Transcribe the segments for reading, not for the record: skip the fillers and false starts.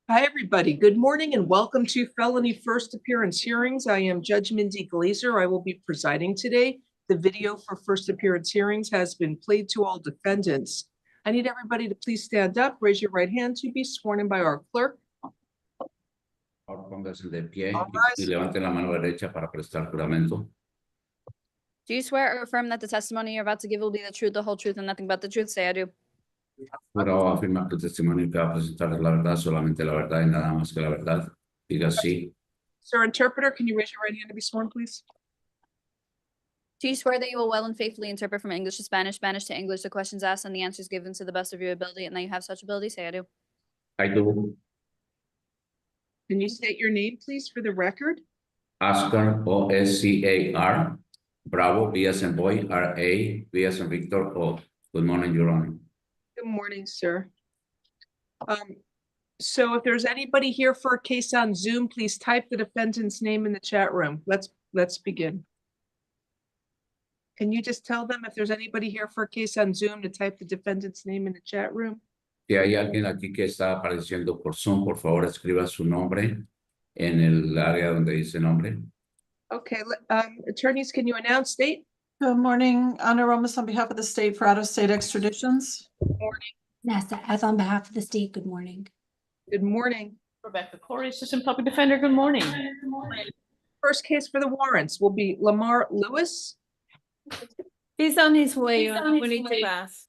Hi, everybody. Good morning and welcome to Felony First Appearance Hearings. I am Judge Mindy Glazer. I will be presiding today. The video for first appearance hearings has been played to all defendants. I need everybody to please stand up, raise your right hand to be sworn in by our clerk. Ahora póngase de pie y levante la mano derecha para prestar juramento. Do you swear or affirm that the testimony you're about to give will be the truth, the whole truth, and nothing but the truth? Say I do. Juro o afirma que el testimonio que va a presentar es la verdad, solamente la verdad y nada más que la verdad. Diga sí. Sir Interpreter, can you raise your right hand to be sworn, please? Do you swear that you will well and faithfully interpret from English to Spanish, Spanish to English, the questions asked and the answers given to the best of your ability, and that you have such ability? Say I do. I do. Can you state your name, please, for the record? Oscar, O-S-C-A-R. Bravo, B as in boy, R-A, B as in Victor, O. Good morning, Your Honor. Good morning, sir. So if there's anybody here for a case on Zoom, please type the defendant's name in the chat room. Let's begin. Can you just tell them if there's anybody here for a case on Zoom to type the defendant's name in the chat room? Si hay alguien aquí que está apareciendo por Zoom, por favor, escriba su nombre en el área donde dice nombre. Okay, attorneys, can you announce date? Good morning, Ana Romas on behalf of the state for out-of-state extraditions. Good morning. Nessa, as on behalf of the state, good morning. Good morning. Rebecca Corey, Assistant Public Defender, good morning. First case for the warrants will be Lamar Lewis. He's on his way. We need to pass.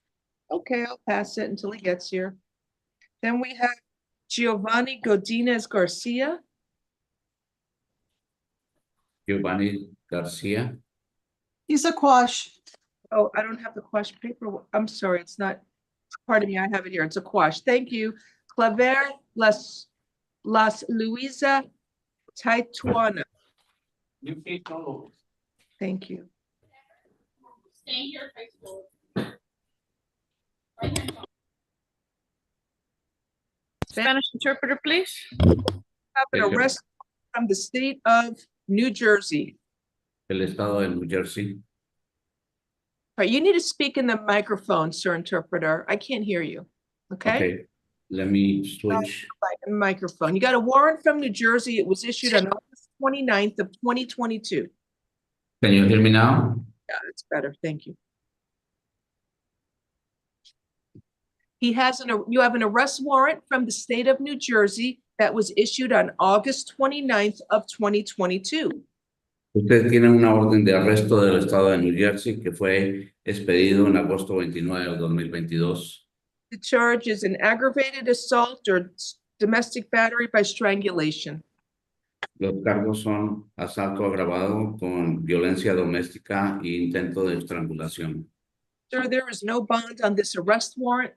Okay, I'll pass it until he gets here. Then we have Giovanni Godinez Garcia. Giovanni Garcia. He's a quash. Oh, I don't have the quash paper. I'm sorry, it's not, pardon me, I have it here. It's a quash. Thank you. Claver Las Luisa Taituana. Thank you. Stay here, Spanish interpreter, please. Have an arrest from the state of New Jersey. El estado de New Jersey. All right, you need to speak in the microphone, sir interpreter. I can't hear you. Okay? Let me switch. Microphone. You got a warrant from New Jersey. It was issued on August 29th of 2022. Can you hear me now? Yeah, it's better. Thank you. You have an arrest warrant from the state of New Jersey that was issued on August 29th of 2022. Usted tiene una orden de arresto del estado de New Jersey que fue expedido en agosto 29 del 2022. The charge is an aggravated assault or domestic battery by strangulation. Los cargos son asalto agravado con violencia doméstica e intento de estrangulación. Sir, there is no bond on this arrest warrant.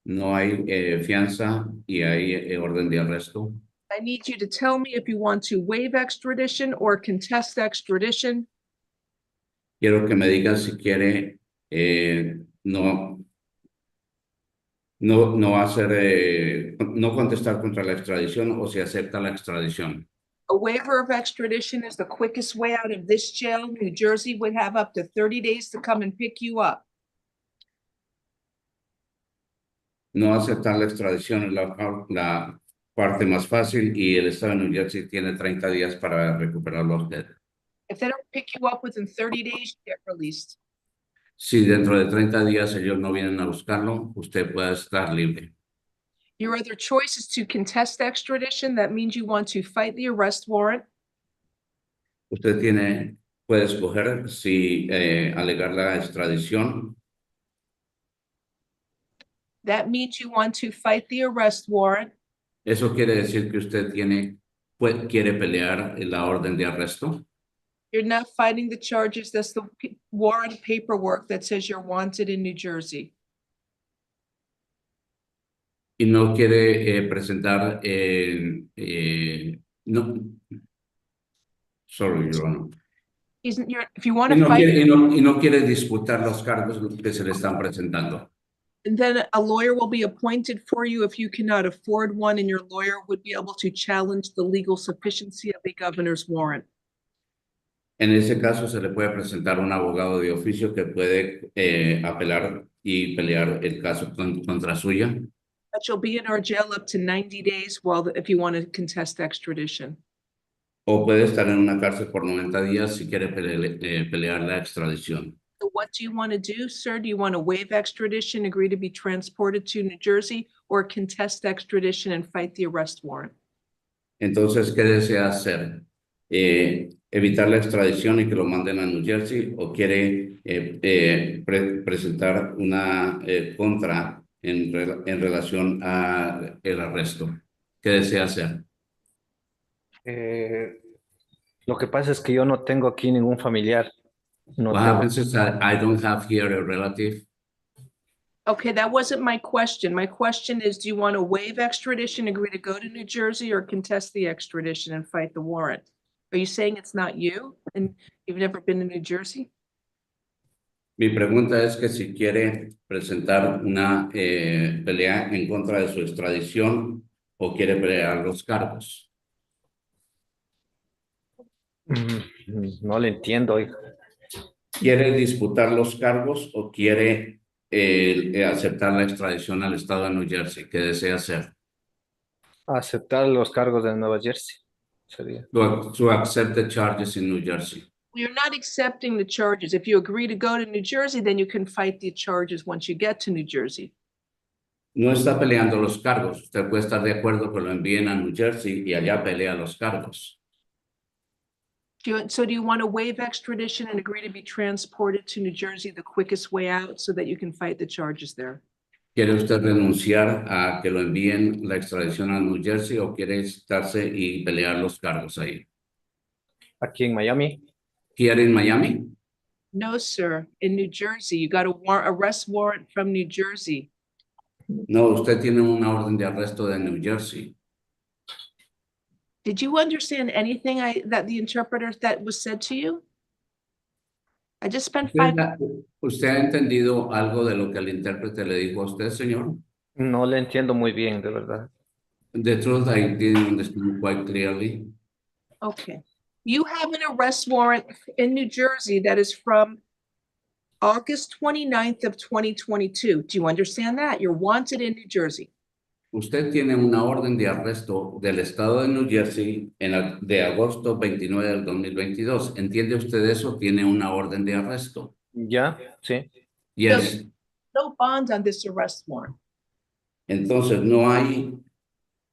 No hay fianza y hay orden de arresto. I need you to tell me if you want to waive extradition or contest extradition. Quiero que me diga si quiere no contestar contra la extradición o si acepta la extradición. A waiver of extradition is the quickest way out of this jail. New Jersey would have up to 30 days to come and pick you up. No aceptar la extradición es la parte más fácil y el estado de New Jersey tiene 30 días para recuperarlo a usted. If they don't pick you up within 30 days, you get released. Si dentro de 30 días ellos no vienen a buscarlo, usted puede estar libre. Your other choice is to contest extradition. That means you want to fight the arrest warrant. Usted puede escoger si alegar la extradición. That means you want to fight the arrest warrant. Eso quiere decir que usted quiere pelear la orden de arresto. You're not fighting the charges. That's the warrant paperwork that says you're wanted in New Jersey. Y no quiere presentar no. Sorry, Your Honor. If you want to no fight, no quiere disputar los cargos que se le están presentando. and then a lawyer will be appointed for you if you cannot afford one, and your lawyer would be able to challenge the legal sufficiency of the governor's warrant. En ese caso se le puede presentar un abogado de oficio que puede apelar y pelear el caso contra suya. But you'll be in our jail up to 90 days if you want to contest extradition. O puede estar en una cárcel por 90 días si quiere pelear la extradición. So what do you want to do, sir? Do you want to waive extradition, agree to be transported to New Jersey, or contest extradition and fight the arrest warrant? Entonces, ¿qué desea hacer? ¿Evitar la extradición y que lo manden a New Jersey o quiere presentar una contra en relación a el arresto? ¿Qué desea hacer? Lo que pasa es que yo no tengo aquí ningún familiar. No What tengo. happens is that I don't have here a relative. Okay, that wasn't my question. My question is, do you want to waive extradition, agree to go to New Jersey, or contest the extradition and fight the warrant? Are you saying it's not you and you've never been to New Jersey? Mi pregunta es que si quiere presentar una pelea en contra de su extradición o quiere pelear los cargos. No le entiendo. ¿Quiere disputar los cargos o quiere aceptar la extradición al estado de New Jersey? ¿Qué desea hacer? Aceptar los cargos de Nueva Jersey. Sería. To accept the charges in New Jersey. You're not accepting the charges. If you agree to go to New Jersey, then you can fight the charges once you get to New Jersey. No está peleando los cargos. Usted puede estar de acuerdo que lo envíen a New Jersey y allá pelea los cargos. So do you want to waive extradition and agree to be transported to New Jersey the quickest way out so that you can fight the charges there? ¿Quiere usted renunciar a que lo envíen la extradición a New Jersey o quiere estarse y pelear los cargos ahí? Aquí en Miami. ¿Quiere en Miami? No, sir. In New Jersey, you got a arrest warrant from New Jersey. No, usted tiene una orden de arresto de New Jersey. Did you understand anything that the interpreter that was said to you? I just spent 5 ¿Usted ha entendido algo de lo que el intérprete le dijo a usted, señor? No le entiendo muy bien, de verdad. The truth, I didn't understand quite clearly. Okay. You have an arrest warrant in New Jersey that is from August 29th of 2022. Do you understand that? You're wanted in New Jersey. Usted tiene una orden de arresto del estado de New Jersey de agosto 29 del 2022. ¿Entiende usted eso? Tiene una orden de arresto. ¿Ya? Sí. Yes. No bond on this arrest warrant. Entonces, no hay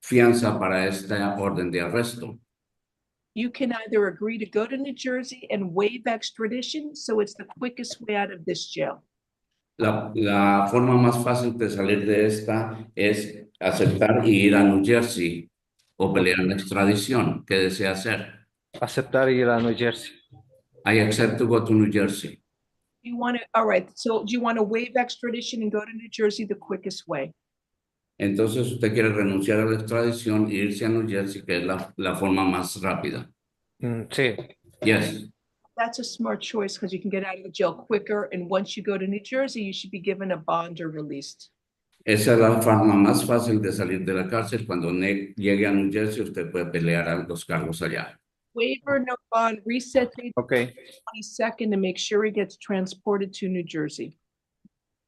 fianza para esta orden de arresto. You can either agree to go to New Jersey and waive extradition, so it's the quickest way out of this jail. La forma más fácil de salir de esta es aceptar y ir a New Jersey o pelear la extradición. ¿Qué desea hacer? Aceptar ir a New Jersey. I accept to go to New Jersey. You want to, all right, so do you want to waive extradition and go to New Jersey the quickest way? Entonces usted quiere renunciar a la extradición e irse a New Jersey, que es la forma más rápida. Sí. Yes. That's a smart choice because you can get out of the jail quicker. And once you go to New Jersey, you should be given a bond or released. Esa es la forma más fácil de salir de la cárcel. Cuando llegue a New Jersey, usted puede pelear los cargos allá. Waiver, no bond, reset date Okay. 22nd to make sure he gets transported to New Jersey.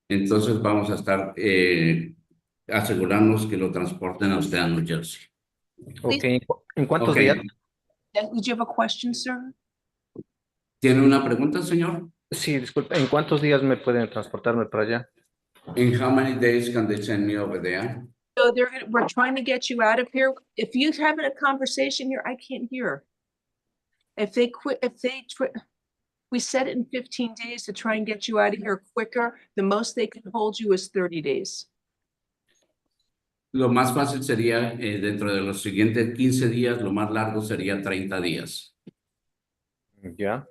Entonces vamos a estar asegurarnos que lo transporten a usted a New Jersey. Okay. ¿En cuántos Okay. días? Did you have a question, sir? ¿Tiene una pregunta, señor? Sí, disculpe. ¿En cuántos días me pueden transportarme para allá? In how many days can they send me over there? So we're trying to get you out of here. If you're having a conversation here, I can't hear. If they quit, we set it in 15 days to try and get you out of here quicker. The most they can hold you is 30 days. Lo más fácil sería dentro de los siguientes 15 días, lo más largo sería 30 días. Ya.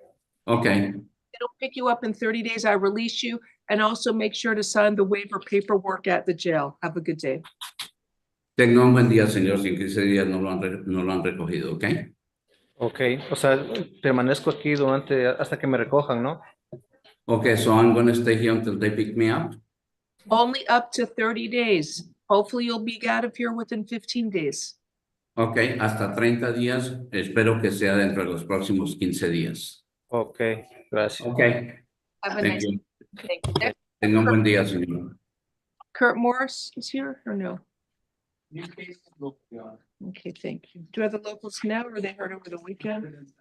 Okay. It'll pick you up in 30 days. I release you, and also make sure to sign the waiver paperwork at the jail. Have a good day. Tenga un buen día, señor. Si en 15 días no lo han recogido, ¿ok? Ok. O sea, permanezco aquí hasta que me recojan, ¿no? Okay, so I'm going to stay here until they pick me up. Only up to 30 days. Hopefully you'll be out of here within 15 days. Okay, hasta 30 días. Espero que sea dentro de los próximos 15 días. Ok, gracias. Okay, Have a thank nice you. day. Next, Tenga un buen día, señor. Kurt Morris is here or no? New case will be on. Okay, thank you. Do I have the locals now, or were they heard over the weekend?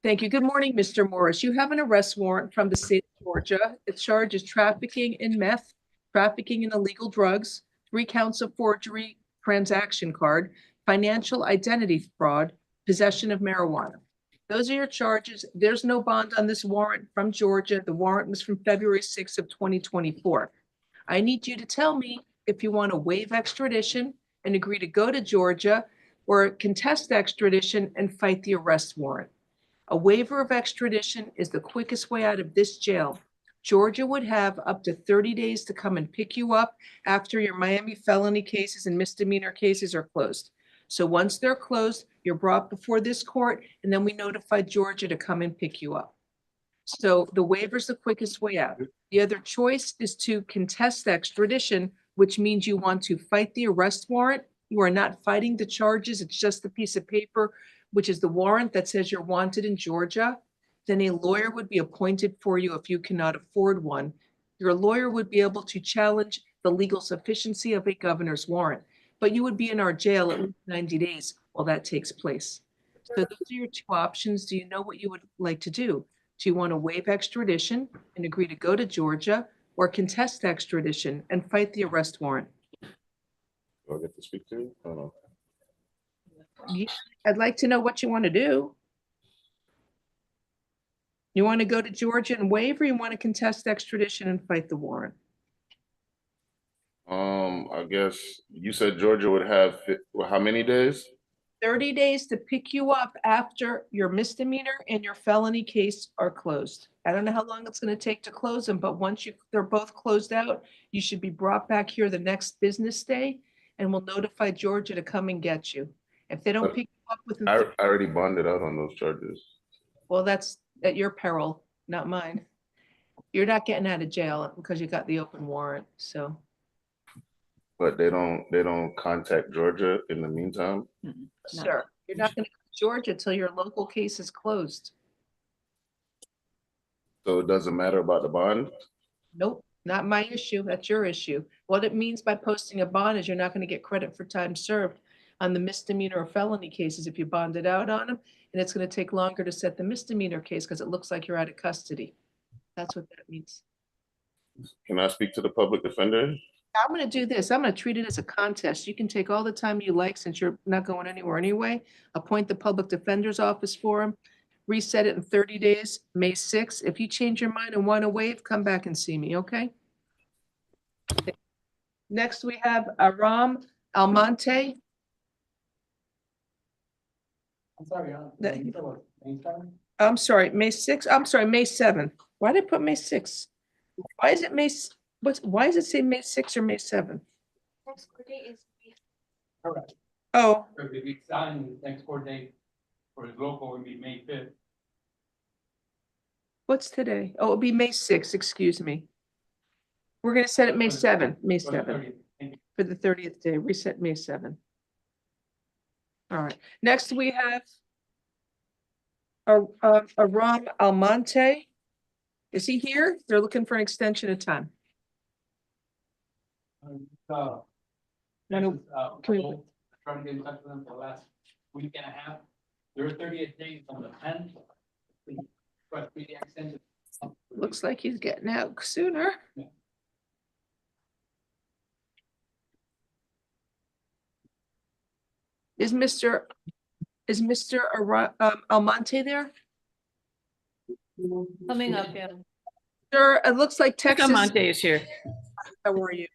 Thank you. Good morning, Mr. Morris. You have an arrest warrant from the state of Georgia. It charges trafficking in meth, trafficking in illegal drugs, 3 counts of forgery, transaction card, financial identity fraud, possession of marijuana. Those are your charges. There's no bond on this warrant from Georgia. The warrant was from February 6th of 2024. I need you to tell me if you want to waive extradition and agree to go to Georgia, or contest extradition and fight the arrest warrant. A waiver of extradition is the quickest way out of this jail. Georgia would have up to 30 days to come and pick you up after your Miami felony cases and misdemeanor cases are closed. So once they're closed, you're brought before this court, and then we notify Georgia to come and pick you up. So the waiver is the quickest way out. The other choice is to contest extradition, which means you want to fight the arrest warrant. You are not fighting the charges. It's just a piece of paper, which is the warrant that says you're wanted in Georgia. Then a lawyer would be appointed for you if you cannot afford one. Your lawyer would be able to challenge the legal sufficiency of a governor's warrant, but you would be in our jail at least 90 days while that takes place. So those are your 2 options. Do you know what you would like to do? Do you want to waive extradition and agree to go to Georgia, or contest extradition and fight the arrest warrant? Do I get to speak to you? I don't know. I'd like to know what you want to do. You want to go to Georgia and waive, or you want to contest extradition and fight the warrant? I guess you said Georgia would have how many days? 30 days to pick you up after your misdemeanor and your felony case are closed. I don't know how long it's going to take to close them, but once they're both closed out, you should be brought back here the next business day, and we'll notify Georgia to come and get you. If they don't pick you up within, I already bonded out on those charges. well, that's at your peril, not mine. You're not getting out of jail because you got the open warrant, so. But they don't contact Georgia in the meantime. Sir, you're not going to go to Georgia till your local case is closed. So it doesn't matter about the bond. Nope, not my issue. That's your issue. What it means by posting a bond is you're not going to get credit for time served on the misdemeanor or felony cases if you bonded out on them. And it's going to take longer to set the misdemeanor case because it looks like you're out of custody. That's what that means. Can I speak to the public defender? I'm going to do this. I'm going to treat it as a contest. You can take all the time you like since you're not going anywhere anyway. Appoint the public defender's office for him. Reset it in 30 days, May 6th. If you change your mind and want to waive, come back and see me, okay? Next, we have Aram Almonte. I'm sorry. I'm sorry, May 6th. I'm sorry, May 7th. Why did I put May 6th? Why is it why does it say May 6th or May 7th? Next court date is Correct. Oh, If we sign the next court date for his local would be May 5th. what's today? Oh, it'll be May 6th, excuse me. We're going to set it May 7th, May for the 7th. 30th. Thank you. For the 30th day, reset May 7th. All right, next we have Aram Almonte. Is he here? They're looking for an extension of time. No, No, can we- trying to get in touch with them for the last week and a half. Their 30th day is on the 10th. But we extended. Looks like he's getting out sooner. Yeah. Is Mr. Almonte there? Coming up, yeah. Sir, it looks like Texas. Monte is here. How are you?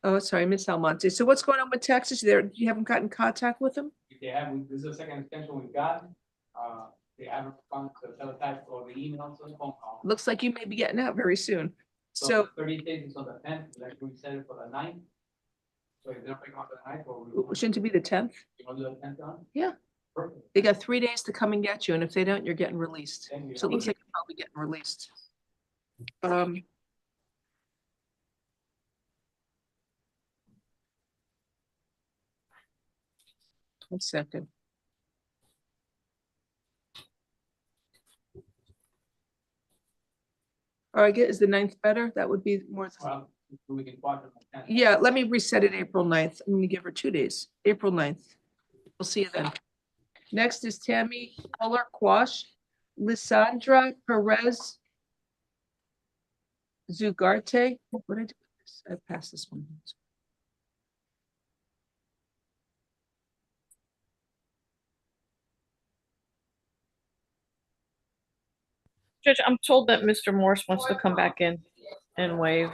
Oh, sorry, Miss Almonte. So what's going on with Texas? You haven't gotten contact with them? They have, this is the second extension we've gotten. They haven't responded to the teletype or the email, so the phone call. Looks like you may be getting out very soon. So So 30 days is on the 10th, like we set it for the 9th. So if they're picking up the 9th, or we shouldn't it be the 10th? you want to do the 10th on? Yeah. Perfect. They got 3 days to come and get you, and if they don't, you're getting released. Thank you. So it looks like you're probably getting released. One second. All right, is the 9th better? That would be more. Well, We can watch it on 10th. Yeah, let me reset it April 9th. I'm gonna give her 2 days, April 9th. We'll see you then. Next is Tammy Color Quash, Lissandra Perez Zugarte. What did I do with this? I passed this one. Judge, I'm told that Mr. Morse wants to come back in and waive.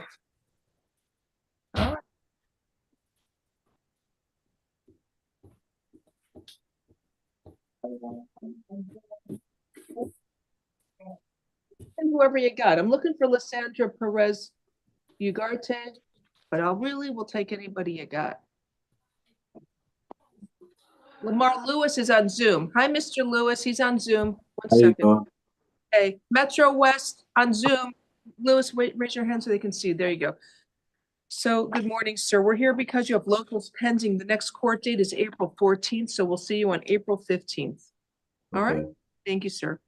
And whoever you got. I'm looking for Lissandra Perez Ugarte, but we'll take anybody you got. Lamar Lewis is on Zoom. Hi, Mr. Lewis. He's on Zoom. 1 second. Hey, Metro West on Zoom. Lewis, wait, raise your hand so they can see. There you go. So good morning, sir. We're here because you have locals pending. The next court date is April 14th, so we'll see you on April 15th. All right. Okay. Thank you, sir.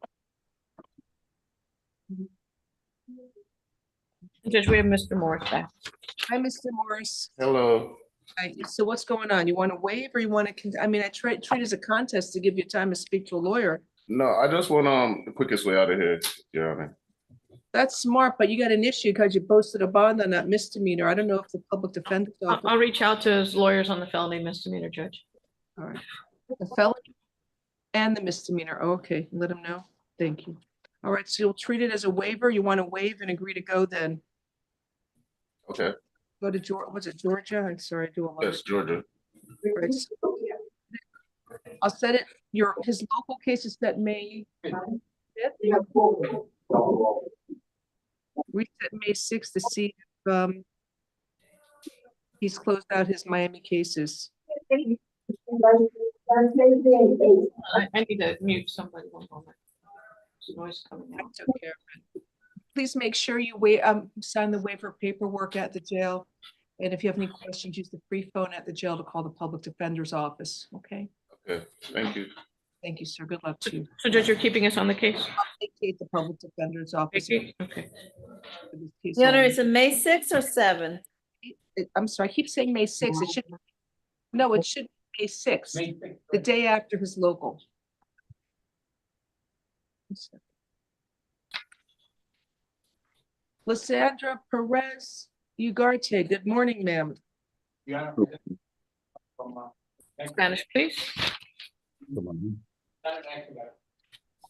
Judge, we have Mr. Morse back. Hi, Mr. Morris. Hello. Hi, so what's going on? You want to waive or you want to, I mean, I treat it as a contest to give you time to speak to a lawyer. No, I just want the quickest way out of here, Your Honor. That's smart, but you got an issue because you posted a bond on that misdemeanor. I don't know if the public defender's office. I'll reach out to his lawyers on the felony misdemeanor, Judge. All right. The felony and the misdemeanor. Okay, let him know. Thank you. All right, so you'll treat it as a waiver. You want to waive and agree to go then? Okay. Go to Georgia. Was it Georgia? I'm sorry, I do a lot. Yes, Georgia. Right, so I'll set it, his local case is set May 5th. Reset May 6th to see if he's closed out his Miami cases. I need to mute somebody one moment. There's noise coming I out. took care of it. Please make sure you sign the waiver paperwork at the jail. And if you have any questions, use the free phone at the jail to call the public defender's office. Okay. Okay, thank you. Thank you, sir. Good luck to you. So Judge, you're keeping us on the case? I'll vacate the public defender's office. Okay. for this case The other only. is it May 6th or 7th? I'm sorry, I keep saying May 6th. It should, no, it should be May 6th, May 6th, the right? day after his local. Lissandra Perez Ugarte, good morning, ma'am. You got it? From, Spanish, please.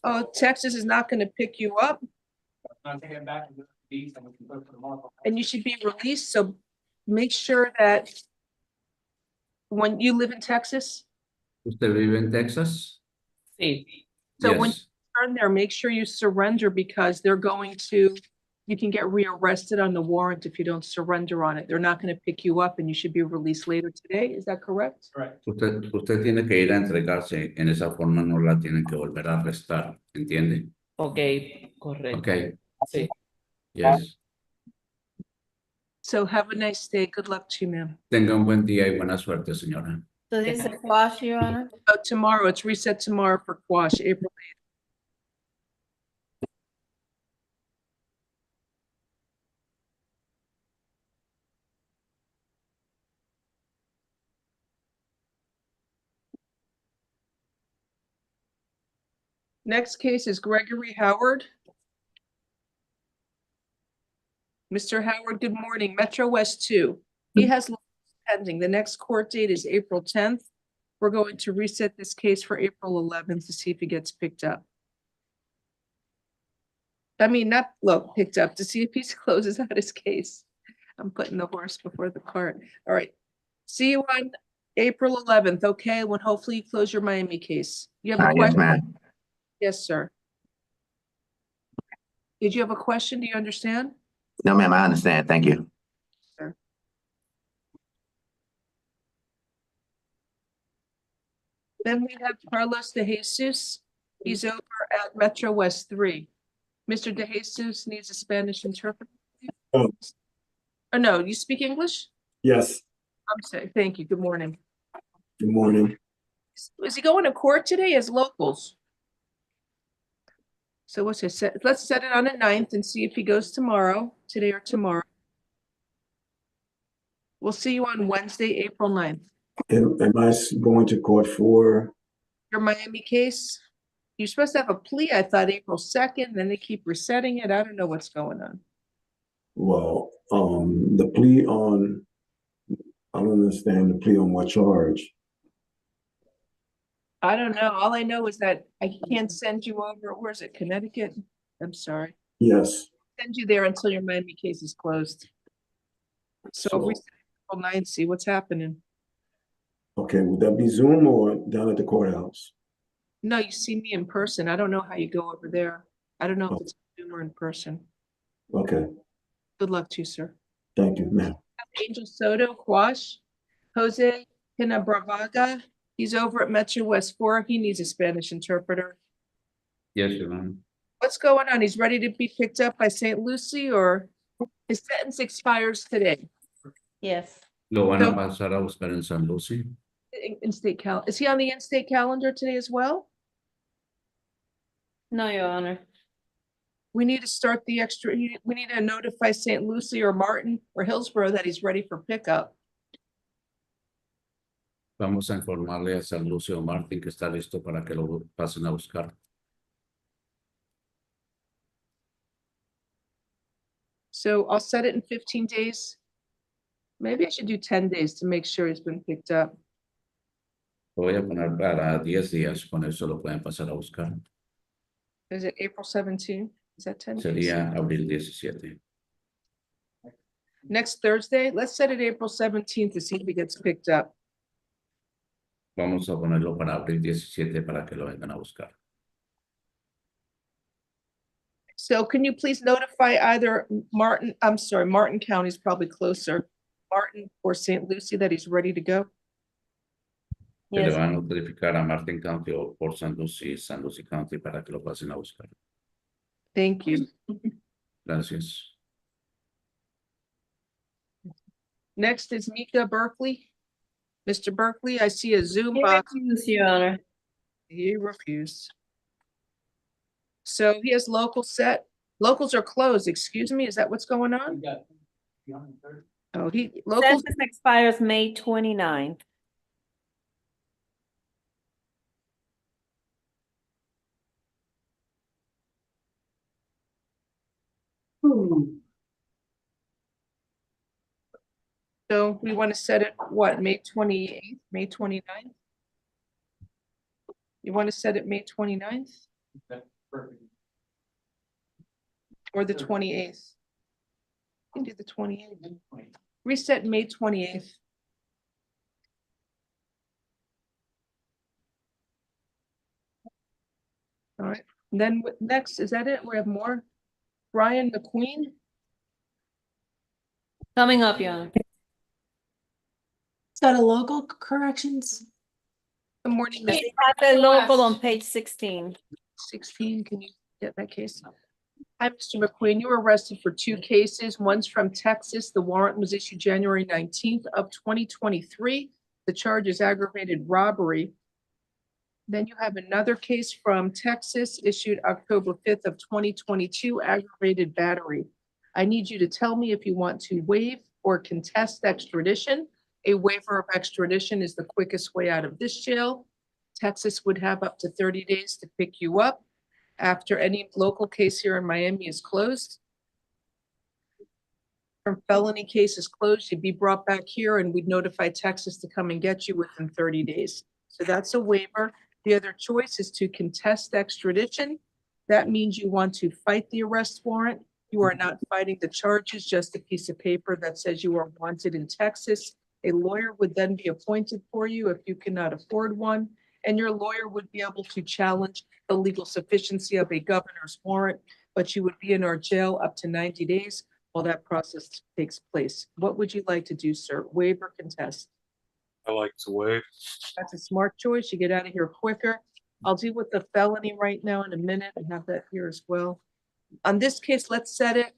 Oh, Texas is not going to pick you up I'm taking it back to the beast and we can put it for tomorrow. and you should be released. So make sure that when you live in Texas, ¿Usted vive en Texas? Sí. so when Yes. you turn there, make sure you surrender because they're going to, you can get rearrested on the warrant if you don't surrender on it. They're not going to pick you up and you should be released later today. Is that correct? Correct. Usted tiene que ir a entregarse. En esa forma no la tienen que volver a arrestar. ¿Entiende? Ok, correcto. Okay. Sí. Yes. So have a nice day. Good luck to you, ma'am. Tenga un buen día y buena suerte, señora. So this is a quash, Your Honor? Oh, tomorrow, it's reset tomorrow for Quash, April 8th. Next case is Gregory Howard. Mr. Howard, good morning. Metro West 2. He has pending. The next court date is April 10th. We're going to reset this case for April 11th to see if he gets picked up. I mean, not picked up, to see if he closes out his case. I'm putting the horse before the cart. All right. See you on April 11th, okay? When hopefully you close your Miami case. You have a Yes, question? ma'am. Yes, sir. Did you have a question? Do you understand? No, ma'am, I understand. Thank you. Sir. Then we have Carlos De Jesus. He's over at Metro West 3. Mr. De Jesus needs a Spanish interpreter. Oh. Oh, no, you speak English? Yes, I'm sorry. Thank you. Good morning. good morning. Is he going to court today as locals? So let's set it on the 9th and see if he goes tomorrow, today or tomorrow. We'll see you on Wednesday, April 9th. Am I going to court for, Your Miami case, you're supposed to have a plea, I thought April 2nd, then they keep resetting it. I don't know what's going on. well, the plea on, I don't understand the plea on what charge? I don't know. All I know is that I can't send you over, where is it, Connecticut? I'm sorry. Yes. Send you there until your Miami case is closed. So if we So, set April 9th, see what's happening. okay, would that be Zoom or down at the courthouse? No, you see me in person. I don't know how you go over there. I don't know if it's Zoom or in person. Okay, Good luck to you, sir. thank you, ma'am. Angel Soto, Quash, Jose Pinabravaga. He's over at Metro West 4. He needs a Spanish interpreter. Yes, Your Honor. What's going on? He's ready to be picked up by St. Lucie, or his sentence expires today? Yes. Lo van a pasar a buscar en San Lucy. Is he on the in-state calendar today as well? No, Your Honor. We need to start the extra, we need to notify St. Lucie or Martin or Hillsborough that he's ready for pickup. Vamos a informarle a San Lucio Martín que está listo para que lo pasen a buscar. So I'll set it in 15 days. Maybe I should do 10 days to make sure he's been picked up. Lo voy a poner para 10 días, con eso lo pueden pasar a buscar. Is it April 17th? Is that 10 days? Sería abril 17. Next Thursday, let's set it April 17th to see if he gets picked up. Vamos a ponerlo para abril 17 para que lo vengan a buscar. So can you please notify either Martin County is probably closer, Martin or St. Lucie, that he's ready to go? Que le Yes. van a notificar a Martin County o por San Lucie County para que lo pasen a buscar. Thank you. Gracias. Next is Mika Berkeley. Mr. Berkeley, I see a Zoom He box. refused, Your Honor. He refused. So he has local set. Locals are closed, excuse me, is that what's going We on? got 330. Oh, locals, Census expires May 29th. so we want to set it, what, May 28th, May 29th? You want to set it May 29th That's perfect. or the Sure. 28th? You can do the 28th. Reset May 28th. All right, then next, is that it? We have more? Brian McQueen? Coming up, Your Honor. Is that a local corrections? Good morning, They Miss have the local on page 16. 16. Can you get that case? Hi, Mr. McQueen. You were arrested for 2 cases. One's from Texas. The warrant was issued January 19th of 2023. The charge is aggravated robbery. Then you have another case from Texas issued October 5th of 2022, aggravated battery. I need you to tell me if you want to waive or contest extradition. A waiver of extradition is the quickest way out of this jail. Texas would have up to 30 days to pick you up after any local case here in Miami is closed. From felony cases closed, you'd be brought back here and we'd notify Texas to come and get you within 30 days. So that's a waiver. The other choice is to contest extradition. That means you want to fight the arrest warrant. You are not fighting the charges, just a piece of paper that says you are wanted in Texas. A lawyer would then be appointed for you if you cannot afford one, and your lawyer would be able to challenge the legal sufficiency of a governor's warrant, but you would be in our jail up to 90 days while that process takes place. What would you like to do, sir? Waive or contest? I like to waive. That's a smart choice. You get out of here quicker. I'll deal with the felony right now in a minute and have that here as well. On this case, let's set it.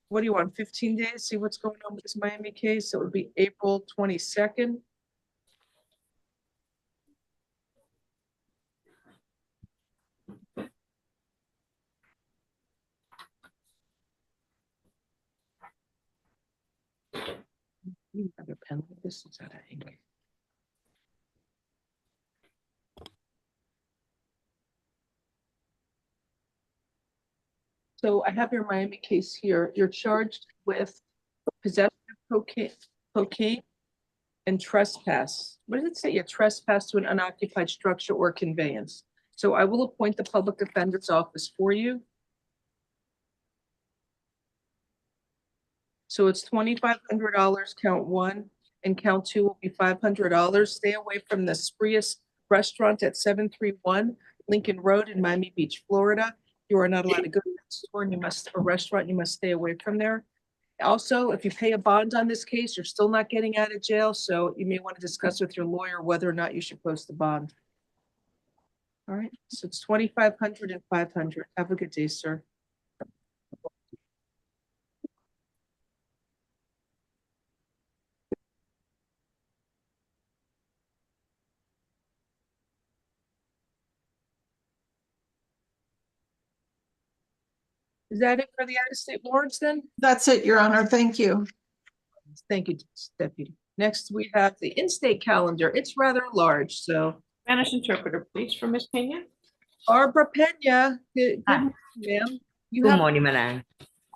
What do you want, 15 days? See what's going on with this Miami case? So it would be April 22nd. You have a pen like this, is that a ink? So I have your Miami case here. You're charged with possession of cocaine and trespass. What does it say? A trespass to an unoccupied structure or conveyance. So I will appoint the public defender's office for you. So it's $2,500, count one, and count two will be $500. Stay away from the Sprius restaurant at 731 Lincoln Road in Miami Beach, Florida. You are not allowed to go to that store and a restaurant, you must stay away from there. Also, if you pay a bond on this case, you're still not getting out of jail, so you may want to discuss with your lawyer whether or not you should post the bond. All right, so it's 2,500 and 500. Have a good day, sir. Is that it for the out-of-state warrants then? That's it, Your Honor. Thank you. Thank you, Deputy. Next, we have the in-state calendar. It's rather large, so. Spanish interpreter, please, for Ms. Pena. Barbara Pena, good morning, ma'am. You Good have morning, Madam.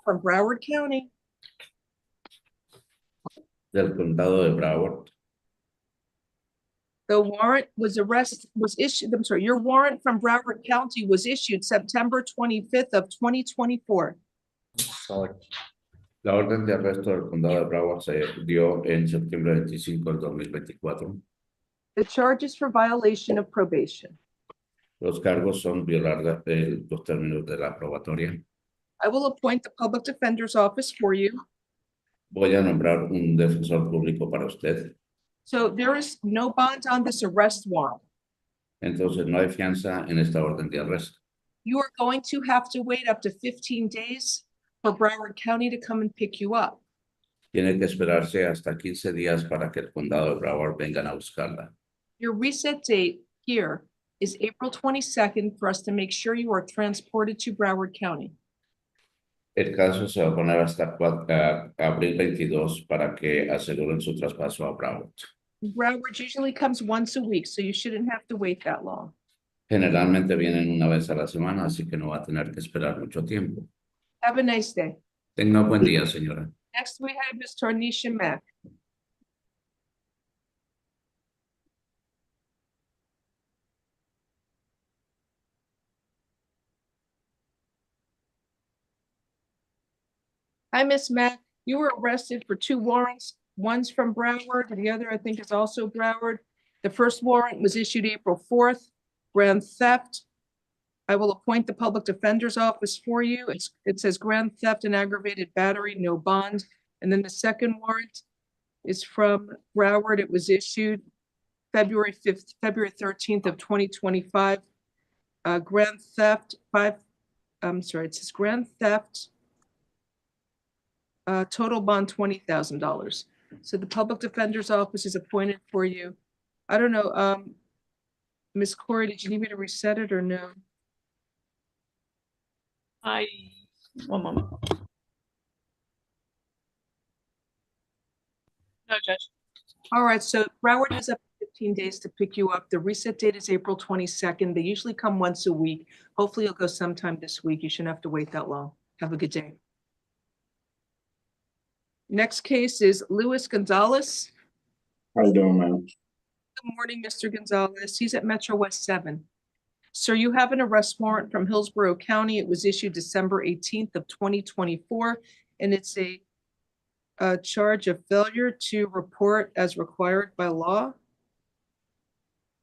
from Broward County. Del condado de Broward. The warrant was issued, I'm sorry, your warrant from Broward County was issued September 25th of 2024. La orden de arresto del condado de Broward se dio en septiembre 25 del 2024. The charges for violation of probation. Los cargos son violar los términos de la probatoria. I will appoint the public defender's office for you. Voy a nombrar un defensor público para usted. So there is no bond on this arrest warrant. Entonces no hay fianza en esta orden de arresto. You are going to have to wait up to 15 days for Broward County to come and pick you up. Tiene que esperarse hasta 15 días para que el condado de Broward vengan a buscarla. Your reset date here is April 22nd for us to make sure you are transported to Broward County. El caso se va a poner hasta abril 22 para que aseguren su traspaso a Broward. Broward usually comes once a week, so you shouldn't have to wait that long. Generalmente vienen una vez a la semana, así que no va a tener que esperar mucho tiempo. Have a nice day. Tenga un buen día, señora. Next, we have Ms. Tarnisha Mack. Hi, Ms. Mack. You were arrested for 2 warrants. One's from Broward, and the other, I think, is also Broward. The first warrant was issued April 4th, grand theft. I will appoint the public defender's office for you. It says grand theft and aggravated battery, no bond. And then the second warrant is from Broward. It was issued February 13th of 2025. Grand theft, it says grand theft. Total bond $20,000. So the public defender's office is appointed for you. I don't know, Ms. Corey, did you need me to reset it or no? One moment. No, Judge. All right, so Broward has up to 15 days to pick you up. The reset date is April 22nd. They usually come once a week. Hopefully you'll go sometime this week. You shouldn't have to wait that long. Have a good day. Next case is Luis Gonzalez. How you doing, man? Good morning, Mr. Gonzalez. He's at Metro West 7. Sir, you have an arrest warrant from Hillsborough County. It was issued December 18th of 2024, and it's a charge of failure to report as required by law.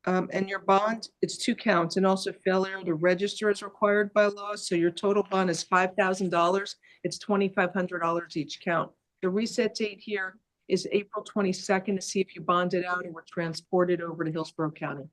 And your bond, it's 2 counts, and also failure to register as required by law. So your total bond is $5,000. It's $2,500 each count. The reset date here is April 22nd to see if you bonded out and were transported over to Hillsborough County.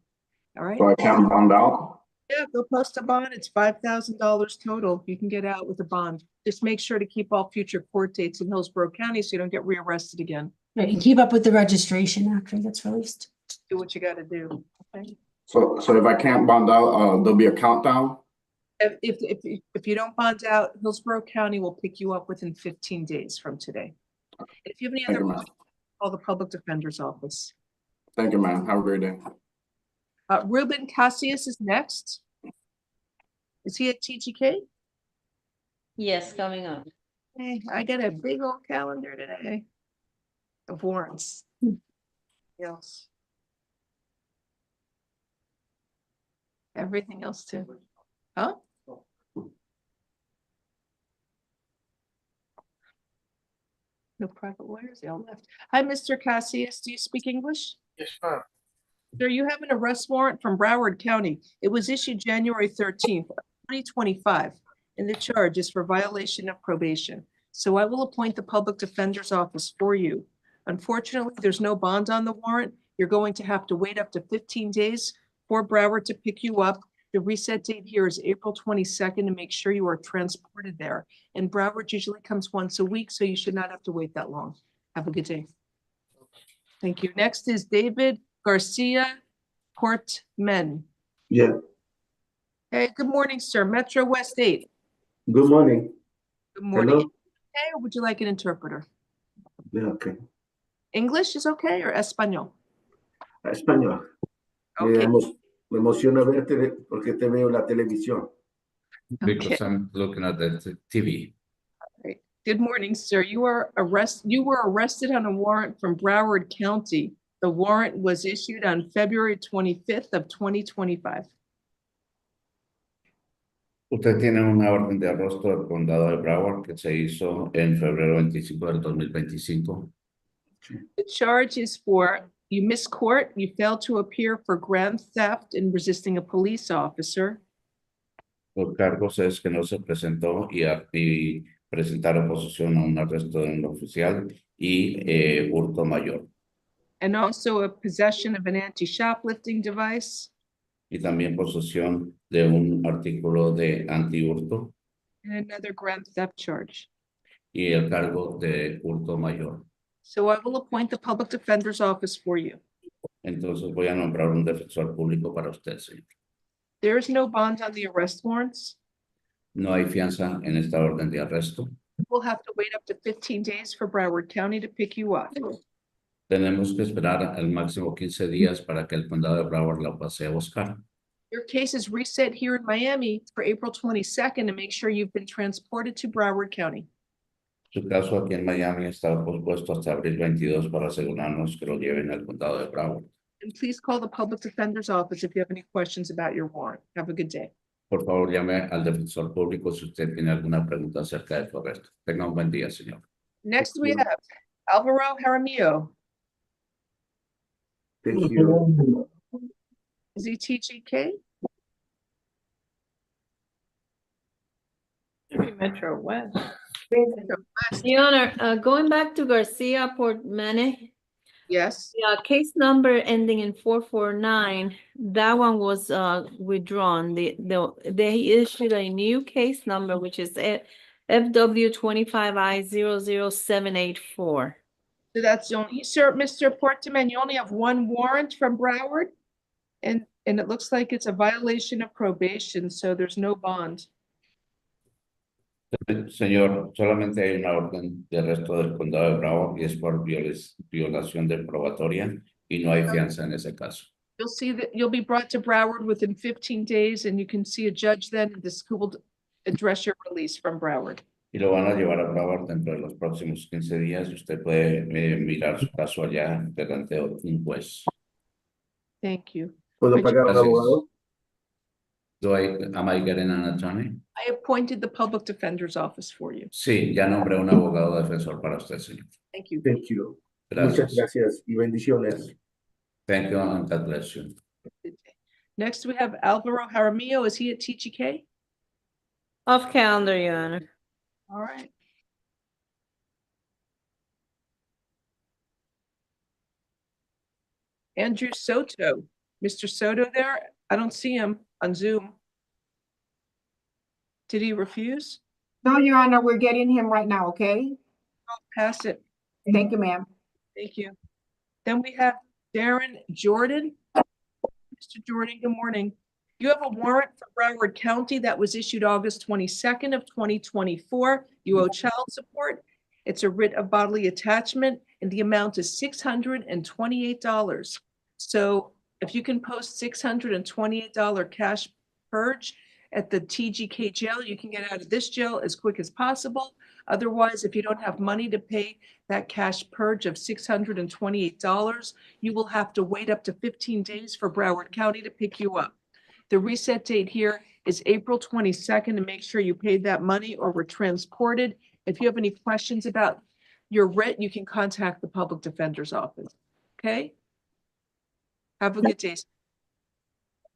All right. So I can't bond out? Yeah, go post a bond. It's $5,000 total. You can get out with a bond. Just make sure to keep all future court dates in Hillsborough County so you don't get rearrested again. Right, and keep up with the registration after it gets released. Do what you got to do. Okay. So if I can't bond out, there'll be a countdown? If you don't bond out, Hillsborough County will pick you up within 15 days from today. If you have any other questions, call the public defender's office. Thank you, ma'am. Have a great day. Ruben Casillas is next. Is he at TGK? Yes, coming up. Hey, I got a big old calendar today of warrants. Yes. Everything else too. Huh? No private lawyers, they all left. Hi, Mr. Casillas. Do you speak English? Yes, ma'am. Sir, you have an arrest warrant from Broward County. It was issued January 13th, 2025, and the charge is for violation of probation. So I will appoint the public defender's office for you. Unfortunately, there's no bond on the warrant. You're going to have to wait up to 15 days for Broward to pick you up. The reset date here is April 22nd to make sure you are transported there. And Broward usually comes once a week, so you should not have to wait that long. Have a good day. Thank you. Next is David Garcia Portman. Yeah, Hey, good morning, sir. Metro West 8. good morning. Good morning. Hello? Hey, or would you like an interpreter? Yeah, okay. English is okay, or Espanol? Español. Okay. Me emociona verte porque te veo en la televisión. Because I'm looking at the TV. Right. Good morning, sir. You were arrested on a warrant from Broward County. The warrant was issued on February 25th of 2025. Usted tiene una orden de arresto del condado de Broward que se hizo en febrero 25 del 2025. The charge is for you missed court, you failed to appear for grand theft and resisting a police officer. Los cargos es que no se presentó y presentar oposición a un arresto de un oficial y hurto mayor. And also a possession of an anti-shoplifting device. Y también posesión de un artículo de anti-hurto And another grand theft charge. y el cargo de hurto mayor. So I will appoint the public defender's office for you. Entonces voy a nombrar un defensor público para usted, señor. There is no bond on the arrest warrants. No hay fianza en esta orden de arresto. We'll have to wait up to 15 days for Broward County to pick you up. Tenemos que esperar al máximo 15 días para que el condado de Broward la pase a buscar. Your case is reset here in Miami for April 22nd to make sure you've been transported to Broward County. Su caso aquí en Miami está pospuesto hasta abril 22 para asegurarnos que lo lleven al condado de Broward. And please call the public defender's office if you have any questions about your warrant. Have a good day. Por favor, llame al defensor público si usted tiene alguna pregunta acerca de su arresto. Tenga un buen día, señor. Next, we have Alvaro Jaramillo. Thank you. Is he TGK? Maybe Metro West. Your Honor, going back to Garcia Portman, Yes. yeah, case number ending in 449, that one was withdrawn. They issued a new case number, which is FW 25I00784. So that's the only, sir, Mr. Portman, you only have one warrant from Broward? And it looks like it's a violation of probation, so there's no bond. Señor, solamente hay una orden de arresto del condado de Broward y es por violación de probatoria y no hay fianza en ese caso. You'll see that you'll be brought to Broward within 15 days and you can see a judge then and this will address your release from Broward. Y lo van a llevar a Broward dentro de los próximos 15 días y usted puede mirar su caso allá delante de un juez. Thank you. ¿Puedo pagar un abogado? Am I getting an attorney? I appointed the public defender's office for you. Sí, ya nombré un abogado defensor para usted, señor. Thank you. Thank you. Gracias. Muchas gracias y bendiciones. Thank you and God bless you. Next, we have Alvaro Jaramillo. Is he at TGK? Off calendar, Your Honor. All right. Andrew Soto. Mr. Soto there? I don't see him on Zoom. Did he refuse? No, Your Honor, we're getting him right now, okay? I'll pass it. Thank you, ma'am. Thank you. Then we have Darren Jordan. Mr. Jordan, good morning. You have a warrant for Broward County that was issued August 22nd of 2024. You owe child support. It's a writ of bodily attachment. and the amount is $628. So if you can post $628 cash purge at the TGK jail, you can get out of this jail as quick as possible. Otherwise, if you don't have money to pay that cash purge of $628, you will have to wait up to 15 days for Broward County to pick you up. The reset date here is April 22nd to make sure you paid that money or were transported. If you have any questions about your writ, you can contact the public defender's office. Okay? Have a good day.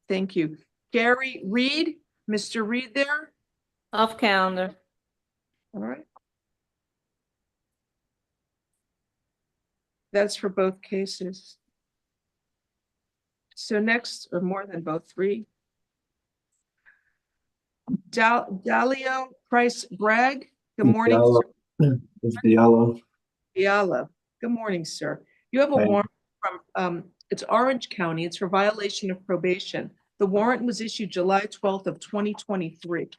Thank you. Gary Reed, Mr. Reed there? Off calendar. All right. That's for both cases. So next, or more than both, three. Dalio Price Bragg. Good morning, Diallo. sir. It's Diallo. Diallo. Good morning, sir. You have a Thank you. warrant from, it's Orange County. It's for violation of probation. The warrant was issued July 12th of 2023.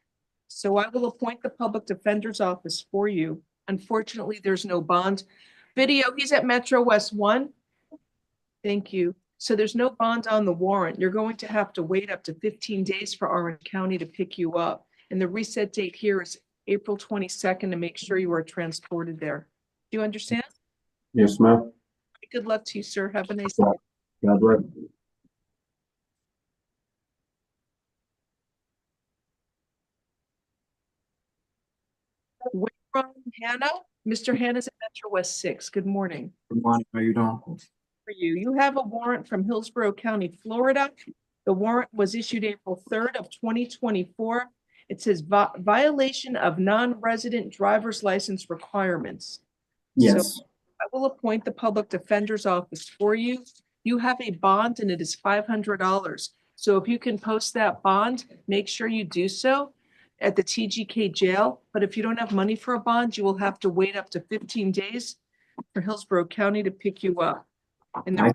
So I will appoint the public defender's office for you. Unfortunately, there's no bond. Video, he's at Metro West 1. Thank you. So there's no bond on the warrant. You're going to have to wait up to 15 days for Orange County to pick you up. And the reset date here is April 22nd to make sure you are transported there. Do you understand? Yes, ma'am. Good luck to you, sir. Have a nice day. God bless. Wait from Hannah. Mr. Hannah's at Metro West 6. Good morning. Good morning, how you doing? For you. You have a warrant from Hillsborough County, Florida. The warrant was issued April 3rd of 2024. It says violation of non-resident driver's license requirements. Yes. So I will appoint the public defender's office for you. You have a bond and it is $500. So if you can post that bond, make sure you do so at the TGK jail. But if you don't have money for a bond, you will have to wait up to 15 days for Hillsborough County to pick you up. And there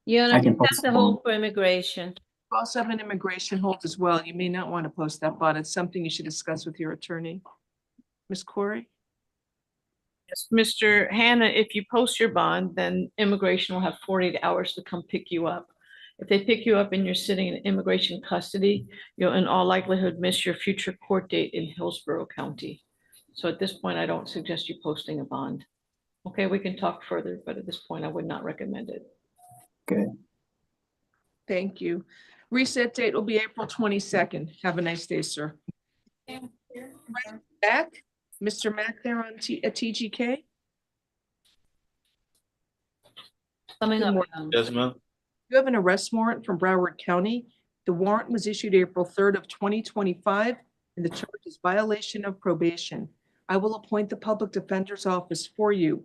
You I can that's the post whole for immigration. you also have an immigration hold as well. You may not want to post that bond. It's something you should discuss with your attorney. Ms. Corey? Yes, Mr. Hannah, if you post your bond, then immigration will have 48 hours to come pick you up. If they pick you up and you're sitting in immigration custody, you'll in all likelihood miss your future court date in Hillsborough County. So at this point, I don't suggest you posting a bond. Okay, we can talk further, but at this point, I would not recommend it. Okay. Thank you. Reset date will be April 22nd. Have a nice day, sir. Back, Mr. Mack there on at TGK. Coming Good up. morning. Yes, ma'am. You have an arrest warrant from Broward County. The warrant was issued April 3rd of 2025, and the charge is violation of probation. I will appoint the public defender's office for you.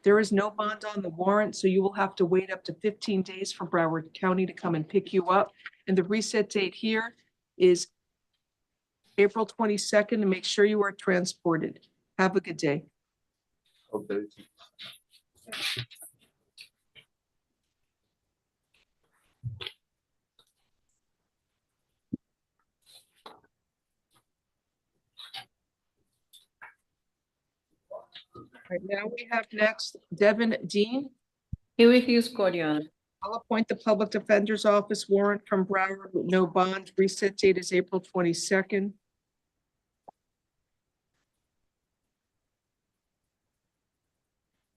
There is no bond on the warrant, so you will have to wait up to 15 days for Broward County to come and pick you up. And the reset date here is April 22nd to make sure you are transported. Have a good day. Okay. Right now we have next Devin Dean. He refused court, Your Honor. I'll appoint the public defender's office warrant from Broward with no bond. Reset date is April 22nd.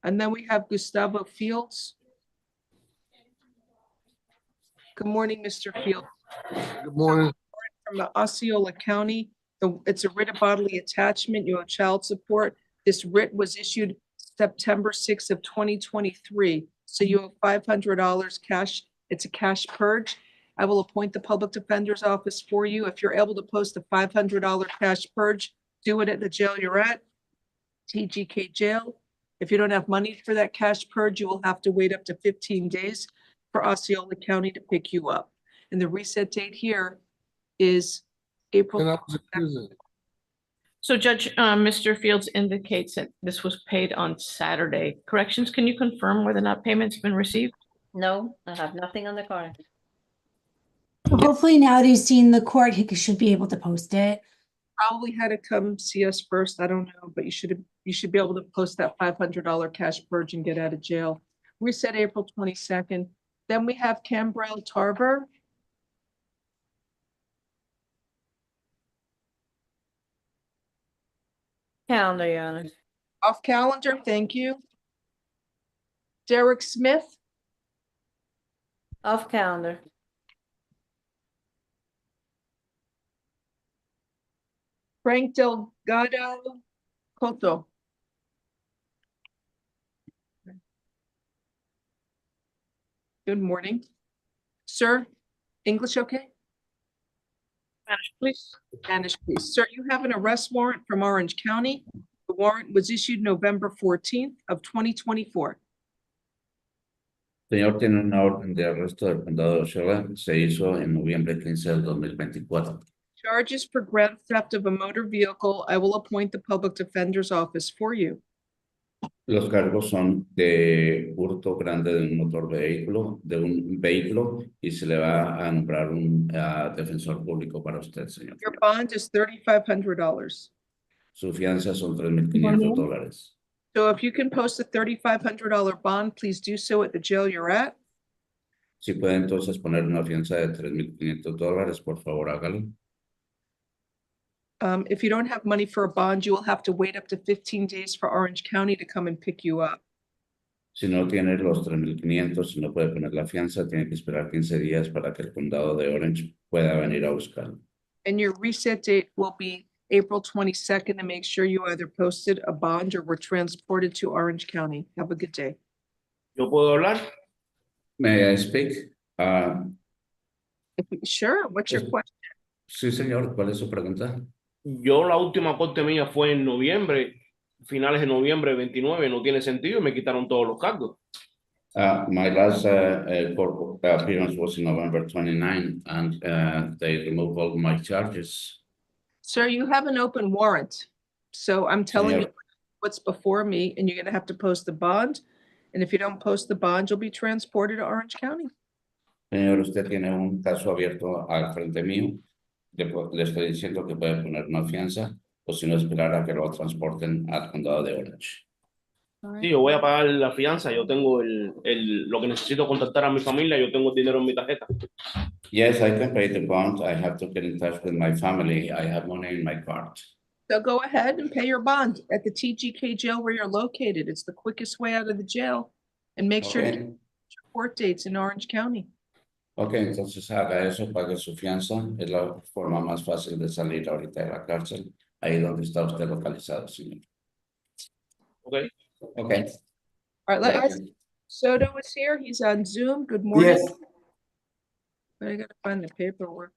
And then we have Gustavo Fields. Good morning, Mr. Fields. Good morning. From the Osceola County. It's a writ of bodily attachment. You have child support. This writ was issued September 6th of 2023. So you have $500 cash. It's a cash purge. I will appoint the public defender's office for you. If you're able to post a $500 cash purge, do it at the jail you're at, TGK jail. If you don't have money for that cash purge, you will have to wait up to 15 days for Osceola County to pick you up. And the reset date here is April. And I was accusing. So Judge, Mr. Fields indicates that this was paid on Saturday. Corrections, can you confirm whether or not payment's been received? No, I have nothing on the card. Hopefully now that he's seen the court, he should be able to post it. probably had to come see us first. I don't know, but you should be able to post that $500 cash purge and get out of jail. We said April 22nd. Then we have Cambrell Tarver. Calendar, Your Honor. Off calendar, thank you. Derek Smith, Off calendar. Frank Delgado Cotto. Good morning. Sir, English okay? Spanish, please. Spanish, please. Sir, you have an arrest warrant from Orange County. The warrant was issued November 14th of 2024. Señor, tiene una orden de arresto del condado de Osceola. Se hizo en noviembre 15 del 2024. Charges for grand theft of a motor vehicle. I will appoint the public defender's office for you. Los cargos son de hurto grande de un motor vehículo, y se le va a nombrar un defensor público para usted, señor. Your bond is $3,500. Su fianza son $3,500. So if you can post a $3,500 bond, please do so at the jail you're at. Si puede entonces poner una fianza de $3,500, por favor, hágalo. If you don't have money for a bond, you will have to wait up to 15 days for Orange County to come and pick you up. Si no tiene los 3,500 y no puede poner la fianza, tiene que esperar 15 días para que el condado de Orange pueda venir a buscarlo. And your reset date will be April 22nd, to make sure you either posted a bond or were transported to Orange County. Have a good day. ¿Yo puedo hablar? May I speak? Sure, what's your question? Sí, señor. ¿Cuál es su pregunta? Yo la última corte mía fue en noviembre, finales de noviembre 29, no tiene sentido y me quitaron todos los cargos. My last court appearance was in November 29, and they removed all my charges. Sir, you have an open warrant. So I'm telling you Señor. what's before me, and you're gonna have to post the bond. And if you don't post the bond, you'll be transported to Orange County. Señor, usted tiene un caso abierto al frente mío. Le estoy diciendo que puede poner una fianza, o si no, esperar a que lo transporten al condado de Orange. Sí, yo voy a pagar la fianza, yo tengo lo que necesito contactar a mi familia, yo tengo el dinero en mi tarjeta. Yes, I can pay the bond. I have to get in touch with my family. I have money in my card. So go ahead and pay your bond at the TGK jail where you're located. It's the quickest way out of the jail. And make sure to Okay. get your court dates in Orange County. Ok, entonces haga eso, pague su fianza. Es la forma más fácil de salir ahorita de la cárcel. Ahí donde está usted localizado, señor. Okay. Okay. All right, Thank you. Soto is here. He's on Zoom. Good morning. Yes. But I gotta find the paperwork.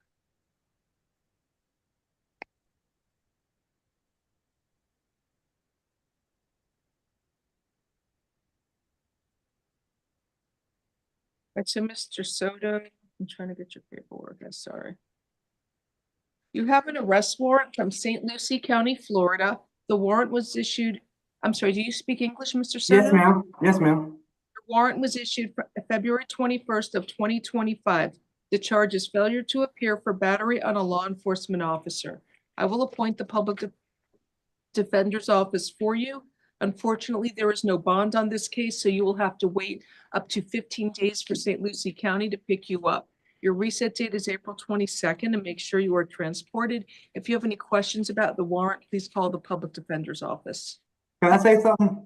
Right, so Mr. Soto, I'm trying to get your paperwork. I'm sorry. You have an arrest warrant from St. Lucie County, Florida. The warrant was issued, I'm sorry, do you speak English, Mr. Soto? Yes, ma'am. Yes, ma'am. The warrant was issued February 21st of 2025. The charge is failure to appear for battery on a law enforcement officer. I will appoint the public defender's office for you. Unfortunately, there is no bond on this case, so you will have to wait up to 15 days for St. Lucie County to pick you up. Your reset date is April 22nd, and make sure you are transported. If you have any questions about the warrant, please call the public defender's office. Can I say something?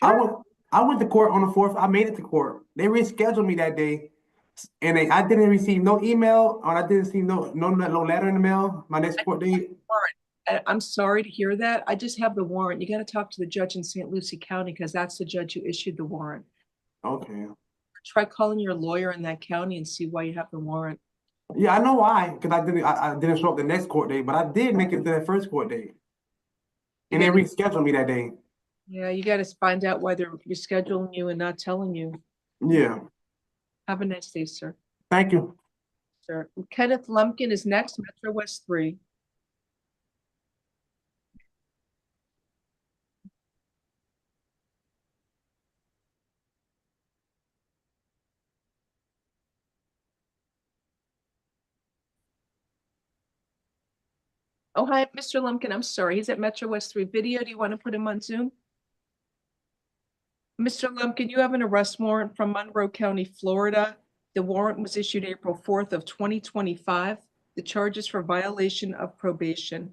I went to court on the 4th. I made it to court. They rescheduled me that day, and I didn't receive no email, or I didn't see no letter in the mail. My next court date. I'm sorry to hear that. I just have the warrant. You got to talk to the judge in St. Lucie County because that's the judge who issued the warrant. Okay. Try calling your lawyer in that county and see why you have the warrant. Yeah, I know why, because I didn't show up the next court date, but I did make it to that first court date. And they rescheduled me that day. Yeah, you got to find out why they're rescheduling you and not telling you. Yeah. Have a nice day, sir. Thank you. Sir. Kenneth Lumpkin is next, Metro West 3. Oh, hi, Mr. Lumpkin. I'm sorry. He's at Metro West 3 Video. Do you want to put him on Zoom? Mr. Lumpkin, you have an arrest warrant from Monroe County, Florida. The warrant was issued April 4th of 2025. The charge is for violation of probation.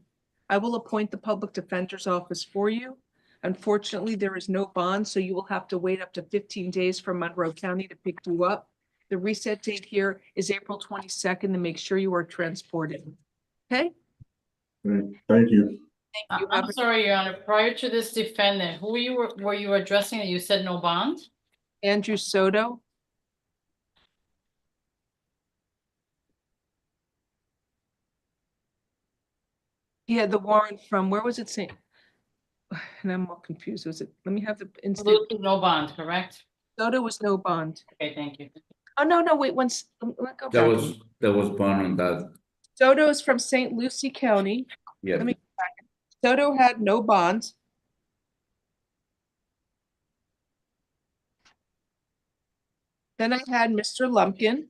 I will appoint the public defender's office for you. Unfortunately, there is no bond, so you will have to wait up to 15 days for Monroe County to pick you up. The reset date here is April 22nd to make sure you are transported. Okay? Thank you. Thank you. I'm sorry, Your Honor, prior to this defendant, who were you addressing that you said no bond? Andrew Soto. He had the warrant from, where was it saying? And I'm all confused. Was it, let me have the instant. No bond, correct? Soto was no bond. Okay, thank you. Oh, no, wait, once, let go There back. was bond on that. Soto is from St. Lucie County. Yeah. Let me go back. Soto had no bond. Then I had Mr. Lumpkin.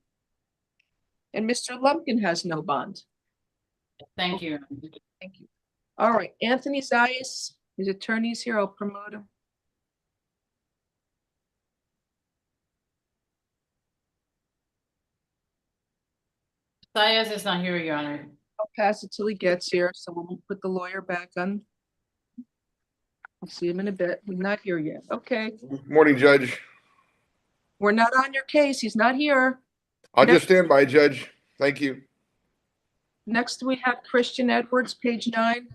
And Mr. Lumpkin has no bond. Thank you. Thank you. All right, Anthony Zayas, his attorney's here. I'll promote him. Zayas is not here, Your Honor. I'll pass it till he gets here. So we'll put the lawyer back on. I'll see him in a bit. We're not here yet. Okay. Morning, Judge. We're not on your case. He's not here. I'll just stand by, Judge. Thank you. Next, we have Christian Edwards, page 9.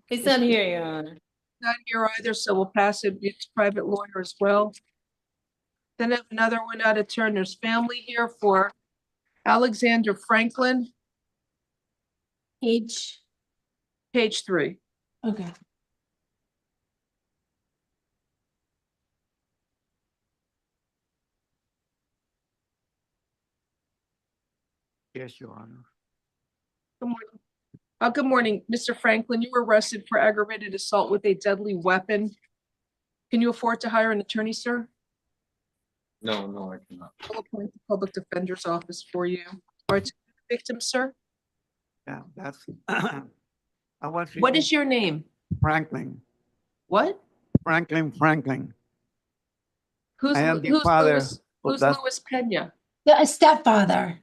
He's not here, Your Honor. Not here either, so we'll pass it. It's private lawyer as well. Then I have another one out of Turner's family here for Alexander Franklin. Page 3. Okay. Yes, Your Honor. Good morning. Good morning, Mr. Franklin. You were arrested for aggravated assault with a deadly weapon. Can you afford to hire an attorney, sir? No, I cannot. I'll appoint the public defender's office for you. All right, victim, sir. Yeah, that's. I want. What is your name? Franklin. What? Franklin. Who's I am the who's father. Luis, who's That's- Luis Pena? A stepfather.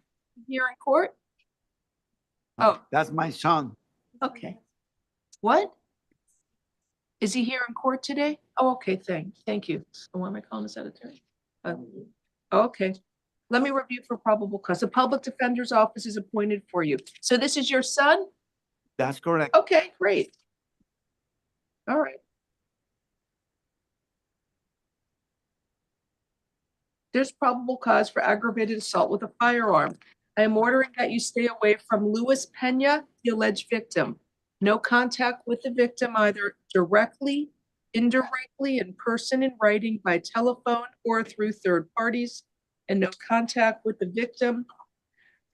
Here in court? Oh, That's my son. okay. What? Is he here in court today? Oh, okay, thank you. Why am I calling this out attorney? Okay. Let me review for probable cause. The public defender's office is appointed for you. So this is your son? That's correct. Okay, great. All right. There's probable cause for aggravated assault with a firearm. I am ordering that you stay away from Luis Pena, the alleged victim. No contact with the victim either directly, indirectly, in person, in writing, by telephone, or through third parties, and no contact with the victim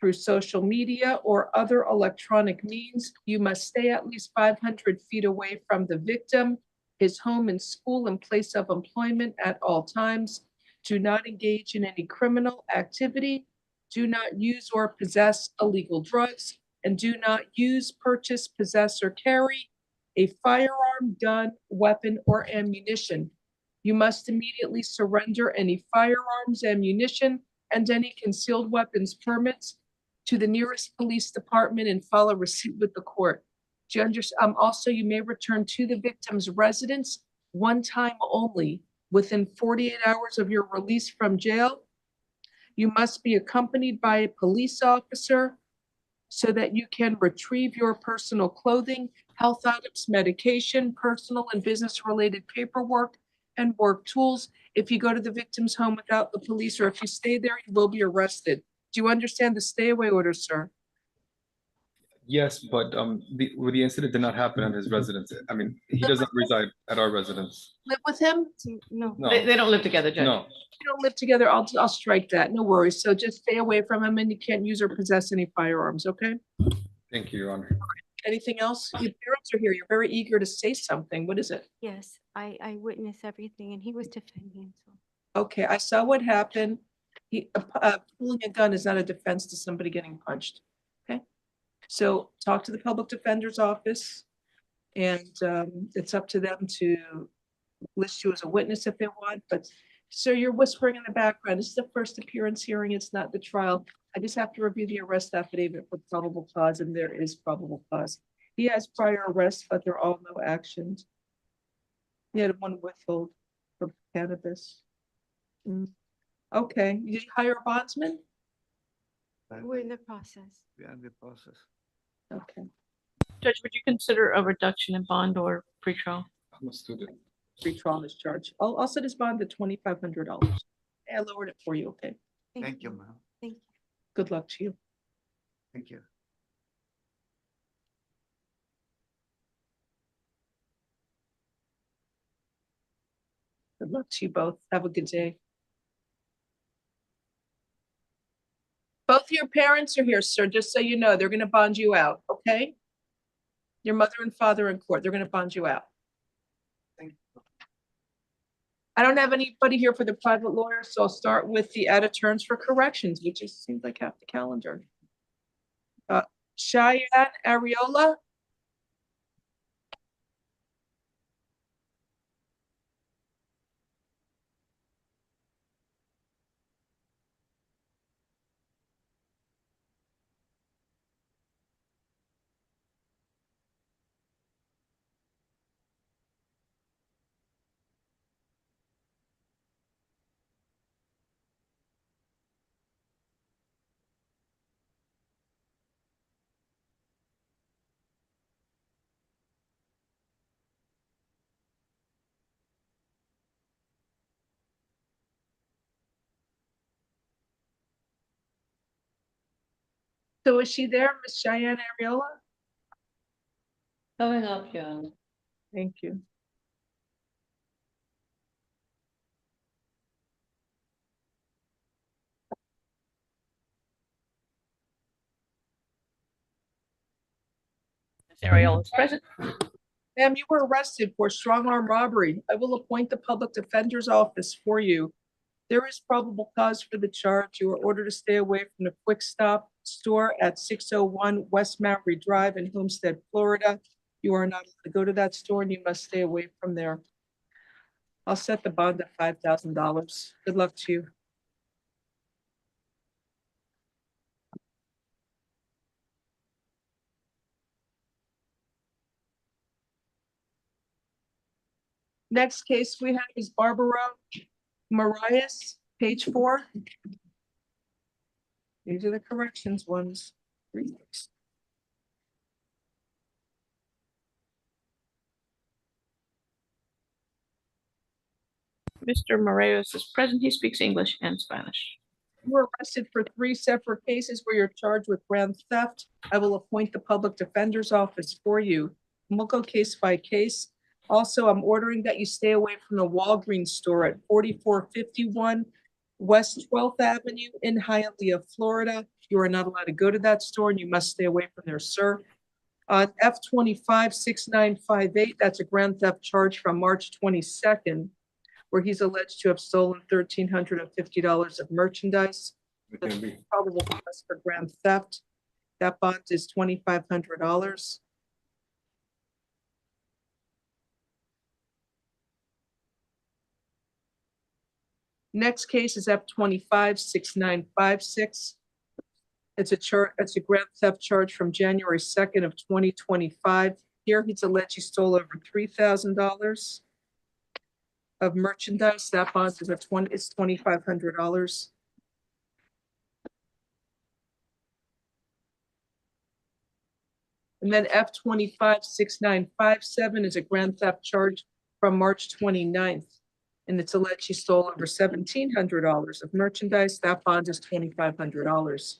through social media or other electronic means. You must stay at least 500 feet away from the victim, his home and school and place of employment at all times. Do not engage in any criminal activity. Do not use or possess illegal drugs, and do not use, purchase, possess, or carry a firearm, gun, weapon, or ammunition. You must immediately surrender any firearms, ammunition, and any concealed weapons permits to the nearest police department and file a receipt with the court. Do you understand? Also, you may return to the victim's residence one time only within 48 hours of your release from jail. You must be accompanied by a police officer so that you can retrieve your personal clothing, health items, medication, personal and business-related paperwork, and work tools. If you go to the victim's home without the police, or if you stay there, you will be arrested. Do you understand the stay away order, sir? Yes, but the incident did not happen at his residence. I mean, he doesn't reside at our residence. Live with him? No. No. They don't live together, Judge. No. You don't live together, I'll strike that, no worries. So just stay away from him, and you can't use or possess any firearms, okay? Thank you, Your Honor. Anything else? Your parents are here. You're very eager to say something. What is it? Yes, I witnessed everything and he was defending himself. Okay, I saw what happened. Pulling a gun is not a defense to somebody getting punched. Okay? So talk to the public defender's office. And it's up to them to list you as a witness if they want, but sir, you're whispering in the background. This is the first appearance hearing. It's not the trial. I just have to review the arrest affidavit with probable cause, and there is probable cause. He has prior arrests, but they're all no actions. He had one withhold for cannabis. Okay, did you hire a bondsman? We're in the process. Yeah, the process. Okay, Judge, would you consider a reduction in bond or pretrial? I'm a student. pre-trial is charged. I'll set his bond to $2,500. I lowered it for you, okay? Thank you, ma'am. Thank you. Good luck to you. Thank you. Good luck to you both. Have a good day. Both of your parents are here, sir, just so you know. They're gonna bond you out, okay? Your mother and father in court, they're gonna bond you out. I don't have anybody here for the private lawyer, so I'll start with the added terms for corrections, which just seems like half the calendar. Cheyenne Ariola. So is she there, Miss Cheyenne Ariola? Coming up, Your Honor. Thank you. Ms. Ariola is present. Ma'am, you were arrested for strong arm robbery. I will appoint the public defender's office for you. There is probable cause for the charge. You are ordered to stay away from the Quick Stop store at 601 West Mountry Drive in Homestead, Florida. You are not allowed to go to that store and you must stay away from there. I'll set the bond at $5,000. Good luck to you. Next case we have is Barbara Marias, page 4. These are the corrections ones. Mr. Morelos is present. He speaks English and Spanish. You were arrested for 3 separate cases where you're charged with grand theft. I will appoint the public defender's office for you. And we'll go case by case. Also, I'm ordering that you stay away from the Walgreens store at 4451 West 12th Avenue in Hialeah, Florida. You are not allowed to go to that store and you must stay away from there, sir. On F256958, that's a grand theft charge from March 22nd, where he's alleged to have stolen $1,350 of merchandise. It can be. Probable cause for grand theft. That bond is $2,500. Next case is F256956. It's a grand theft charge from January 2nd of 2025. Here he's alleged he stole over $3,000 of merchandise. That bond is $2,500. And then F256957 is a grand theft charge from March 29th. And it's alleged he stole over $1,700 of merchandise. That bond is $2,500.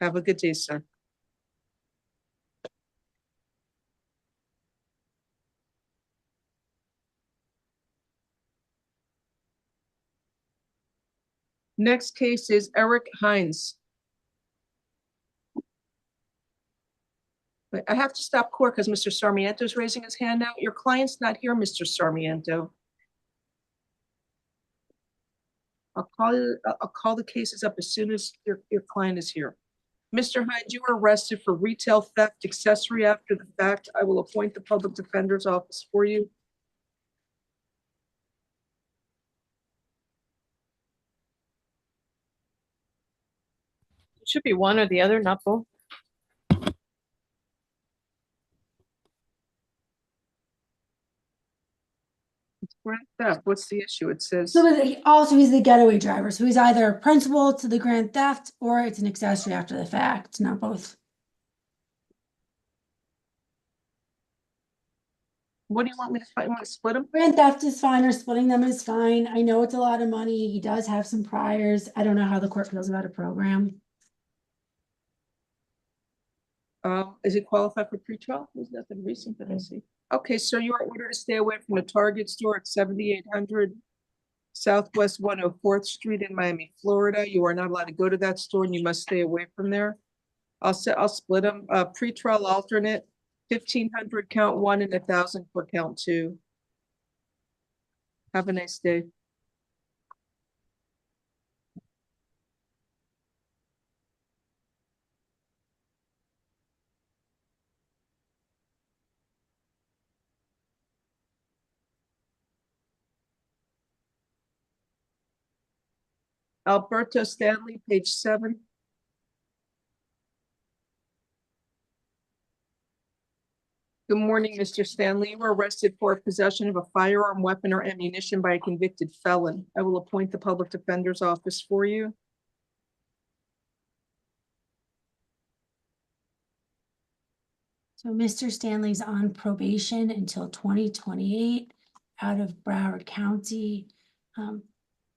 Have a good day, sir. Next case is Eric Hines. Wait, I have to stop court because Mr. Sarmiento is raising his hand now. Your client's not here, Mr. Sarmiento. I'll call the cases up as soon as your client is here. Mr. Hyde, you were arrested for retail theft, accessory after the fact. I will appoint the public defender's office for you. It should be one or the other, not both. It's grand theft. What's the issue? It says, So also he's the getaway driver. So he's either a principal to the grand theft or it's an accessory after the fact, not both. what do you want me to fight? You want to split them? Grand theft is fine or splitting them is fine. I know it's a lot of money. He does have some priors. I don't know how the court feels about a program. Is it qualified for pretrial? There's nothing recent that I see. Okay, so you are ordered to stay away from the Target store at 7800 Southwest 104th Street in Miami, Florida. You are not allowed to go to that store and you must stay away from there. I'll split them. Pretrial alternate, 1500 count 1 and 1000 for count 2. Have a nice day. Alberto Stanley, page 7. Good morning, Mr. Stanley. You were arrested for possession of a firearm, weapon, or ammunition by a convicted felon. I will appoint the public defender's office for you. So Mr. Stanley's on probation until 2028 out of Broward County,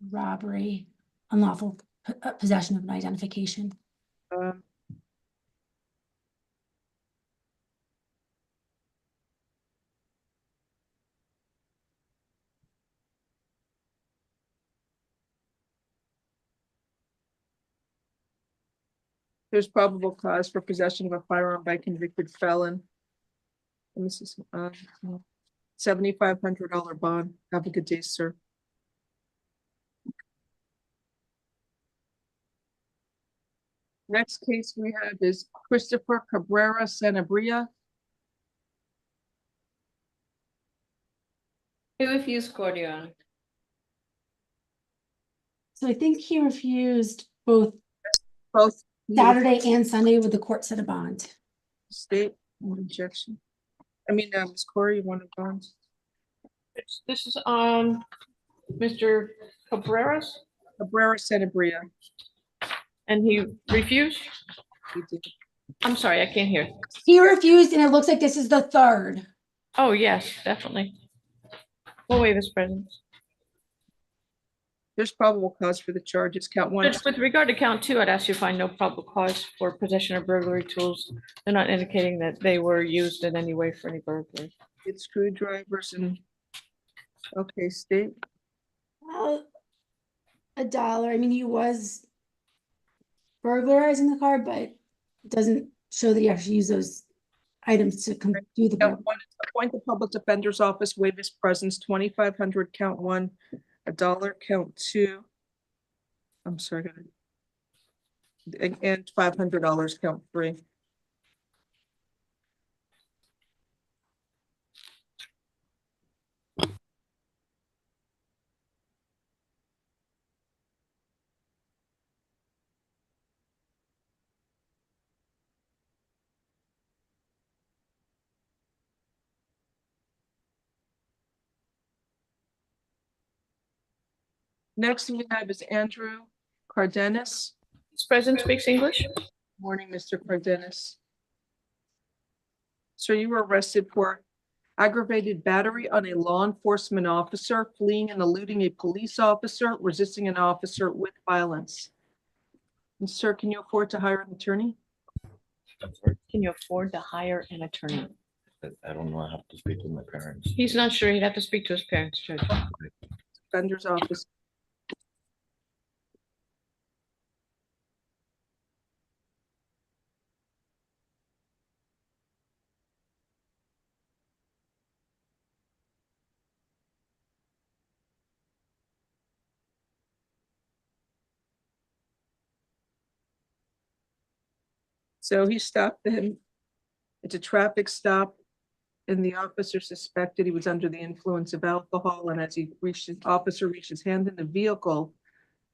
robbery, unlawful possession of an identification. There's probable cause for possession of a firearm by a convicted felon. And this is $7,500 bond. Have a good day, sir. Next case we have is Christopher Cabrera Sanabria. He refused court, Your Honor. So I think he refused both Both Saturday and Sunday with the court set a bond. State objection. I mean, Ms. Corey, you want a bond? This is Mr. Cabrera's, Cabrera Sanabria. and he refused? He did. I'm sorry, I can't hear. He refused, and it looks like this is the third. Oh, yes, definitely. We'll waive his presence. There's probable cause for the charges. Count 1. Judge, with regard to count 2, I'd ask you to find no probable cause for possession of burglary tools. They're not indicating that they were used in any way for any burglary. It's screwdrivers and, okay, state. $1. I mean, he was burglarizing the car, but it doesn't show that he actually used those items to do the Count 1, appoint the public defender's office, waive his presence, 2,500, count 1, $1, count 2. I'm sorry, and $500, count 3. Next we have is Andrew Cardenas. His presence speaks English. Morning, Mr. Cardenas. Sir, you were arrested for aggravated battery on a law enforcement officer, fleeing and eluding a police officer, resisting an officer with violence. And sir, can you afford to hire an attorney? Can you afford to hire an attorney? I don't know, I have to speak with my parents. He's not sure. He'd have to speak to his parents, Judge. Defender's office. So he stopped him. It's a traffic stop, and the officer suspected he was under the influence of alcohol, and as officer reached his hand in the vehicle,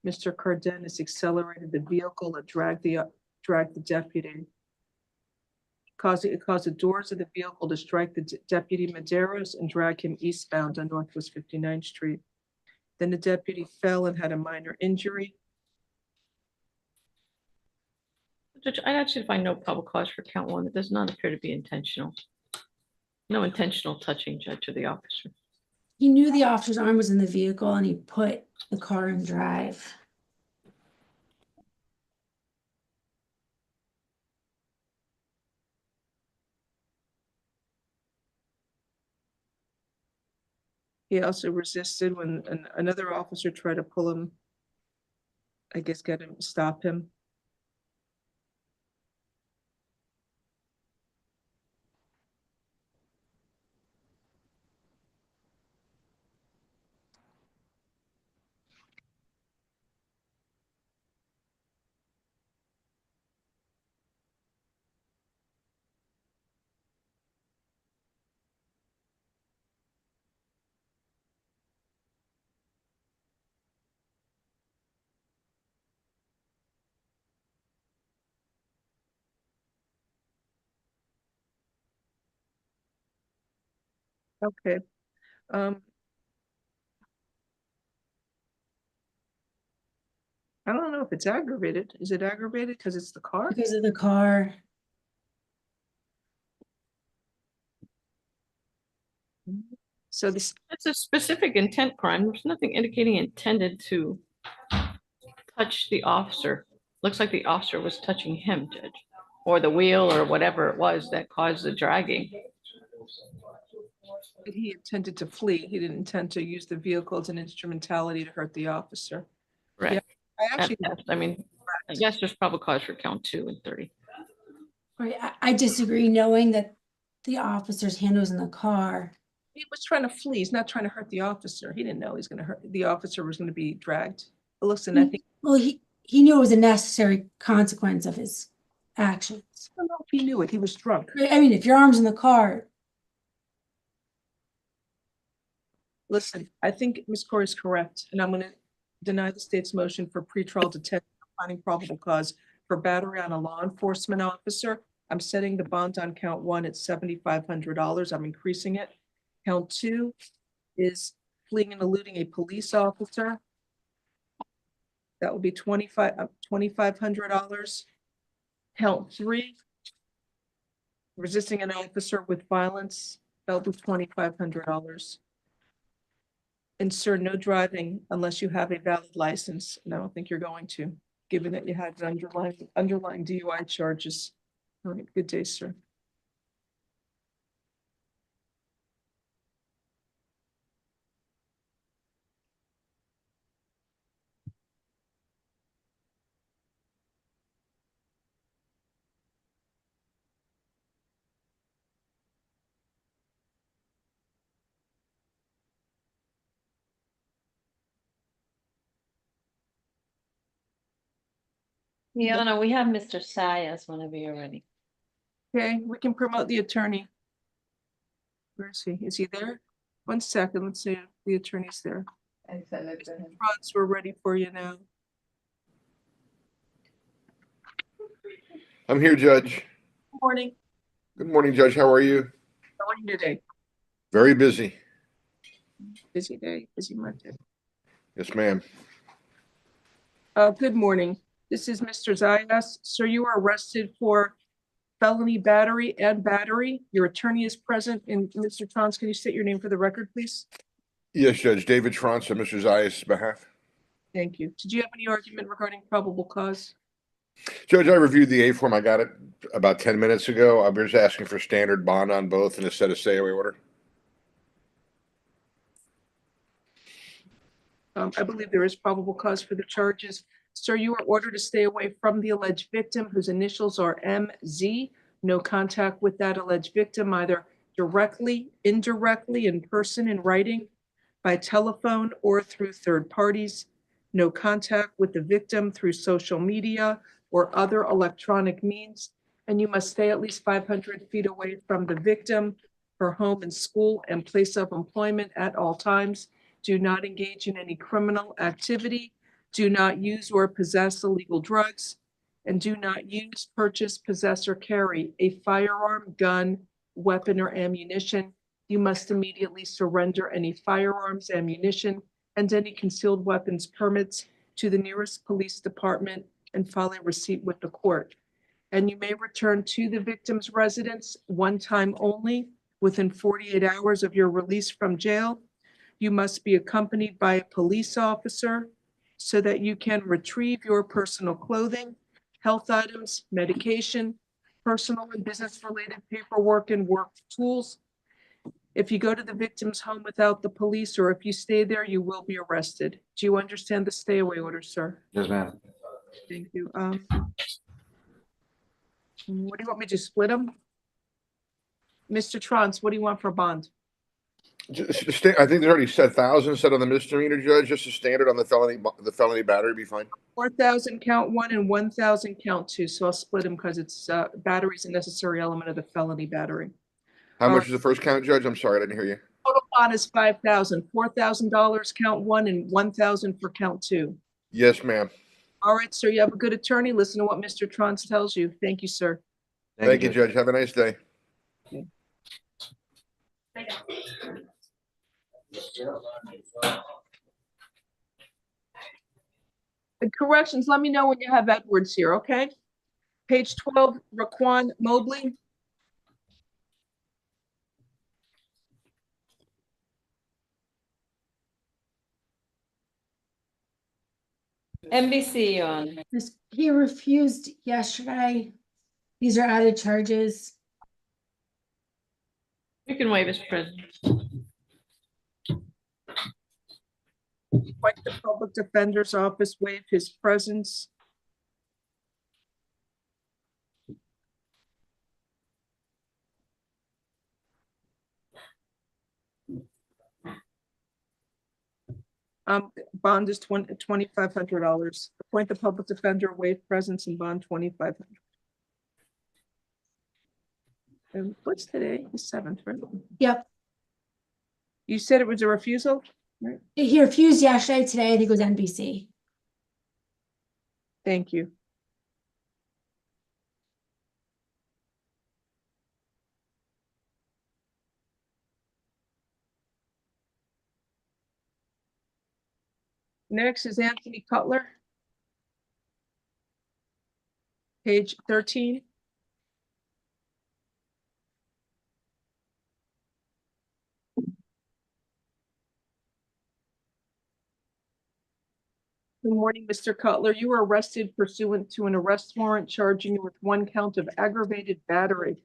Mr. Cardenas accelerated the vehicle and dragged the deputy. It caused the doors of the vehicle to strike the deputy Medeiros and drag him eastbound on Northwest 59th Street. Then the deputy fell and had a minor injury. Judge, I actually find no probable cause for count one. It does not appear to be intentional. No intentional touching, Judge, of the officer. He knew the officer's arm was in the vehicle and he put the car in drive. He also resisted when another officer tried to pull him, I guess, stop him. Okay. I don't know if it's aggravated. Is it aggravated because it's the car? Because of the car. So this, It's a specific intent crime. There's nothing indicating intended to touch the officer. Looks like the officer was touching him, Judge, or the wheel or whatever it was that caused the dragging. he intended to flee. He didn't intend to use the vehicle as an instrumentality to hurt the officer. Right. Yeah, I actually, I mean, I guess there's probable cause for count 2 and 3. Right, I disagree, knowing that the officer's hand was in the car. he was trying to flee. He's not trying to hurt the officer. He didn't know he's going to hurt, the officer was going to be dragged. But listen, I think, Well, he knew it was a necessary consequence of his actions. I don't know if he knew it. He was drunk. I mean, if your arm's in the car. Listen, I think Ms. Corey is correct, and I'm going to deny the state's motion for pretrial detention, finding probable cause for battery on a law enforcement officer. I'm setting the bond on count 1 at $7,500. I'm increasing it. Count 2 is fleeing and eluding a police officer. That will be $2,500. Count 3, resisting an officer with violence. That will be $2,500. And sir, no driving unless you have a valid license. And I don't think you're going to, given that you had an underlying DUI charges. All right, good day, sir. Yana, we have Mr. Sayas whenever you're ready. Okay, we can promote the attorney. Where is he? Is he there? 1 second, let's see if the attorney's there. Franz, we're ready for you now. I'm here, Judge. Good morning. Good morning, Judge. How are you? How are you today? Very busy. Busy day, busy Monday. Yes, ma'am. Good morning. This is Mr. Zayas. Sir, you are arrested for felony battery and battery. Your attorney is present. And Mr. Trons, can you state your name for the record, please? Yes, Judge. David Trons on Mr. Zayas' behalf. Thank you. Did you have any argument regarding probable cause? Judge, I reviewed the A form. I got it about 10 minutes ago. I'm just asking for standard bond on both and a set of stay-away order. I believe there is probable cause for the charges. Sir, you are ordered to stay away from the alleged victim, whose initials are MZ. No contact with that alleged victim, either directly, indirectly, in person, in writing, by telephone, or through third parties. No contact with the victim through social media or other electronic means. and you must stay at least 500 feet away from the victim, her home and school and place of employment at all times. Do not engage in any criminal activity. Do not use or possess illegal drugs, and do not use, purchase, possess, or carry a firearm, gun, weapon, or ammunition. You must immediately surrender any firearms, ammunition, and any concealed weapons permits to the nearest police department and file a receipt with the court. And you may return to the victim's residence one time only within 48 hours of your release from jail. You must be accompanied by a police officer so that you can retrieve your personal clothing, health items, medication, personal and business-related paperwork and work tools. If you go to the victim's home without the police, or if you stay there, you will be arrested. Do you understand the stay away order, sir? Yes, ma'am. Thank you. What do you want me to split them? Mr. Trons, what do you want for bond? I think there's already said 1,000 set on the misdemeanor, Judge, just a standard on the felony battery be fine. 4,000 count one and 1,000 count two. So I'll split them because it's battery's a necessary element of the felony battery. How much is the first count, Judge? I'm sorry, I didn't hear you. Total bond is 5,000, $4,000 count one and 1,000 for count two. Yes, ma'am. All right, sir, you have a good attorney. Listen to what Mr. Trons tells you. Thank you, sir. Thank you, Judge. Have a nice day. The corrections, let me know when you have Edwards here, okay? Page 12, Raquan Mobley. NBC on. He refused yesterday. These are added charges. You can waive his presence. Like the public defender's office waive his presence. Bond is $2,500. Appoint the public defender, waive presence, and bond $2,500. And what's today? The 7th, right? Yep. You said it was a refusal, right? He refused yesterday. Today, I think it was NBC. Thank you. Next is Anthony Cutler. Page 13. Good morning, Mr. Cutler. You were arrested pursuant to an arrest warrant charging you with 1 count of aggravated battery.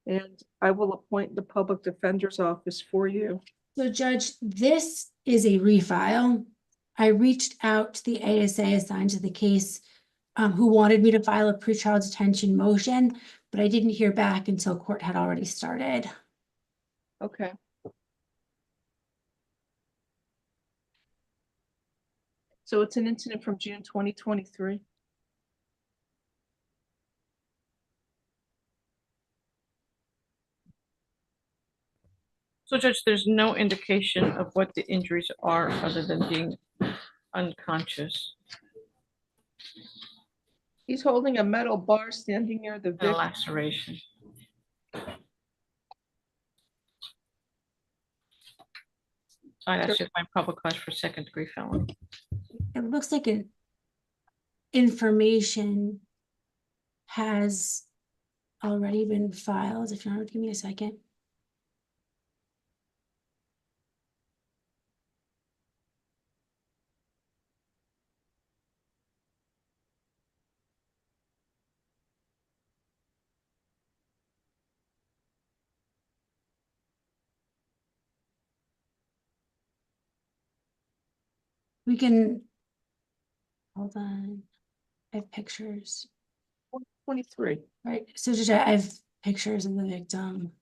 And I will appoint the public defender's office for you. So, Judge, this is a refile. I reached out to the ASA assigned to the case who wanted me to file a pretrial detention motion, but I didn't hear back until court had already started. Okay. So it's an incident from June 2023. So Judge, there's no indication of what the injuries are other than being unconscious. He's holding a metal bar standing near the And a victim. laceration. I'd ask you to find public cause for 2nd-degree felony. It looks like an information has already been filed. If you want to give me a second. We can, hold on, I have pictures. 23. Right, so just I have pictures of the victim.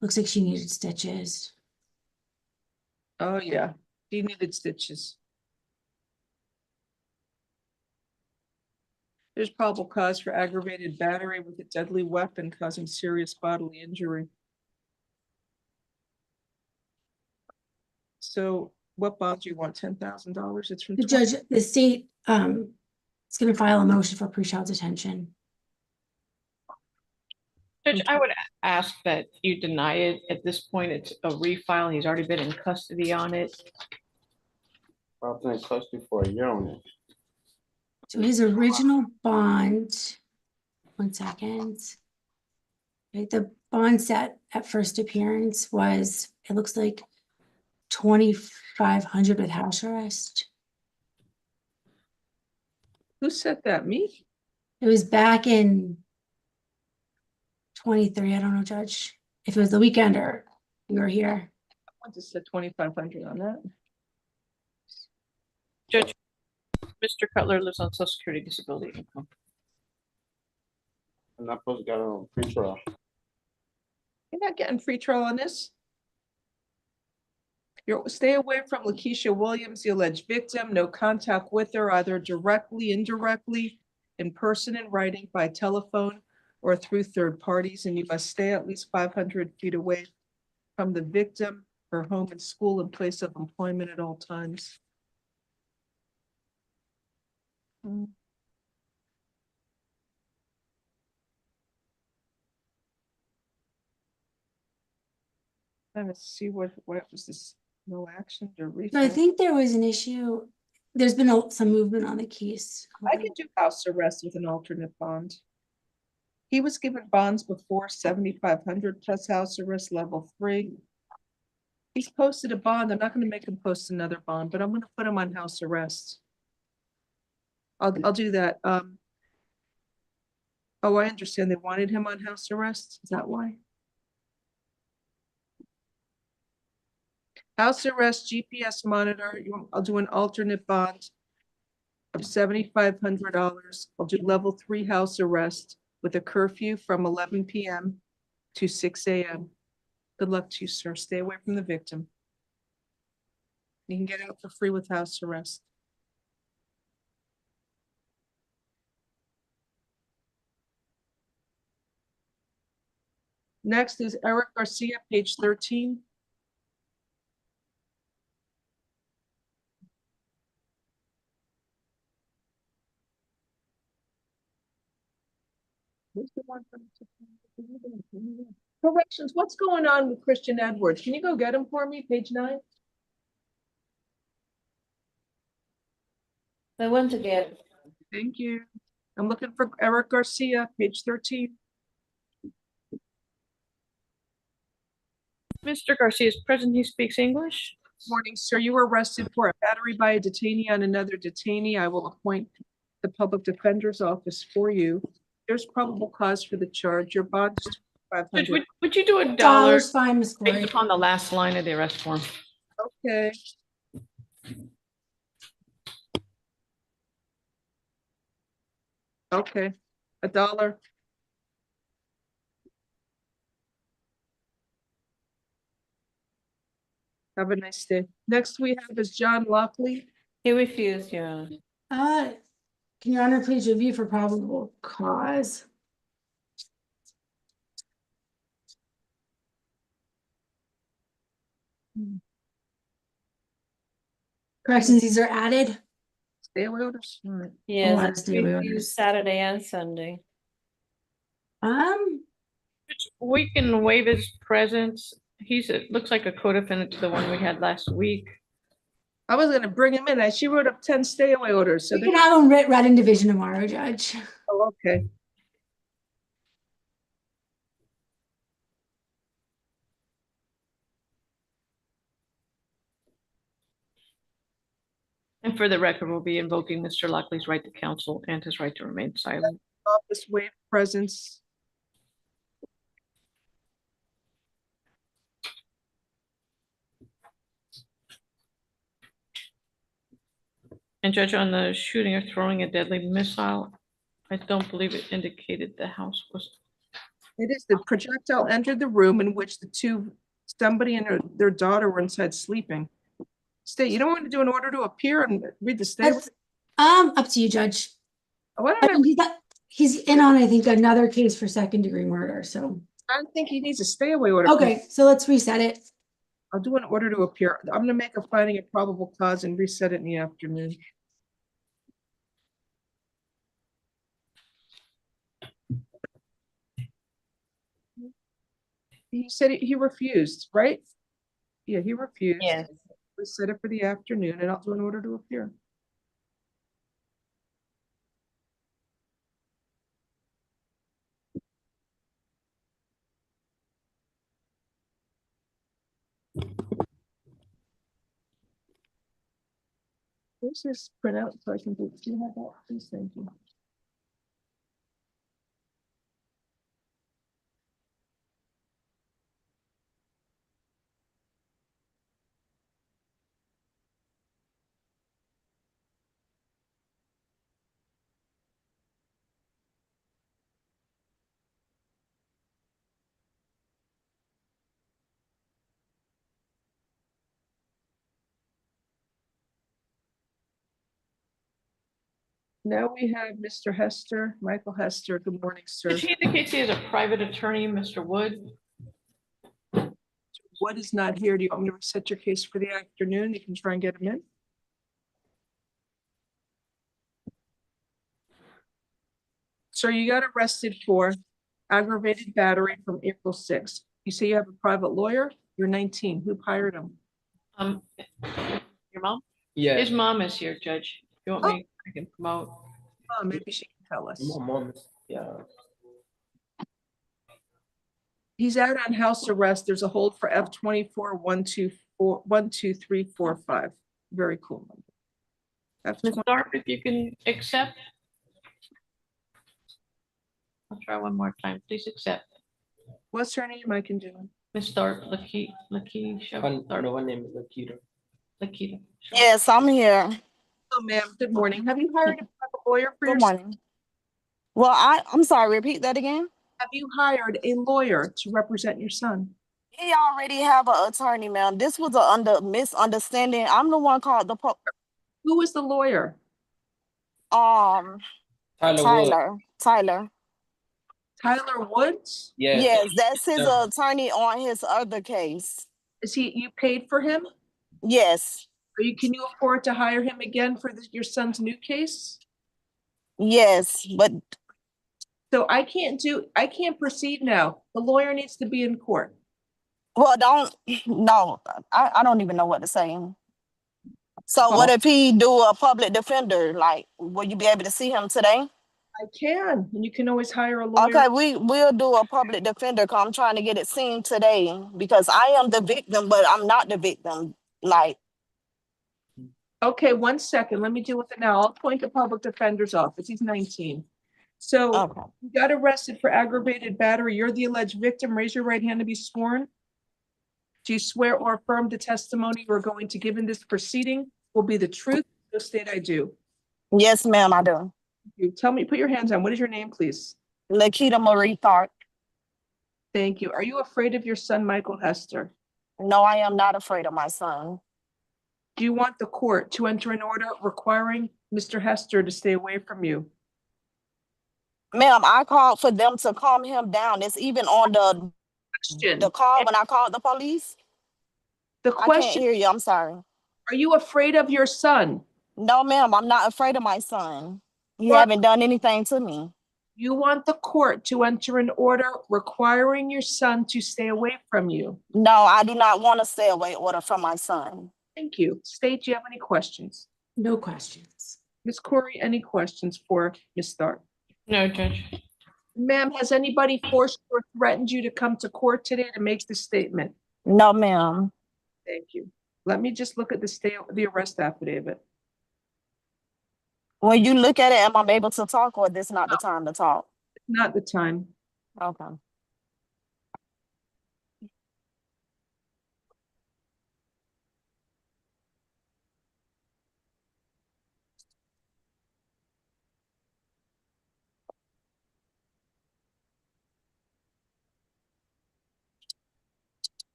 Looks like she needed stitches. Oh, yeah. He needed stitches. There's probable cause for aggravated battery with a deadly weapon causing serious bodily injury. So what bond do you want? $10,000? It's from The judge, the state, is gonna file a motion for pretrial detention. Judge, I would ask that you deny it. At this point, it's a refile. He's already been in custody on it. I've been in custody for a year on it. So his original bond, 1 second. Right, the bond set at first appearance was, it looks like 2,500 with house arrest. Who said that? Me? It was back in 23, I don't know, Judge, if it was the weekend or you were here. I just said 2,500 on that. Judge, Mr. Cutler lives on Social Security disability income. I'm not supposed to get on pretrial. You're not getting free trial on this. Stay away from Lakeisha Williams, the alleged victim. No contact with her, either directly, indirectly, in person, in writing, by telephone, or through third parties. And you must stay at least 500 feet away from the victim, her home and school and place of employment at all times. Trying to see what was this, no action or So I refund? think there was an issue. There's been some movement on the case. I can do house arrest with an alternate bond. He was given bonds before 7,500 plus house arrest level 3. He's posted a bond. I'm not going to make him post another bond, but I'm going to put him on house arrest. I'll do that. Oh, I understand. They wanted him on house arrest. Is that why? House arrest, GPS monitor. I'll do an alternate bond of $7,500. I'll do level 3 house arrest with a curfew from 11 p.m. to 6 a.m. Good luck to you, sir. Stay away from the victim. You can get out for free with house arrest. Next is Eric Garcia, page 13. Corrections, what's going on with Christian Edwards? Can you go get him for me, page 9? I want to get. Thank you. I'm looking for Eric Garcia, page 13. Mr. Garcia is present. He speaks English. Morning, sir. You were arrested for a battery by a detainee on another detainee. I will appoint the public defender's office for you. There's probable cause for the charge. Your bond is $500. Would you do $1 $1 fine, Ms. based Corey. upon the last line of the arrest form? Okay. Okay, $1. Have a nice day. Next we have is John Lockley. He refused, Your Honor. Can Your Honor please review for probable cause? Corrections, these are added. Stay away with us. All right. Yes, I it's stay away refused orders. Saturday and Sunday. We can waive his presence. It looks like a co-defendant to the one we had last week. I was gonna bring him in. She wrote up 10 stay away orders. So We can have them read in division tomorrow, Judge. Oh, okay. And for the record, we'll be invoking Mr. Lockley's right to counsel and his right to remain silent. Office waive presence. And Judge, on the shooting or throwing a deadly missile, I don't believe it indicated the house was. It is the projectile entered the room in which somebody and their daughter were inside sleeping. Stay, you don't want to do an order to appear and read the statement? Up to you, Judge. Why don't He's in on, I think, another case for second-degree murder, so. I don't think he needs a stay away order. Okay, so let's reset it. I'll do an order to appear. I'm gonna make a finding of probable cause and reset it in the afternoon. He said he refused, right? Yeah, he refused. Yes. We set it for the afternoon and I'll do an order to appear. Where's this printout so I can do you have that? Please, thank you. Now we have Mr. Hester, Michael Hester. Good morning, sir. Did he indicate he has a private attorney, Mr. Wood? Wood is not here. Do you want me to reset your case for the afternoon? You can try and get him in. Sir, you got arrested for aggravated battery from April 6th. You say you have a private lawyer? You're 19. Who hired him? Your mom? Yeah. His mom is here, Judge. If you want me, I can promote. Oh, maybe she can tell us. Yeah. He's out on house arrest. There's a hold for F24 12345. Very cool. Ms. Tharp, if you can accept. I'll try one more time. Please accept. What's her name? I can do it. Ms. Tharp, Tharp. One name is Lakita. Lakita. Yes, I'm here. Oh, ma'am. Good morning. Have you hired a private lawyer for Good your morning. Well, I'm sorry, repeat that again. Have you hired a lawyer to represent your son? He already have an attorney, ma'am. This was a misunderstanding. I'm the one called the Who is the lawyer? Tyler. Tyler Woods? Yes, that's his attorney on his other case. Is you paid for him? Yes. Can you afford to hire him again for your son's new case? Yes, but. So I can't proceed now. The lawyer needs to be in court. Well, I don't even know what to say. So what if he do a public defender? Like, will you be able to see him today? I can, and you can always hire a lawyer. Okay, we'll do a public defender because I'm trying to get it seen today because I am the victim, but I'm not the victim. Like. Okay, 1 second. Let me deal with it now. I'll appoint the public defender's office. He's 19. So you got arrested for aggravated battery. You're the alleged victim. Raise your right hand to be sworn. Do you swear or affirm the testimony you are going to give in this proceeding will be the truth? So state I do. Yes, ma'am, I do. You tell me, put your hands on. What is your name, please? Lakita Marie Tharp. Thank you. Are you afraid of your son, Michael Hester? No, I am not afraid of my son. Do you want the court to enter an order requiring Mr. Hester to stay away from you? Ma'am, I called for them to calm him down. It's even on the call when I called the police. The question. I can't hear you. I'm sorry. Are you afraid of your son? No, ma'am, I'm not afraid of my son. He haven't done anything to me. You want the court to enter an order requiring your son to stay away from you? No, I do not want a stay away order from my son. Thank you. State, do you have any questions? No questions. Ms. Corey, any questions for Ms. Tharp? No, Judge. Ma'am, has anybody forced or threatened you to come to court today to make the statement? No, ma'am. Thank you. Let me just look at the arrest affidavit. When you look at it, am I able to talk or this not the time to talk? Not the time. Okay.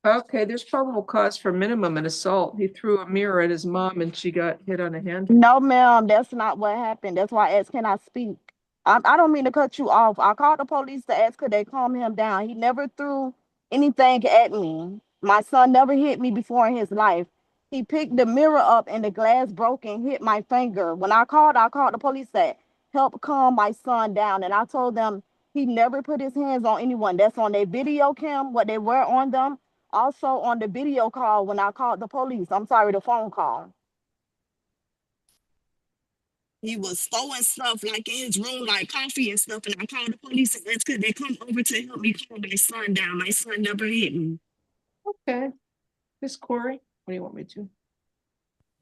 Okay, there's probable cause for minimum and assault. He threw a mirror at his mom and she got hit on the hand. No, ma'am, that's not what happened. That's why I asked, can I speak? I don't mean to cut you off. I called the police to ask could they calm him down. He never threw anything at me. My son never hit me before in his life. He picked the mirror up and the glass broke and hit my finger. When I called the police that help calm my son down. And I told them he never put his hands on anyone. That's on their video cam, what they were on them. Also on the video call when I called the police. I'm sorry, the phone call. He was throwing stuff like in his room, like coffee and stuff. And I called the police and asked could they come over to help me calm my son down. My son never hit me. Okay. Miss Corey, what do you want me to?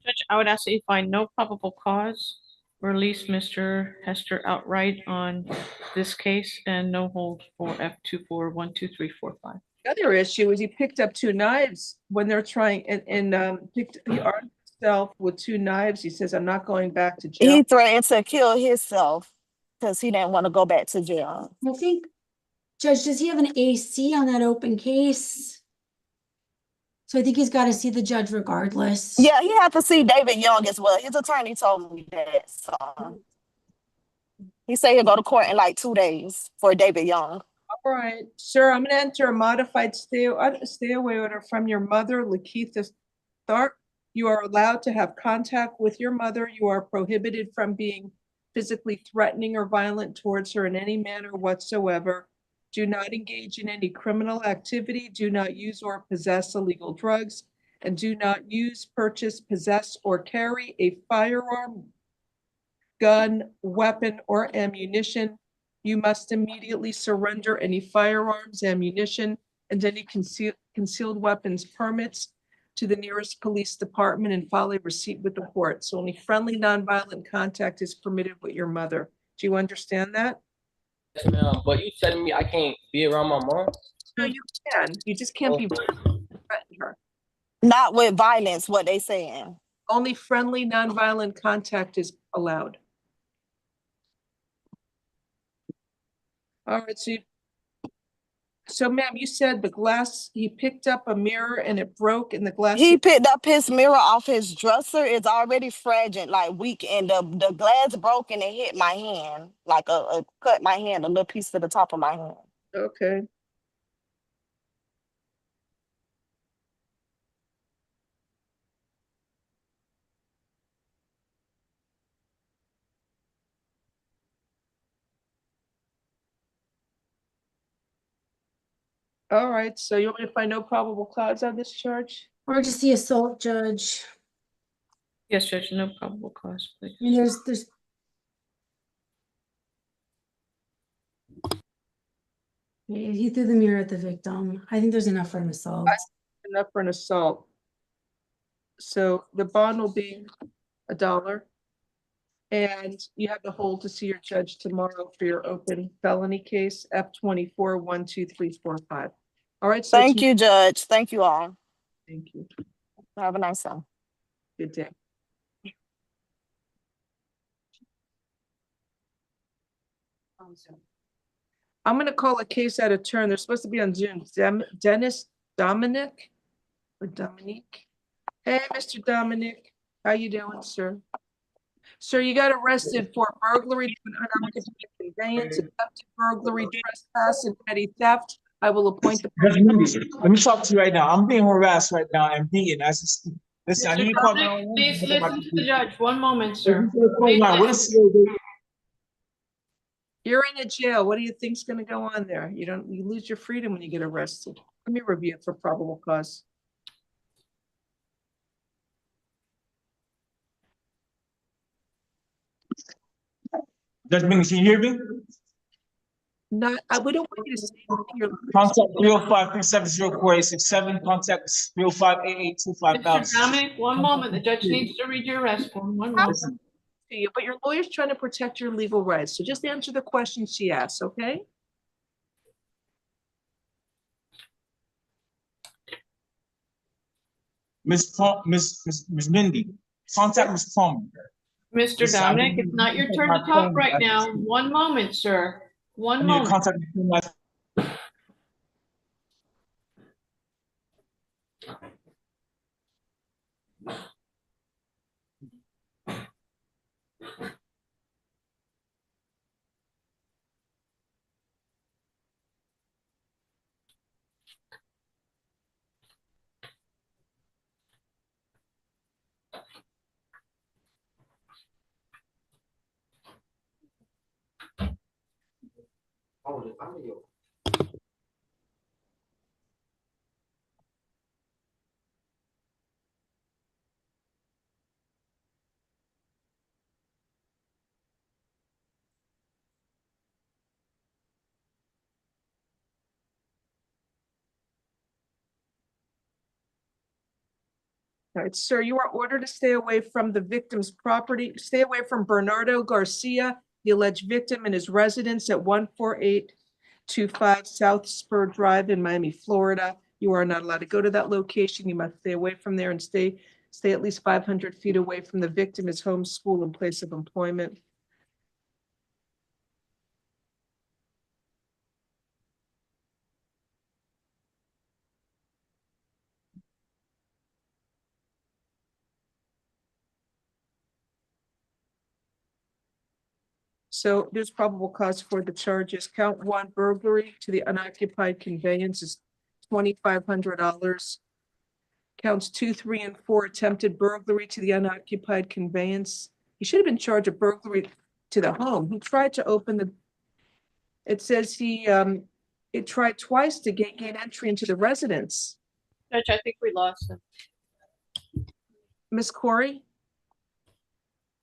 Judge, I would ask that you find no probable cause, release Mr. Hester outright on this case, and no hold for F24123445. The other issue is he picked up 2 knives when they're trying and he armed himself with 2 knives. He says, I'm not going back to jail. He threatened to kill himself because he didn't want to go back to jail. I think, Judge, does he have an AC on that open case? So I think he's got to see the judge regardless. Yeah, he had to see David Young as well. His attorney told me that. So he said he'll go to court in like 2 days for David Young. All right, sir, I'm going to enter a modified stay away order from your mother, Lakeitha Tharp. You are allowed to have contact with your mother. You are prohibited from being physically threatening or violent towards her in any manner whatsoever. Do not engage in any criminal activity. Do not use or possess illegal drugs. And do not use, purchase, possess, or carry a firearm, gun, weapon, or ammunition. You must immediately surrender any firearms, ammunition, and any concealed weapons permits to the nearest police department and file a receipt with the court. So only friendly, nonviolent contact is permitted with your mother. Do you understand that? Yes, ma'am. But you telling me I can't be around my mom? No, you can. You just can't be threatening her. Not with violence, what they saying. Only friendly, nonviolent contact is allowed. All right, so ma'am, you said the glass, he picked up a mirror and it broke and the glass. He picked up his mirror off his dresser. It's already fragile, like weak, and the glass broke and it hit my hand, like cut my hand, a little piece to the top of my hand. Okay. All right, so you want me to find no probable cause on this charge? Or just the assault, Judge. Yes, Judge, no probable cause, please. I mean, there's. He threw the mirror at the victim. I think there's enough for an assault. Enough for an assault. So the bond will be $1. And you have to hold to see your judge tomorrow for your open felony case, F24-12345. All right. So thank you, Judge. Thank you all. Thank you. Have a nice day. Good day. I'm going to call a case out of turn. They're supposed to be on Zoom. Dennis Dominic or Dominique. Hey, Mr. Dominic. How you doing, sir? Sir, you got arrested for burglary, unoccupied conveyance, attempted burglary, trespass, and petty theft. I will appoint the. Let me talk to you right now. I'm being harassed right now and beaten as a student. Listen, I need to call Please listen to the judge. One moment, sir. You're in a jail. What do you think's going to go on there? You lose your freedom when you get arrested. Let me review it for probable cause. Judge Mingus, can you hear me? Not, we don't want you to say your contact 305-370-4867, contact 305-8825. Mr. Dominic, one moment. The judge needs to read your arrest form. One moment. To you, but your lawyer's trying to protect your legal rights. So just answer the questions she asks, okay? Miss Mindy, contact Miss Plum. Mr. Dominic, it's not your turn to talk right now. One moment, sir. One moment. All right, sir, you are ordered to stay away from the victim's property. Stay away from Bernardo Garcia, the alleged victim, and his residence at 14825 South Spur Drive in Miami, Florida. You are not allowed to go to that location. You must stay away from there and stay at least 500 feet away from the victim, his home, school, and place of employment. So there's probable cause for the charges. Count 1, burglary to the unoccupied conveyance is $2,500. Counts 2, 3, and 4, attempted burglary to the unoccupied conveyance. He should have been charged of burglary to the home. He tried to open the, it says it tried twice to gain entry into the residence. Judge, I think we lost him. Miss Corey?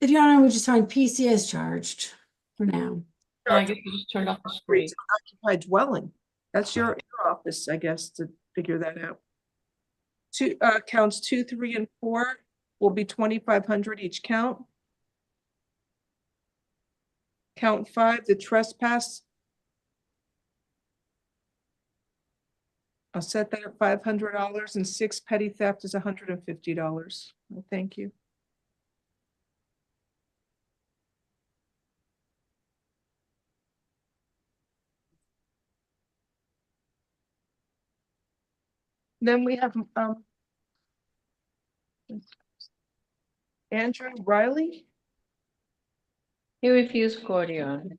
If Your Honor, we just find PC as charged for now. I guess we just turned off the screen. It's an occupied dwelling. That's your office, I guess, to figure that out. Counts 2, 3, and 4 will be $2,500 each count. Count 5, the trespass. I'll set that at $500, and 6, petty theft is $150. Well, thank you. Then we have Andrew Riley. He refused court, Your Honor.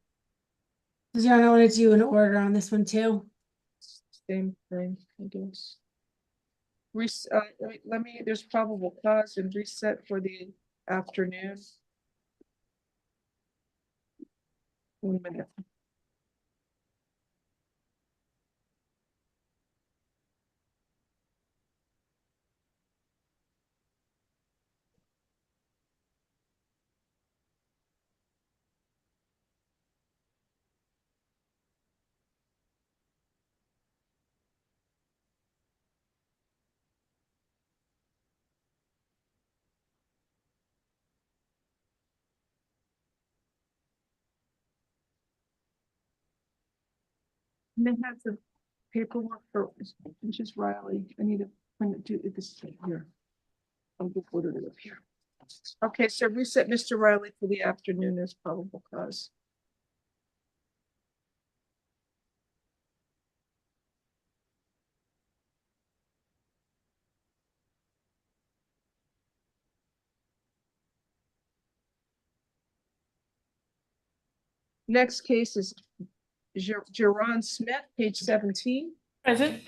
Does Your Honor want to do an order on this one too? Same thing, I guess. Let me, there's probable cause and reset for the afternoon. 1 minute. And then have the paperwork for just Riley. I need to do this here. I'll just put it up here. Okay, so reset Mr. Riley for the afternoon as probable cause. Next case is Jerron Smith, page 17. Present.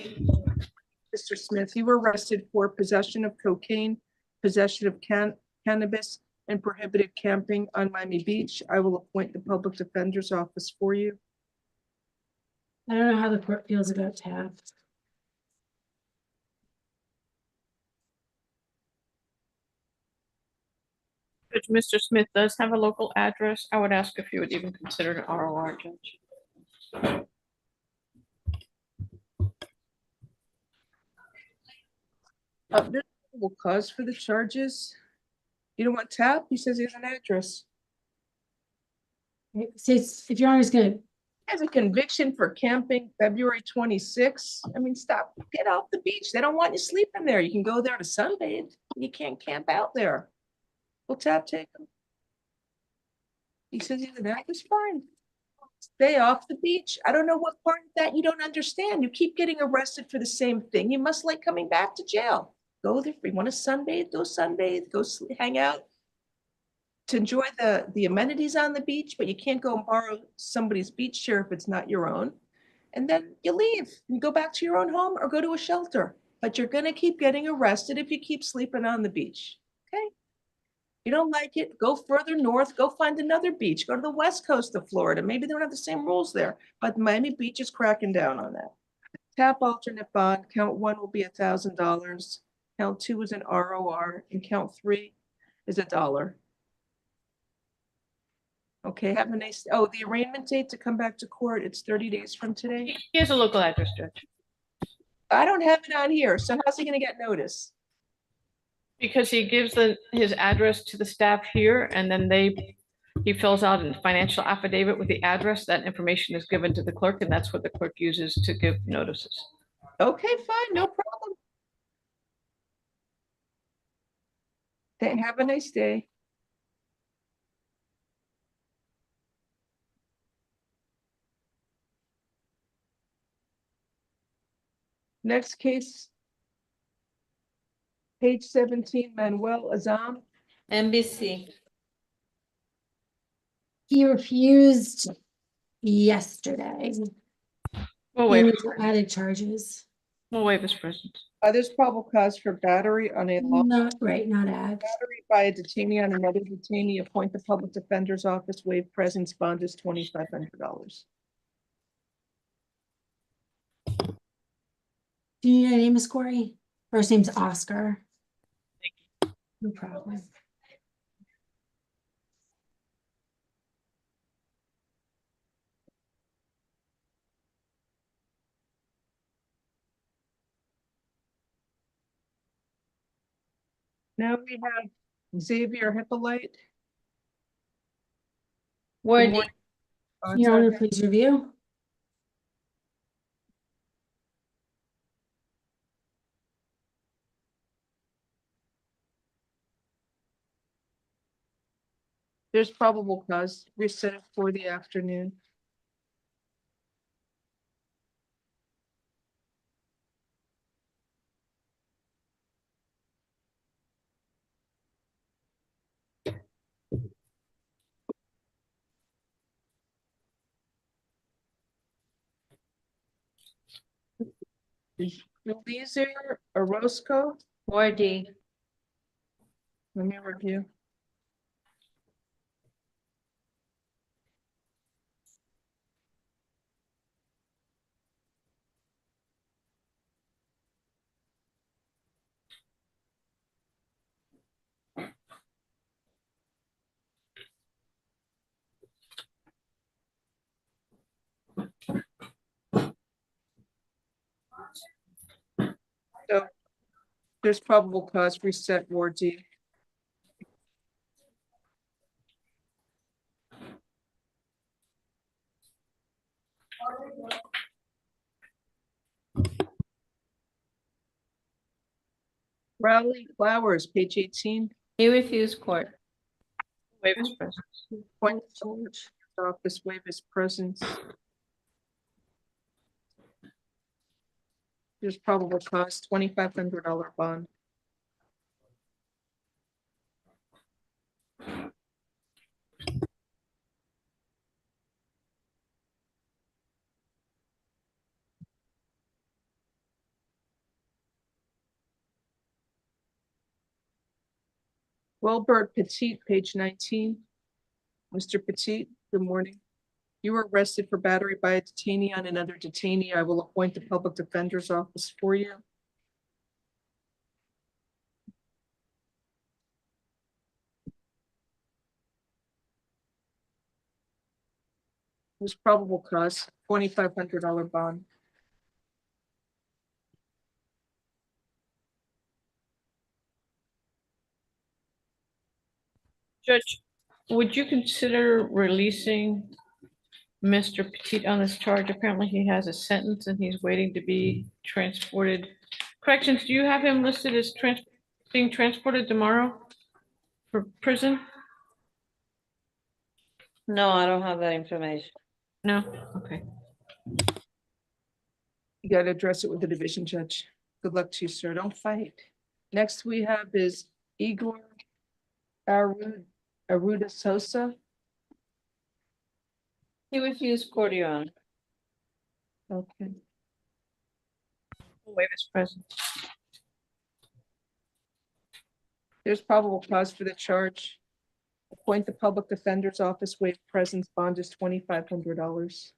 Mr. Smith, you were arrested for possession of cocaine, possession of cannabis, and prohibited camping on Miami Beach. I will appoint the public defender's office for you. I don't know how the court feels about Taft. Judge, Mr. Smith does have a local address. I would ask if you would even consider an ROR, Judge. There's probable cause for the charges. You don't want Tap? He says he has an address. It says, if Your Honor's gonna, Has a conviction for camping February 26th. I mean, stop, get off the beach. They don't want you sleeping there. You can go there to sunbathe. You can't camp out there. Will Tap take him? He says he's an address, fine. Stay off the beach. I don't know what part of that you don't understand. You keep getting arrested for the same thing. You must like coming back to jail. Go there. If you want to sunbathe, go sunbathe. Go hang out to enjoy the amenities on the beach, but you can't go and borrow somebody's beach chair if it's not your own. And then you leave. You go back to your own home or go to a shelter. But you're going to keep getting arrested if you keep sleeping on the beach. Okay? You don't like it, go further north, go find another beach, go to the west coast of Florida. Maybe they don't have the same rules there, but Miami Beach is cracking down on that. Tap alternate bond, count one will be $1,000. Count two is an ROR, and count three is $1. Okay, have a nice, oh, the arraignment date to come back to court, it's 30 days from today. He has a local address, Judge. I don't have it on here, so how's he gonna get notice? Because he gives his address to the staff here, and then he fills out a financial affidavit with the address. That information is given to the clerk, and that's what the clerk uses to give notices. Okay, fine, no problem. Then have a nice day. Next case. Page 17, Manuel Azam. NBC. He refused yesterday. We'll waive, And for added charges. we'll waive his presence. There's probable cause for battery on a law. Not right, not add. Battery by a detainee on another detainee, appoint the public defender's office, waive presence, bond is $2,500. Do you need a name, Miss Corey? First name's Oscar. No problem. Now we have Xavier Hippolyte. Wendy. morning. Your Honor, please review. There's probable cause, reset it for the afternoon. Eliezer Orozco. Wendy. Let me review. So there's probable cause, reset Ward D. Rowley Flowers, page 18. He refused court. Waive his presence. Appoint the office, waive his presence. There's probable cause, $2,500 bond. Wilbert Petit, page 19. Mr. Petit, good morning. You were arrested for battery by a detainee on another detainee. I will appoint the public defender's office for you. There's probable cause, $2,500 bond. Judge, would you consider releasing Mr. Petit on this charge? Apparently he has a sentence and he's waiting to be transported. Corrections, do you have him listed as being transported tomorrow for prison? No, I don't have that information. No? Okay. You gotta address it with the division judge. Good luck to you, sir. Don't fight. Next we have is Igor Aruda Sosa. He refused court, Your Honor. Okay. Waive his presence. There's probable cause for the charge. Appoint the public defender's office, waive presence, bond is $2,500.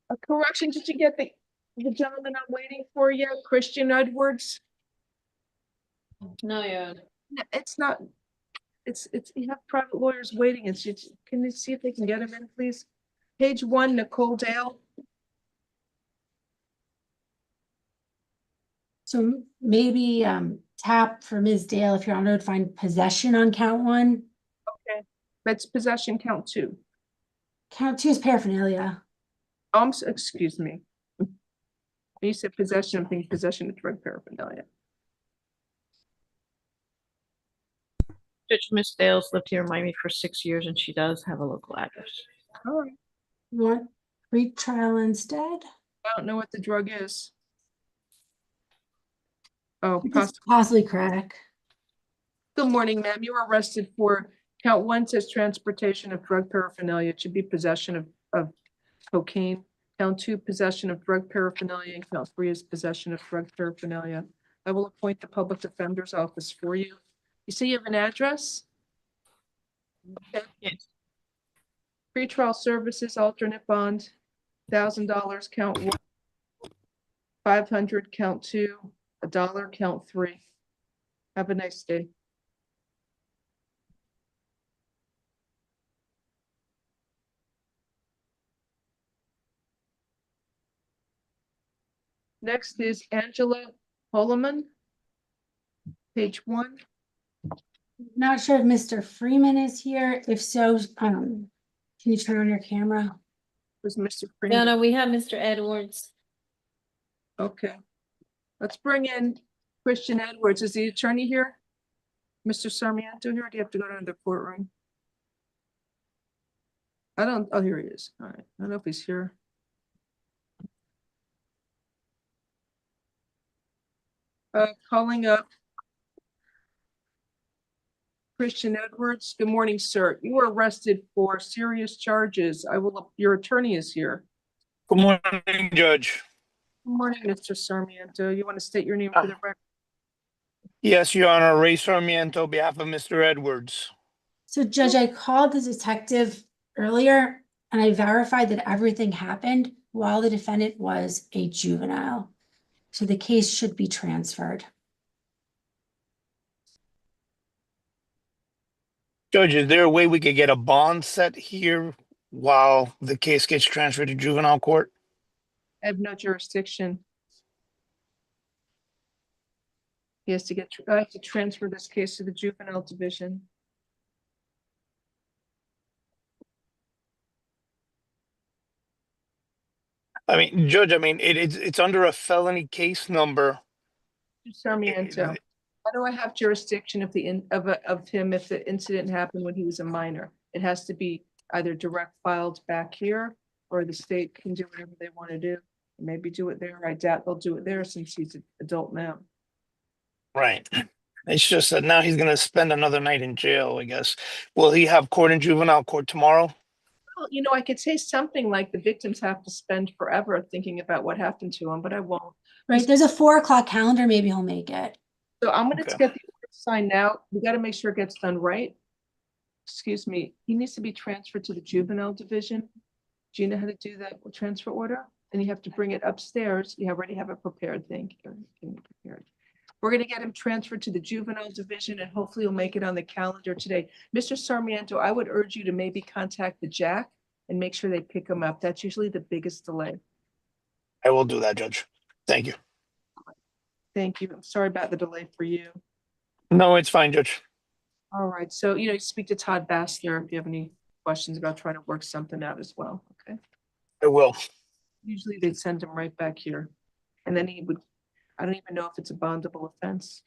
A correction, did you get the gentleman I'm waiting for yet, Christian Edwards? No, yeah. No, it's not, it's, you have private lawyers waiting, can you see if they can get him in, please? Page 1, Nicole Dale. So maybe tap for Ms. Dale if you're on road, find possession on count 1. Okay, that's possession count 2. Count 2 is paraphernalia. Excuse me. You said possession, I'm thinking possession of drug paraphernalia. Judge Miss Dale's lived here in Miami for 6 years and she does have a local address. All right. You want pre-trial instead? I don't know what the drug is. Oh, possibly crack. Good morning, ma'am. You were arrested for count 1 says transportation of drug paraphernalia. It should be possession of cocaine. Count 2, possession of drug paraphernalia, and count 3 is possession of drug paraphernalia. I will appoint the public defender's office for you. You say you have an address? Okay. Yes. Pretrial services, alternate bond, $1,000, count 1. 500, count 2. $1, count 3. Have a nice day. Next is Angela Holloman, page 1. Not sure if Mr. Freeman is here. If so, can you turn on your camera? Was Mr. No, Freeman? no, we have Mr. Edwards. Okay. Let's bring in Christian Edwards. Is the attorney here? Mr. Sarmiento here? Or do you have to go to the courtroom? Oh, here he is. All right. I don't know if he's here. Calling up Christian Edwards. Good morning, sir. You were arrested for serious charges. Your attorney is here. Good morning, Judge. Good morning, Mr. Sarmiento. You want to state your name for the record? Yes, Your Honor, Ray Sarmiento, on behalf of Mr. Edwards. So, Judge, I called the detective earlier and I verified that everything happened while the defendant was a juvenile. So the case should be transferred. Judge, is there a way we could get a bond set here while the case gets transferred to juvenile court? I have no jurisdiction. He has to I have to transfer this case to the juvenile division. I mean, Judge, it's under a felony case number. Sarmiento, how do I have jurisdiction of him if the incident happened when he was a minor? It has to be either direct filed back here, or the state can do whatever they want to do. Maybe do it there. I doubt they'll do it there since he's an adult now. Right. It's just that now he's going to spend another night in jail, I guess. Will he have court in juvenile court tomorrow? Well, I could say something like the victims have to spend forever thinking about what happened to him, but I won't. Right, there's a 4 o'clock calendar, maybe he'll make it. So I'm gonna get the order signed now. We gotta make sure it gets done right. Excuse me, he needs to be transferred to the juvenile division. Do you know how to do that transfer order? And you have to bring it upstairs. You already have it prepared, thank you. We're gonna get him transferred to the juvenile division and hopefully he'll make it on the calendar today. Mr. Sarmiento, I would urge you to maybe contact the JAC and make sure they pick him up. That's usually the biggest delay. I will do that, Judge. Thank you. Thank you. I'm sorry about the delay for you. No, it's fine, Judge. All right. So, you speak to Todd Bass there if you have any questions about trying to work something out as well. Okay. I will. Usually they'd send him right back here. And then I don't even know if it's a bondable offense.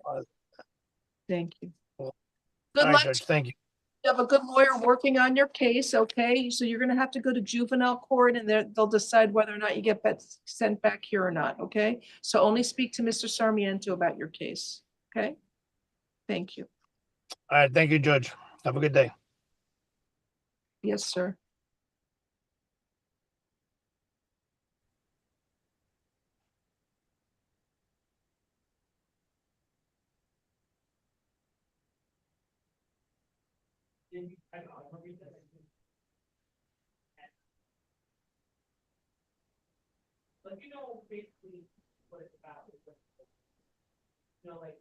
All right. Thank you. Good luck. Judge. Thank you. You have a good lawyer working on your case, okay? So you're going to have to go to juvenile court and they'll decide whether or not you get sent back here or not, okay? So only speak to Mr. Sarmiento about your case, okay? Thank you. All right, thank you, Judge. Have a good day. Yes, sir. But you know, basically what it's about. You know, like.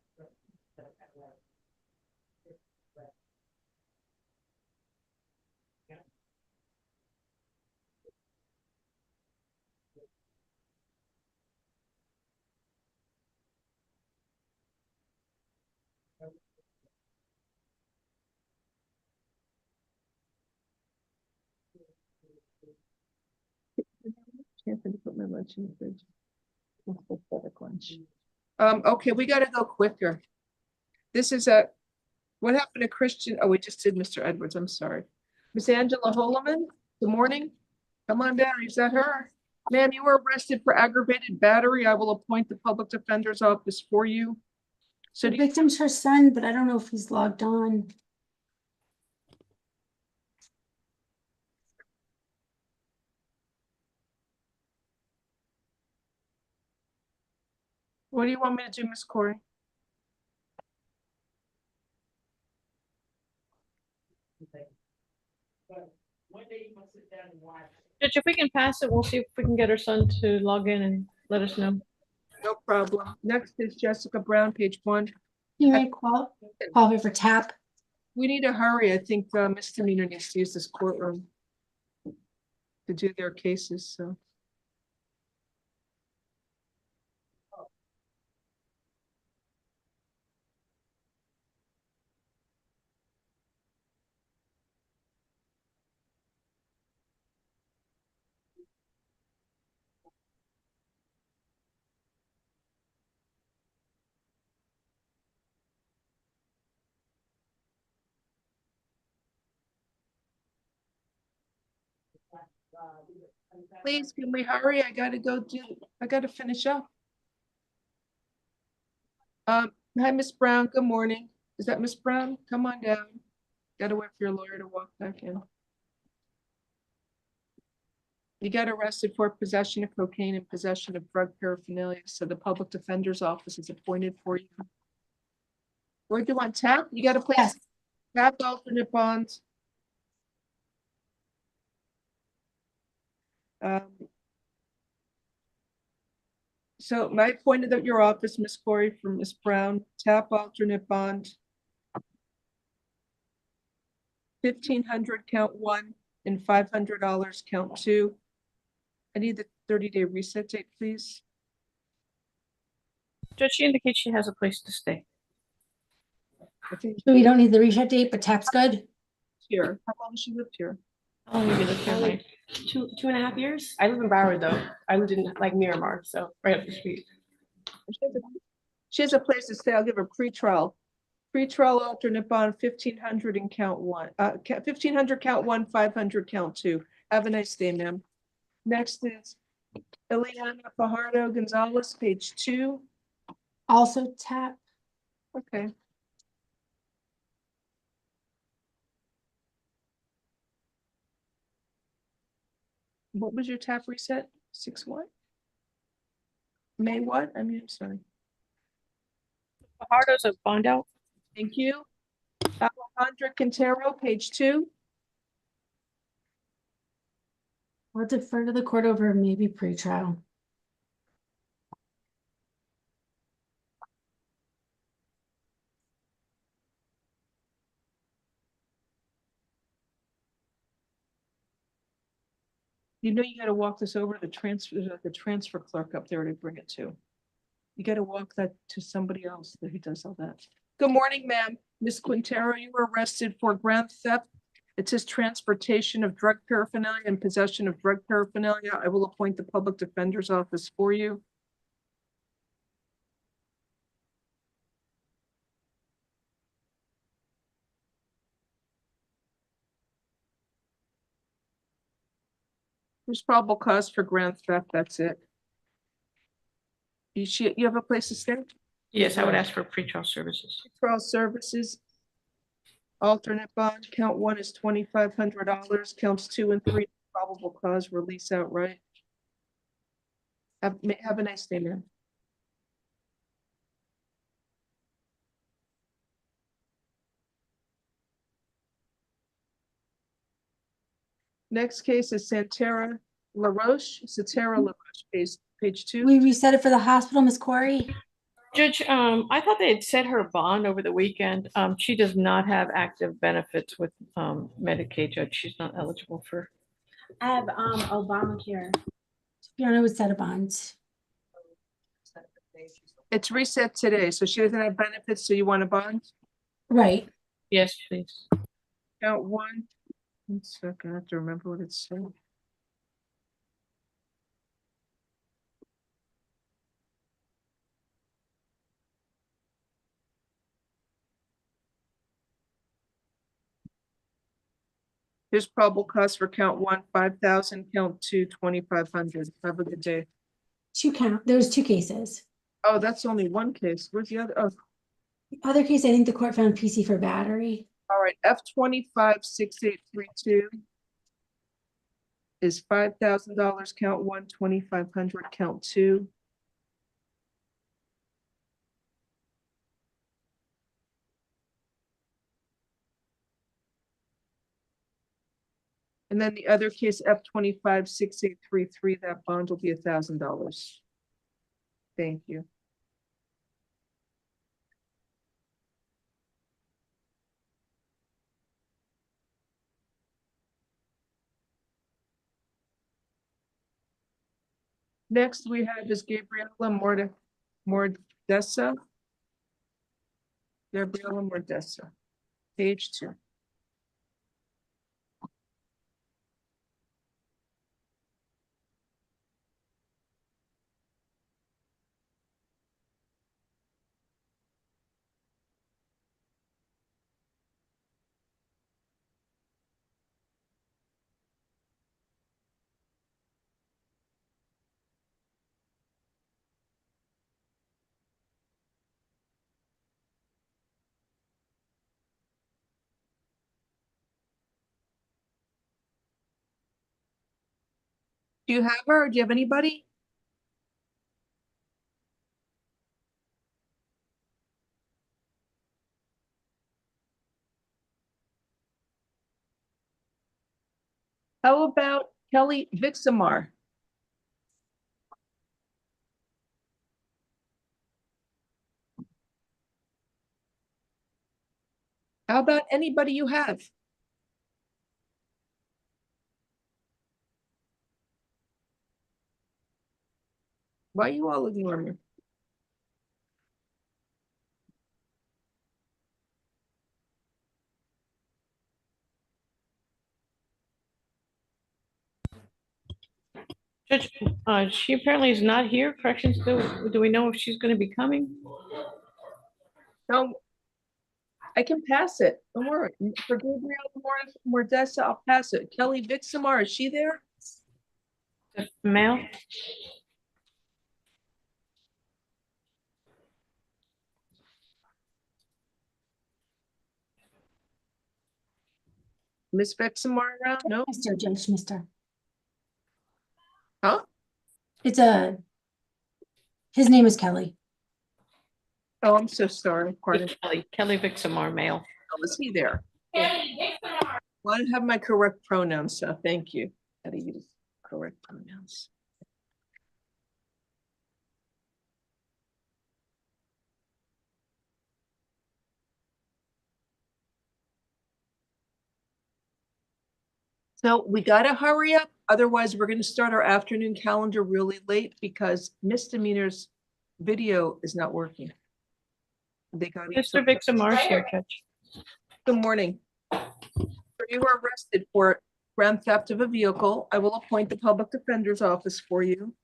Can't put my lunch in the fridge. Lunch. Okay, we gotta go quicker. This is what happened to Christian? Oh, we just did Mr. Edwards. I'm sorry. Miss Angela Holoman, good morning. Come on down. Is that her? Ma'am, you were arrested for aggravated battery. I will appoint the public defender's office for you. So The victim's her son, but I don't know if he's logged on. what do you want me to do, Miss Corey? One day you must sit down and watch. Judge, if we can pass it, we'll see if we can get her son to log in and let us know. No problem. Next is Jessica Brown, page 1. You may call her for tap. We need to hurry. I think misdemeanor needs to use this courtroom to do their cases, so. Please, can we hurry? I gotta finish up. Hi, Miss Brown. Good morning. Is that Miss Brown? Come on down. Gotta wait for your lawyer to walk back in. You got arrested for possession of cocaine and possession of drug paraphernalia, so the public defender's office is appointed for you. Where do you want tap? You got a place? Yes. Tap alternate bonds. So I appointed at your office, Miss Corey, for Miss Brown, tap alternate bond. 1,500 count 1 and $500 count 2. I need the 30-day reset date, please. Judge, she indicates she has a place to stay. So we don't need the reset date, but tap's good. Here, how long has she lived here? How long have you lived here, Mike? 2.5 years. I live in Broward though. I lived in like Miramar, so right up the street. She has a place to stay. I'll give her pretrial. Pretrial alternate bond, 1,500 and count 1. 1,500 count 1, 500 count 2. Have a nice day, ma'am. Next is Eliana Fajardo Gonzalez, page 2. Also tap. Okay. What was your tap reset? 6 what? May what? I mean, I'm sorry. Fajardo's a bond out. Thank you. Alejandra Quintero, page 2. I'll defer to the court over maybe pretrial. You know, you got to walk this over to the transfer clerk up there to bring it to. You got to walk that to somebody else that he does all that. Good morning, ma'am. Miss Quintero, you were arrested for grand theft. It says transportation of drug paraphernalia and possession of drug paraphernalia. I will appoint the public defender's office for you. There's probable cause for grand theft. That's it. You have a place to stay? Yes, I would ask for pretrial services. Pretrial services. Alternate bond, count 1 is $2,500. Counts 2 and 3, probable cause release outright. Have a nice day, man. Next case is Santera LaRoche. Santera LaRoche, page 2. We reset it for the hospital, Ms. Corey. Judge, I thought they had set her bond over the weekend. She does not have active benefits with Medicaid, Judge. She's not eligible for. I have Obamacare. Fiona would set a bond. It's reset today, so she doesn't have benefits, so you want a bond? Right. Yes, please. Count 1. 1 second, I have to remember what it said. Here's probable cause for count 1, 5,000, count 2, 2,500. Have a good day. There's 2 cases. Oh, that's only one case. Where's the other? Oh, The other case, I think the court found PC for battery. all right. F256832 is $5,000, count 1, 2,500, count 2. And then the other case, F256833, that bond will be $1,000. Thank you. Next we have is Gabriela Mordessa. Gabriela Mordessa, page 2. Do you have her or do you have anybody? How about Kelly Vixamar? How about anybody you have? Why are you all ignoring me? Judge, she apparently is not here. Corrections, do we know if she's going to be coming? No, I can pass it. Don't worry. For Gabriela Mordessa, I'll pass it. Kelly Vixamar, is she there? Male? Miss Vixamar around? No? Mr. Judge, Mr. Huh? His name is Kelly. Oh, I'm so sorry. Pardon. Kelly Vixamar, male. Oh, is he there? Well, I have my correct pronouns, so thank you. How to use correct pronouns. So we gotta hurry up, otherwise we're gonna start our afternoon calendar really late because misdemeanors video is not working. They got Mr. Vixamar here, Judge. Good morning. You were arrested for grand theft of a vehicle. I will appoint the public defender's office for you.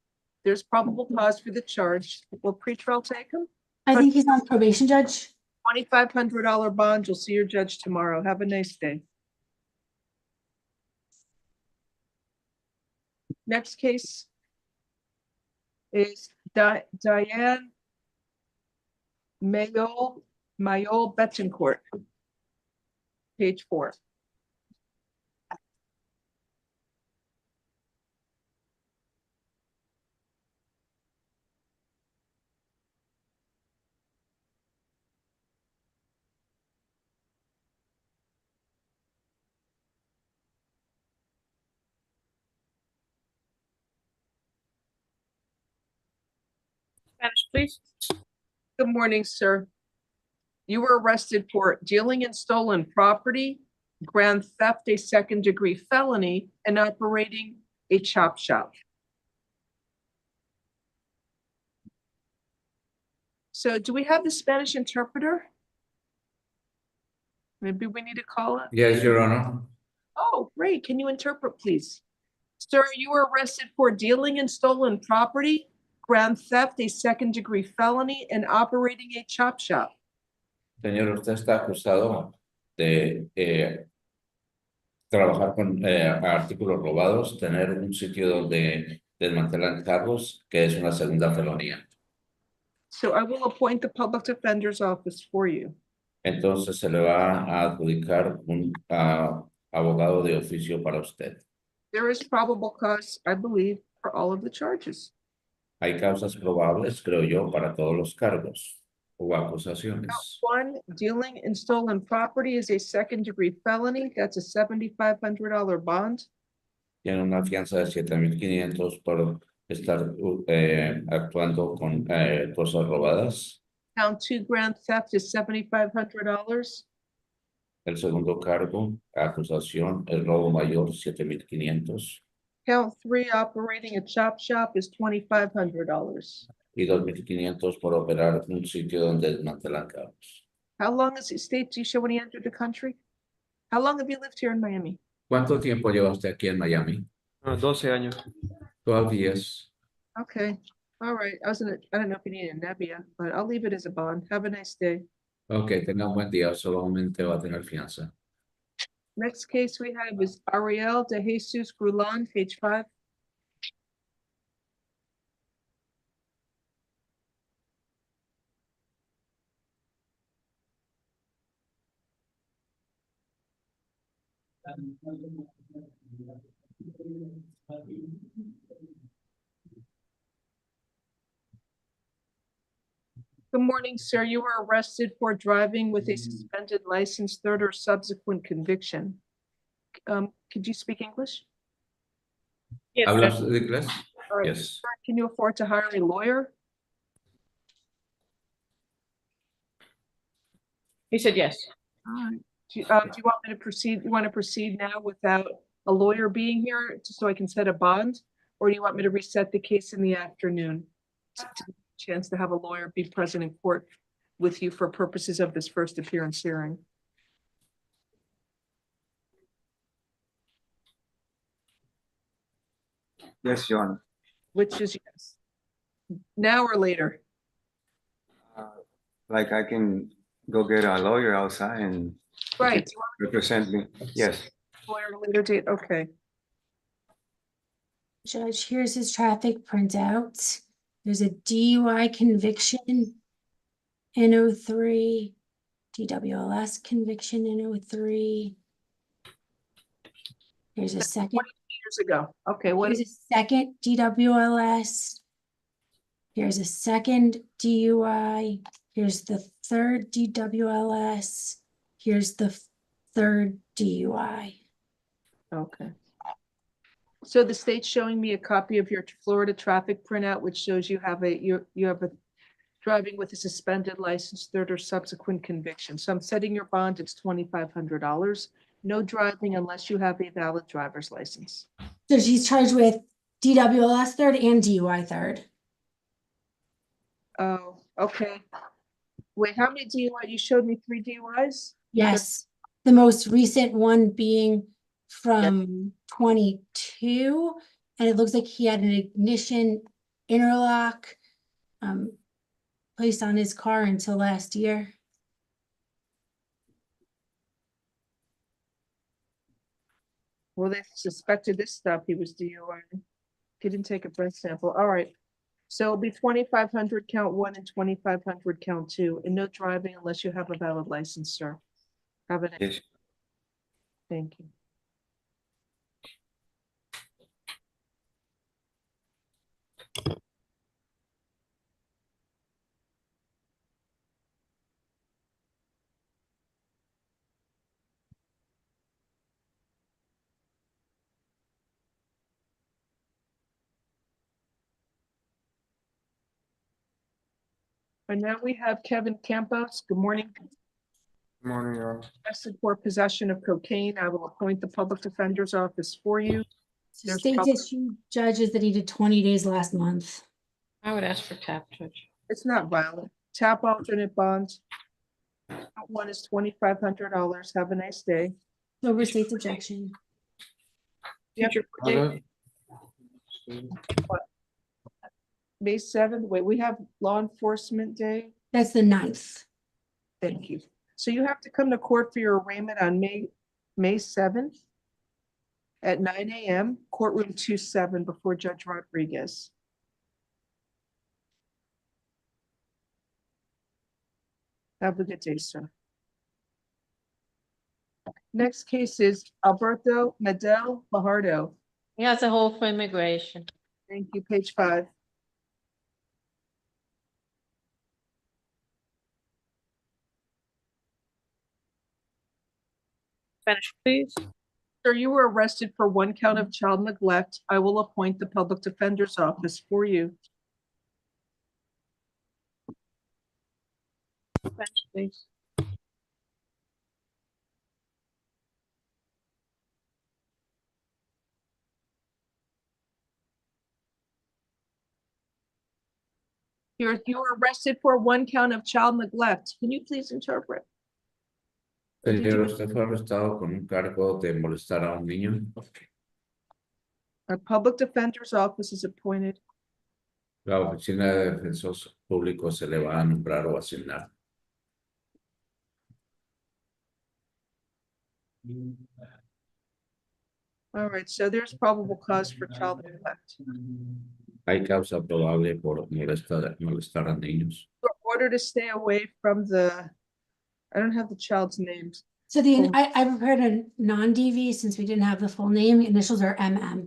There's probable cause for the charge. Will pretrial take him? I think he's on probation, Judge. $2,500 bond. You'll see your judge tomorrow. Have a nice day. Next case is Diane Mayol Betancourt. page 4. Spanish, please. Good morning, sir. You were arrested for dealing in stolen property, grand theft, a second-degree felony, and operating a chop shop. So do we have the Spanish interpreter? Maybe we need to call it. Yes, Your Honor. Oh, great. Can you interpret, please? Sir, you were arrested for dealing in stolen property, grand theft, a second-degree felony, and operating a chop shop. Señor, usted está acusado de trabajar con artículos robados, tener un sitio donde desmantelan carros, que es una segunda felonía. So I will appoint the public defender's office for you. Entonces se le va a adjudicar un abogado de oficio para usted. There is probable cause, I believe, for all of the charges. Hay causas probables, creo yo, para todos los cargos o acusaciones. One, dealing in stolen property is a second-degree felony. That's a $7,500 bond. Tiene una fianza de 7,500 por estar actuando con cosas robadas. Count 2, grand theft is $7,500. El segundo cargo, acusación, el robo mayor, 7,500. Count 3, operating a chop shop is $2,500. Y 2,500 por operar un sitio donde desmantelan carros. How long is it state do you show when you entered the country? How long have you lived here in Miami? ¿Cuánto tiempo lleva usted aquí en Miami? 12 años. 12 years. Okay, all right. I don't know if you need a nebia, but I'll leave it as a bond. Have a nice day. Ok, tenga un buen día, solamente va a tener fianza. Next case we have is Ariel de Jesus Grulan, page 5. Good morning, sir. You were arrested for driving with a suspended license, third or subsequent conviction. Could you speak English? Yes, ¿Hablas ma'am. de inglés? All right. Yes. Sir, can you afford to hire a lawyer? He said yes. All right. Do you want me to proceed? You want to proceed now without a lawyer being here, just so I can set a bond? Or do you want me to reset the case in the afternoon? Chance to have a lawyer be present in court with you for purposes of this first appearance hearing. Yes, Your Honor. Which is yes. Now or later? Like I can go get a lawyer outside and Right. represent me. Yes. Lawyer at a later date, okay. Judge, here's his traffic printout. There's a DUI conviction in 03, DWLS conviction in 03. Here's a second. 20 years ago. Okay, what Here's a second DWLS. Here's a second DUI. Here's the third DWLS. Here's the third DUI. Okay. So the state's showing me a copy of your Florida traffic printout, which shows you have a driving with a suspended license, third or subsequent conviction. So I'm setting your bond, it's $2,500. No driving unless you have a valid driver's license. So she's charged with DWLS third and DUI third. Oh, okay. Wait, how many DUI? You showed me 3 DUIs? Yes, the most recent one being from 22, and it looks like he had an ignition interlock placed on his car until last year. Well, they suspected this stuff. He was DUI. He didn't take a breath sample. All right. So it'll be 2,500 count 1 and 2,500 count 2, and no driving unless you have a valid license, sir. Have a Yes. Thank you. And now we have Kevin Campos. Good morning. Good morning, Your Honor. Arrested for possession of cocaine. I will appoint the public defender's office for you. There's State public- issue judges that he did 20 days last month. I would ask for tap, Judge. It's not violent. Tap alternate bonds. One is $2,500. Have a nice day. Over state's objection. Future date, May 7th. Wait, we have Law Enforcement Day. That's the 9th. Thank you. So you have to come to court for your arraignment on May 7th at 9 a.m., courtroom 27 before Judge Rodriguez. Have a good day, sir. Next case is Alberto Medel Fajardo. He has a hold for immigration. Thank you, page 5. Finish, please. Sir, you were arrested for 1 count of child neglect. I will appoint the public defender's office for you. Finish, please. You were arrested for 1 count of child neglect. Can you please interpret? Señor, usted fue arrestado con un cargo de molestar a un niño. A public defender's office is appointed. La oficina de defensores públicos se le va a nombrar o asignar. All right, so there's probable cause for child neglect. Hay causa probable por molestar a niños. In order to stay away from I don't have the child's names. So I prepared a non-DV since we didn't have the full name. Initials are MM.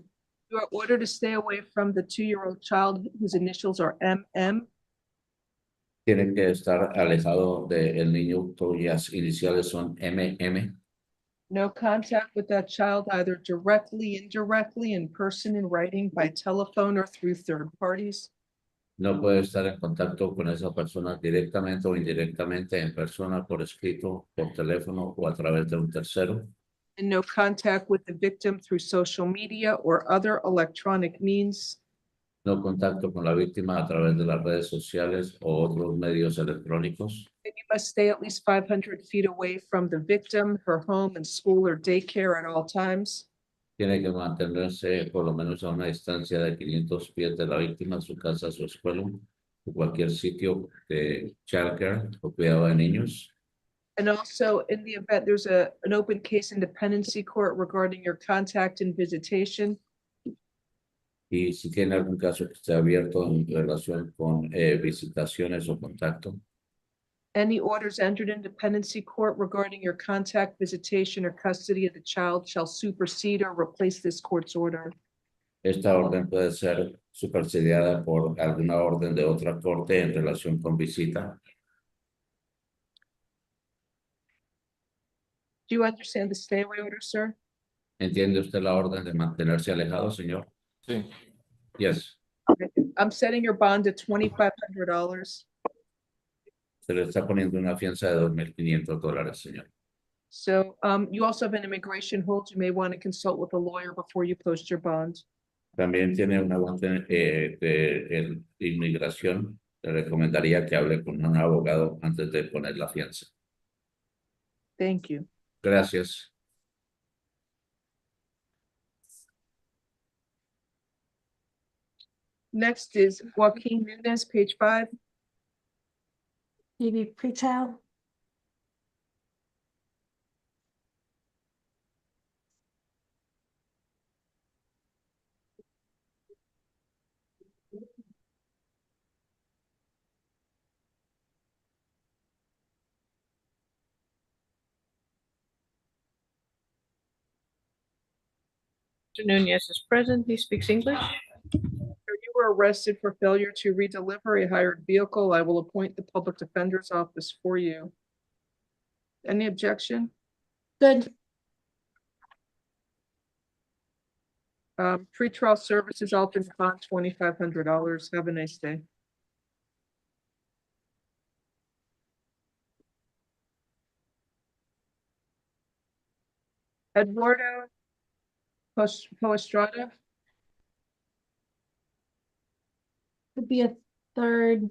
You are ordered to stay away from the 2-year-old child whose initials are MM. Tienen que estar alejado del niño cuyas iniciales son MM. No contact with that child either directly, indirectly, in person, in writing, by telephone, or through third parties. No puede estar en contacto con esa persona directamente o indirectamente, en persona, por escrito, por teléfono o a través de un tercero. And no contact with the victim through social media or other electronic means. No contacto con la víctima a través de las redes sociales o otros medios electrónicos. And you must stay at least 500 feet away from the victim, her home, and school or daycare at all times. Tiene que mantenerse por lo menos a una distancia de 500 pies de la víctima, su casa, su escuela, o cualquier sitio de childcare o cuidado de niños. And also, in the event there's an open case in dependency court regarding your contact and visitation, Y si tiene algún caso que esté abierto en relación con visitaciones o contacto, any orders entered in dependency court regarding your contact, visitation, or custody of the child shall supersede or replace this court's order. esta orden puede ser supersediada por alguna orden de otra corte en relación con visita. Do you understand the stay away order, sir? ¿Entiende usted la orden de mantenerse alejado, señor? Sí. Yes. I'm setting your bond at $2,500. Se le está poniendo una fianza de $2,500, señor. So you also have an immigration hold. You may want to consult with a lawyer before you post your bond. También tiene una orden de inmigración. Le recomendaría que hable con un abogado antes de poner la fianza. Thank you. Gracias. Next is Joaquin Nunez, page 5. Maybe pre-trial. Mr. Nunez is present. He speaks English. You were arrested for failure to redeliver a hired vehicle. I will appoint the public defender's office for you. Any objection? Good. Pretrial services alternate bond, $2,500. Have a nice day. Eduardo Poestrada. Could be a third.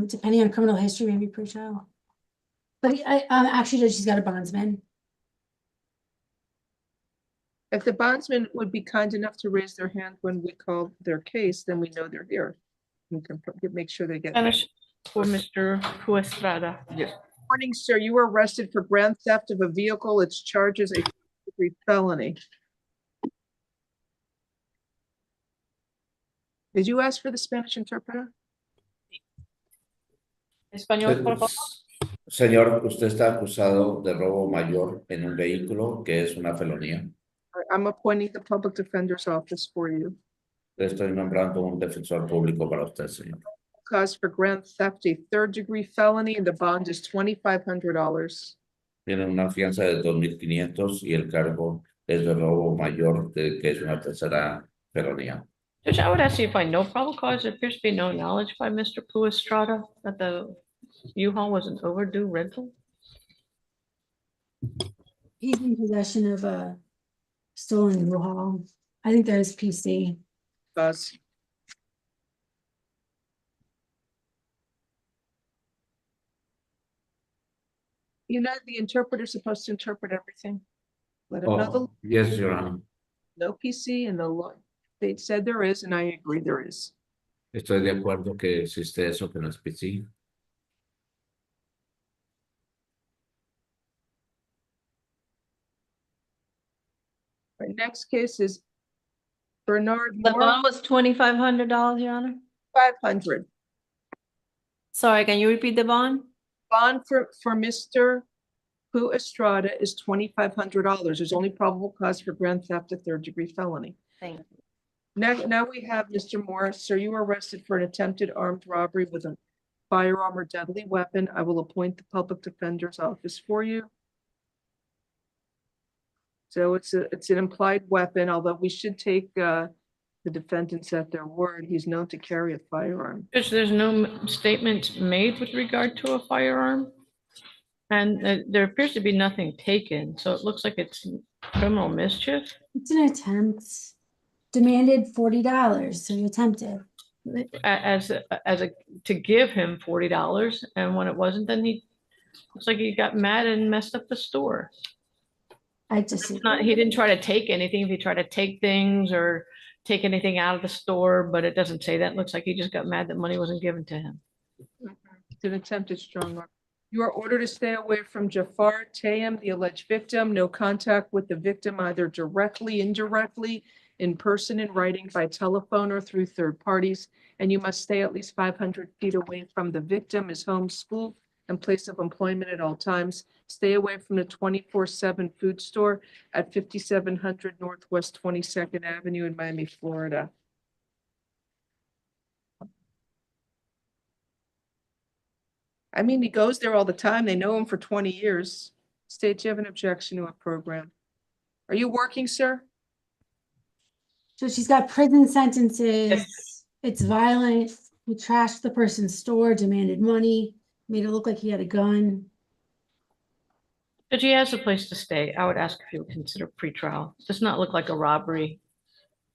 Depending on criminal history, maybe pre-trial. But actually, Judge, she's got a bondsman. If the bondsman would be kind enough to raise their hand when we call their case, then we know they're here. We can make sure they get. Spanish for Mr. Poestrada. Yes. Morning, sir. You were arrested for grand theft of a vehicle. Its charges a degree felony. Did you ask for the Spanish interpreter? Español, por favor. Señor, usted está acusado de robo mayor en un vehículo que es una felonía. I'm appointing the public defender's office for you. Le estoy nombrando un defensor público para usted, señor. Cause for grand theft, a third-degree felony, and the bond is $2,500. Tiene una fianza de 2,500 y el cargo es de robo mayor, que es una tercera felonía. Judge, I would ask you if I know probable cause. There appears to be no knowledge by Mr. Poestrada that the U-Haul was an overdue rental. He's in possession of a stolen U-Haul. I think there's PC. Buzz. You know, the interpreter's supposed to interpret everything. Let him know the. Yes, Your Honor. No PC and the law. They said there is, and I agree there is. Estoy de acuerdo que existe eso, que no es PC. Right, next case is Bernard The Moore, bond was $2,500, Your Honor. 500. Sorry, can you repeat the bond? Bond for Mr. Poestrada is $2,500. There's only probable cause for grand theft, a third-degree felony. Thank you. Now we have Mr. Morris. Sir, you were arrested for an attempted armed robbery with a firearm or deadly weapon. I will appoint the public defender's office for you. So it's an implied weapon, although we should take the defendants at their word. He's known to carry a firearm. Judge, there's no statement made with regard to a firearm. And there appears to be nothing taken, so it looks like it's criminal mischief. It's an attempt. Demanded $40, so you attempted. To give him $40, and when it wasn't, then he looks like he got mad and messed up the store. He didn't try to take anything. If he tried to take things or take anything out of the store, but it doesn't say that. It looks like he just got mad that money wasn't given to him. It's an attempted strong arm. You are ordered to stay away from Jafar Tayem, the alleged victim. No contact with the victim, either directly, indirectly, in person, in writing, by telephone, or through third parties. And you must stay at least 500 feet away from the victim, his home, school, and place of employment at all times. Stay away from the 24/7 food store at 5700 Northwest 22nd Avenue in Miami, Florida. I mean, he goes there all the time. They know him for 20 years. State, do you have an objection to a program? Are you working, sir? So she's got prison sentences. Yes. It's violent. He trashed the person's store, demanded money, made it look like he had a gun. But he has a place to stay. I would ask if you would consider pretrial. It does not look like a robbery.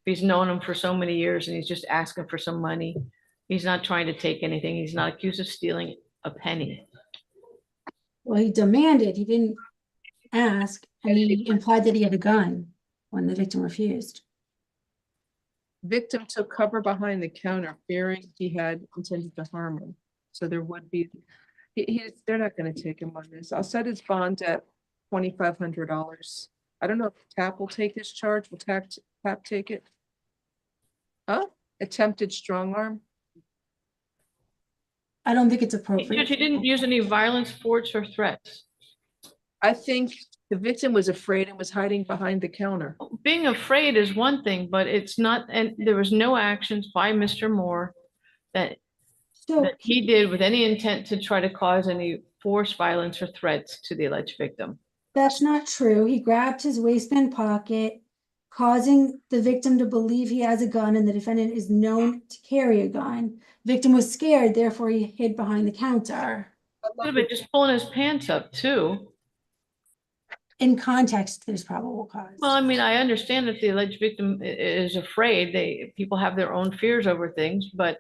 He's known him for so many years and he's just asking for some money. He's not trying to take anything. He's not accused of stealing a penny. Well, he demanded, he didn't ask, and he implied that he had a gun when the victim refused. Victim took cover behind the counter, fearing he had intended to harm him. So there would be, they're not going to take him on this. I'll set his bond at $2,500. I don't know if TAP will take this charge. Will TAP take it? Huh? Attempted strong arm? I don't think it's appropriate. He didn't use any violence, force, or threats. I think The victim was afraid and was hiding behind the counter. Being afraid is one thing, but it's not, and there was no actions by Mr. Moore that he did with any intent to try to cause any force, violence, or threats to the alleged victim. That's not true. He grabbed his waistband pocket, causing the victim to believe he has a gun and the defendant is known to carry a gun. Victim was scared, therefore he hid behind the counter. Could have been just pulling his pants up too. In context, there's probable cause. Well, I mean, I understand that the alleged victim is afraid. People have their own fears over things, but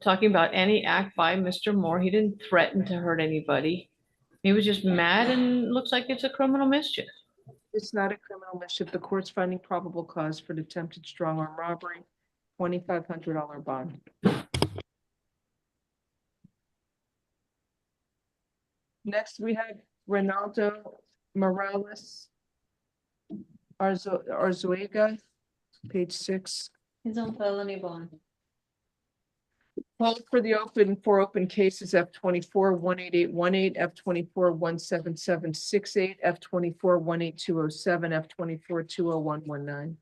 talking about any act by Mr. Moore, he didn't threaten to hurt anybody. He was just mad and looks like it's a criminal mischief. It's not a criminal mischief. The court's finding probable cause for the attempted strong arm robbery, $2,500 bond. Next, we have Ronaldo Morales Arzuaga, page 6. He's on felony bond. Hold for open cases F24-18818, F24-17768, F24-18207, F24-20119.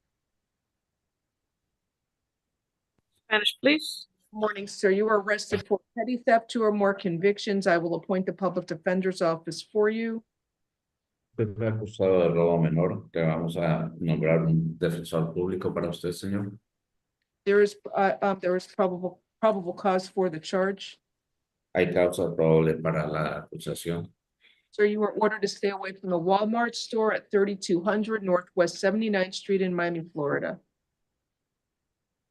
Spanish, please. Morning, sir. You are arrested for petty theft, 2 or more convictions. I will appoint the public defender's office for you. Usted fue acusado de robo menor. Le vamos a nombrar un defensor público para usted, señor. There is probable cause for the charge. Hay causa probable para la acusación. Sir, you are ordered to stay away from the Walmart store at 3200 Northwest 79th Street in Miami, Florida.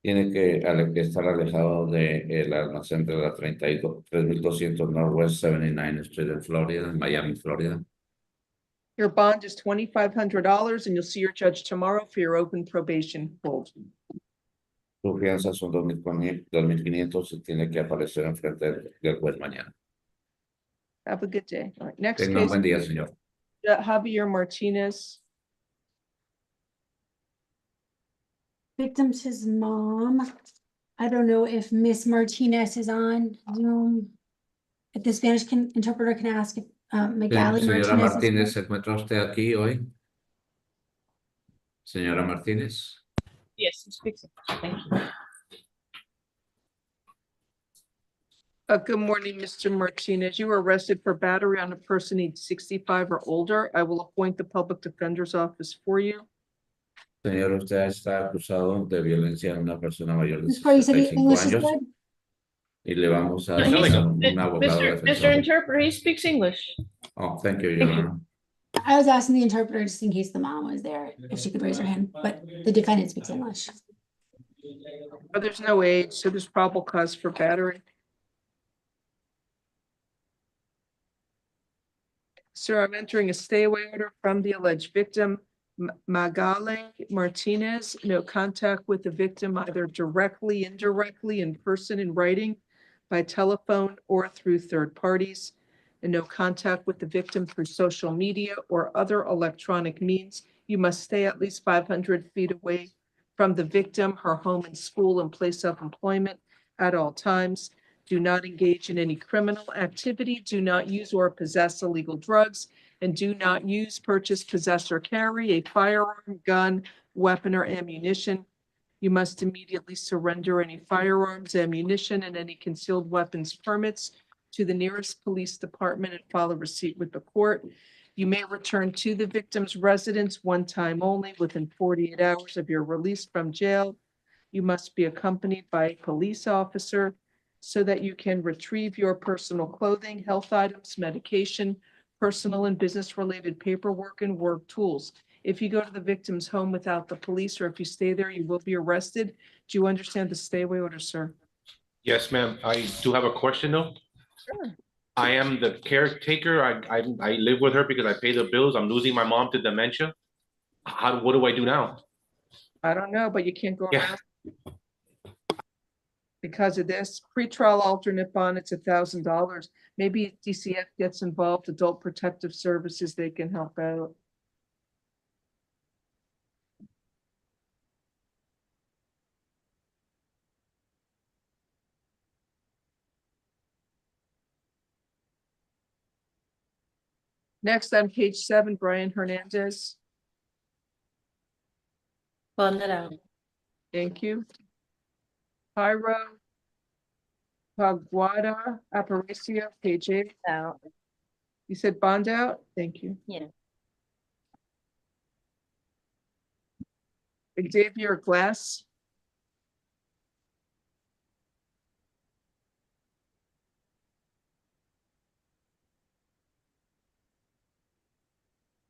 Tiene que estar alejado del almacén de la 3200 Northwest 79th Street en Florida, en Miami, Florida. Your bond is $2,500 and you'll see your judge tomorrow for your open probation hold. Su fianza son 2,500 y tiene que aparecer enfrente del juez mañana. Have a good day. All right, next Tenga un case. buen día, señor. Javier Martinez. Victim's his mom. I don't know if Miss Martinez is on Zoom. If the Spanish interpreter can ask if Magali Señora Martinez Martínez, is ¿se encuentra usted aquí hoy? Señora Martínez. Yes, he speaks. Thank you. Good morning, Mr. Martinez. You were arrested for battery on a person aged 65 or older. I will appoint the public defender's office for you. Señor, usted está acusado de violencia a una persona mayor de This part, you said 65 English is años good? y le vamos a He's- dar un abogado Mr. defensor. Interpreter, he speaks English. Oh, thank you, Your Honor. I was asking the interpreter just in case the mom was there, if she could raise her hand, but the defendant speaks English. But there's no age, so there's probable cause for battery. Sir, I'm entering a stay away order from the alleged victim, Magali Martinez. No contact with the victim either directly, indirectly, in person, in writing, by telephone, or through third parties. And no contact with the victim through social media or other electronic means. You must stay at least 500 feet away from the victim, her home and school and place of employment at all times. Do not engage in any criminal activity. Do not use or possess illegal drugs. And do not use, purchase, possess, or carry a firearm, gun, weapon, or ammunition. You must immediately surrender any firearms, ammunition, and any concealed weapons permits to the nearest police department and file a receipt with the court. You may return to the victim's residence one time only within 48 hours of your release from jail. You must be accompanied by a police officer so that you can retrieve your personal clothing, health items, medication, personal and business-related paperwork, and work tools. If you go to the victim's home without the police, or if you stay there, you will be arrested. Do you understand the stay away order, sir? Yes, ma'am. I do have a question though. Sure. I am the caretaker. I live with her because I pay the bills. I'm losing my mom to dementia. What do I do now? I don't know, but you can't go Yeah. around. Because of this pretrial alternate bond, it's $1,000. Maybe DCF gets involved, Adult Protective Services, they can help out. Next on page 7, Brian Hernandez. Bond it out. Thank you. Pyro Paguada Aparicio, page 8. Out. You said bond out? Thank you. Yeah. Xavier Glass.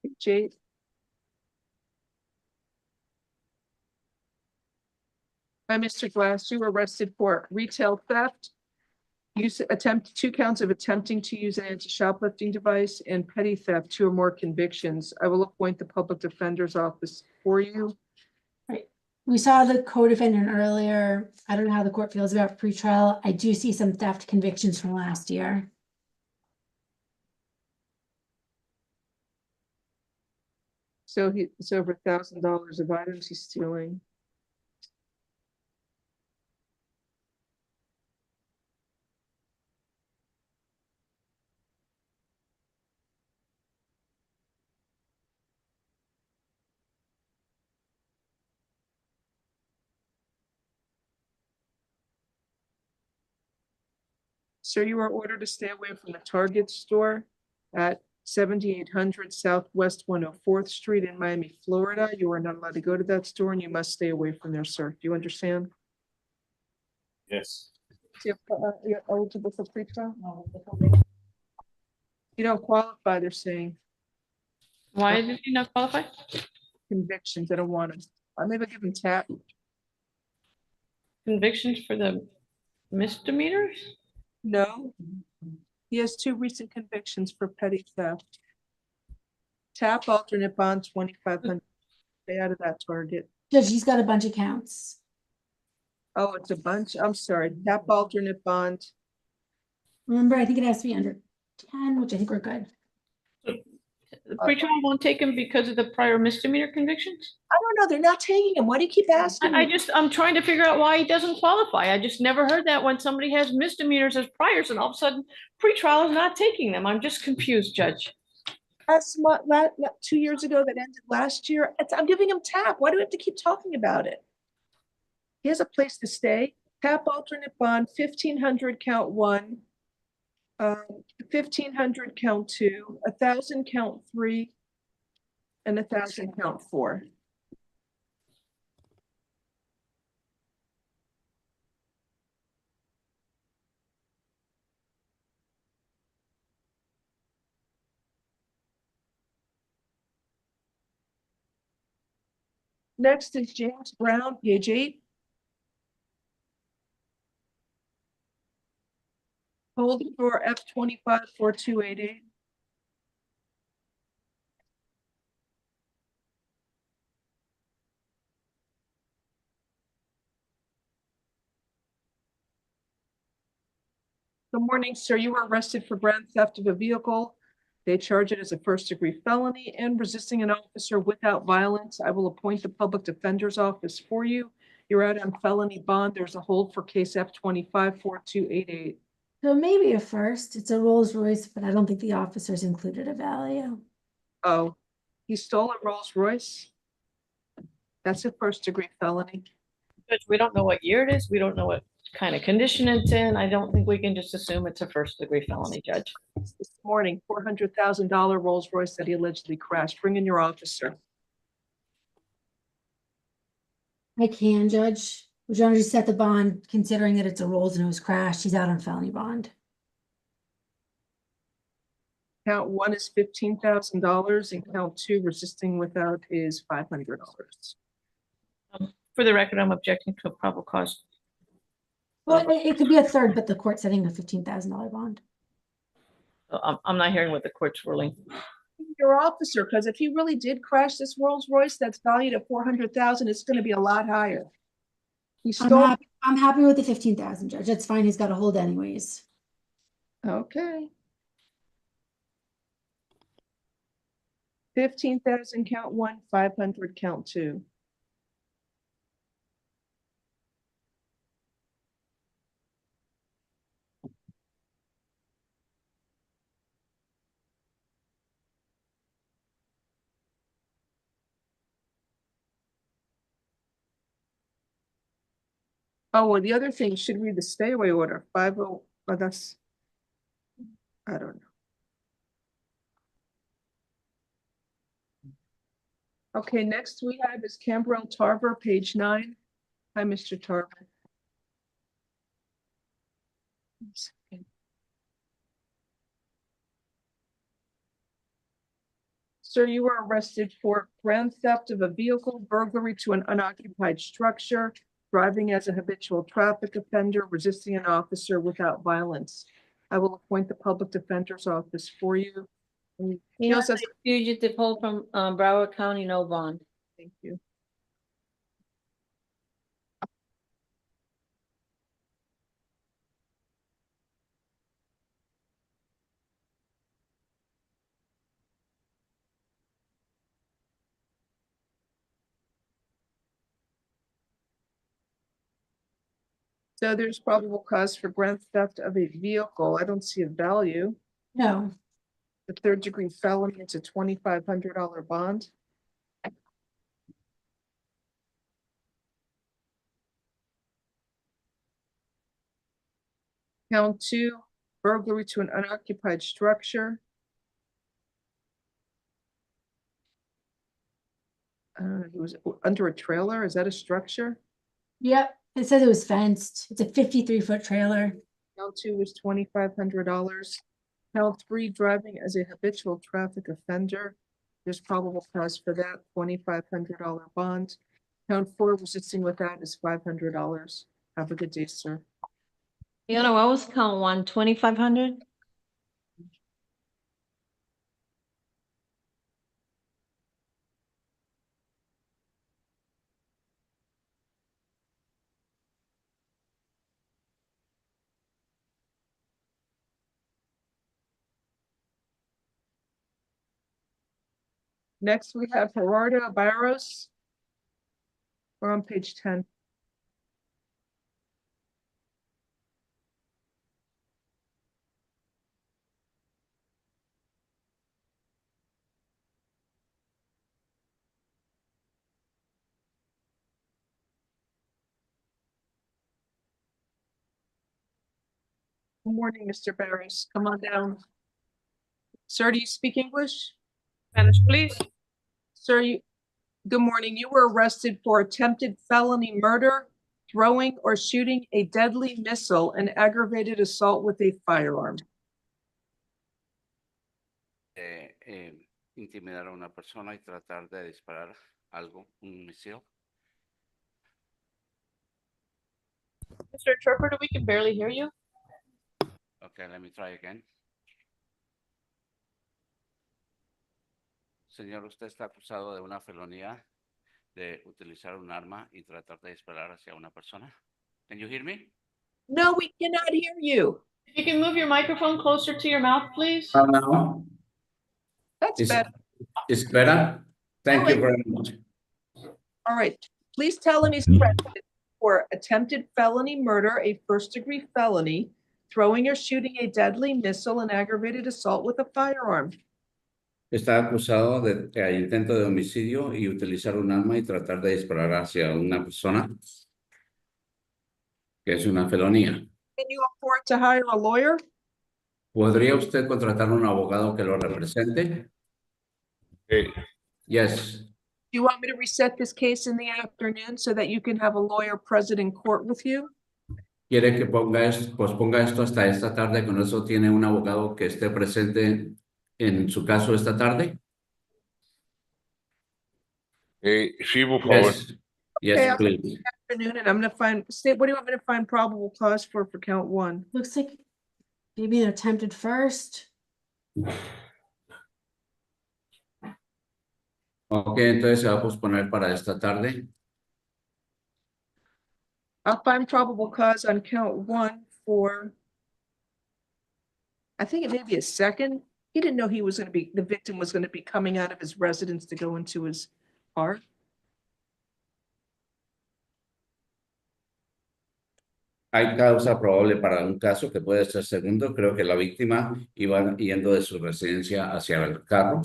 Page 8. By Mr. Glass, you were arrested for retail theft, attempt 2 counts of attempting to use an anti-shoplifting device, and petty theft, 2 or more convictions. I will appoint the public defender's office for you. Right. We saw the co-defendant earlier. I don't know how the court feels about pretrial. I do see some theft convictions from last year. So it's over $1,000 of items he's stealing. Sir, you are ordered to stay away from the Target store at 7800 Southwest 104th Street in Miami, Florida. You are not allowed to go to that store and you must stay away from there, sir. Do you understand? Yes. You're eligible for pretrial? You don't qualify, they're saying. Why did you not qualify? Convictions, I don't want them. Maybe I'll give him tap. Convictions for the misdemeanors? No. He has 2 recent convictions for petty theft. Tap alternate bond 2,500. Stay out of that Target. Judge, he's got a bunch of counts. Oh, it's a bunch. I'm sorry. Tap alternate bond. Remember, I think it has to be under 10, which I think we're good. The pretrial won't take him because of the prior misdemeanor convictions? I don't know. They're not taking him. Why do you keep asking? I'm trying to figure out why he doesn't qualify. I just never heard that when somebody has misdemeanors as priors and all of a sudden pretrial is not taking them. I'm just confused, Judge. That's 2 years ago that ended last year. I'm giving him tap. Why do we have to keep talking about it? He has a place to stay. Tap alternate bond, 1,500 count 1, 1,500 count 2, 1,000 count 3, and 1,000 count 4. Next is James Brown, page 8. Hold for F254288. Good morning, sir. You were arrested for grand theft of a vehicle. They charge it as a first-degree felony and resisting an officer without violence. I will appoint the public defender's office for you. You're out on felony bond. There's a hold for case F254288. So maybe a first. It's a Rolls Royce, but I don't think the officers included a value. Oh, he stole a Rolls Royce? That's a first-degree felony. Judge, we don't know what year it is. We don't know what kind of condition it's in. I don't think we can just assume it's a first-degree felony, Judge. This morning, $400,000 Rolls Royce that he allegedly crashed. Bring in your officer. I can, Judge. Would you want to just set the bond, considering that it's a Rolls and it was crashed? He's out on felony bond. Count 1 is $15,000 and count 2 resisting without is $500. For the record, I'm objecting to a probable cause. Well, it could be a third, but the court's setting a $15,000 bond. I'm not hearing what the court's ruling. Your officer, because if he really did crash this Rolls Royce that's valued at $400,000, it's going to be a lot higher. He stole. I'm happy with the 15,000, Judge. That's fine. He's got a hold anyways. Okay. 15,000 count 1, 500 count 2. Oh, well, the other thing should read the stay away order, 50, oh, that's, I don't know. Okay, next we have is Cambrell Tarver, page 9. Hi, Mr. Tarver. Sir, you were arrested for grand theft of a vehicle, burglary to an unoccupied structure, driving as a habitual traffic offender, resisting an officer without violence. I will appoint the public defender's office for you. And He he has also a fugitive hold from Broward County, no bond. Thank you. So there's probable cause for grand theft of a vehicle. I don't see a value. No. The third degree felony, it's a $2,500 bond. Count 2, burglary to an unoccupied structure. It was under a trailer. Is that a structure? Yep, it says it was fenced. It's a 53-foot trailer. Count 2 was $2,500. Count 3, driving as a habitual traffic offender. There's probable cause for that, $2,500 bond. Count 4, resisting without is $500. Have a good day, sir. You know, what was count 1, 2,500? Next, we have Gerardo Barros. We're on page 10. Good morning, Mr. Barros. Come on down. Sir, do you speak English? Spanish, please. Sir, good morning. You were arrested for attempted felony murder, throwing or shooting a deadly missile, and aggravated assault with a firearm. Intimidar a una persona y tratar de disparar algo, un misil. Mr. Interpreter, we can barely hear you. Okay, let me try again. Señor, usted está acusado de una felonía de utilizar un arma y tratar de disparar hacia una persona. Can you hear me? No, we cannot hear you. If you can move your microphone closer to your mouth, please. No. That's better. It's better? Thank you very much. All right. Please tell him he's arrested for attempted felony murder, a first-degree felony, throwing or shooting a deadly missile, and aggravated assault with a firearm. Está acusado de intento de homicidio y utilizar un arma y tratar de disparar hacia una persona, que es una felonía. Can you afford to hire a lawyer? ¿Podría usted contratar un abogado que lo represente? Yes. Do you want me to reset this case in the afternoon so that you can have a lawyer present in court with you? ¿Quiere que posponga esto hasta esta tarde? ¿Con eso tiene un abogado que esté presente en su caso esta tarde? Sí, por favor. Yes, Okay, please. Afternoon, and I'm gonna find, State, what do you want me to find probable cause for count 1? Looks like maybe an attempted first. Ok, entonces se va a posponer para esta tarde. I'll find probable cause on count 1 for, I think it may be a second. He didn't know the victim was gonna be coming out of his residence to go into his car. Hay causa probable para un caso que puede ser segundo. Creo que la víctima iba yendo de su residencia hacia el carro.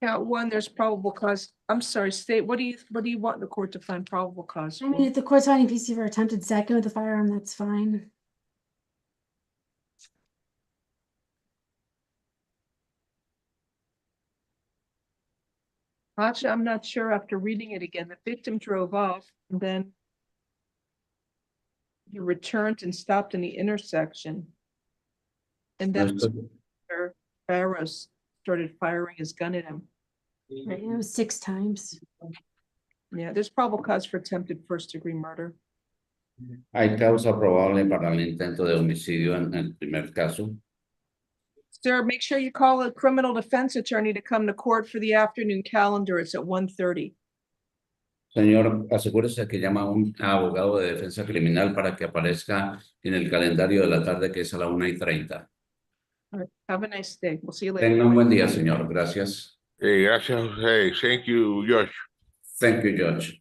Count one, there's probable cause. I'm sorry, state, what do you want the court to find probable cause I mean, for? if the court's finding PC for attempted second with a firearm, that's fine. Actually, I'm not sure after reading it again. The victim drove off and then he returned and stopped in the intersection. And then Barros started firing his gun at him. Right, it was 6 times. Yeah, there's probable cause for attempted first-degree murder. Hay causa probable para el intento de homicidio en el primer caso. Sir, make sure you call a criminal defense attorney to come to court for the afternoon calendar. It's at 1:30. Señor, asegúrese que llama a un abogado de defensa criminal para que aparezca en el calendario de la tarde, que es a la 1:30. All right, have a nice day. We'll see you later. Tenga un buen día, señor. Gracias. Hey, gracias. Hey, thank you, Josh. Thank you, Judge.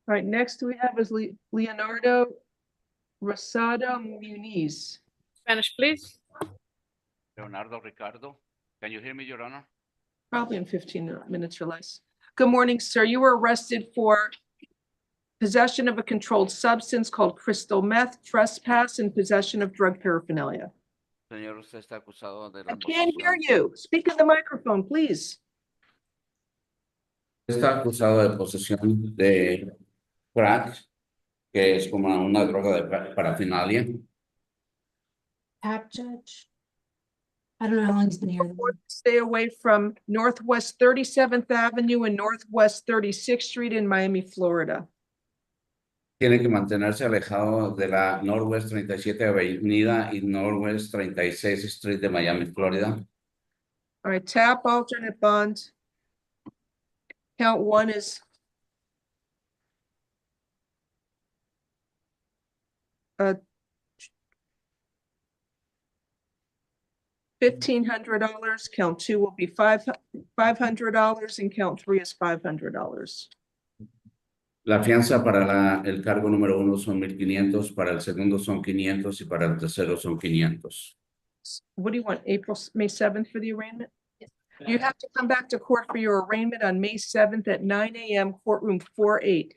All right, next we have is Leonardo Rosado Muniz. Spanish, please. Leonardo Ricardo, can you hear me, Your Honor? Probably in 15 minutes or less. Good morning, sir. You were arrested for possession of a controlled substance called crystal meth, trespass, and possession of drug paraphernalia. Señor, usted está acusado de I can't hear you. Speak in the microphone, please. Está acusado de posesión de crack, que es como una droga de parafinalia. Tap judge. I don't know how long he's been here. Stay away from Northwest 37th Avenue and Northwest 36th Street in Miami, Florida. Tiene que mantenerse alejado de la Northwest 37 Avenida y Northwest 36 Street de Miami, Florida. All right, tap alternate bond. Count one is $1,500. Count two will be $500, and count three is $500. La fianza para el cargo número 1 son 1,500, para el segundo son 500 y para el tercero son 500. What do you want, May 7th for the arraignment? You have to come back to court for your arraignment on May 7th at 9 a.m. courtroom 48.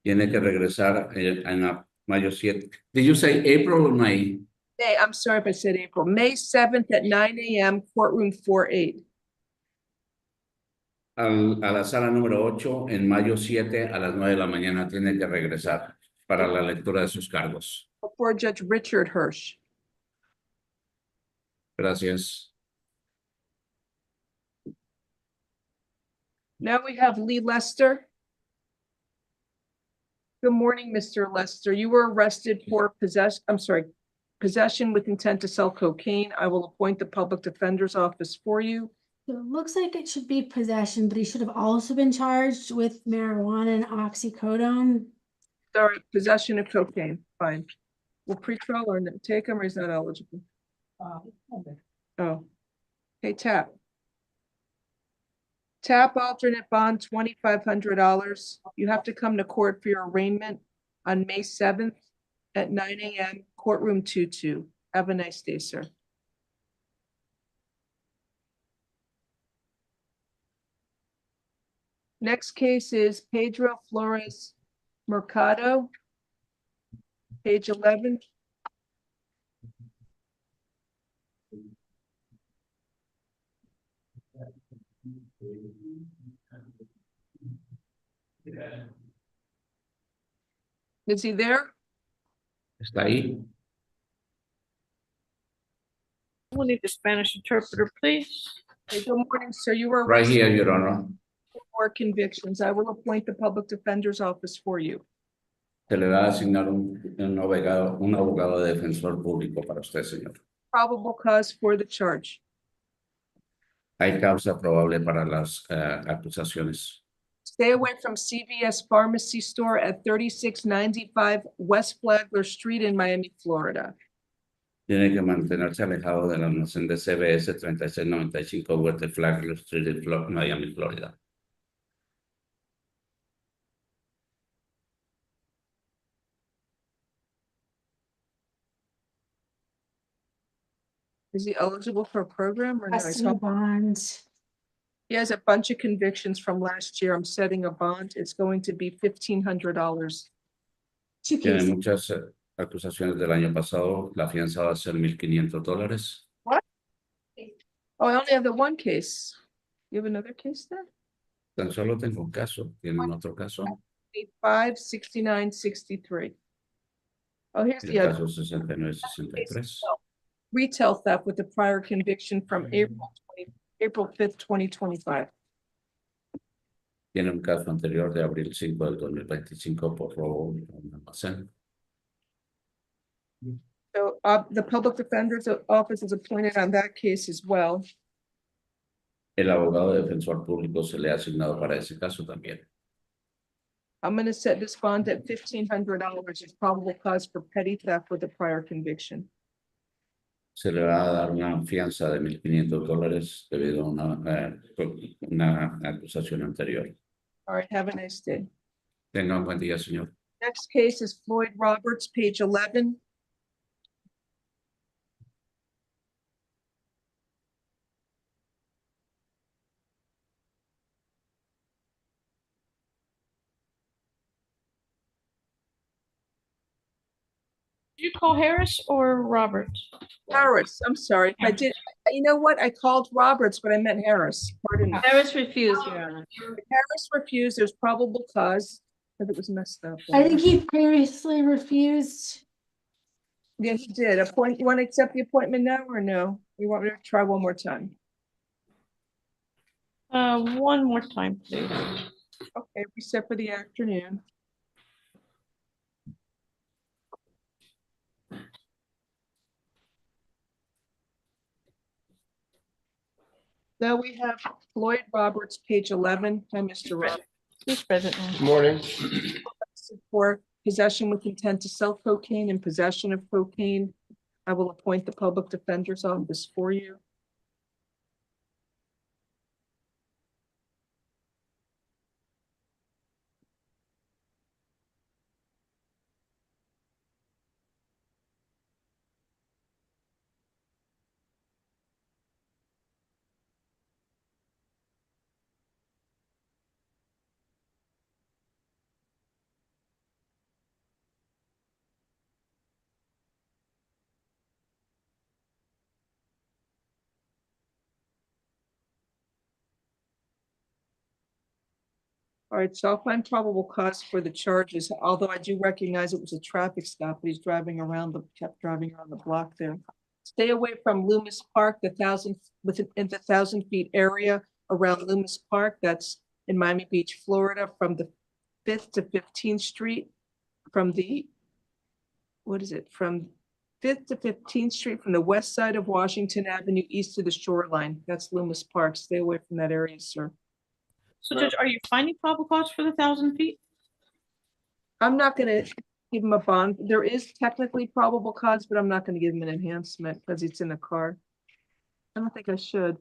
Tiene que regresar en mayo 7. Did you say April or May? May, I'm sorry if I said April. May 7th at 9 a.m. courtroom 48. A la sala número 8 en mayo 7 a las 9 de la mañana tiene que regresar para la lectura de sus cargos. Before Judge Richard Hirsch. Gracias. Now we have Lee Lester. Good morning, Mr. Lester. You were arrested for possession with intent to sell cocaine. I will appoint the public defender's office for you. So it looks like it should be possession, but he should have also been charged with marijuana and oxycodone. Sorry, possession of cocaine. Fine. Will pretrial or take him, or he's not eligible? Oh. Okay, tap. Tap alternate bond, $2,500. You have to come to court for your arraignment on May 7th at 9 a.m. courtroom 22. Have a nice day, sir. Next case is Pedro Flores Mercado, page 11. Is he there? ¿Está ahí? We'll need the Spanish interpreter, please. Hey, good morning, sir. You were Right arrested here, Your Honor. for convictions. I will appoint the public defender's office for you. Se le va a asignar un abogado de defensor público para usted, señor. Probable cause for the charge. Hay causa probable para las acusaciones. Stay away from CVS Pharmacy Store at 3695 West Flagler Street in Miami, Florida. Tiene que mantenerse alejado del almacén de CVS 3695 West Flagler Street en Miami, Florida. Is he eligible for a program or no? Custody bond. He has a bunch of convictions from last year. I'm setting a bond. It's going to be $1,500. Two Tiene cases. muchas acusaciones del año pasado. La fianza va a ser $1,500. What? Oh, I only have the one case. You have another case there? Tan solo tengo un caso. ¿Tienen otro caso? 56963. Oh, here's El the other. caso 6963. Retail theft with a prior conviction from April 5th, 2025. Tiene un caso anterior de abril 5 del 2025 por robo en un almacén. So the public defender's office is appointed on that case as well. El abogado defensor público se le ha asignado para ese caso también. I'm going to set this bond at $1,500 as probable cause for petty theft with a prior conviction. Se le va a dar una fianza de $1,500 debido a una acusación anterior. All right, have a nice day. Tenga un buen día, señor. Next case is Floyd Roberts, page 11. Did you call Harris or Roberts? Harris, I'm sorry. I did. You know what? I called Roberts, but I meant Harris. Pardon me. Harris refused, Your Honor. Harris refused. There's probable cause because it was messed up. I think he previously refused. Yeah, he did. You want to accept the appointment now or no? You want me to try one more time? One more time, please. Okay, reset for the afternoon. Now we have Floyd Roberts, page 11. Hi, Mr. Roberts. Who's present? Good morning. For possession with intent to sell cocaine and possession of cocaine. I will appoint the public defender's office for you. All right, so I'll find probable cause for the charges, although I do recognize it was a traffic stop, but he's kept driving around the block there. Stay away from Loomis Park, in the 1,000 feet area around Loomis Park. That's in Miami Beach, Florida, from the 5th to 15th Street, from 5th to 15th Street, from the west side of Washington Avenue, east of the shoreline. That's Loomis Park. Stay away from that area, sir. So, Judge, are you finding probable cause for the 1,000 feet? I'm not gonna give him a bond. There is technically probable cause, but I'm not gonna give him an enhancement because it's in a car. I don't think I should.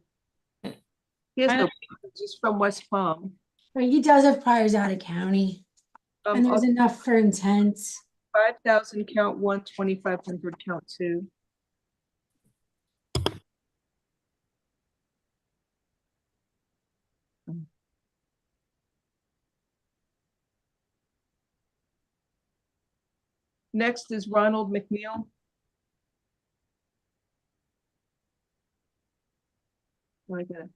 He has no, just from West Palm. Right, he does have priors out of county. And there's enough for intent. 5,000 count 1, 2,500 count 2. Next is Ronald McNeil. I got it.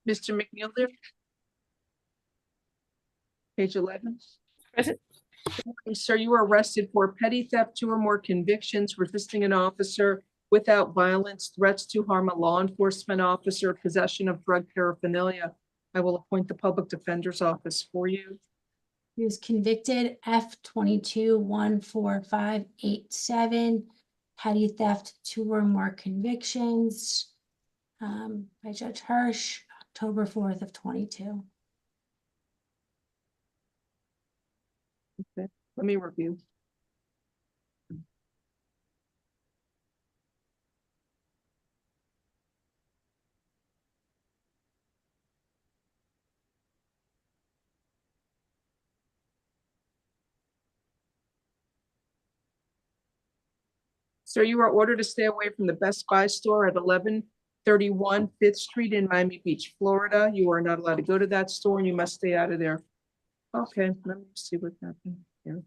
Mr. McNeil there? Page 11. Present. Sir, you were arrested for petty theft, 2 or more convictions, resisting an officer without violence, threats to harm a law enforcement officer, possession of drug paraphernalia. I will appoint the public defender's office for you. He was convicted F22-14587, petty theft, 2 or more convictions, by Judge Hirsch, October 4th of 22. Okay, let me review. Sir, you are ordered to stay away from the Best Buy store at 1131 5th Street in Miami Beach, Florida. You are not allowed to go to that store and you must stay out of there. Okay, let me see what happened here.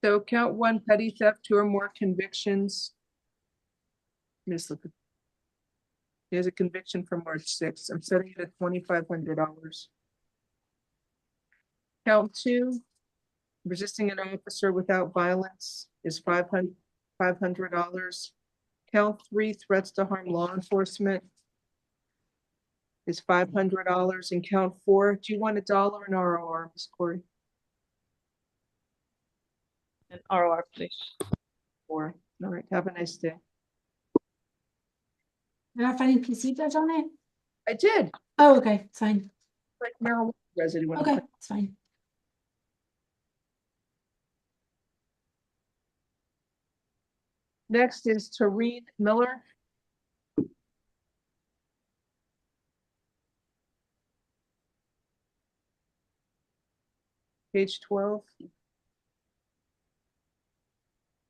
So count one, petty theft, 2 or more convictions. Miss, look. He has a conviction from March 6th. I'm setting it at $2,500. Count 2, resisting an officer without violence is $500. Count 3, threats to harm law enforcement is $500. And count 4, do you want $1 in ROR, Ms. Corey? And ROR, please. 4. All right, have a nice day. You're not finding PC judge on it? I did. Oh, okay, it's fine. Like marijuana residue. Okay, it's fine. Next is Tareen Miller. Page 12.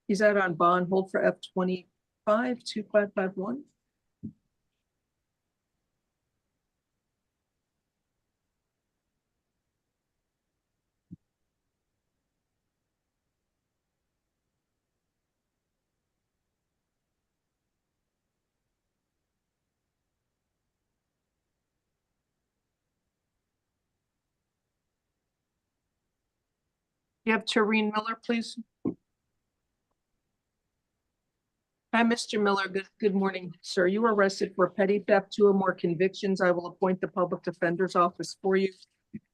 He's out on bond, hold for F25 2551. You have Tareen Miller, please. Hi, Mr. Miller. Good morning, sir. You were arrested for petty theft, 2 or more convictions. I will appoint the public defender's office for you.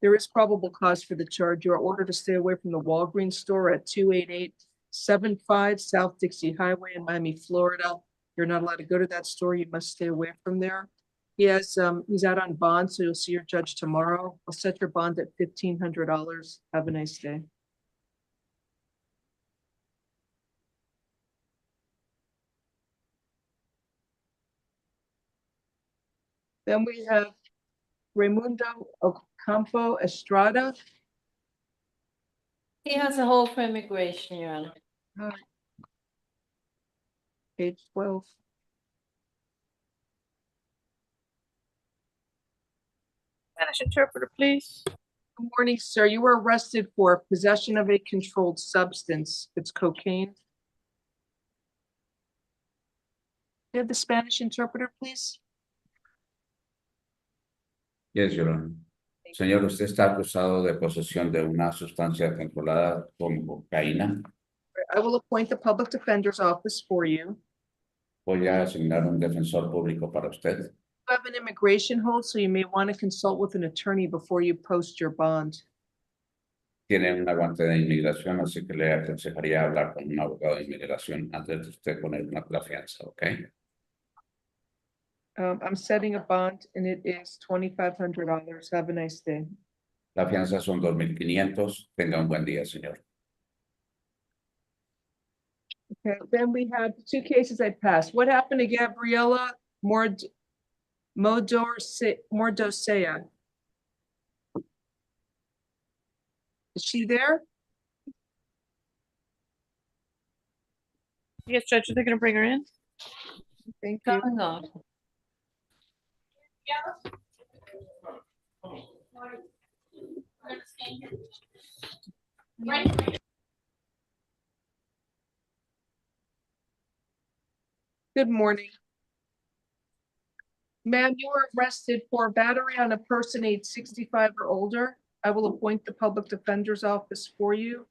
There is probable cause for the charge. You are ordered to stay away from the Walgreens store at 28875 South Dixie Highway in Miami, Florida. You're not allowed to go to that store. You must stay away from there. He's out on bond, so you'll see your judge tomorrow. I'll set your bond at $1,500. Have a nice day. Then we have Raimundo Ocampo Estrada. He has a hold for immigration, Your Honor. Page 12. Spanish interpreter, please. Good morning, sir. You were arrested for possession of a controlled substance. It's cocaine. You have the Spanish interpreter, please? Yes, Your Honor. Señor, usted está acusado de posesión de una sustancia controlada como cocaína. I will appoint the public defender's office for you. Voy a asignar un defensor público para usted. You have an immigration hold, so you may want to consult with an attorney before you post your bond. Tiene un aguante de inmigración, así que le aconsejaría hablar con un abogado de inmigración antes de usted poner la fianza, ¿ok? I'm setting a bond and it is $2,500. Have a nice day. La fianza son 2,500. Tenga un buen día, señor. Okay, then we have 2 cases I passed. What happened to Gabriela Mordosea? Is she there? Yes, Judge, are they going to bring her in? Thank you. Coming on. Good morning. Ma'am, you were arrested for battery on a person age 65 or older. I will appoint the public defender's office for you.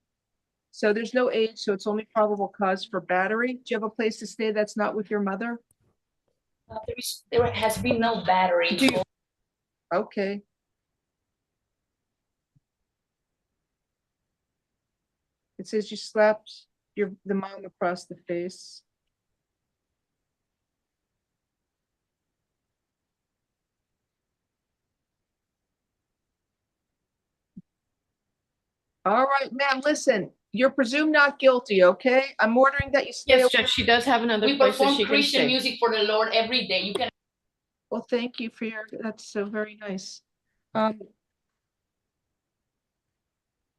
So there's no age, so it's only probable cause for battery. Do you have a place to stay that's not with your mother? There has been no battery. Okay. It says you slapped the mom across the face. All right, ma'am, listen, you're presumed not guilty, okay? I'm ordering that you stay Yes, away. Judge, she does have another We place that perform she can Christian stay. music for the Lord every day. You can. Well, thank you for that's so very nice.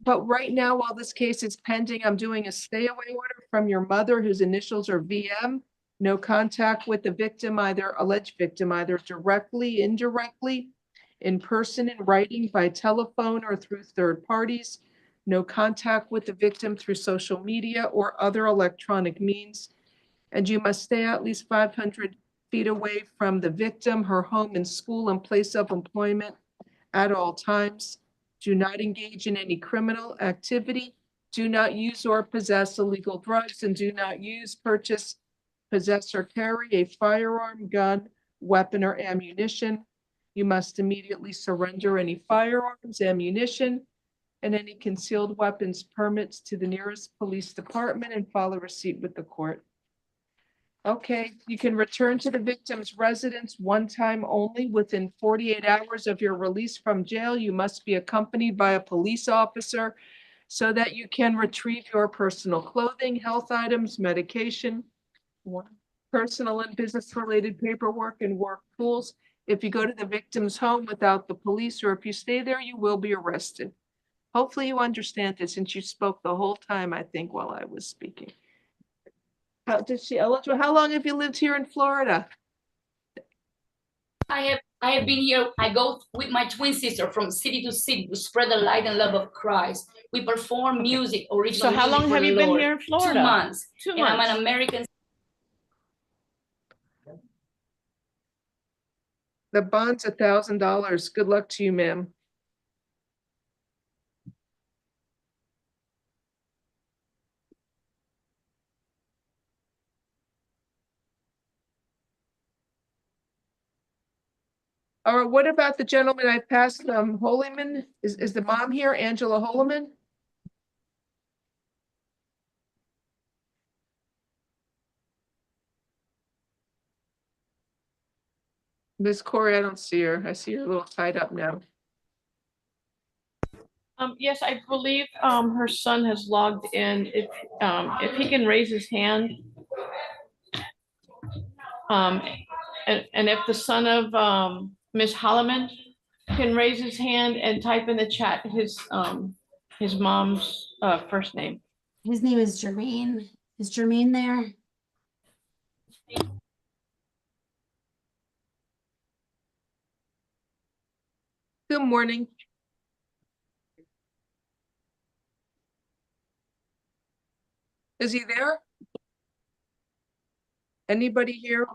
But right now, while this case is pending, I'm doing a stay away order from your mother, whose initials are VM. No contact with the victim, either alleged victim, either directly, indirectly, in person, in writing, by telephone, or through third parties. No contact with the victim through social media or other electronic means. And you must stay at least 500 feet away from the victim, her home and school and place of employment at all times. Do not engage in any criminal activity. Do not use or possess illegal drugs, and do not use, purchase, possess, or carry a firearm, gun, weapon, or ammunition. You must immediately surrender any firearms, ammunition, and any concealed weapons permits to the nearest police department and file a receipt with the court. Okay, you can return to the victim's residence one time only within 48 hours of your release from jail. You must be accompanied by a police officer so that you can retrieve your personal clothing, health items, medication, personal and business-related paperwork, and work tools. If you go to the victim's home without the police, or if you stay there, you will be arrested. Hopefully you understand this, since you spoke the whole time, I think, while I was speaking. How long have you lived here in Florida? I have been here. I go with my twin sister from city to city to spread the light and love of Christ. We perform music, original So how music long for have the you been Lord. here in Florida? 2 months. 2 And I'm months. an American. The bond's $1,000. Good luck to you, ma'am. All right, what about the gentleman I passed, Holyman? Is the mom here, Angela Holyman? Miss Corey, I don't see her. I see her a little tied up now. Yes, I believe her son has logged in. If he can raise his hand. And if the son of Miss Holloman can raise his hand and type in the chat his mom's first name. His name is Jermaine. Is Jermaine there? Good morning. Is he there? Anybody here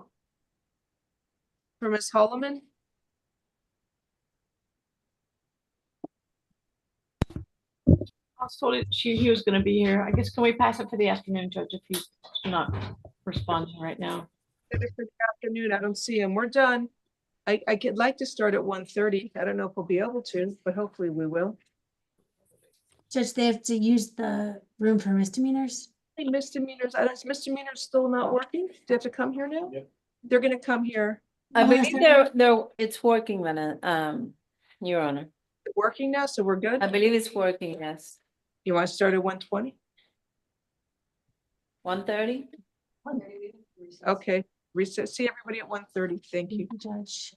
for Miss Holloman? I was told he was gonna be here. I guess, can we pass it for the afternoon, Judge, if he's not responding right now? For the afternoon, I don't see him. We're done. I could like to start at 1:30. I don't know if we'll be able to, but hopefully we will. Judge, they have to use the room for misdemeanors? Hey, misdemeanors, is misdemeanors still not working? Do they have to come here now? Yep. They're gonna come here. I believe it's working, Your Honor. Working now, so we're good? I believe it's working, yes. You want to start at 1:20? 1:30? Okay, recess. See everybody at 1:30. Thank you. Judge.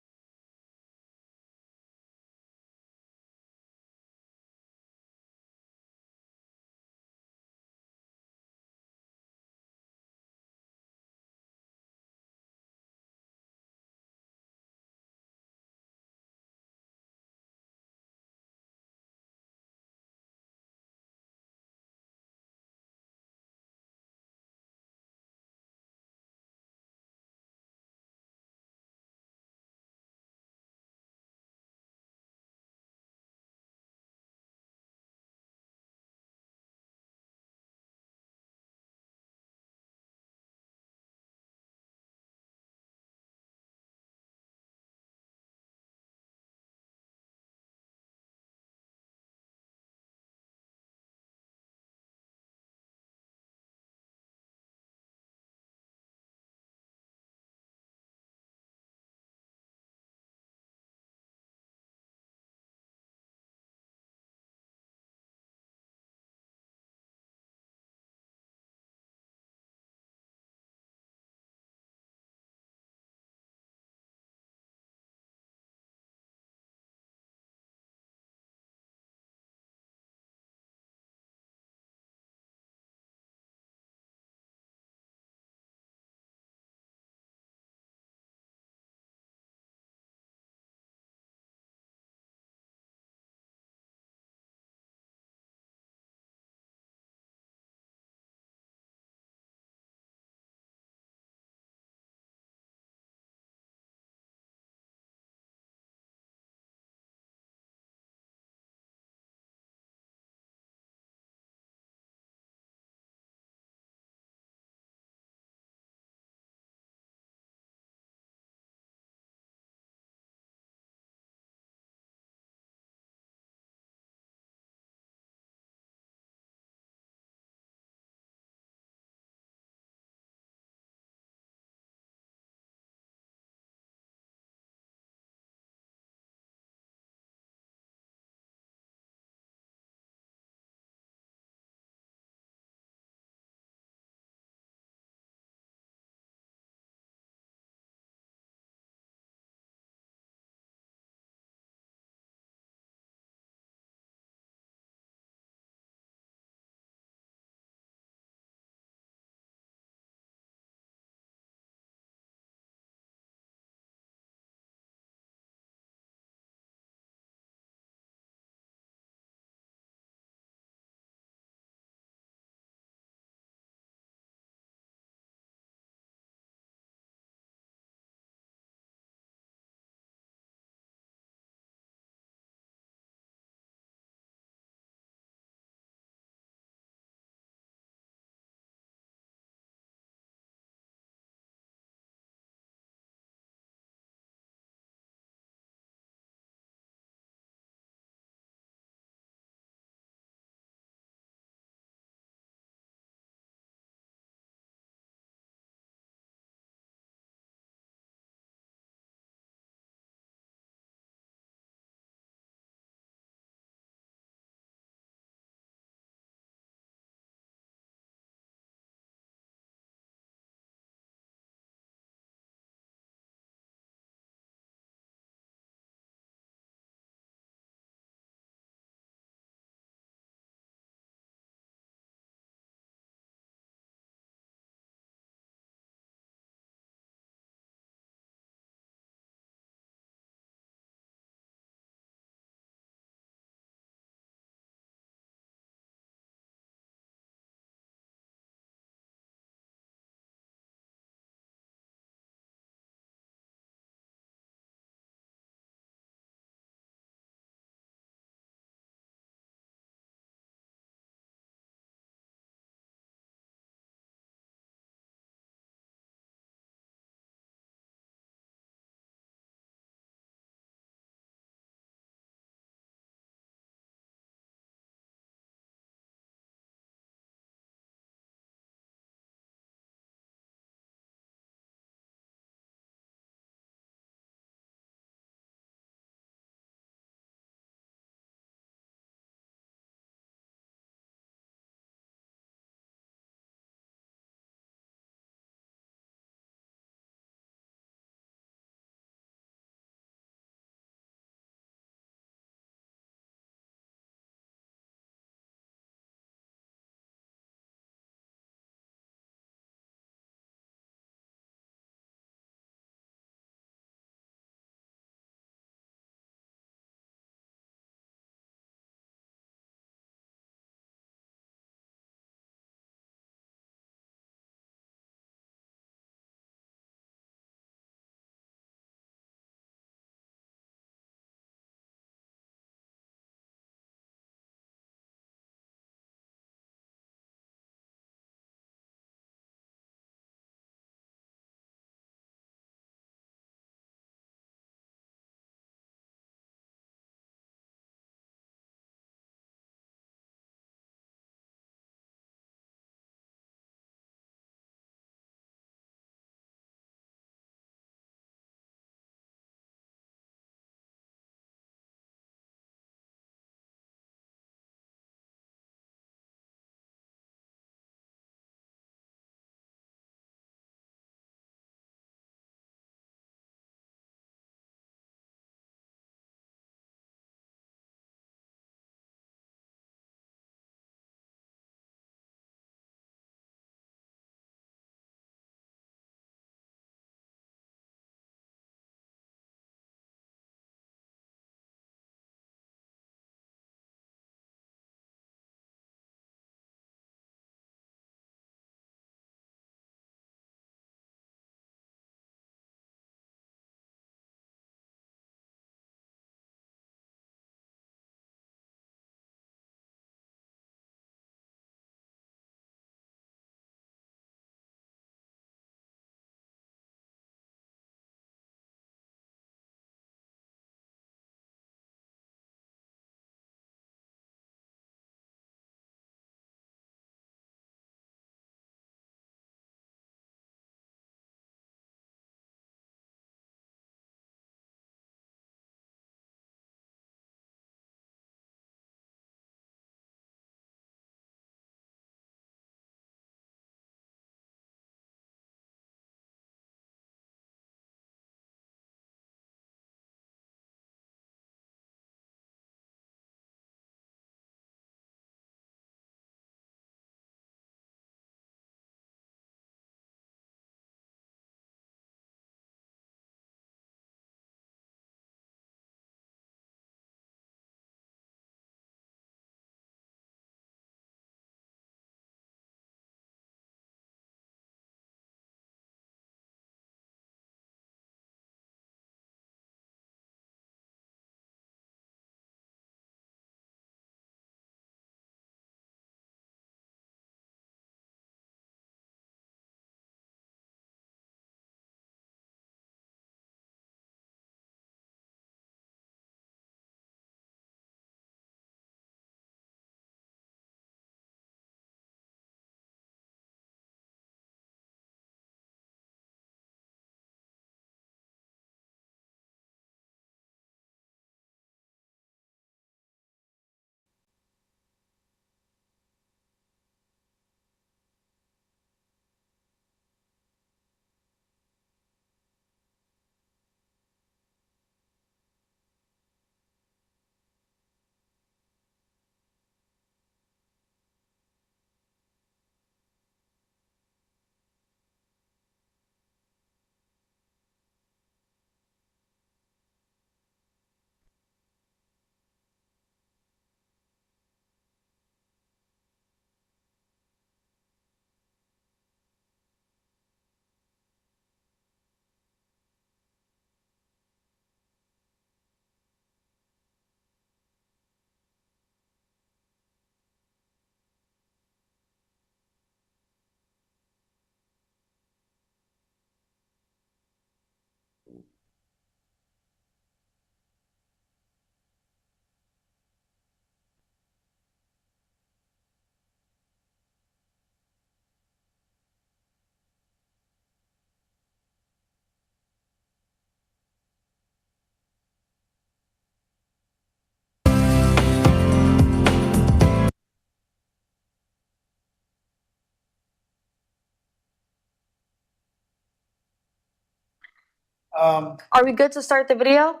Are we good to start the video?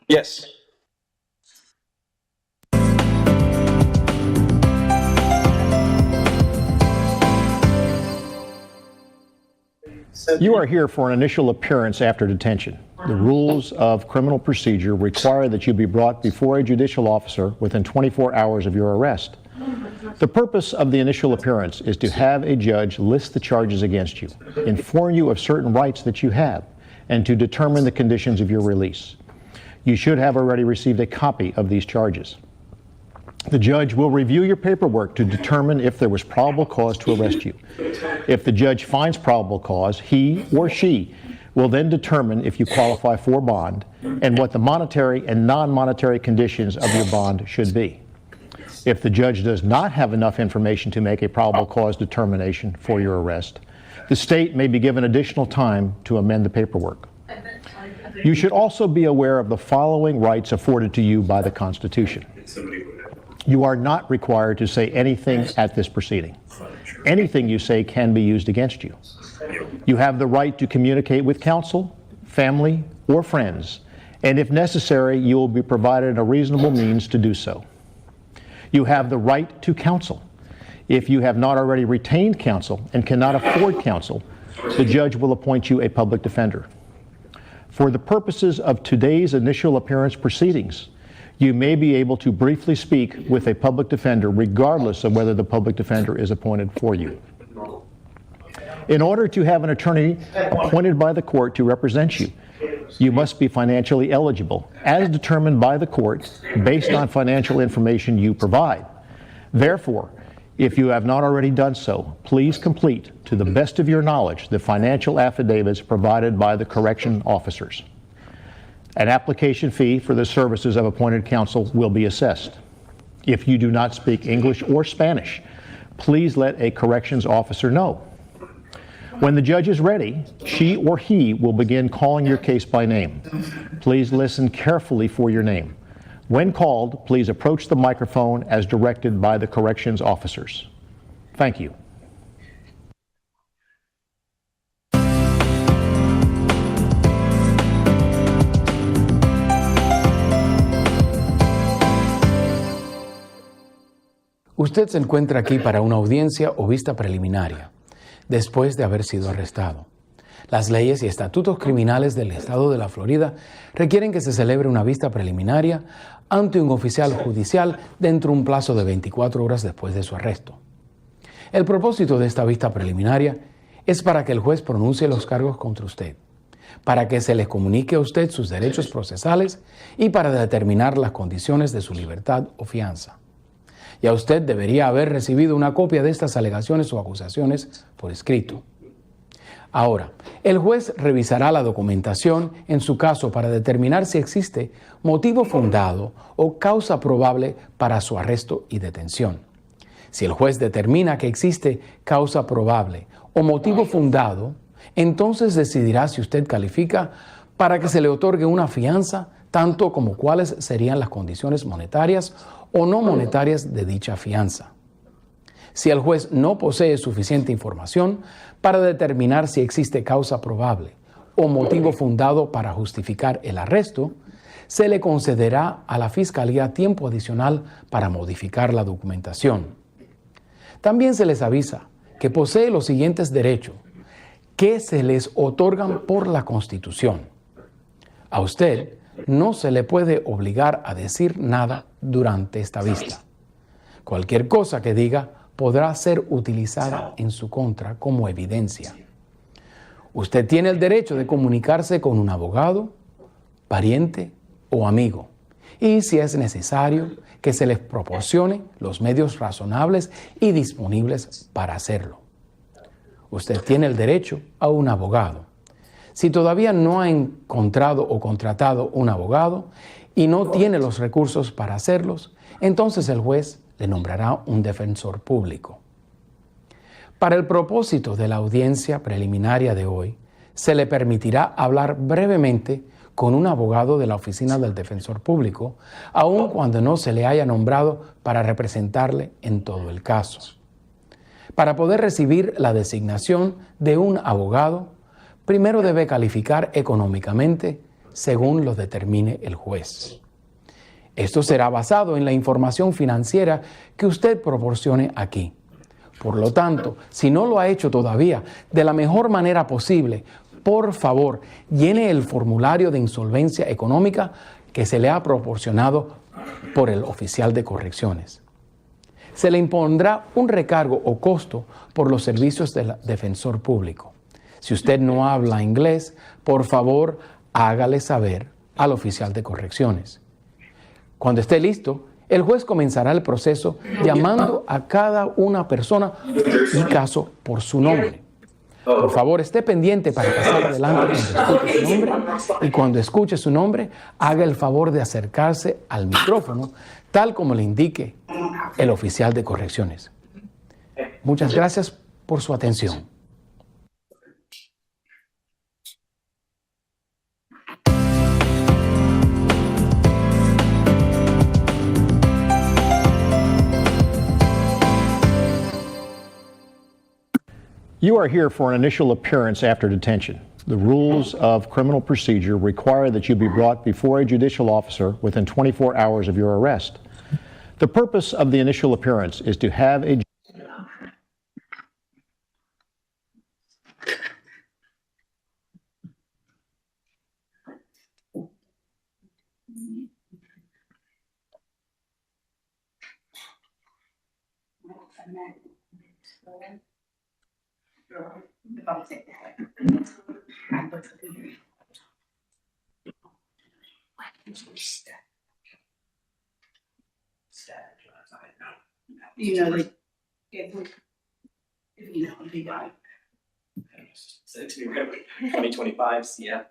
Yes. You are here for an initial appearance after detention. The rules of criminal procedure require that you be brought before a judicial officer within 24 hours of your arrest. The purpose of the initial appearance is to have a judge list the charges against you, inform you of certain rights that you have, and to determine the conditions of your release. You should have already received a copy of these charges. The judge will review your paperwork to determine if there was probable cause to arrest you. If the judge finds probable cause, he or she will then determine if you qualify for bond and what the monetary and non-monetary conditions of your bond should be. If the judge does not have enough information to make a probable cause determination for your arrest, the state may be given additional time to amend the paperwork. You should also be aware of the following rights afforded to you by the Constitution. You are not required to say anything at this proceeding. Anything you say can be used against you. You have the right to communicate with counsel, family, or friends, and if necessary, you will be provided a reasonable means to do so. You have the right to counsel. If you have not already retained counsel and cannot afford counsel, the judge will appoint you a public defender. For the purposes of today's initial appearance proceedings, you may be able to briefly speak with a public defender regardless of whether the public defender is appointed for you. In order to have an attorney appointed by the court to represent you, you must be financially eligible, as determined by the court based on financial information you provide. Therefore, if you have not already done so, please complete, to the best of your knowledge, the financial affidavits provided by the correction officers. An application fee for the services of appointed counsel will be assessed. If you do not speak English or Spanish, please let a corrections officer know. When the judge is ready, she or he will begin calling your case by name. Please listen carefully for your name. When called, please approach the microphone as directed by the corrections officers. Thank you. Usted se encuentra aquí para una audiencia o vista preliminaria, después de haber sido arrestado. Las leyes y estatutos criminales del estado de la Florida requieren que se celebre una vista preliminar ante un oficial judicial dentro de un plazo de 24 horas después de su arresto. El propósito de esta vista preliminar es para que el juez pronuncie los cargos contra usted, para que se les comunique a usted sus derechos procesales y para determinar las condiciones de su libertad o fianza. Ya usted debería haber recibido una copia de estas alegaciones o acusaciones por escrito. Ahora, el juez revisará la documentación en su caso para determinar si existe motivo fundado o causa probable para su arresto y detención. Si el juez determina que existe causa probable o motivo fundado, entonces decidirá si usted califica para que se le otorgue una fianza, tanto como cuáles serían las condiciones monetarias o no monetarias de dicha fianza. Si el juez no posee suficiente información para determinar si existe causa probable o motivo fundado para justificar el arresto, se le concederá a la Fiscalía tiempo adicional para modificar la documentación. También se les avisa que posee los siguientes derechos que se les otorgan por la Constitución. A usted no se le puede obligar a decir nada durante esta vista. Cualquier cosa que diga podrá ser utilizada en su contra como evidencia. Usted tiene el derecho de comunicarse con un abogado, pariente o amigo, y si es necesario, que se les proporcione los medios razonables y disponibles para hacerlo. Usted tiene el derecho a un abogado. Si todavía no ha encontrado o contratado un abogado y no tiene los recursos para hacerlos, entonces el juez le nombrará un defensor público. Para el propósito de la audiencia preliminaria de hoy, se le permitirá hablar brevemente con un abogado de la oficina del defensor público, aun cuando no se le haya nombrado para representarle en todo el caso. Para poder recibir la designación de un abogado, primero debe calificar económicamente según lo determine el juez. Esto será basado en la información financiera que usted proporcione aquí. Por lo tanto, si no lo ha hecho todavía, de la mejor manera posible, por favor, llene el formulario de insolvencia económica que se le ha proporcionado por el oficial de correcciones. Se le impondrá un recargo o costo por los servicios del defensor público. Si usted no habla inglés, por favor, hágale saber al oficial de correcciones. Cuando esté listo, el juez comenzará el proceso llamando a cada una persona y caso por su nombre. Por favor, esté pendiente para pasar adelante cuando escuche su nombre y cuando escuche su nombre, haga el favor de acercarse al micrófono, tal como le indique el oficial de correcciones. Muchas gracias por su atención. You are here for an initial appearance after detention. The rules of criminal procedure require that you be brought before a judicial officer within 24 hours of your arrest. The purpose of the initial appearance is to have a You know, like, if you know, they die. Send it to me, right? 2025, yeah.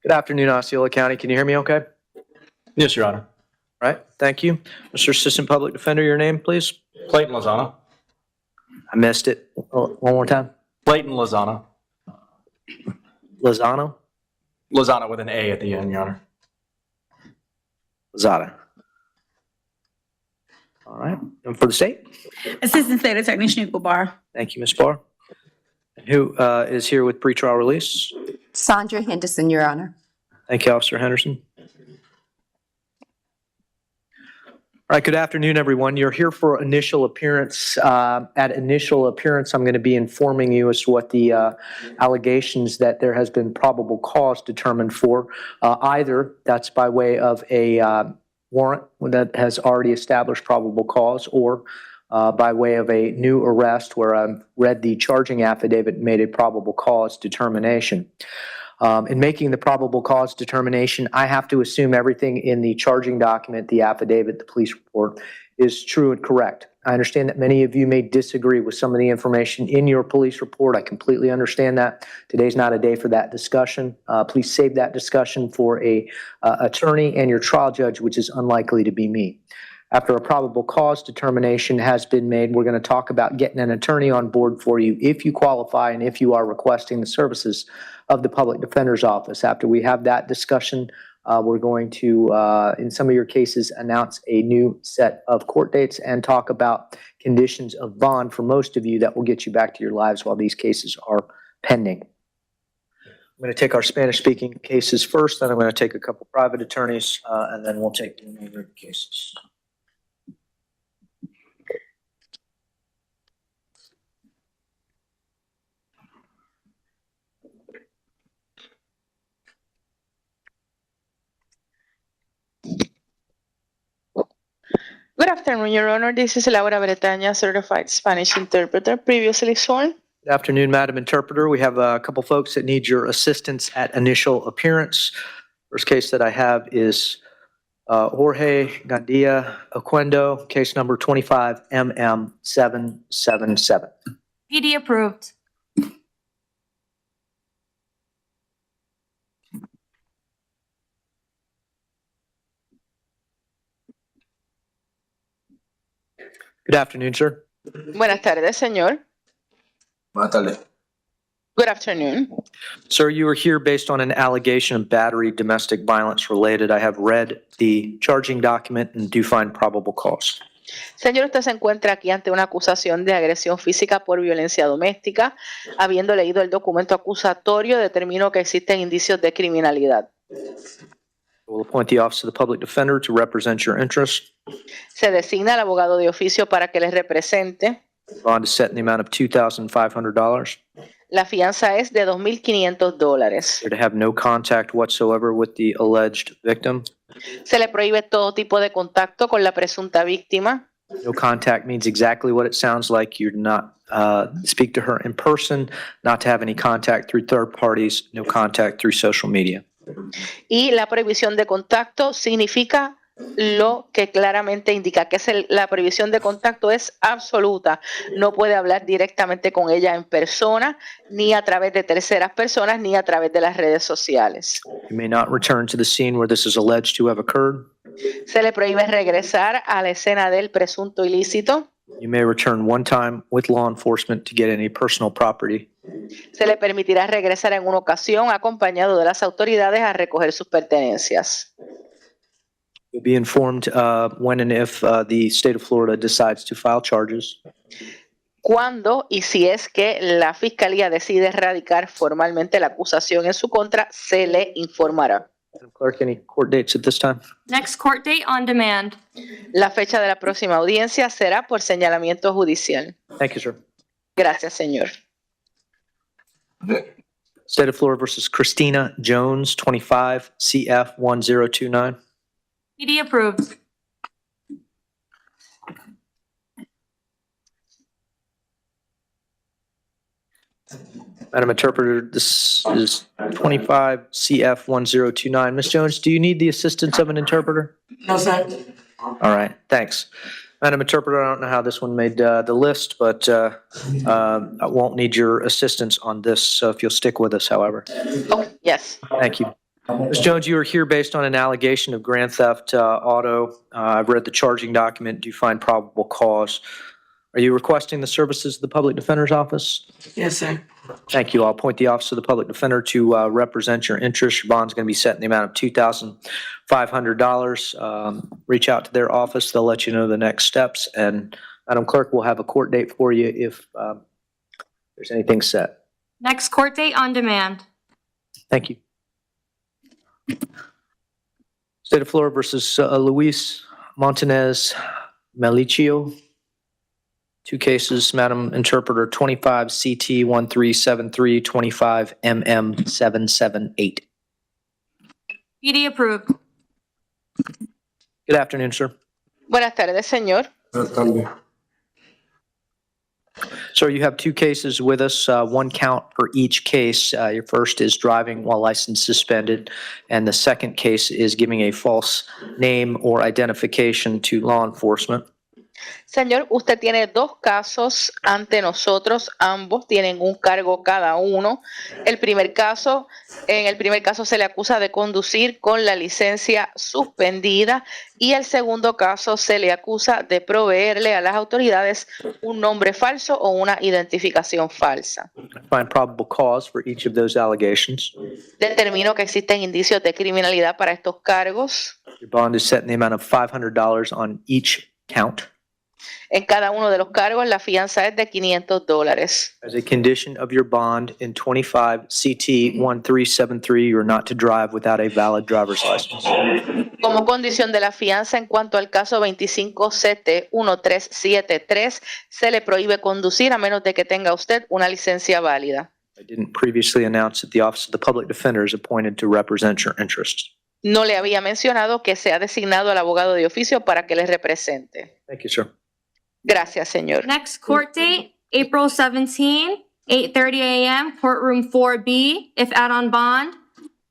Good afternoon, Osceola County. Can you hear me okay? Yes, Your Honor. All right, thank you. Mr. Assistant Public Defender, your name, please? Clayton Lozano. I missed it. One more time. Clayton Lozano. Lozano? Lozano with an A at the end, Your Honor. Lozada. All right, and for the state? Assistant State Attorney Shaniqua Barr. Thank you, Ms. Barr. And who is here with pretrial release? Sandra Henderson, Your Honor. Thank you, Officer Henderson. All right, good afternoon, everyone. You're here for initial appearance. At initial appearance, I'm going to be informing you as to what the allegations that there has been probable cause determined for. Either that's by way of a warrant that has already established probable cause, or by way of a new arrest where I've read the charging affidavit and made a probable cause determination. In making the probable cause determination, I have to assume everything in the charging document, the affidavit, the police report is true and correct. I understand that many of you may disagree with some of the information in your police report. I completely understand that. Today's not a day for that discussion. Please save that discussion for a attorney and your trial judge, which is unlikely to be me. After a probable cause determination has been made, we're going to talk about getting an attorney on board for you if you qualify and if you are requesting the services of the Public Defender's Office. After we have that discussion, we're going to, in some of your cases, announce a new set of court dates and talk about conditions of bond for most of you that will get you back to your lives while these cases are pending. I'm going to take our Spanish-speaking cases first, then I'm going to take a couple private attorneys, and then we'll take the remainder of the cases. Good afternoon, Your Honor. This is Laura Bretaña, certified Spanish interpreter, previously sworn. Good afternoon, Madam Interpreter. We have a couple folks that need your assistance at initial appearance. First case that I have is Jorge Gandia Oquendo, case number 25MM777. PD approved. Good afternoon, sir. Buenas tardes, señor. Buenas tardes. Good afternoon. Sir, you are here based on an allegation of battery, domestic violence related. I have read the charging document and do find probable cause. Señor, usted se encuentra aquí ante una acusación de agresión física por violencia doméstica. Habiendo leído el documento acusatorio, determino que existen indicios de criminalidad. We'll appoint the Office of the Public Defender to represent your interests. Se designa al abogado de oficio para que les represente. Bond is set in the amount of $2,500. La fianza es de $2,500. You're to have no contact whatsoever with the alleged victim. Se le prohíbe todo tipo de contacto con la presunta víctima. No contact means exactly what it sounds like. You're not speak to her in person, not to have any contact through third parties, no contact through social media. Y la prohibición de contacto significa lo que claramente indica que la prohibición de contacto es absoluta. No puede hablar directamente con ella en persona, ni a través de terceras personas, ni a través de las redes sociales. You may not return to the scene where this is alleged to have occurred. Se le prohíbe regresar a la escena del presunto ilícito. You may return one time with law enforcement to get any personal property. Se le permitirá regresar en una ocasión acompañado de las autoridades a recoger sus pertenencias. You'll be informed when and if the state of Florida decides to file charges. Cuando y si es que la Fiscalía decide erradicar formalmente la acusación en su contra, se le informará. Madam Clerk, any court dates at this time? Next court date on demand. La fecha de la próxima audiencia será por señalamiento judicial. Thank you, sir. Gracias, señor. State of Florida versus Christina Jones, 25 CF 1029. PD approved. Madam Interpreter, this is 25 CF 1029. Ms. Jones, do you need the assistance of an interpreter? No, sir. All right, thanks. Madam Interpreter, I don't know how this one made the list, but I won't need your assistance on this, so if you'll stick with us, however. Oh, yes. Thank you. Ms. Jones, you are here based on an allegation of grand theft auto. I've read the charging document. Do you find probable cause? Are you requesting the services of the Public Defender's Office? Yes, sir. Thank you. I'll appoint the Office of the Public Defender to represent your interests. Your bond's going to be set in the amount of $2,500. Reach out to their office. They'll let you know the next steps. And Madam Clerk, we'll have a court date for you if there's anything set. Next court date on demand. Thank you. State of Florida versus Luis Martinez Melicio. Two cases, Madam Interpreter, 25 CT 1373, 25 MM 778. PD approved. Good afternoon, sir. Buenas tardes, señor. Sir, you have two cases with us, one count per each case. Your first is driving while license suspended, and the second case is giving a false name or identification to law enforcement. Señor, usted tiene dos casos ante nosotros, ambos tienen un cargo cada uno. En el primer caso se le acusa de conducir con la licencia suspendida y el segundo caso se le acusa de proveerle a las autoridades un nombre falso o una identificación falsa. Find probable cause for each of those allegations. Determino que existen indicios de criminalidad para estos cargos. Your bond is set in the amount of $500 on each count. En cada uno de los cargos la fianza es de $500. As a condition of your bond in 25 CT 1373, you are not to drive without a valid driver's license. Como condición de la fianza en cuanto al caso 25 CT 1373, se le prohíbe conducir a menos de que tenga usted una licencia válida. I didn't previously announce that the Office of the Public Defender is appointed to represent your interests. No le había mencionado que se ha designado al abogado de oficio para que le represente. Thank you, sir. Gracias, señor. Next court date, April 17, 8:30 a.m., courtroom 4B, if add-on bond.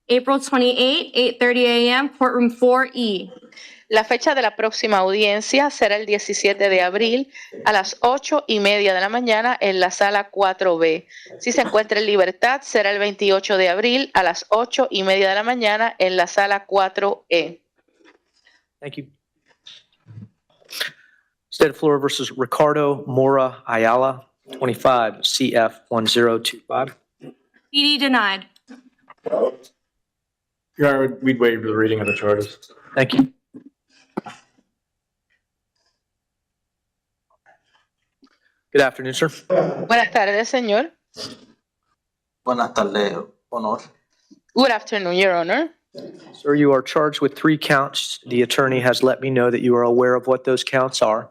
April 28, 8:30 a.m., courtroom 4E. La fecha de la próxima audiencia será el 17 de abril a las 8:30 de la mañana en la sala 4B. Si se encuentra en libertad, será el 28 de abril a las 8:30 de la mañana en la sala 4E. Thank you. State of Florida versus Ricardo Mora Ayala, 25 CF 1025. PD denied. Your Honor, we'd waive the reading of the charges. Thank you. Good afternoon, sir. Buenas tardes, señor. Buenas tardes, honor. Good afternoon, Your Honor. Sir, you are charged with 3 counts. The attorney has let me know that you are aware of what those counts are.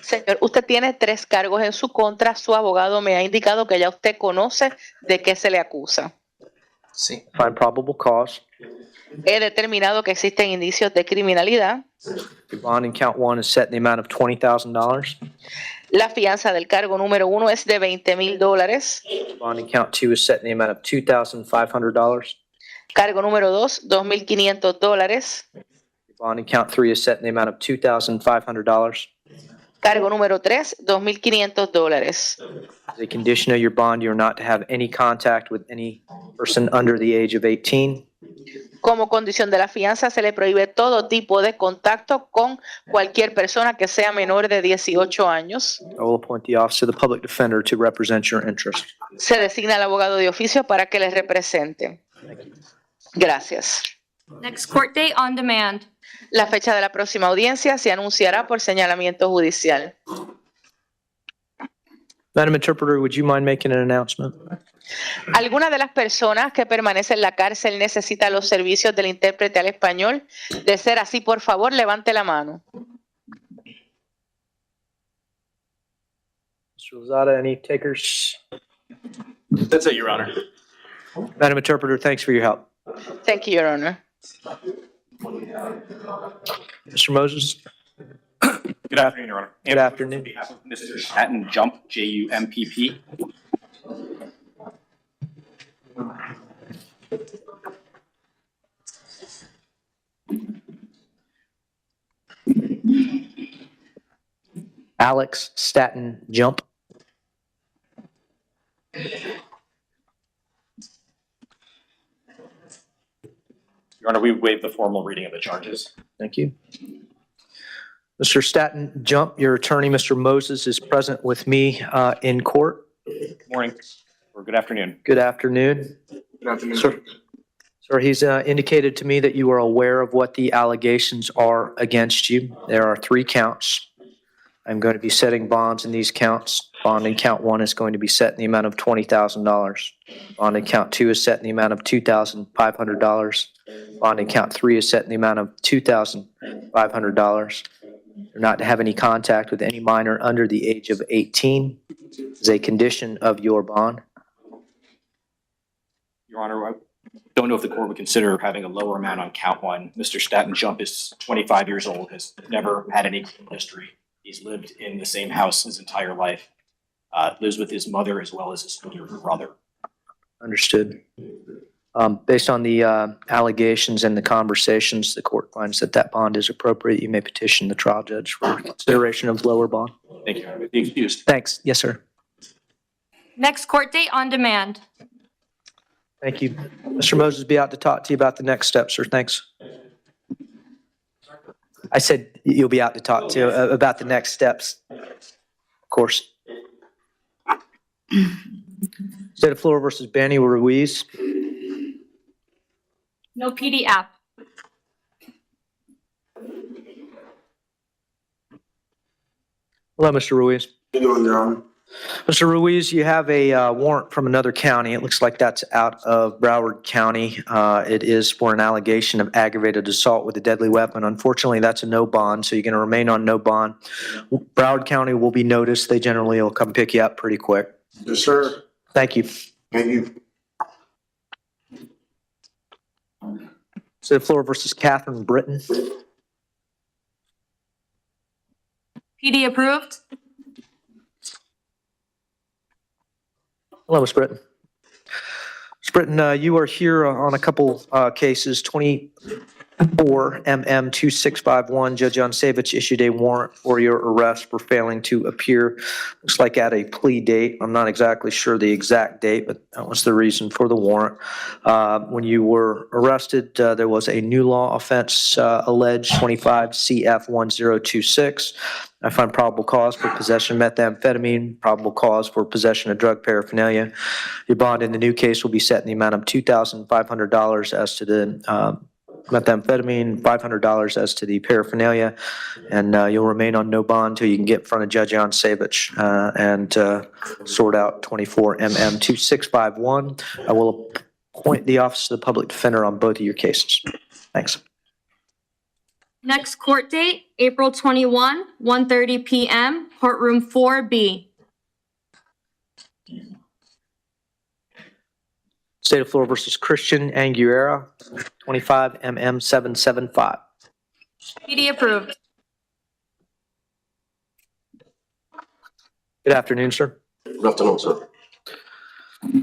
Señor, usted tiene 3 cargos en su contra. Su abogado me ha indicado que ya usted conoce de qué se le acusa. Sí. Find probable cause. He determinado que existen indicios de criminalidad. Your bond in count 1 is set in the amount of $20,000. La fianza del cargo número 1 es de $20,000. Bond in count 2 is set in the amount of $2,500. Cargo número 2, $2,500. Bond in count 3 is set in the amount of $2,500. Cargo número 3, $2,500. As a condition of your bond, you are not to have any contact with any person under the age of 18. Como condición de la fianza se le prohíbe todo tipo de contacto con cualquier persona que sea menor de 18 años. I will appoint the Office of the Public Defender to represent your interests. Se designa al abogado de oficio para que les represente. Gracias. Next court date on demand. La fecha de la próxima audiencia se anunciará por señalamiento judicial. Madam Interpreter, would you mind making an announcement? ¿Alguna de las personas que permanece en la cárcel necesita los servicios del intérprete al español? De ser así, por favor, levante la mano. Mr. Lozada, any takers? That's it, Your Honor. Madam Interpreter, thanks for your help. Thank you, Your Honor. Mr. Moses? Good afternoon, Your Honor. Good afternoon. On behalf of Mr. Staten Jump, JUMPP. Alex Staten Jump. Your Honor, we waive the formal reading of the charges. Thank you. Mr. Staton Jump, your attorney, Mr. Moses, is present with me in court. Good morning, or good afternoon. Good afternoon. Good afternoon. Sir, he's indicated to me that you are aware of what the allegations are against you. There are 3 counts. I'm going to be setting bonds in these counts. Bond in count 1 is going to be set in the amount of $20,000. Bond in count 2 is set in the amount of $2,500. Bond in count 3 is set in the amount of $2,500. You're not to have any contact with any minor under the age of 18 as a condition of your bond. Your Honor, I don't know if the court would consider having a lower amount on count 1. Mr. Staton Jump is 25 years old, has never had any criminal history. He's lived in the same house his entire life, lives with his mother as well as his older brother. Understood. Based on the allegations and the conversations, the court finds that that bond is appropriate. You may petition the trial judge for consideration of lower bond. Thank you. Be excused. Thanks. Yes, sir. Next court date on demand. Thank you. Mr. Moses will be out to talk to you about the next steps, sir. Thanks. I said you'll be out to talk to about the next steps. Of course. State of Florida versus Benny Ruiz. No PD app. Hello, Mr. Ruiz. How you doing, Your Honor? Mr. Ruiz, you have a warrant from another county. It looks like that's out of Broward County. It is for an allegation of aggravated assault with a deadly weapon. Unfortunately, that's a no bond, so you're going to remain on no bond. Broward County will be noticed. They generally will come pick you up pretty quick. Yes, sir. Thank you. Thank you. State of Florida versus Catherine Britton. PD approved. Hello, Ms. Britton. Ms. Britton, you are here on a couple cases. 24 MM 2651, Judge Yansevich issued a warrant for your arrest for failing to appear. Looks like at a plea date. I'm not exactly sure the exact date, but that was the reason for the warrant. When you were arrested, there was a new law offense alleged, 25 CF 1026. I find probable cause for possession of methamphetamine, probable cause for possession of drug paraphernalia. Your bond in the new case will be set in the amount of $2,500 as to the methamphetamine, $500 as to the paraphernalia, and you'll remain on no bond until you can get in front of Judge Yansevich and sort out 24 MM 2651. I will appoint the Office of the Public Defender on both of your cases. Thanks. Next court date, April 21, 1:30 p.m., courtroom 4B. State of Florida versus Christian Anguera, 25 MM 775. PD approved. Good afternoon, sir. Good afternoon, sir.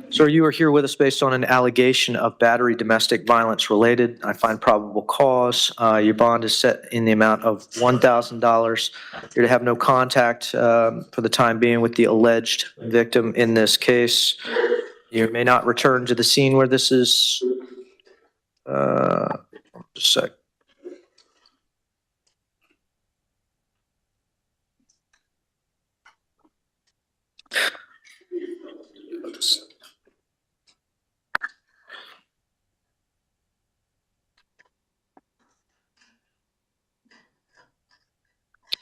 Sir, you are here with us based on an allegation of battery domestic violence related. I find probable cause. Your bond is set in the amount of $1,000. You're to have no contact for the time being with the alleged victim in this case. You may not return to the scene where this is. Just a sec.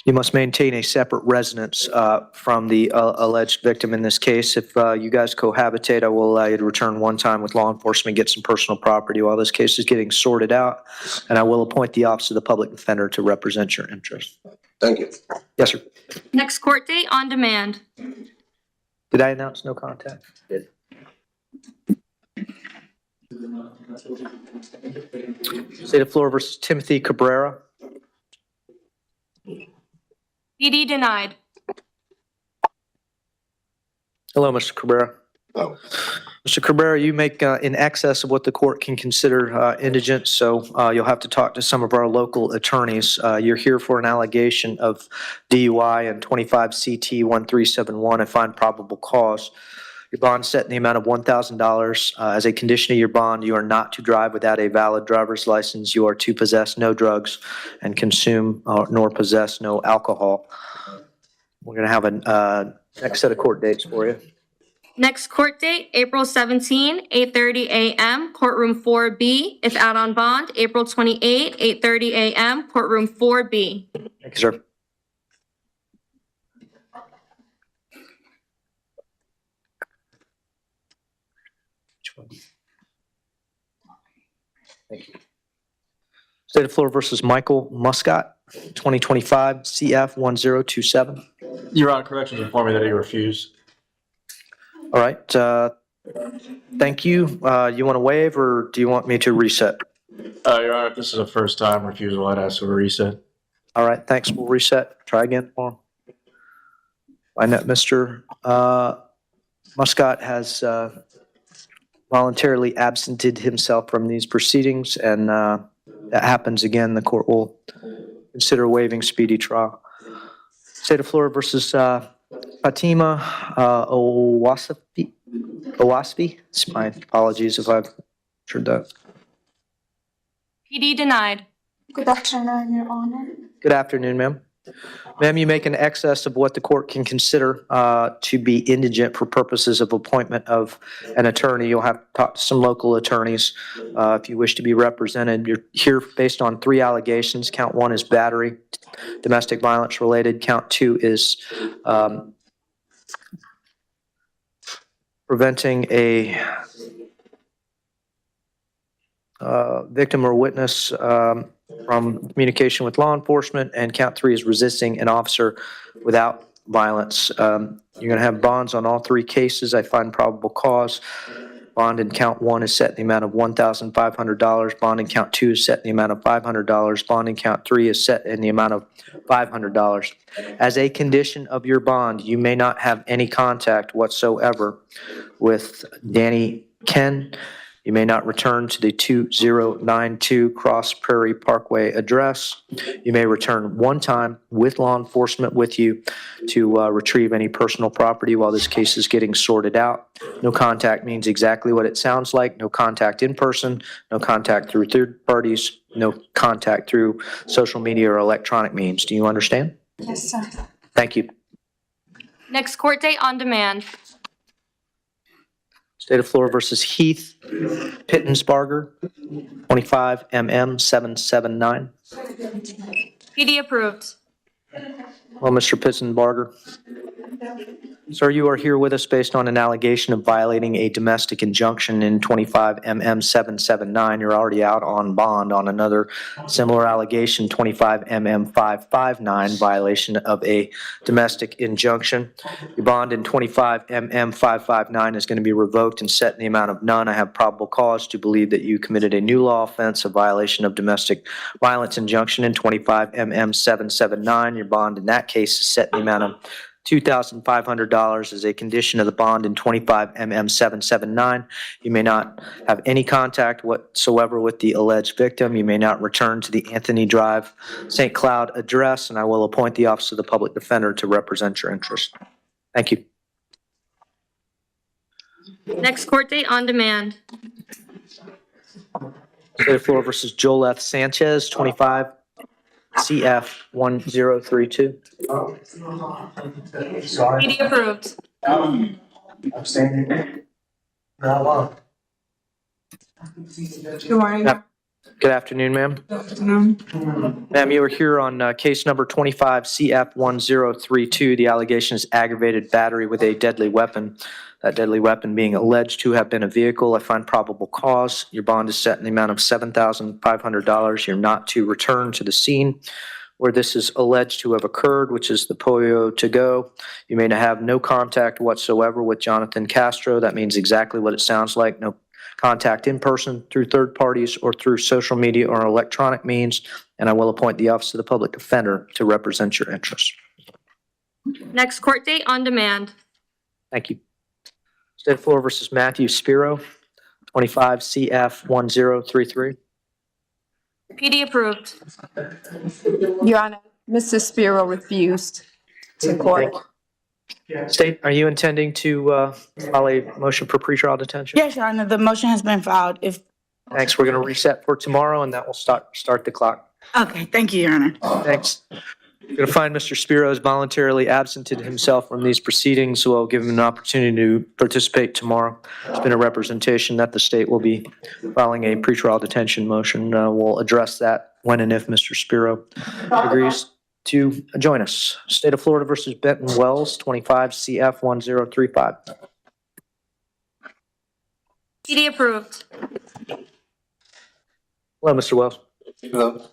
You must maintain a separate residence from the alleged victim in this case. If you guys cohabitate, I will allow you to return one time with law enforcement, get some personal property while this case is getting sorted out, and I will appoint the Office of the Public Defender to represent your interests. Thank you. Yes, sir. Next court date on demand. Did I announce no contact? Did. State of Florida versus Timothy Cabrera. PD denied. Hello, Mr. Cabrera. Oh. Mr. Cabrera, you make in excess of what the court can consider indigent, so you'll have to talk to some of our local attorneys. You're here for an allegation of DUI and 25 CT 1371 and find probable cause. Your bond set in the amount of $1,000. As a condition of your bond, you are not to drive without a valid driver's license. You are to possess no drugs and consume nor possess no alcohol. We're going to have a next set of court dates for you. Next court date, April 17, 8:30 a.m., courtroom 4B. If out on bond, April 28, 8:30 a.m., courtroom 4B. Thank you, sir. Thank you. State of Florida versus Michael Muscat, 2025 CF 1027. Your Honor, corrections inform me that he refused. All right. Thank you. You want to waive or do you want me to reset? Your Honor, if this is a first time refusal, I'd ask for a reset. All right. Thanks. We'll reset. Try again for him. I know Mr. Muscat has voluntarily absented himself from these proceedings, and that happens again. The court will consider waiving speedy trial. State of Florida versus Fatima Owasfi. My apologies if I've butchered that. PD denied. Good afternoon, Your Honor. Good afternoon, ma'am. Ma'am, you make an excess of what the court can consider to be indigent for purposes of appointment of an attorney. You'll have to talk to some local attorneys if you wish to be represented. You're here based on 3 allegations. Count 1 is battery, domestic violence related. Count 2 is preventing a victim or witness from communication with law enforcement, and count 3 is resisting an officer without violence. You're going to have bonds on all 3 cases. I find probable cause. Bond in count 1 is set in the amount of $1,500. Bond in count 2 is set in the amount of $500. Bond in count 3 is set in the amount of $500. As a condition of your bond, you may not have any contact whatsoever with Danny Ken. You may not return to the 2092 Cross Prairie Parkway address. You may return one time with law enforcement with you to retrieve any personal property while this case is getting sorted out. No contact means exactly what it sounds like. No contact in person, no contact through third parties, no contact through social media or electronic means. Do you understand? Yes, sir. Thank you. Next court date on demand. State of Florida versus Heath Pittensbarger, 25 MM 779. PD approved. Well, Mr. Pittensbarger. Sir, you are here with us based on an allegation of violating a domestic injunction in 25 MM 779. You're already out on bond on another similar allegation, 25 MM 559, violation of a domestic injunction. Your bond in 25 MM 559 is going to be revoked and set in the amount of none. I have probable cause to believe that you committed a new law offense, a violation of domestic violence injunction in 25 MM 779. Your bond in that case is set in the amount of $2,500 as a condition of the bond in 25 MM 779. You may not have any contact whatsoever with the alleged victim. You may not return to the Anthony Drive, St. Cloud address, and I will appoint the Office of the Public Defender to represent your interest. Thank you. Next court date on demand. State of Florida versus Joleth Sanchez, 25 CF 1032. PD approved. Good morning. Good afternoon, ma'am. Good afternoon. Ma'am, you are here on case number 25 CF 1032. The allegation is aggravated battery with a deadly weapon. That deadly weapon being alleged to have been a vehicle. I find probable cause. Your bond is set in the amount of $7,500. You're not to return to the scene where this is alleged to have occurred, which is the Pollo to Go. You may have no contact whatsoever with Jonathan Castro. That means exactly what it sounds like. No contact in person, through third parties, or through social media or electronic means. And I will appoint the Office of the Public Defender to represent your interests. Next court date on demand. Thank you. State of Florida versus Matthew Spiro, 25 CF 1033. PD approved. Your Honor, Mr. Spiro refused to court. State, are you intending to file a motion for pretrial detention? Yes, Your Honor, the motion has been filed. Thanks. We're going to reset for tomorrow, and that will start the clock. Okay, thank you, Your Honor. Thanks. You're going to find Mr. Spiro has voluntarily absented himself from these proceedings, so I'll give him an opportunity to participate tomorrow. It's been a representation that the state will be filing a pretrial detention motion. We'll address that when and if Mr. Spiro agrees to join us. State of Florida versus Benton Wells, 25 CF 1035. PD approved. Hello, Mr. Wells. Hello.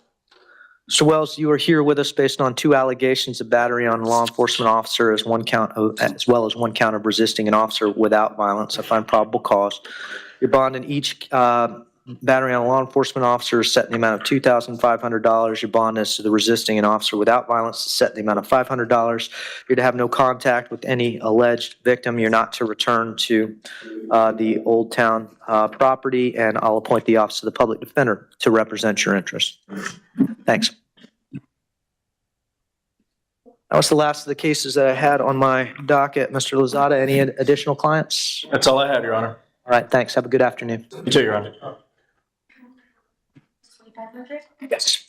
Mr. Wells, you are here with us based on 2 allegations of battery on a law enforcement officer as well as one count of resisting an officer without violence. I find probable cause. Your bond in each battery on a law enforcement officer is set in the amount of $2,500. Your bond is to the resisting an officer without violence is set in the amount of $500. You're to have no contact with any alleged victim. You're not to return to the Old Town property, and I'll appoint the Office of the Public Defender to represent your interests. Thanks. That was the last of the cases that I had on my docket. Mr. Lozada, any additional clients? That's all I had, Your Honor. All right, thanks. Have a good afternoon. You too, Your Honor. Yes.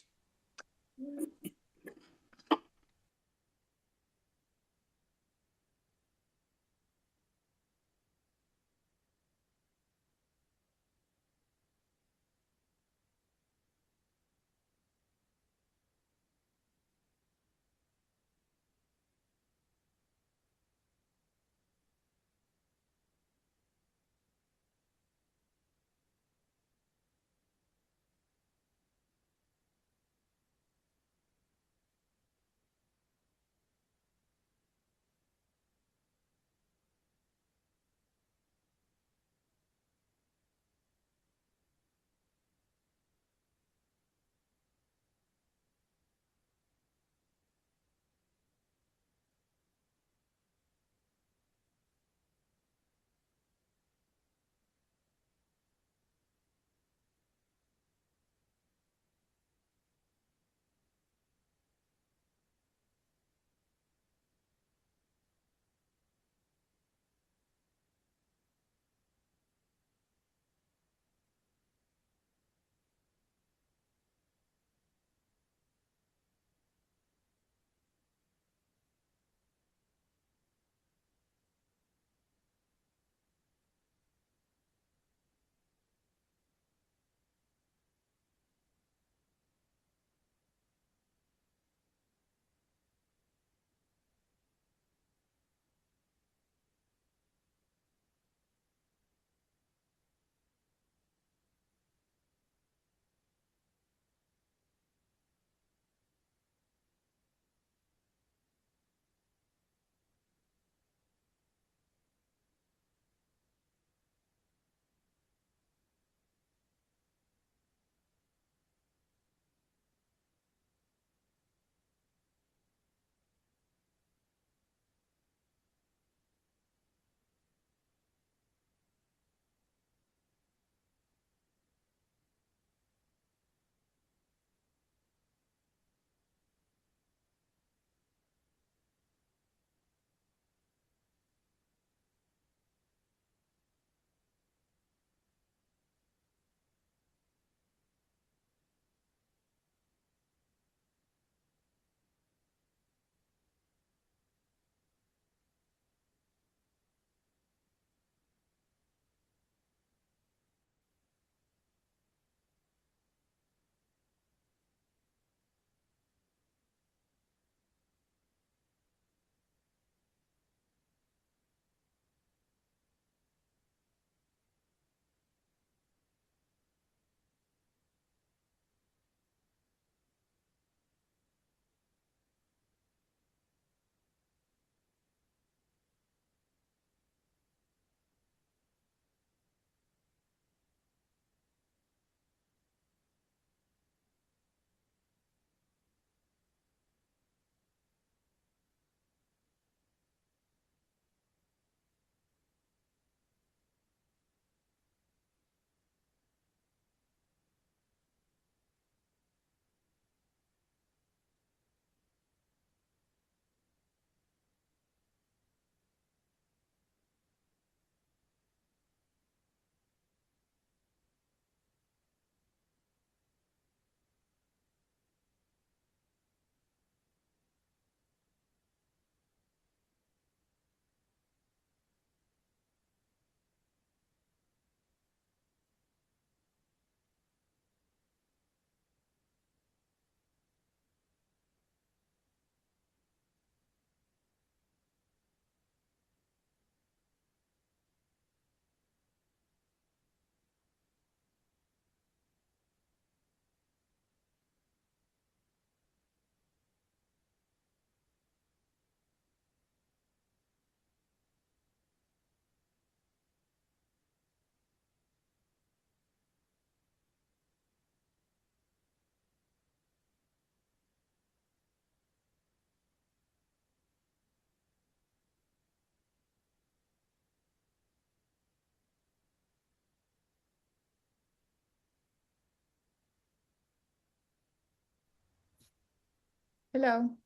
Hello.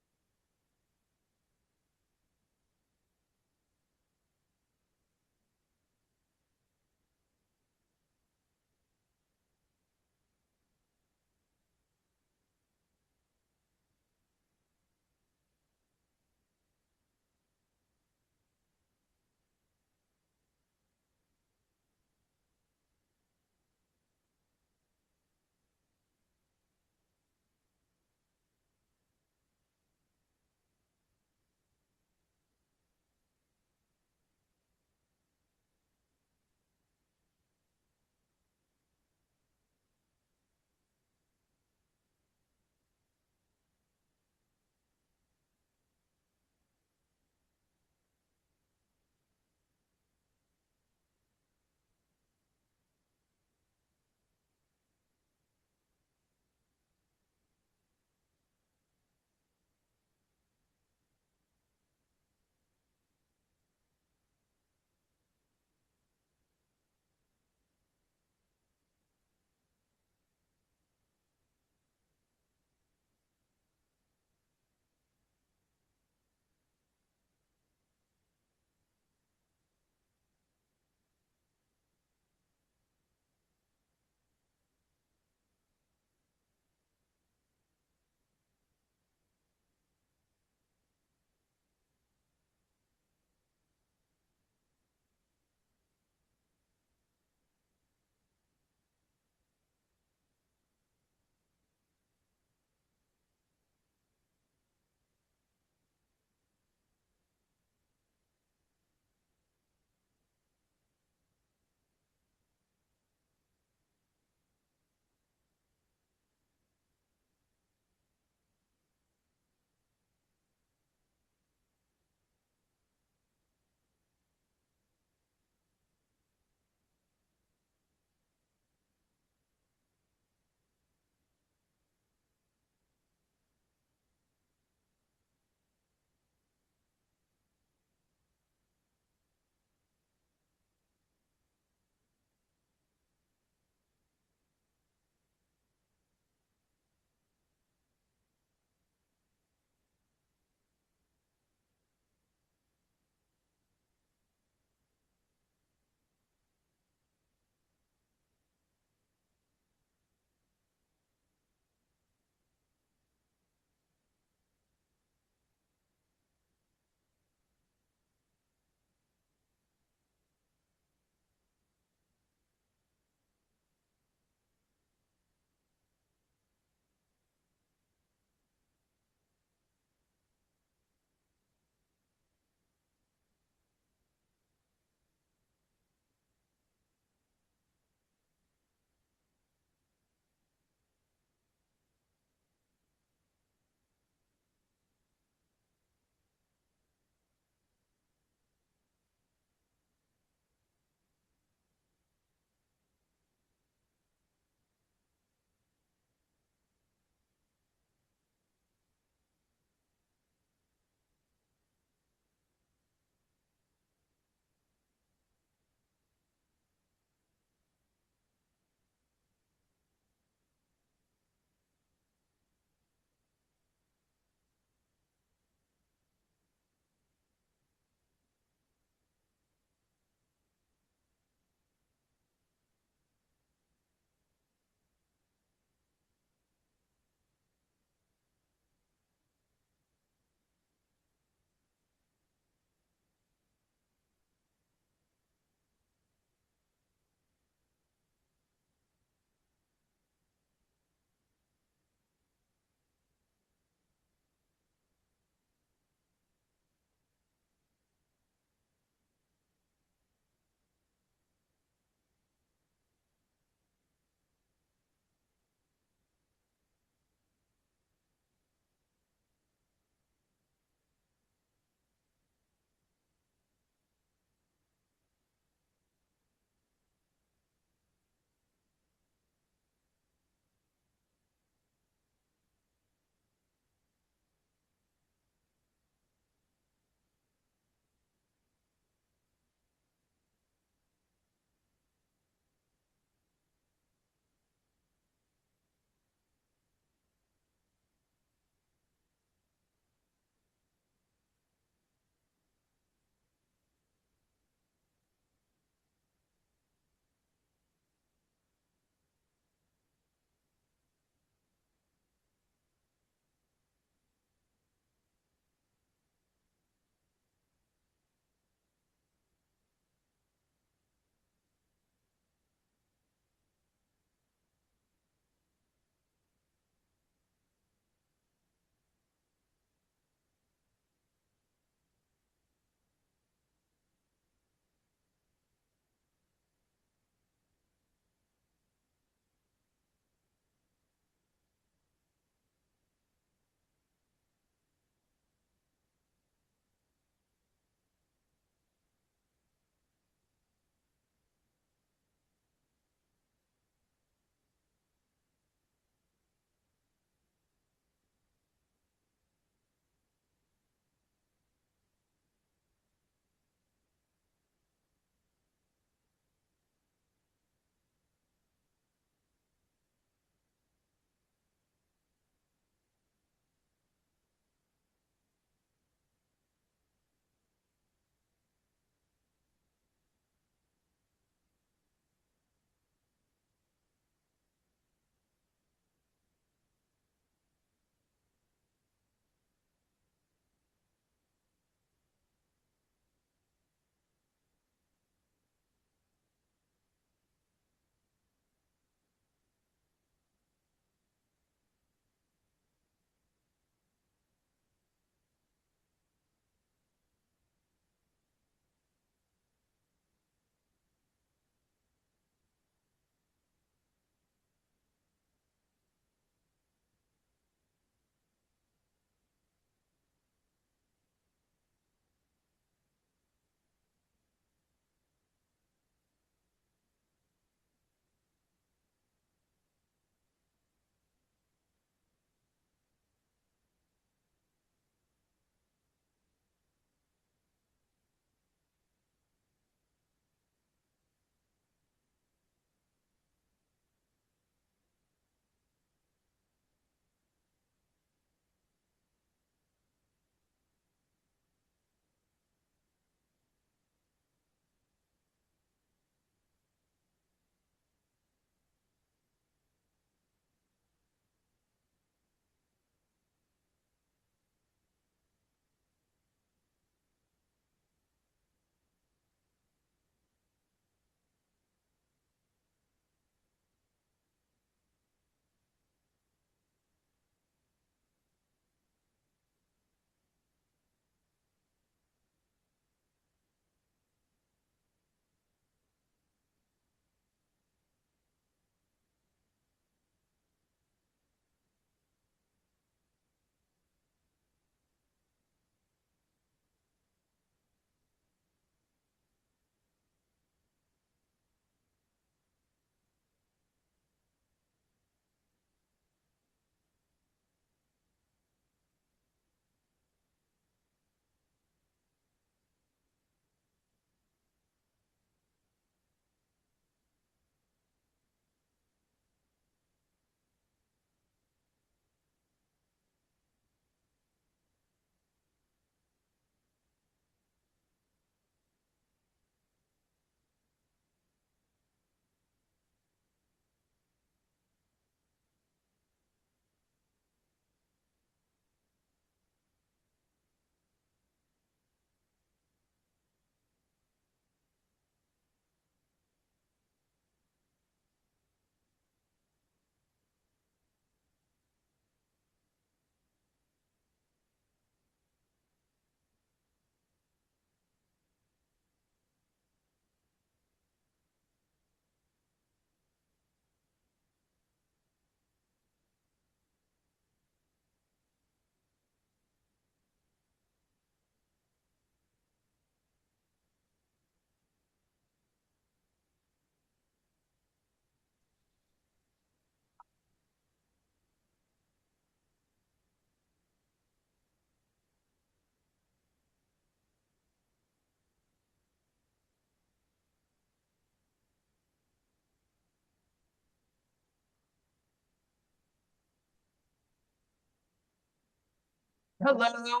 Hello.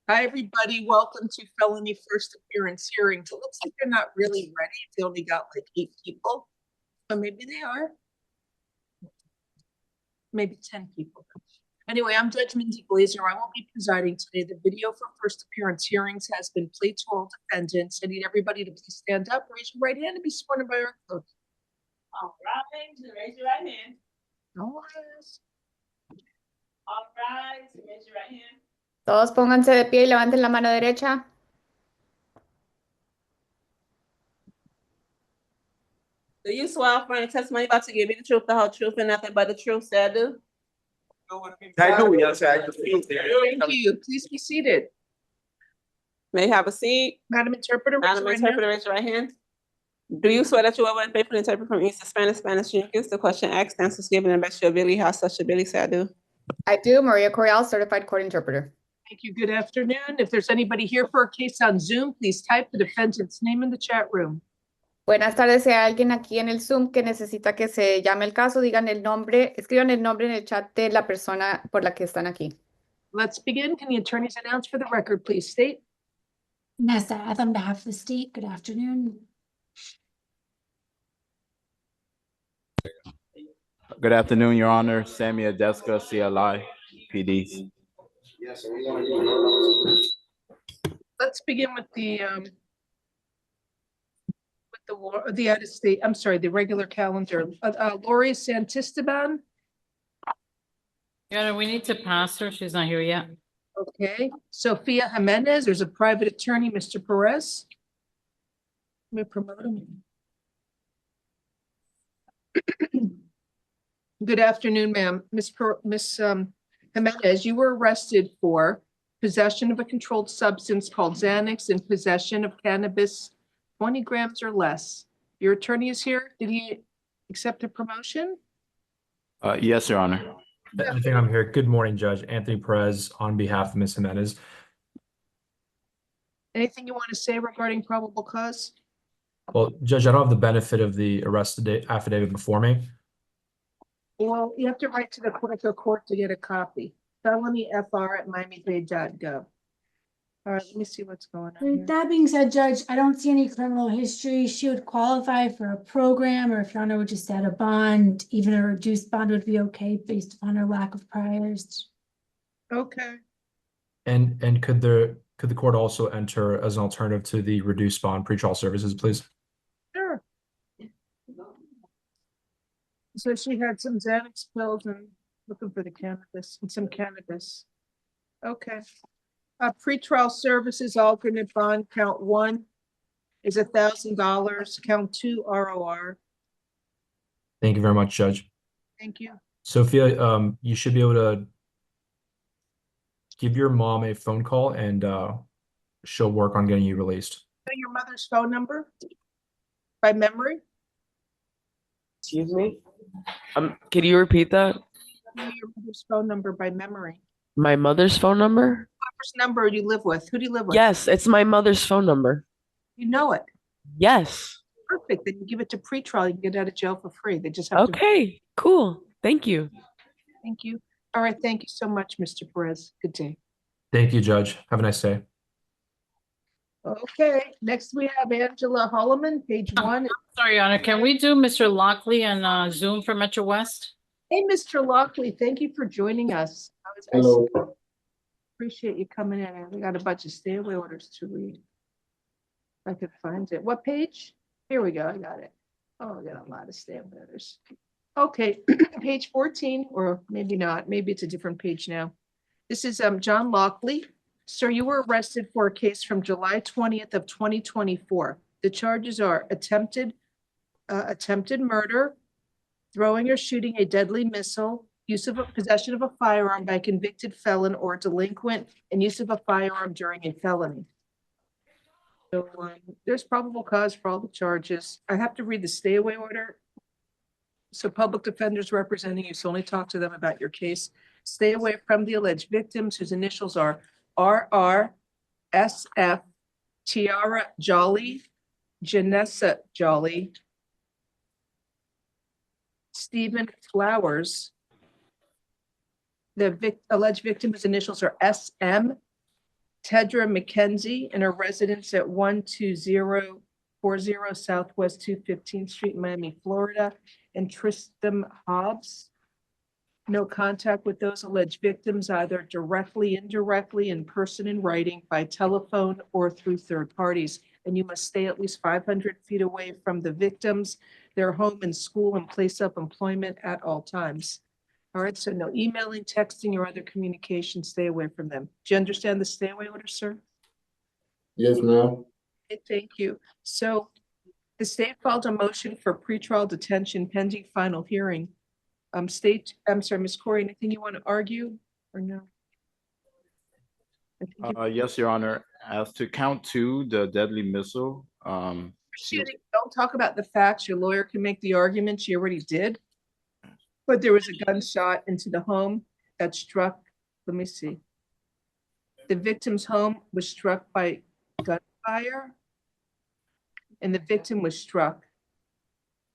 Hi, everybody. Welcome to felony first appearance hearings. It looks like they're not really ready. They only got like 8 people, but maybe they are. Maybe 10 people. Anyway, I'm Judge Mindy Glazer. I will be presiding today. The video for first appearance hearings has been played to all defendants. I need everybody to please stand up, raise your right hand, and be sworn in by our clerk. All right, raise your right hand. No worries. All right, raise your right hand. Todos pónganse de pie y levanten la mano derecha. Do you swear affirm the testimony about to give you the truth, the whole truth, and nothing but the truth, say I do? Thank you. Please be seated. May I have a seat? Madam Interpreter, raise Madam your right hand. Interpreter, raise your right hand. Do you swear that you will faithfully interpret from English to Spanish, Spanish to English? The question asked, answers given, and best of your ability, how such ability, say I do. I do. Maria Correal, certified court interpreter. Thank you. Good afternoon. If there's anybody here for a case on Zoom, please type the defendant's name in the chat room. Buenas tardes. Si hay alguien aquí en el Zoom que necesita que se llame el caso, digan el nombre, escriban el nombre en el chat de la persona por la que están aquí. Let's begin. Can the attorneys announce for the record, please state? Nessa, on behalf of the state, good afternoon. Good afternoon, Your Honor. Sammy Adeska, CLI, PD. Let's begin with the out of state. I'm sorry, the regular calendar. Lori Santisteban. Your Honor, we need to pass her. She's not here yet. Okay. Sophia Jimenez. There's a private attorney, Mr. Perez. Let me promote him. Good afternoon, ma'am. Miss Jimenez, you were arrested for possession of a controlled substance called Xanax and possession of cannabis 20 grams or less. Your attorney is here. Did he accept a promotion? Yes, Your Honor. I think I'm here. Good morning, Judge. Anthony Perez on behalf of Ms. Jimenez. Anything you want to say regarding probable cause? Well, Judge, I don't have the benefit of the arrest affidavit before me. Well, you have to write to the clerk of court to get a copy. felonyfr@miamidade.gov. All right, let me see what's going on here. That being said, Judge, I don't see any criminal history. She would qualify for a program, or if Your Honor would just add a bond, even a reduced bond would be okay based upon her lack of priors. Okay. And could the court also enter as an alternative to the reduced bond pretrial services, please? Sure. So she had some Xanax pills and looking for the cannabis and some cannabis. Okay. Pretrial services alternate bond count 1 is $1,000. Count 2 ROR. Thank you very much, Judge. Thank you. Sophia, you should be able to give your mom a phone call and she'll work on getting you released. Know your mother's phone number by memory? Excuse me? Can you repeat that? Know your mother's phone number by memory. My mother's phone number? Whoever's number you live with. Who do you live with? Yes, it's my mother's phone number. You know it. Yes. Perfect. Then you give it to pretrial. You can get out of jail for free. They just have to. Okay, cool. Thank you. Thank you. All right. Thank you so much, Mr. Perez. Good day. Thank you, Judge. Have a nice day. Okay. Next we have Angela Holloman, page 1. Sorry, Your Honor. Can we do Mr. Lockley on Zoom for Metro West? Hey, Mr. Lockley, thank you for joining us. Hello. Appreciate you coming in. We got a bunch of stay away orders to read. If I could find it. What page? Here we go. I got it. Oh, I got a lot of stay away orders. Okay, page 14, or maybe not. Maybe it's a different page now. This is John Lockley. Sir, you were arrested for a case from July 20th of 2024. The charges are attempted murder, throwing or shooting a deadly missile, use of possession of a firearm by a convicted felon or delinquent, and use of a firearm during a felony. So there's probable cause for all the charges. I have to read the stay away order. So public defenders representing you, so only talk to them about your case. Stay away from the alleged victims whose initials are RR, SF, Tiara Jolly, Janessa Jolly, Stephen Flowers, The alleged victim's initials are SM, Tedra McKenzie, and her residence at 12040 Southwest 215th Street, Miami, Florida, and Tristram Hobbs. No contact with those alleged victims, either directly, indirectly, in person, in writing, by telephone, or through third parties. And you must stay at least 500 feet away from the victims, their home and school and place of employment at all times. All right, so no emailing, texting, or other communication. Stay away from them. Do you understand the stay away order, sir? Yes, ma'am. Okay, thank you. So the state filed a motion for pretrial detention pending final hearing. I'm sorry, Ms. Corey, anything you want to argue or no? Yes, Your Honor. As to count 2, the deadly missile, Shooting, don't talk about the facts. Your lawyer can make the argument. She already did. But there was a gunshot into the home that struck, let me see. The victim's home was struck by gunfire, and the victim was struck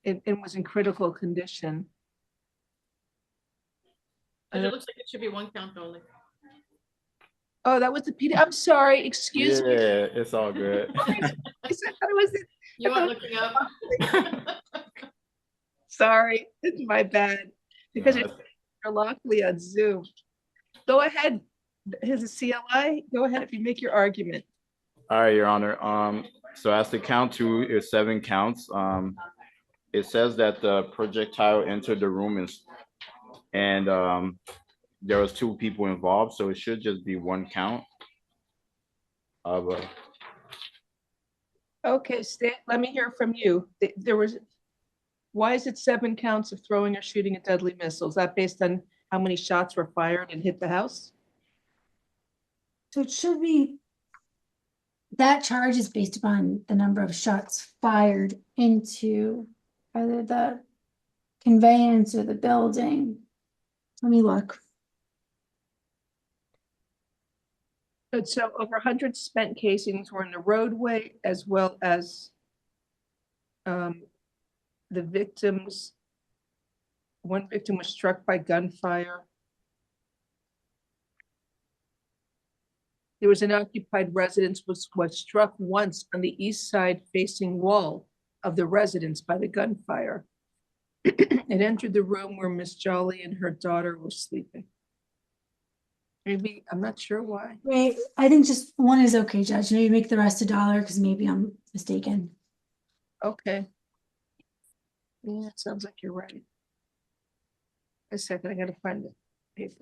and was in critical condition. It looks like it should be 1 count only. Oh, that was the PD. I'm sorry, excuse me. Yeah, it's all good. I said, that was it. You weren't looking up. Sorry, it's my bad. Because it's Lockley on Zoom. Go ahead. Here's a CLI. Go ahead if you make your argument. All right, Your Honor. So as to count 2, it's 7 counts. It says that the projectile entered the room and there was 2 people involved, so it should just be 1 count. Okay, Stan, let me hear from you. Why is it 7 counts of throwing or shooting a deadly missile? Is that based on how many shots were fired and hit the house? So it should be, that charge is based upon the number of shots fired into either the conveyance or the building. Let me look. And so over 100 spent casings were in the roadway, as well as the victims. One victim was struck by gunfire. There was an occupied residence was struck once on the east side facing wall of the residence by the gunfire. It entered the room where Miss Jolly and her daughter were sleeping. Maybe, I'm not sure why. Right, I think just 1 is okay, Judge. Maybe make the rest $1 because maybe I'm mistaken. Okay. Yeah, it sounds like you're right. A second, I gotta find the page.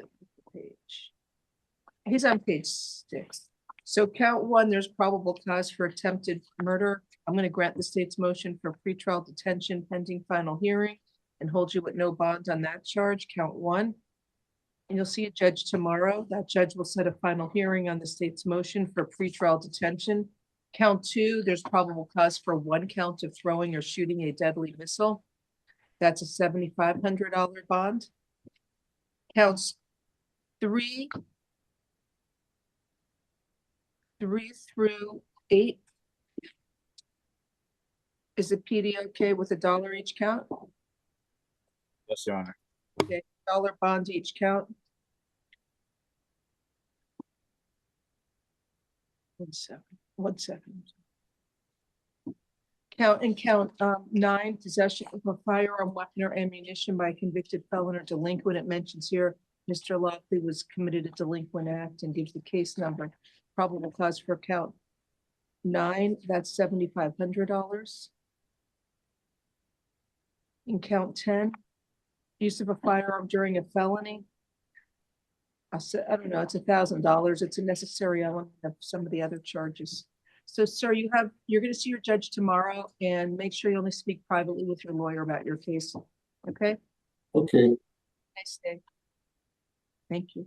He's on page 6. So count 1, there's probable cause for attempted murder. I'm gonna grant the state's motion for pretrial detention pending final hearing and hold you with no bond on that charge, count 1. And you'll see a judge tomorrow. That judge will set a final hearing on the state's motion for pretrial detention. Count 2, there's probable cause for 1 count of throwing or shooting a deadly missile. That's a $7,500 bond. Counts 3 through 8. Is the PD okay with $1 each count? Yes, Your Honor. Okay, $1 bond each count. 1 second. Count 9, possession of a firearm, weapon, or ammunition by a convicted felon or delinquent. It mentions here Mr. Lockley was committed a delinquent act and gives the case number. Probable cause for count 9, that's $7,500. In count 10, use of a firearm during a felony. I don't know, it's $1,000. It's a necessary element of some of the other charges. So, sir, you're going to see your judge tomorrow, and make sure you only speak privately with your lawyer about your case. Okay? Okay. Nice day. Thank you.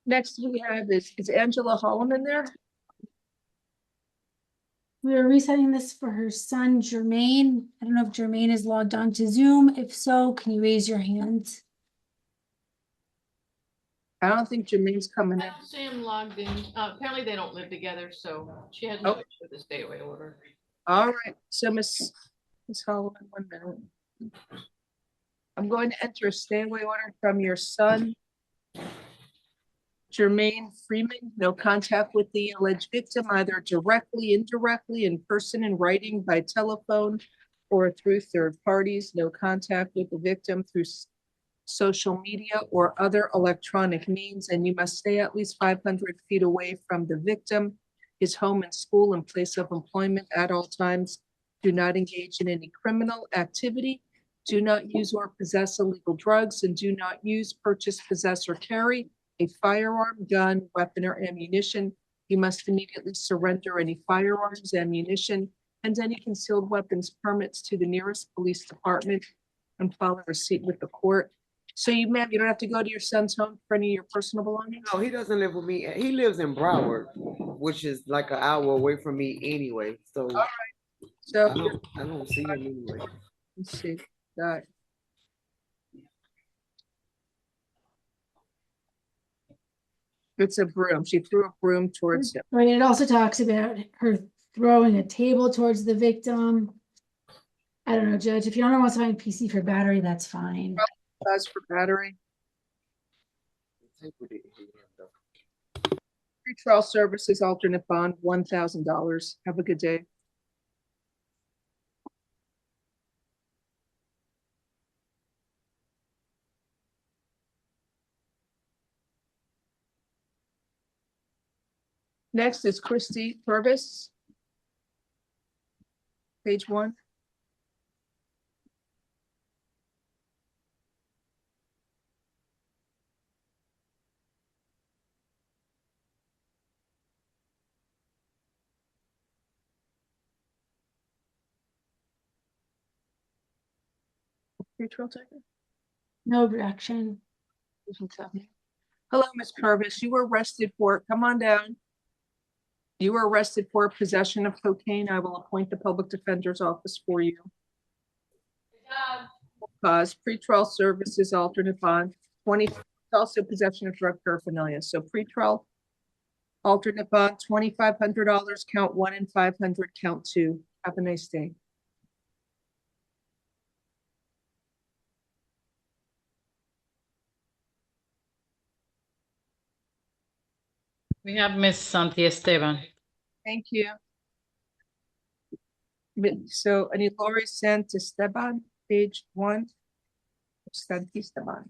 Next we have is Angela Holloman there? We're resetting this for her son, Jermaine. I don't know if Jermaine is logged on to Zoom. If so, can you raise your hand? I don't think Jermaine's coming in. Sam logged in. Apparently they don't live together, so she has no issue with the stay away order. All right, so Miss Holloway, 1 minute. I'm going to enter a stay away order from your son, Jermaine Freeman. No contact with the alleged victim, either directly, indirectly, in person, in writing, by telephone, or through third parties. No contact with the victim through social media or other electronic means, and you must stay at least 500 feet away from the victim, his home and school and place of employment at all times. Do not engage in any criminal activity. Do not use or possess illegal drugs, and do not use, purchase, possess, or carry a firearm, gun, weapon, or ammunition. You must immediately surrender any firearms, ammunition, and any concealed weapons permits to the nearest police department and file a receipt with the court. So you, ma'am, you don't have to go to your son's home for any of your personal belongings? No, he doesn't live with me. He lives in Broward, which is like an hour away from me anyway. So All right. So I don't see him anyway. let's see. That. It's a broom. She threw a broom towards him. Right, it also talks about her throwing a table towards the victim. I don't know, Judge, if you don't want to find PC for battery, that's fine. Cause for battery. Pretrial services alternate bond, $1,000. Have a good day. Next is Christy Purvis. Page 1. Pretrial taker? No objection. Hello, Ms. Purvis. You were arrested for, come on down. You were arrested for possession of cocaine. I will appoint the public defender's office for you. Cause pretrial services alternate bond, 20, also possession of drug paraphernalia. So pretrial alternate bond, $2,500, count 1, and 500, count 2. Have a nice day. We have Miss Santi Esteban. Thank you. So, Ani Lori Santisteban, page 1. Santisteban.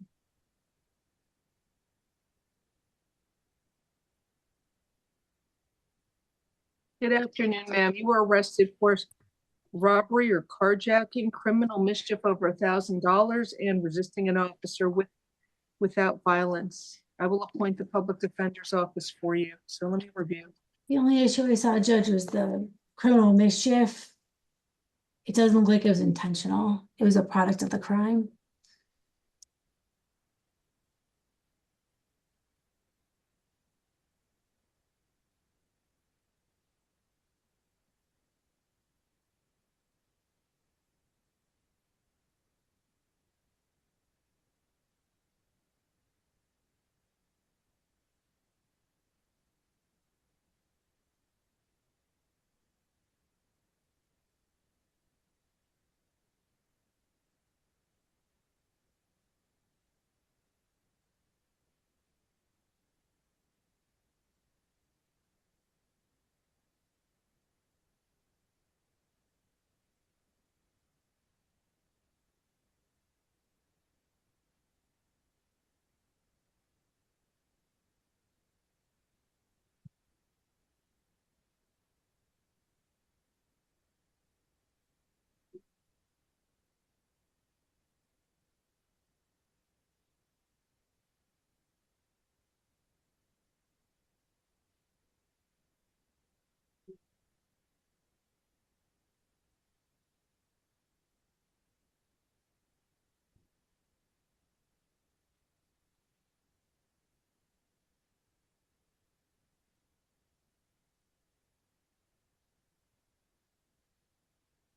Good afternoon, ma'am. You were arrested for robbery or carjacking, criminal mischief over $1,000, and resisting an officer without violence. I will appoint the public defender's office for you. So let me review. The only issue I saw, Judge, was the criminal mischief. It doesn't look like it was intentional. It was a product of the crime.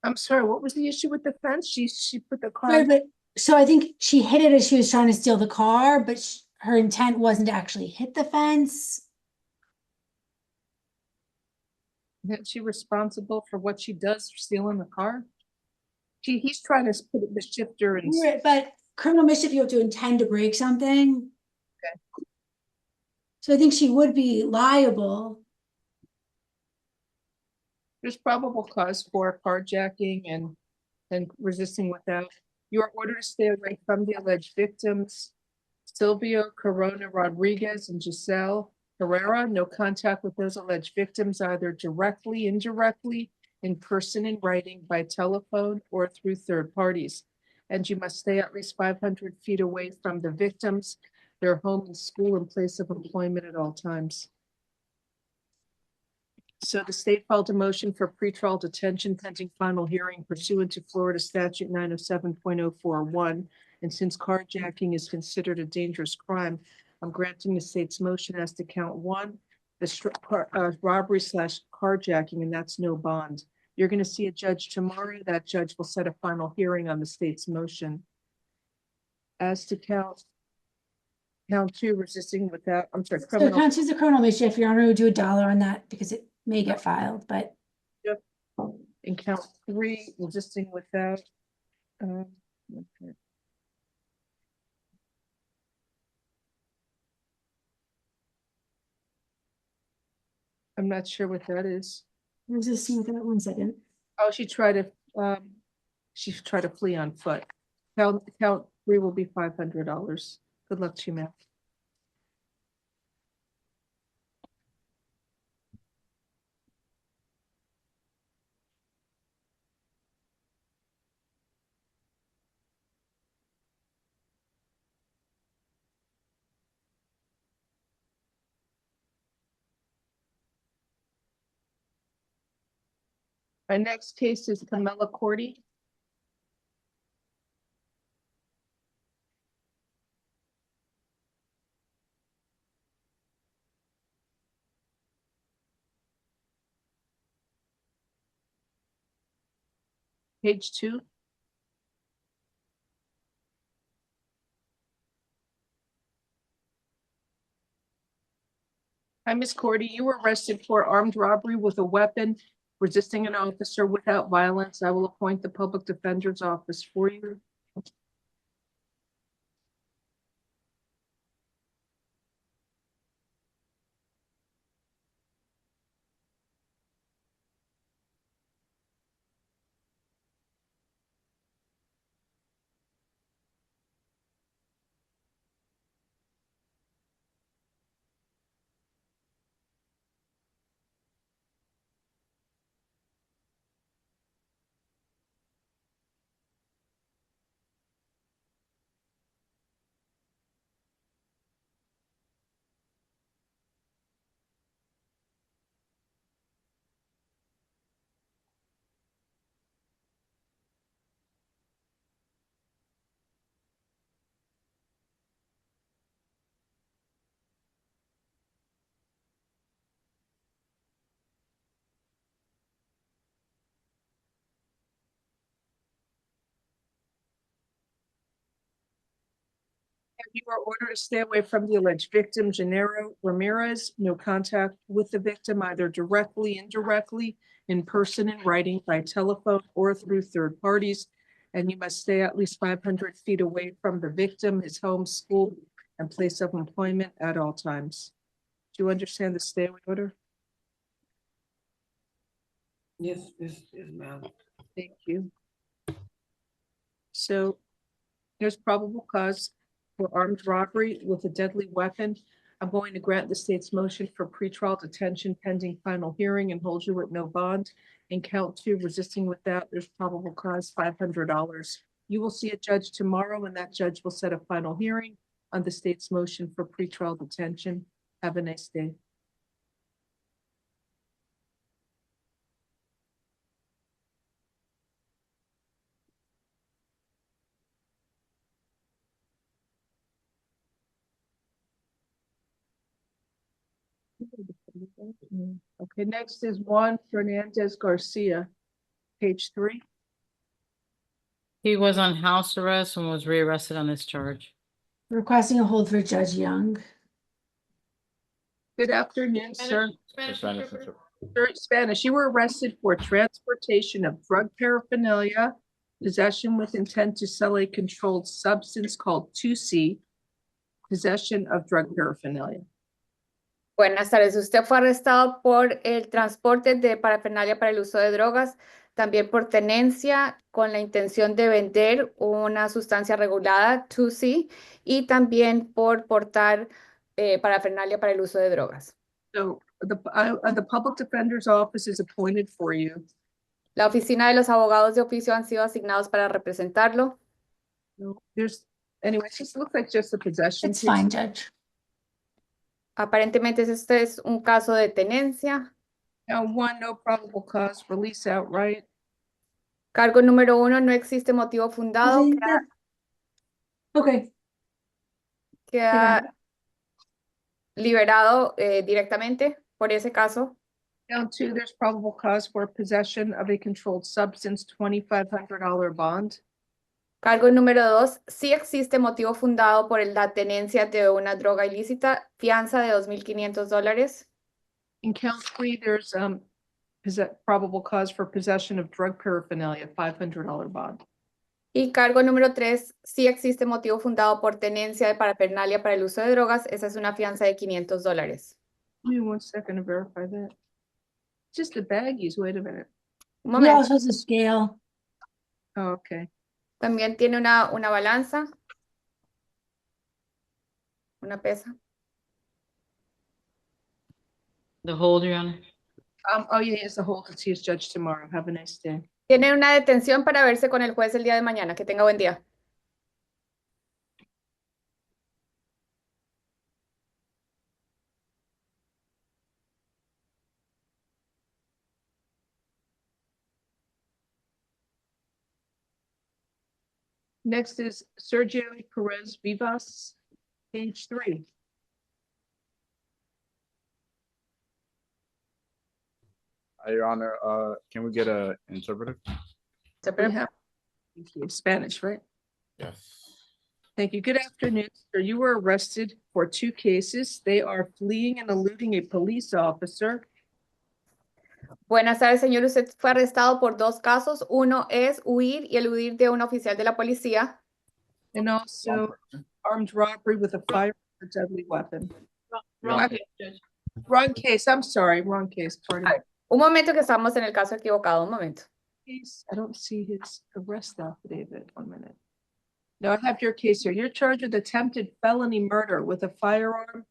I'm sorry, what was the issue with the fence? She put the car. Right, but so I think she hit it as she was trying to steal the car, but her intent wasn't to actually hit the fence. Isn't she responsible for what she does for stealing the car? He's trying to put the shifter in. Right, but criminal mischief, you have to intend to break something. Okay. So I think she would be liable. There's probable cause for carjacking and resisting without. You are ordered to stay away from the alleged victims, Silvio Corona Rodriguez and Giselle Herrera. No contact with those alleged victims, either directly, indirectly, in person, in writing, by telephone, or through third parties. And you must stay at least 500 feet away from the victims, their home and school and place of employment at all times. So the state filed a motion for pretrial detention pending final hearing pursuant to Florida statute 907.041. And since carjacking is considered a dangerous crime, I'm granting the state's motion as to count one, the robbery / carjacking, and that's no bond. You're going to see a judge tomorrow. That judge will set a final hearing on the state's motion. As to count two, resisting without, I'm sorry, So criminal. count two is a criminal mischief. Your Honor would do $1 on that because it may get filed, but Yep. And count three, resisting without. Okay. I'm not sure what that is. resisting without 1 second. Oh, she tried to flee on foot. Count three will be $500. Good luck to you, ma'am. Our next case is Camilla Cordy. Page 2. Hi, Ms. Cordy. You were arrested for armed robbery with a weapon, resisting an officer without violence. I will appoint the public defender's office for you. You are ordered to stay away from the alleged victim, Gennaro Ramirez. No contact with the victim, either directly, indirectly, in person, in writing, by telephone, or through third parties. And you must stay at least 500 feet away from the victim, his home, school, and place of employment at all times. Do you understand the stay away order? Yes, ma'am. Thank you. So there's probable cause for armed robbery with a deadly weapon. I'm going to grant the state's motion for pretrial detention pending final hearing and hold you at no bond. And count two, resisting without, there's probable cause, $500. You will see a judge tomorrow, and that judge will set a final hearing on the state's motion for pretrial detention. Have a nice day. Okay, next is Juan Fernandez Garcia, page 3. He was on house arrest and was rearrested on this charge. Requesting a hold for Judge Young. Good afternoon, sir. Sir, Spanish, you were arrested for transportation of drug paraphernalia, possession with intent to sell a controlled substance called 2C, possession of drug paraphernalia. Buenas tardes. Usted fue arrestado por el transporte de parafernalia para el uso de drogas, también por tenencia con la intención de vender una sustancia regulada, 2C, y también por portar parafernalia para el uso de drogas. So the public defender's office is appointed for you. La oficina de los abogados de oficio han sido asignados para representarlo. No, anyway, it just looks like just a possession. It's fine, Judge. Aparentemente este es un caso de tenencia. Now, 1, no probable cause, release outright. Cargo número 1, no existe motivo fundado. Okay. Queda liberado directamente por ese caso. Count 2, there's probable cause for possession of a controlled substance, $2,500 bond. Cargo número 2, sí existe motivo fundado por la tenencia de una droga ilícita, fianza de $2,500. In count 3, there's probable cause for possession of drug paraphernalia, $500 bond. Y cargo número 3, sí existe motivo fundado por tenencia de parafernalia para el uso de drogas, esa es una fianza de $500. Give me 1 second to verify that. Just the baggies, wait a minute. Un He momento. also has a scale. Oh, okay. También tiene una balanza, una pesa. The hold, Your Honor. Oh, yeah, yes, the whole to see his judge tomorrow. Have a nice day. Tiene una detención para verse con el juez el día de mañana. Que tenga buen día. Next is Sergio Perez Vivas, page 3. Your Honor, can we get an interpreter? We have Spanish, right? Yes. Thank you. Good afternoon, sir. You were arrested for 2 cases. They are fleeing and eluding a police officer. Buenas tardes, señor. Usted fue arrestado por 2 casos. Uno es huir y eludir de un oficial de la policía. And also armed robbery with a firearm or deadly weapon. Wrong case. I'm sorry. Wrong case. Pardon. Un momento que estamos en el caso equivocado. Un momento. I don't see his arrest affidavit. 1 minute. No, I have your case here. You're charged with attempted felony murder with a firearm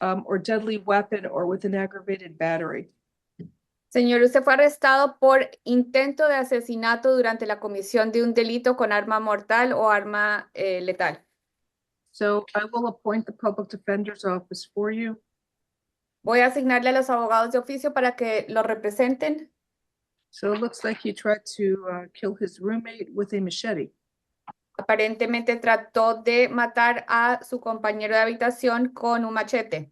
or deadly weapon or with an aggravated battery. Señor, usted fue arrestado por intento de asesinato durante la comisión de un delito con arma mortal o arma letal. So I will appoint the public defender's office for you. Voy a asignarle a los abogados de oficio para que lo representen. So it looks like he tried to kill his roommate with a machete. Aparentemente trató de matar a su compañero de habitación con un machete.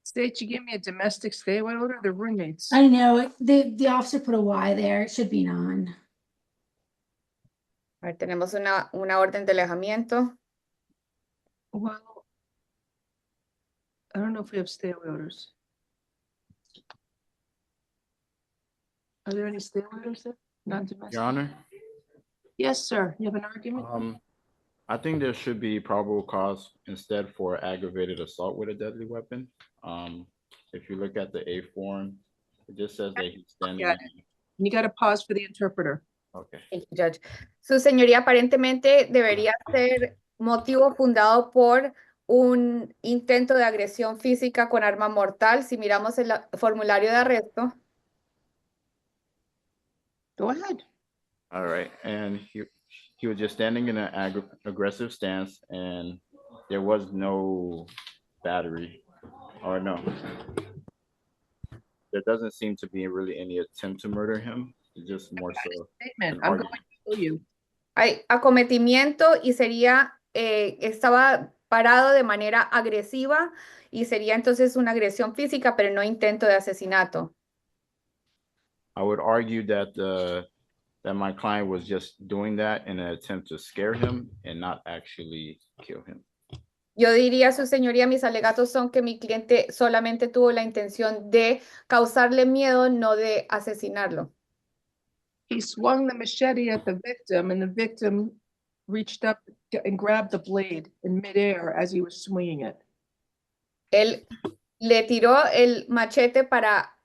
State, you give me a domestic stay. What are the roommates? I know, the officer put a Y there. It should be non. A ver, tenemos una orden de alejamiento. Well, I don't know if we have stay away orders. Are there any stay away orders there? Not domestic. Your Honor, Yes, sir. You have an argument? I think there should be probable cause instead for aggravated assault with a deadly weapon. If you look at the A form, it just says that he's standing. Yeah. You got to pause for the interpreter. Okay. Thank you, Judge. Su señoría aparentemente debería ser motivo fundado por un intento de agresión física con arma mortal. Si miramos el formulario de arresto. Go ahead. All right, and he was just standing in an aggressive stance, and there was no battery, or no. There doesn't seem to be really any attempt to murder him. It's just more so. Statement. an I'm going argument. to kill you. Hay acometimiento y sería, estaba parado de manera agresiva y sería entonces una agresión física, pero no intento de asesinato. I would argue that that my client was just doing that in an attempt to scare him and not actually kill him. Yo diría, su señoría, mis alegatos son que mi cliente solamente tuvo la intención de causarle miedo, no de asesinarlo. He swung the machete at the victim and the victim reached up and grabbed the blade in midair as he was swinging it. Él le tiró el machete para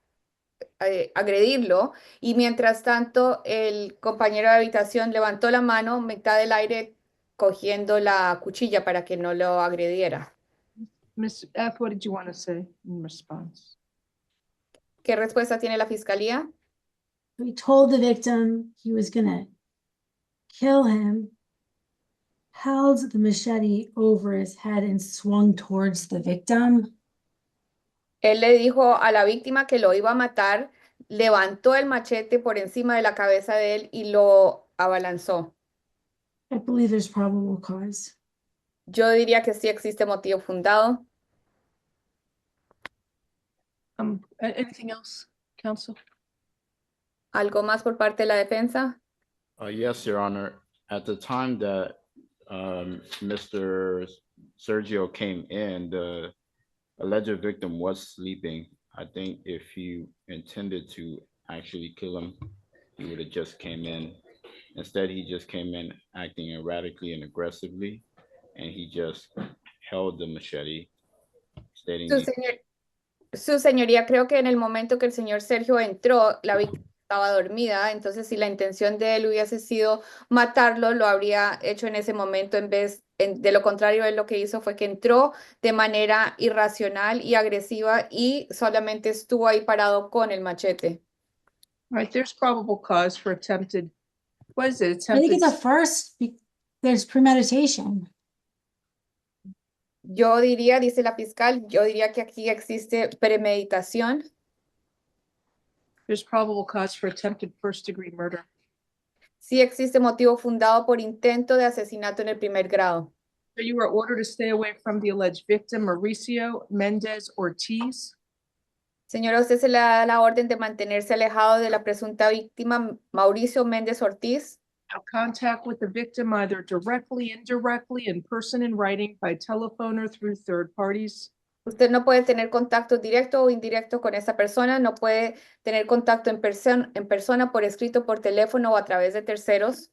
agredirlo y mientras tanto el compañero de habitación levantó la mano mitad del aire cogiendo la cuchilla para que no lo agrediera. Ms. F, what did you want to say in response? ¿Qué respuesta tiene la fiscalía? He told the victim he was gonna kill him, held the machete over his head and swung towards the victim. Él le dijo a la víctima que lo iba a matar, levantó el machete por encima de la cabeza de él y lo abalanzó. I believe there's probable cause. Yo diría que sí existe motivo fundado. Anything else, counsel? ¿Algo más por parte de la defensa? Yes, Your Honor. At the time that Mr. Sergio came in, the alleged victim was sleeping. I think if he intended to actually kill him, he would have just came in. Instead, he just came in acting erratically and aggressively, and he just held the machete, stating Su señoría, creo que en el momento que el señor Sergio entró, la víctima estaba dormida, entonces si la intención de él hubiese sido matarlo, lo habría hecho en ese momento en vez, de lo contrario, él lo que hizo fue que entró de manera irracional y agresiva y solamente estuvo ahí parado con el machete. Right, there's probable cause for attempted, what is it? I think it's a Attempted, first, there's premeditation. Yo diría, dice la fiscal, yo diría que aquí existe premeditación. there's probable cause for attempted first-degree murder. Sí existe motivo fundado por intento de asesinato en el primer grado. So you were ordered to stay away from the alleged victim, Mauricio Mendez Ortiz. Señora, usted se le da la orden de mantenerse alejado de la presunta víctima, Mauricio Méndez Ortiz. No contact with the victim either directly, indirectly, in person, in writing, by telephone, or through third parties. Usted no puede tener contacto directo o indirecto con esa persona, no puede tener contacto en persona, por escrito, por teléfono o a través de terceros.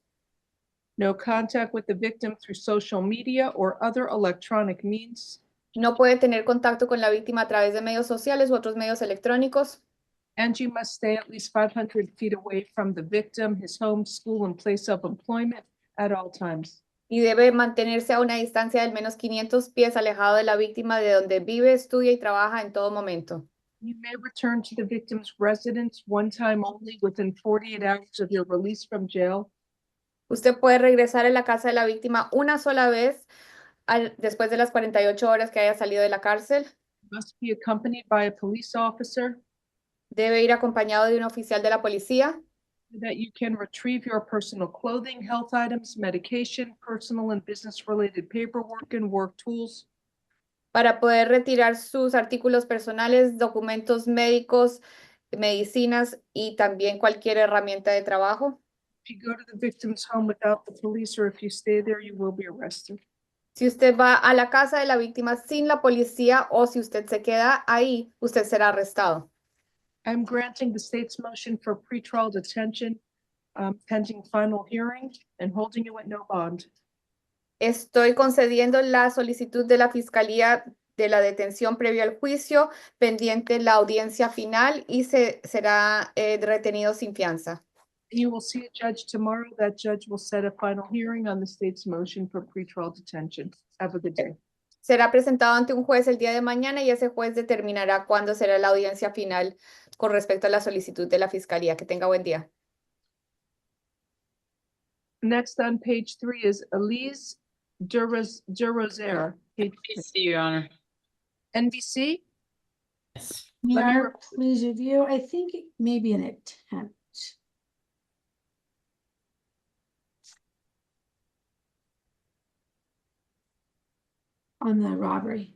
No contact with the victim through social media or other electronic means. No puede tener contacto con la víctima a través de medios sociales u otros medios electrónicos. And you must stay at least 500 feet away from the victim, his home, school, and place of employment at all times. Y debe mantenerse a una distancia de al menos 500 pies alejado de la víctima de donde vive, estudia y trabaja en todo momento. You may return to the victim's residence one time only within 48 hours of your release from jail. Usted puede regresar a la casa de la víctima una sola vez después de las 48 horas que haya salido de la cárcel. Must be accompanied by a police officer. Debe ir acompañado de un oficial de la policía. That you can retrieve your personal clothing, health items, medication, personal and business-related paperwork, and work tools. Para poder retirar sus artículos personales, documentos médicos, medicinas y también cualquier herramienta de trabajo. If you go to the victim's home without the police or if you stay there, you will be arrested. Si usted va a la casa de la víctima sin la policía o si usted se queda ahí, usted será arrestado. I'm granting the state's motion for pretrial detention pending final hearing and holding you at no bond. Estoy concediendo la solicitud de la Fiscalía de la detención previo al juicio, pendiente la audiencia final y será retenido sin fianza. You will see a judge tomorrow. That judge will set a final hearing on the state's motion for pretrial detention. Have a good day. Será presentado ante un juez el día de mañana y ese juez determinará cuándo será la audiencia final con respecto a la solicitud de la Fiscalía. Que tenga buen día. Next on page 3 is Elise Durozer. NBC, Your Honor. NBC? Yes. May Let me I please review? I think it may be an attempt. on the robbery.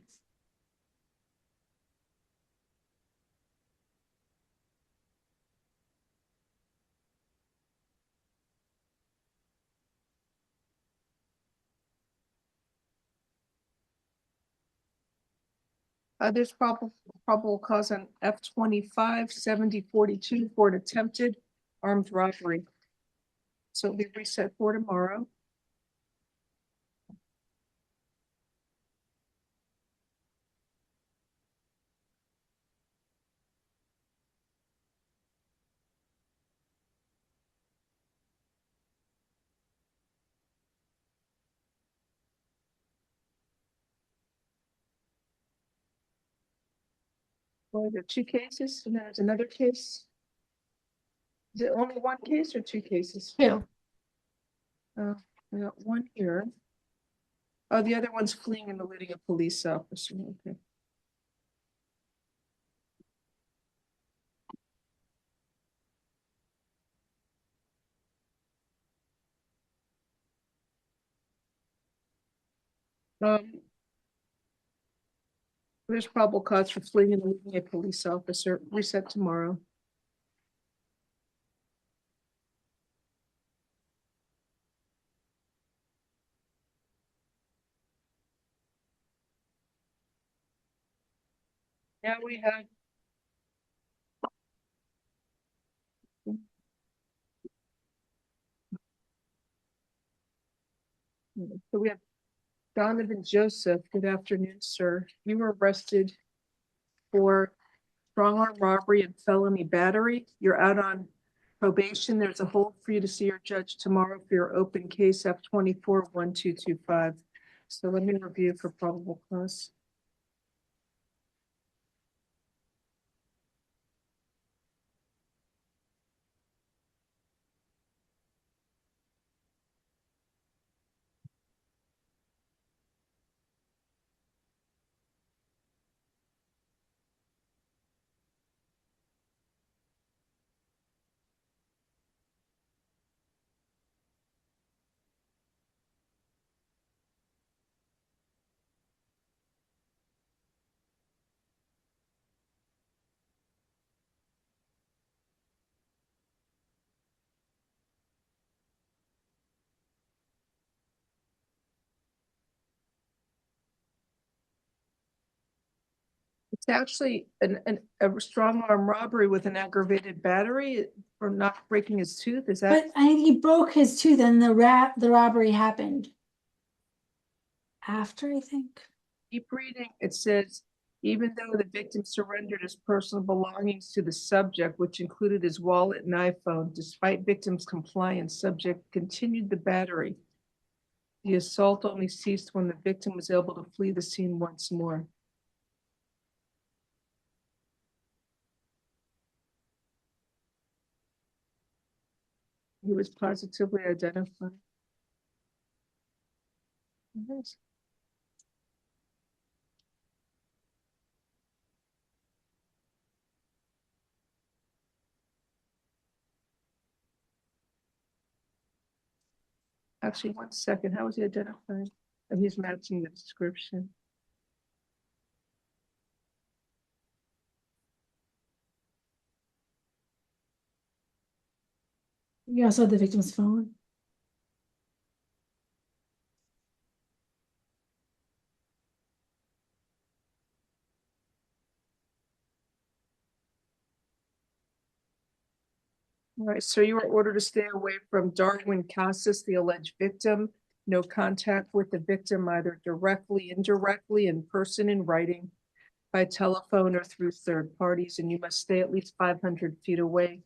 There's probable cause on F-25 7042 for an attempted armed robbery. So it'll be reset for tomorrow. Well, there are two cases, and then there's another case. Is it only one case or two cases? Two. We got one here. Oh, the other one's fleeing and eluding a police officer. Okay. There's probable cause for fleeing and eluding a police officer. Reset tomorrow. Now we have so we have Donovan Joseph. Good afternoon, sir. You were arrested for strong arm robbery and felony battery. You're out on probation. There's a hold for you to see your judge tomorrow for your open case F-24-1225. So let me review for probable cause. It's actually a strong arm robbery with an aggravated battery for not breaking his tooth. Is that? But I think he broke his tooth and the robbery happened after, I think. Keep reading. It says, even though the victim surrendered his personal belongings to the subject, which included his wallet and iPhone, despite victim's compliance, subject continued the battery. The assault only ceased when the victim was able to flee the scene once more. He was positively identified. Yes. Actually, 1 second. How was he identified? Oh, he's matching the description. You also had the victim's phone. All right, so you were ordered to stay away from Darwin Casas, the alleged victim. No contact with the victim, either directly, indirectly, in person, in writing, by telephone, or through third parties, and you must stay at least 500 feet away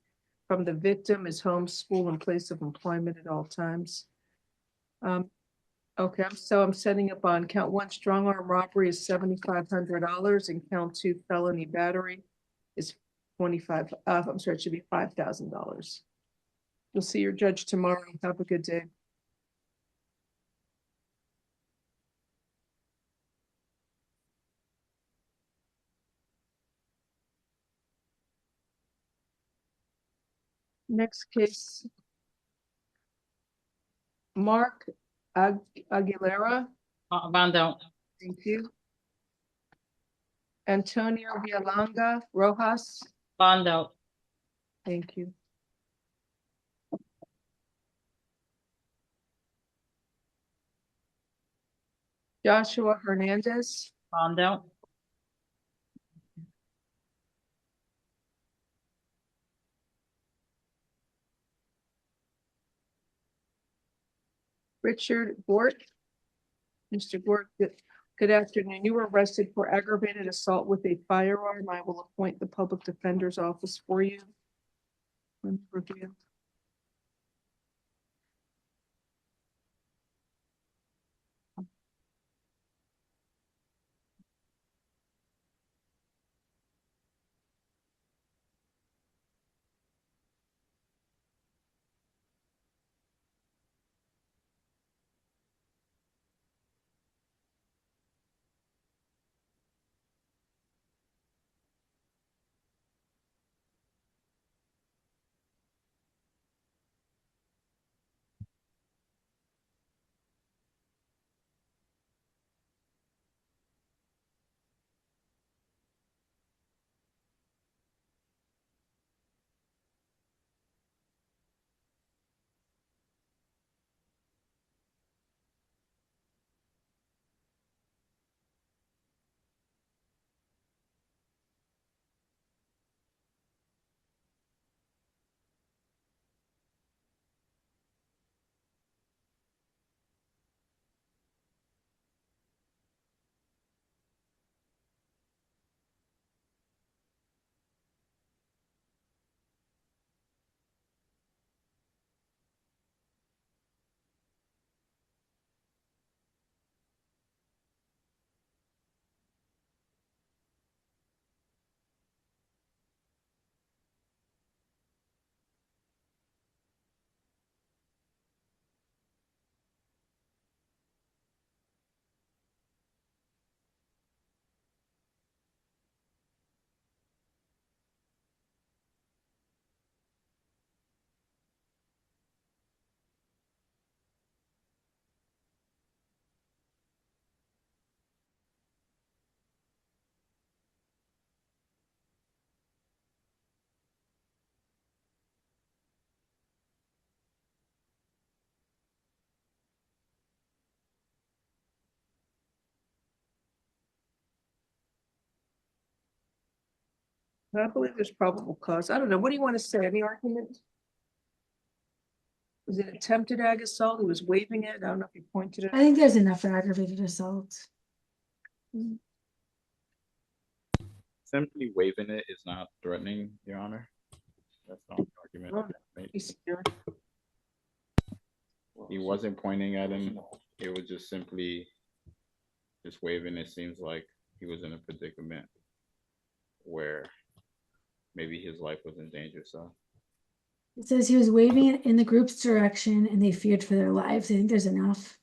from the victim, his home, school, and place of employment at all times. Okay, so I'm setting up on count 1, strong arm robbery is $7,500, and count 2, felony battery is I'm sorry, it should be $5,000. You'll see your judge tomorrow. Have a good day. Next case. Mark Aguilera. Bondo. Thank you. Antonio Villalanga Rojas. Bond out. Thank you. Joshua Hernandez. Bond out. Richard Gort. Mr. Gort, good afternoon. You were arrested for aggravated assault with a firearm. I will appoint the public defender's office for you. Review. I believe there's probable cause. I don't know. What do you want to say? Any argument? Was it attempted ag assault? He was waving it. I don't know if he pointed it. I think there's enough for aggravated assault. Simply waving it is not threatening, Your Honor. That's not an argument. Oh, he's scared. He wasn't pointing at him. It was just simply just waving. It seems like he was in a predicament where maybe his life was in danger. So It says he was waving it in the group's direction and they feared for their lives. I think there's enough.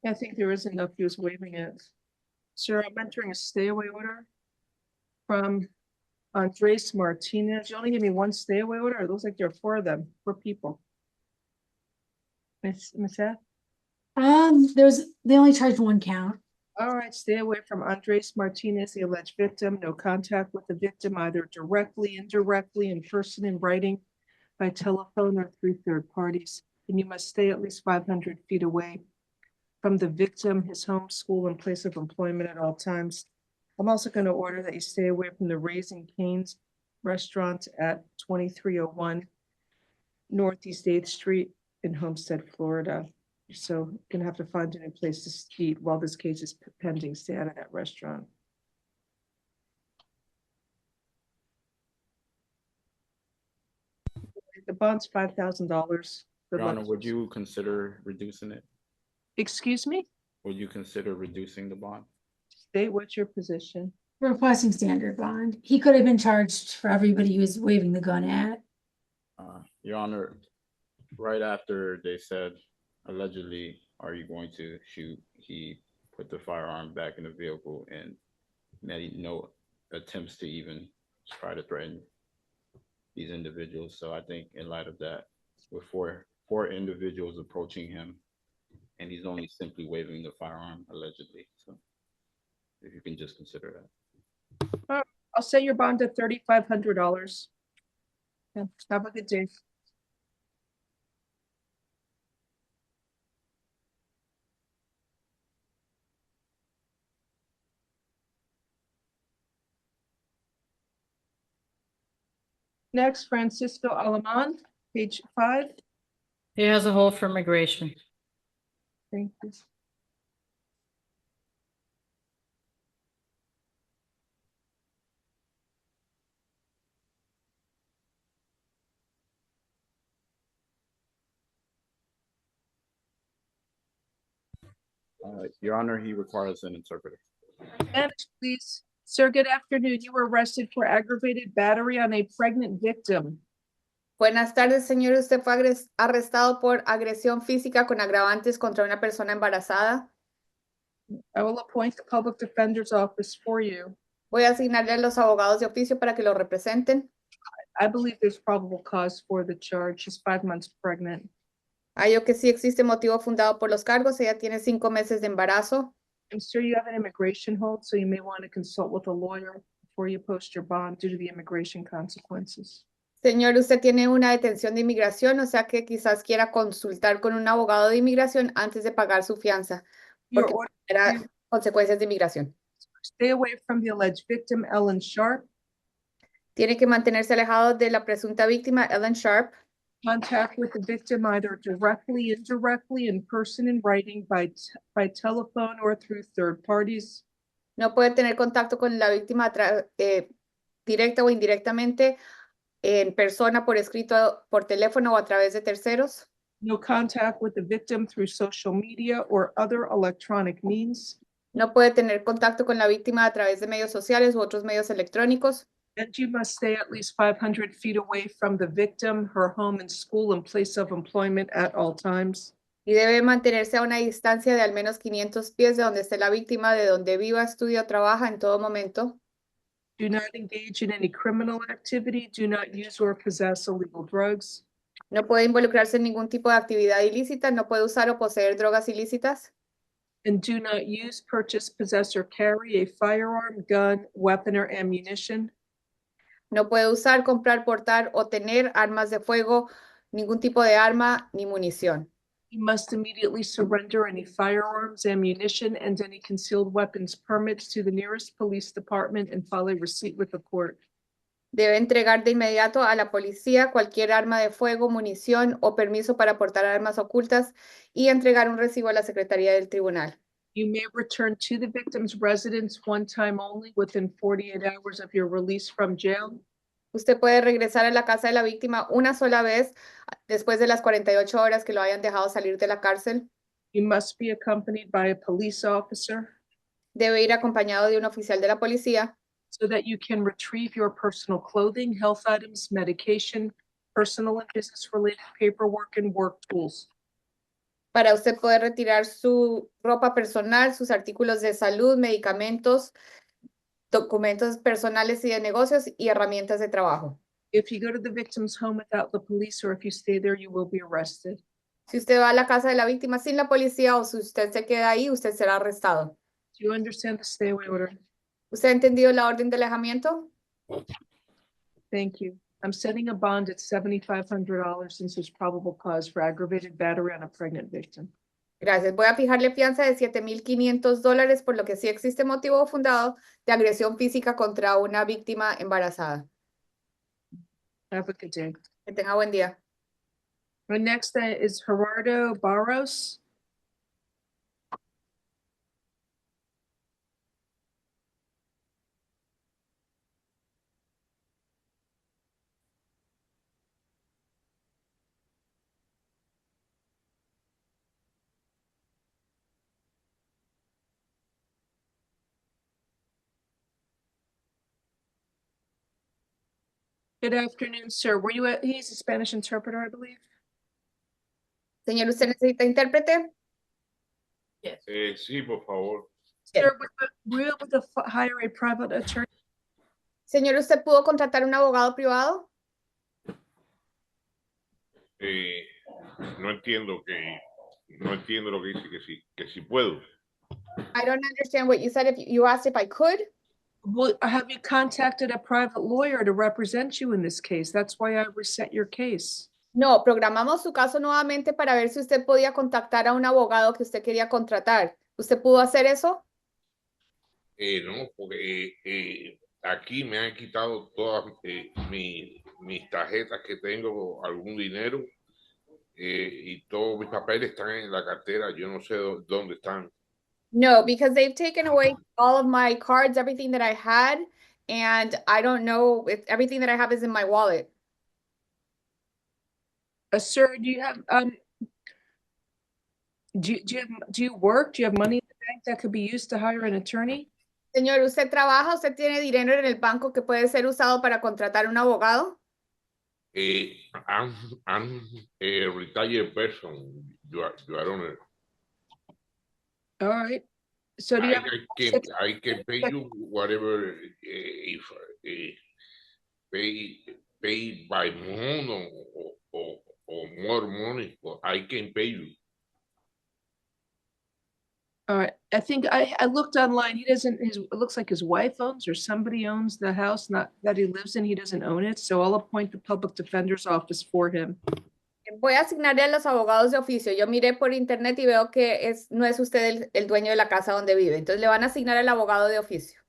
I think there is enough. He was waving it. Sir, I'm entering a stay away order from Andres Martinez. You only give me one stay away order. It looks like there are 4 of them, 4 people. Miss F? They only charged 1 count. All right, stay away from Andres Martinez, the alleged victim. No contact with the victim, either directly, indirectly, in person, in writing, by telephone, or through third parties. And you must stay at least 500 feet away from the victim, his home, school, and place of employment at all times. I'm also going to order that you stay away from the Raising Cane's restaurant at 2301 Northeast 8th Street in Homestead, Florida. So you're gonna have to find a new place to eat while this case is pending. Stay out of that restaurant. bond's $5,000. Good Your luck. Honor, would you consider reducing it? Excuse me? Would you consider reducing the bond? State what's your position? Requesting standard bond. He could have been charged for everybody he was waving the gun at. Your Honor, right after they said allegedly, are you going to shoot? He put the firearm back in the vehicle and made no attempts to even try to threaten these individuals. So I think in light of that, with four individuals approaching him, and he's only simply waving the firearm allegedly. So if you can just consider that. I'll set your bond at $3,500. Yeah, have a good day. Next, Francisco Alaman, page 5. He has a hold for immigration. Thank you. Your Honor, he requires an interpreter. Next, please. Sir, good afternoon. You were arrested for aggravated battery on a pregnant victim. Buenas tardes, señor. Usted fue arrestado por agresión física con agravantes contra una persona embarazada. I will appoint the public defender's office for you. Voy a asignarle a los abogados de oficio para que lo representen. I believe there's probable cause for the charge. She's 5 months pregnant. Hallo que sí existe motivo fundado por los cargos. Ella tiene 5 meses de embarazo. And sir, you have an immigration hold, so you may want to consult with a lawyer before you post your bond due to the immigration consequences. Señor, usted tiene una detención de inmigración, o sea que quizás quiera consultar con un abogado de inmigración antes de pagar su fianza, porque tendrá consecuencias de inmigración. Stay away from the alleged victim, Ellen Sharp. Tiene que mantenerse alejado de la presunta víctima, Ellen Sharp. Contact with the victim either directly, indirectly, in person, in writing, by telephone, or through third parties. No puede tener contacto con la víctima directa o indirectamente, en persona, por escrito, por teléfono o a través de terceros. No contact with the victim through social media or other electronic means. No puede tener contacto con la víctima a través de medios sociales u otros medios electrónicos. And you must stay at least 500 feet away from the victim, her home and school and place of employment at all times. Y debe mantenerse a una distancia de al menos 500 pies de donde esté la víctima, de donde viva, estudia o trabaja en todo momento. Do not engage in any criminal activity. Do not use or possess illegal drugs. No puede involucrarse en ningún tipo de actividad ilícita, no puede usar o poseer drogas ilícitas. And do not use, purchase, possess, or carry a firearm, gun, weapon, or ammunition. No puede usar, comprar, portar o tener armas de fuego, ningún tipo de arma ni munición. You must immediately surrender any firearms, ammunition, and any concealed weapons permits to the nearest police department and file a receipt with the court. Debe entregar de inmediato a la policía cualquier arma de fuego, munición o permiso para portar armas ocultas y entregar un recibo a la Secretaría del Tribunal. You may return to the victim's residence one time only within 48 hours of your release from jail. Usted puede regresar a la casa de la víctima una sola vez después de las 48 horas que lo hayan dejado salir de la cárcel. You must be accompanied by a police officer Debe ir acompañado de un oficial de la policía so that you can retrieve your personal clothing, health items, medication, personal and business-related paperwork, and work tools. para usted poder retirar su ropa personal, sus artículos de salud, medicamentos, documentos personales y de negocios y herramientas de trabajo. If you go to the victim's home without the police, or if you stay there, you will be arrested. Si usted va a la casa de la víctima sin la policía o si usted se queda ahí, usted será arrestado. Do you understand the stay away order? ¿Usted ha entendido la orden de alejamiento? Thank you. I'm setting a bond at $7,500 since there's probable cause for aggravated battery on a pregnant victim. Gracias. Voy a fijarle fianza de $7,500 por lo que sí existe motivo fundado de agresión física contra una víctima embarazada. Have a good day. Que tenga buen día. Our next is Gerardo Barros. Good afternoon, sir. Were you he's a Spanish interpreter, I believe? Señor, ¿usted necesita intérprete? Sí, por favor. Sir, were you able to hire a private attorney? Señor, ¿usted pudo contratar un abogado privado? No entiendo lo que dice que sí puedo. I don't understand what you said. If you asked if I could. Well, have you contacted a private lawyer to represent you in this case? That's why I reset your case. No, programamos su caso nuevamente para ver si usted podía contactar a un abogado que usted quería contratar. ¿Usted pudo hacer eso? No, porque aquí me han quitado todas mis tarjetas que tengo, algún dinero, y todos mis papeles están en la cartera. Yo no sé dónde están. No, because they've taken away all of my cards, everything that I had, and I don't know if everything that I have is in my wallet. Sir, do you have do you work? Do you have money in the bank that could be used to hire an attorney? Señor, ¿usted trabaja? ¿Usted tiene dinero en el banco que puede ser usado para contratar un abogado? I'm a retired person, Your Honor. All right. So do you have I can pay you whatever, if pay by month or more money, I can pay you. All right. I think I looked online. He doesn't, it looks like his wife owns or somebody owns the house not that he lives in. He doesn't own it. So I'll appoint the public defender's office for him. Voy a asignarle a los abogados de oficio. Yo miré por internet y veo que no es usted el dueño de la casa donde vive. Entonces le van a asignar al abogado de oficio.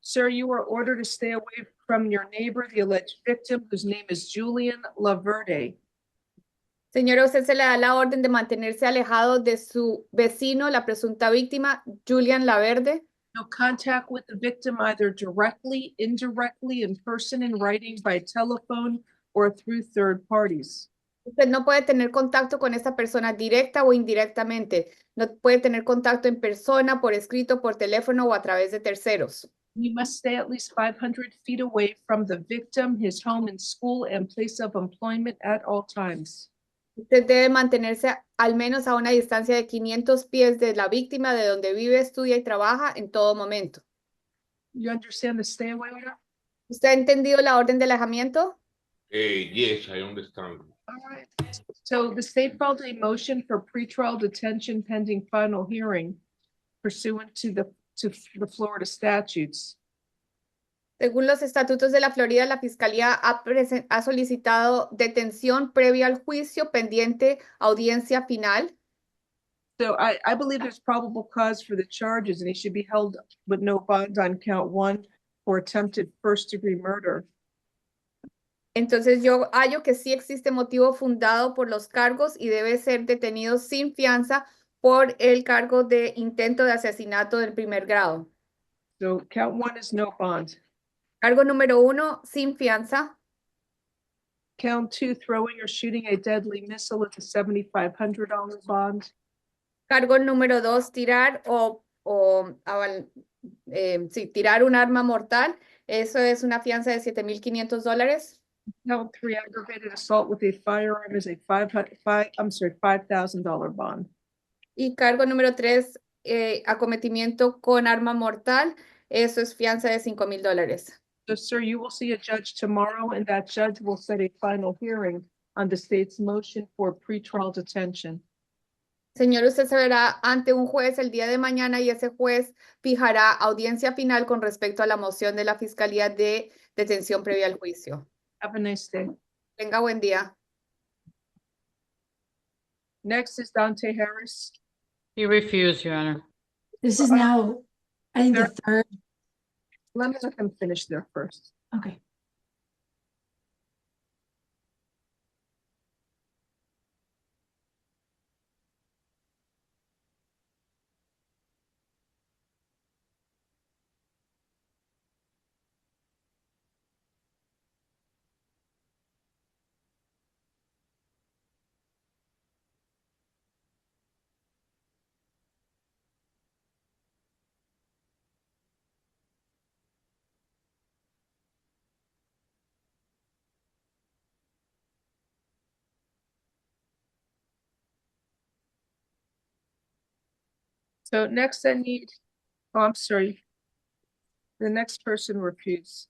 Sir, you are ordered to stay away from your neighbor, the alleged victim, whose name is Julian Laverde. Señora, usted se le da la orden de mantenerse alejado de su vecino, la presunta víctima, Julian Laverde. No contact with the victim either directly, indirectly, in person, in writing, by telephone, or through third parties. Usted no puede tener contacto con esta persona directa o indirectamente. No puede tener contacto en persona, por escrito, por teléfono o a través de terceros. You must stay at least 500 feet away from the victim, his home and school, and place of employment at all times. Usted debe mantenerse al menos a una distancia de 500 pies de la víctima, de donde vive, estudia y trabaja en todo momento. You understand the stay away order? ¿Usted ha entendido la orden de alejamiento? Yes, I understand. All right. So the state filed a motion for pretrial detention pending final hearing pursuant to the Florida statutes. Según los estatutos de la Florida, la Fiscalía ha solicitado detención previa al juicio pendiente audiencia final. So I believe there's probable cause for the charges and he should be held with no bond on count 1 for attempted first-degree murder. Entonces yo hallo que sí existe motivo fundado por los cargos y debe ser detenido sin fianza por el cargo de intento de asesinato del primer grado. So count 1 is no bond. Cargo número 1, sin fianza. Count 2, throwing or shooting a deadly missile at a $7,500 bond. Cargo número 2, tirar tirar un arma mortal. Eso es una fianza de $7,500. Count 3, aggravated assault with a firearm is a $5,000 bond. Y cargo número 3, acometimiento con arma mortal. Eso es fianza de $5,000. So, sir, you will see a judge tomorrow, and that judge will set a final hearing on the state's motion for pretrial detention. Señor, usted se verá ante un juez el día de mañana y ese juez fijará audiencia final con respecto a la moción de la Fiscalía de detención previa al juicio. Have a nice day. Tenga buen día. Next is Dante Harris. He refused, Your Honor. This is now, I think, the third. Let me let them finish there first. Okay. So next I need, oh, I'm sorry. The next person refused.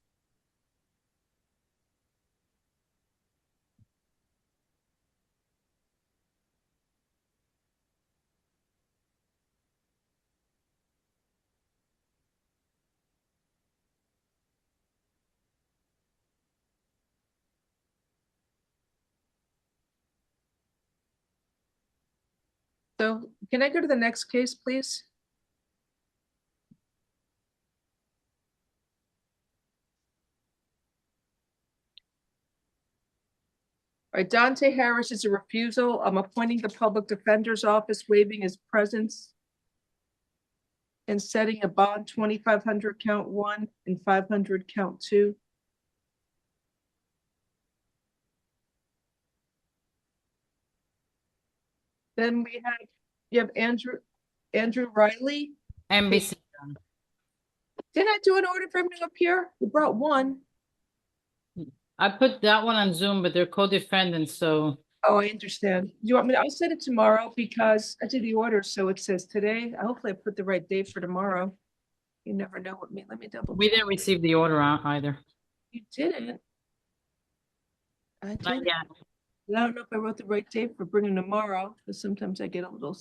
So can I go to the next case, please? All right, Dante Harris is a refusal. I'm appointing the Public Defender's Office, waiving his presence and setting a bond 2,500 count 1 and 500 count 2. Then you have Andrew Riley. NBC. Didn't I do an order for him to appear? You brought one. I put that one on Zoom, but they're co-defendants, so Oh, I understand. You want me to, I'll send it tomorrow because I did the order, so it says today. Hopefully I put the right date for tomorrow. You never know what let me double. we check. didn't receive the order out either. You didn't. I Not did. yet. I don't know if I wrote the right date for bringing tomorrow, because sometimes I get a little.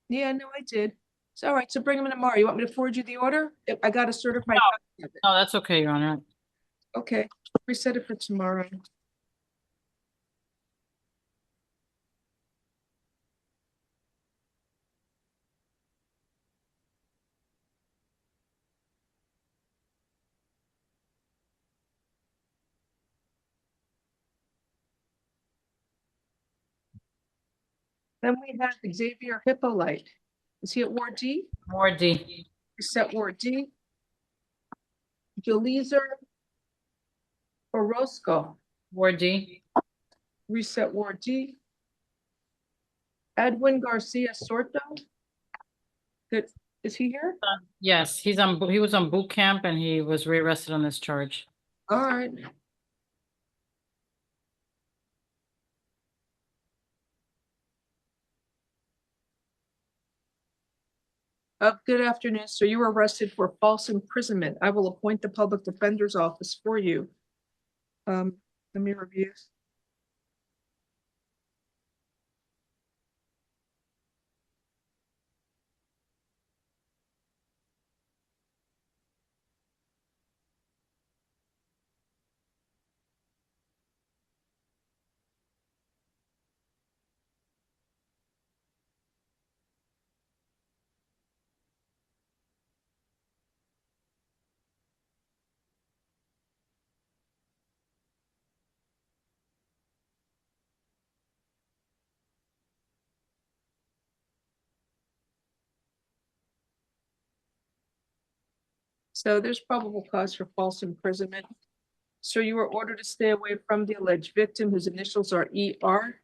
Yeah, no, I did. So, all right, so bring them in tomorrow. You want me to forward you the order? I got a certified copy of it. No, that's okay, Your Honor. Okay, reset it for tomorrow. Then we have Xavier Hippolyte. Is he at Ward D? Ward D. Reset Ward D. Jaleezer Orozco. Ward D. Reset Ward D. Edwin Garcia Sorto. Is he here? Yes, he was on boot camp and he was rearrested on this charge. All right. Good afternoon, sir. You were arrested for false imprisonment. I will appoint the Public Defender's Office for you. Let me review. So there's probable cause for false imprisonment. So you were ordered to stay away from the alleged victim whose initials are ER.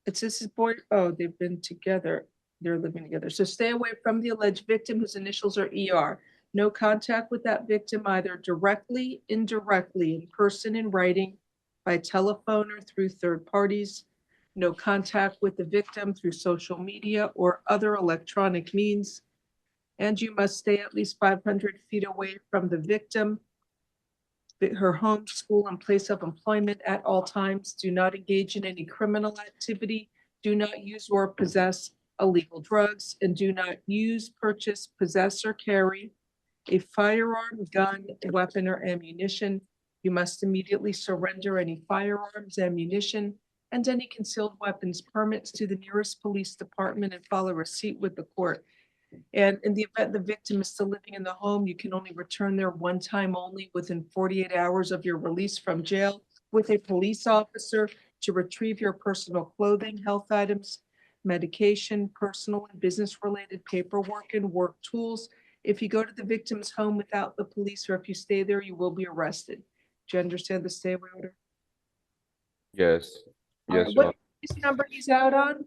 It's this boy, oh, they've been together. They're living together. So stay away from the alleged victim whose initials are ER. No contact with that victim either directly, indirectly, in person, in writing, by telephone or through third parties. No contact with the victim through social media or other electronic means. And you must stay at least 500 feet away from the victim, her home, school, and place of employment at all times. Do not engage in any criminal activity. Do not use or possess illegal drugs, and do not use, purchase, possess, or carry a firearm, gun, weapon, or ammunition. You must immediately surrender any firearms, ammunition, and any concealed weapons permits to the nearest police department and file a receipt with the court. And in the event the victim is still living in the home, you can only return there one time only within 48 hours of your release from jail with a police officer to retrieve your personal clothing, health items, medication, personal and business-related paperwork, and work tools. If you go to the victim's home without the police, or if you stay there, you will be arrested. Do you understand the stay away order? Yes. Yes, Your What Honor. case number he's out on?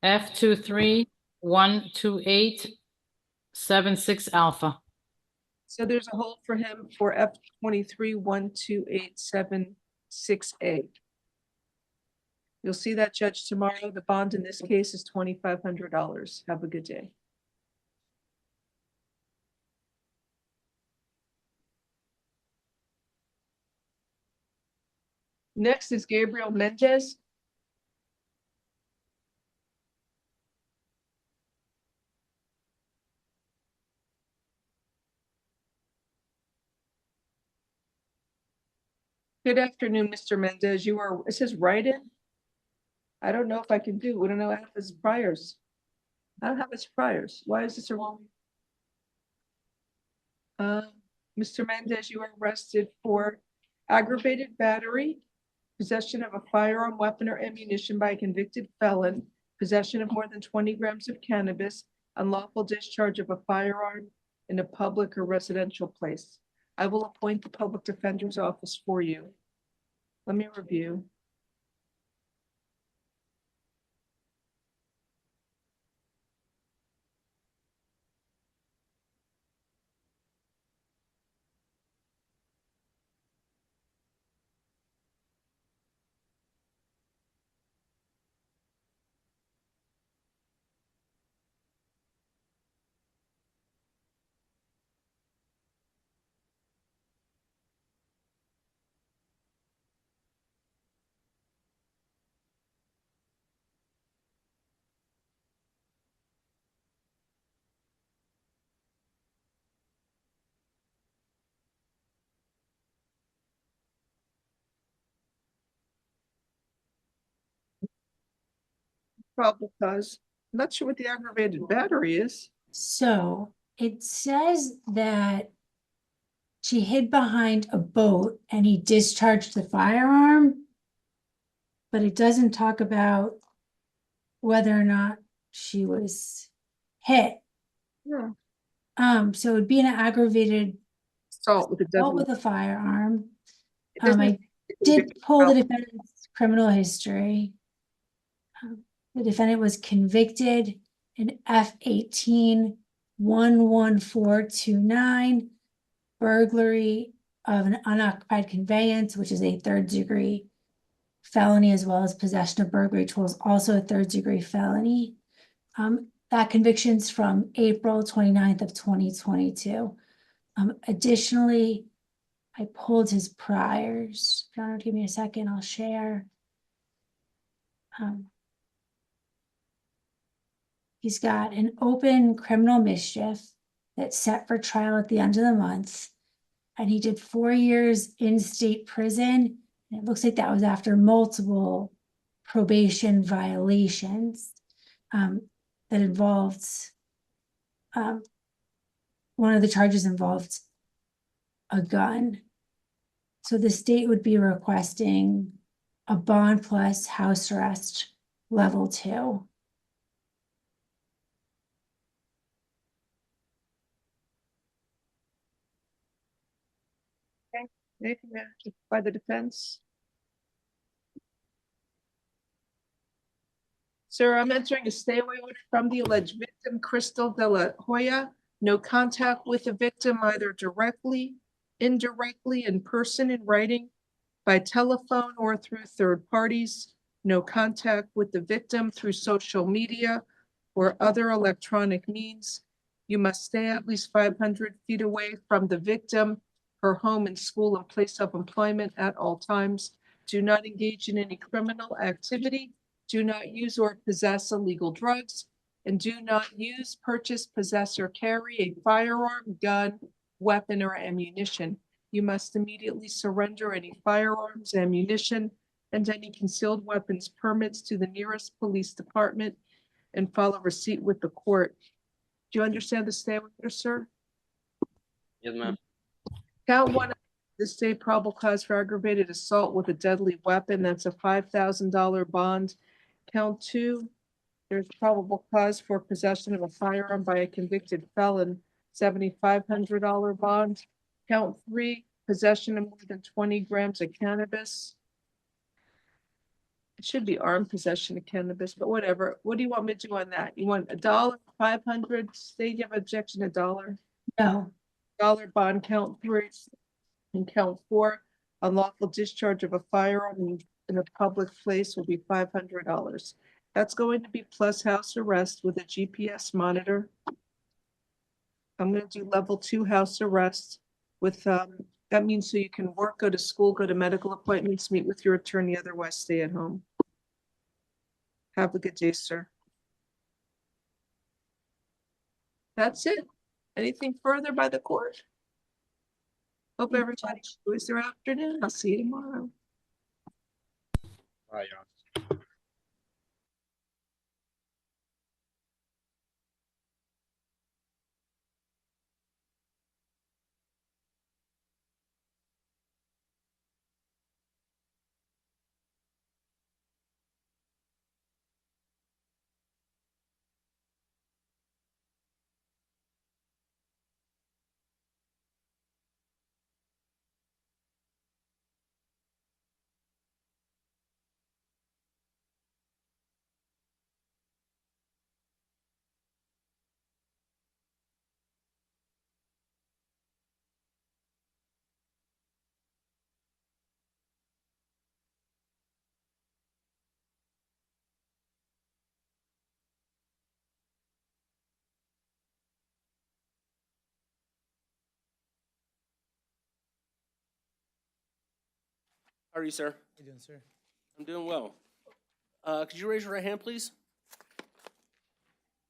F23-12876 Alpha. So there's a hold for him for F23-12876A. You'll see that, Judge, tomorrow. The bond in this case is $2,500. Have a good day. Next is Gabriel Mendez. Good afternoon, Mr. Mendez. You are, it says write-in. I don't know if I can do, we don't know if it's priors. I don't have his priors. Why is this a wrong? Mr. Mendez, you are arrested for aggravated battery, possession of a firearm, weapon, or ammunition by a convicted felon, possession of more than 20 grams of cannabis, unlawful discharge of a firearm in a public or residential place. I will appoint the public defender's office for you. Let me review. Probable cause. I'm not sure what the aggravated battery is. So it says that she hid behind a boat and he discharged the firearm, but it doesn't talk about whether or not she was hit. Yeah. So it would be an aggravated assault with a assault deadly. with a firearm. It doesn't- I did pull the defendant's criminal history. The defendant was convicted in F-18 11429, burglary of an unoccupied conveyance, which is a third-degree felony, as well as possession of burglary tools, also a third-degree felony. That conviction's from April 29th of 2022. Additionally, I pulled his priors. John, give me a second, I'll share. He's got an open criminal mischief that's set for trial at the end of the month. And he did 4 years in state prison. And it looks like that was after multiple probation violations that involved, one of the charges involved a gun. So the state would be requesting a bond plus house arrest level 2. Okay. Anything by the defense? Sir, I'm entering a stay away order from the alleged victim, Crystal de la Hoya. No contact with the victim, either directly, indirectly, in person, in writing, by telephone, or through third parties. No contact with the victim through social media or other electronic means. You must stay at least 500 feet away from the victim, her home and school and place of employment at all times. Do not engage in any criminal activity. Do not use or possess illegal drugs, and do not use, purchase, possess, or carry a firearm, gun, weapon, or ammunition. You must immediately surrender any firearms, ammunition, and any concealed weapons permits to the nearest police department and file a receipt with the court. Do you understand the stay order, sir? Yes, ma'am. Count 1, the state probable cause for aggravated assault with a deadly weapon. That's a $5,000 bond. Count 2, there's probable cause for possession of a firearm by a convicted felon, $7,500 bond. Count 3, possession of more than 20 grams of cannabis. It should be armed possession of cannabis, but whatever. What do you want me to do on that? You want $1, 500? State you have objection, $1? No. Dollar bond. Count 3 and count 4, unlawful discharge of a firearm in in a public place will be $500. That's going to be plus house arrest with a GPS monitor. I'm going to do level 2 house arrest with, that means so you can work, go to school, go to medical appointments, meet with your attorney, otherwise stay at home. Have a good day, sir. That's it. Anything further by the court? Hope everybody enjoys their afternoon. I'll see you tomorrow. Bye, y'all. How are you, sir? How you doing, sir? I'm doing well. Could you raise your right hand, please?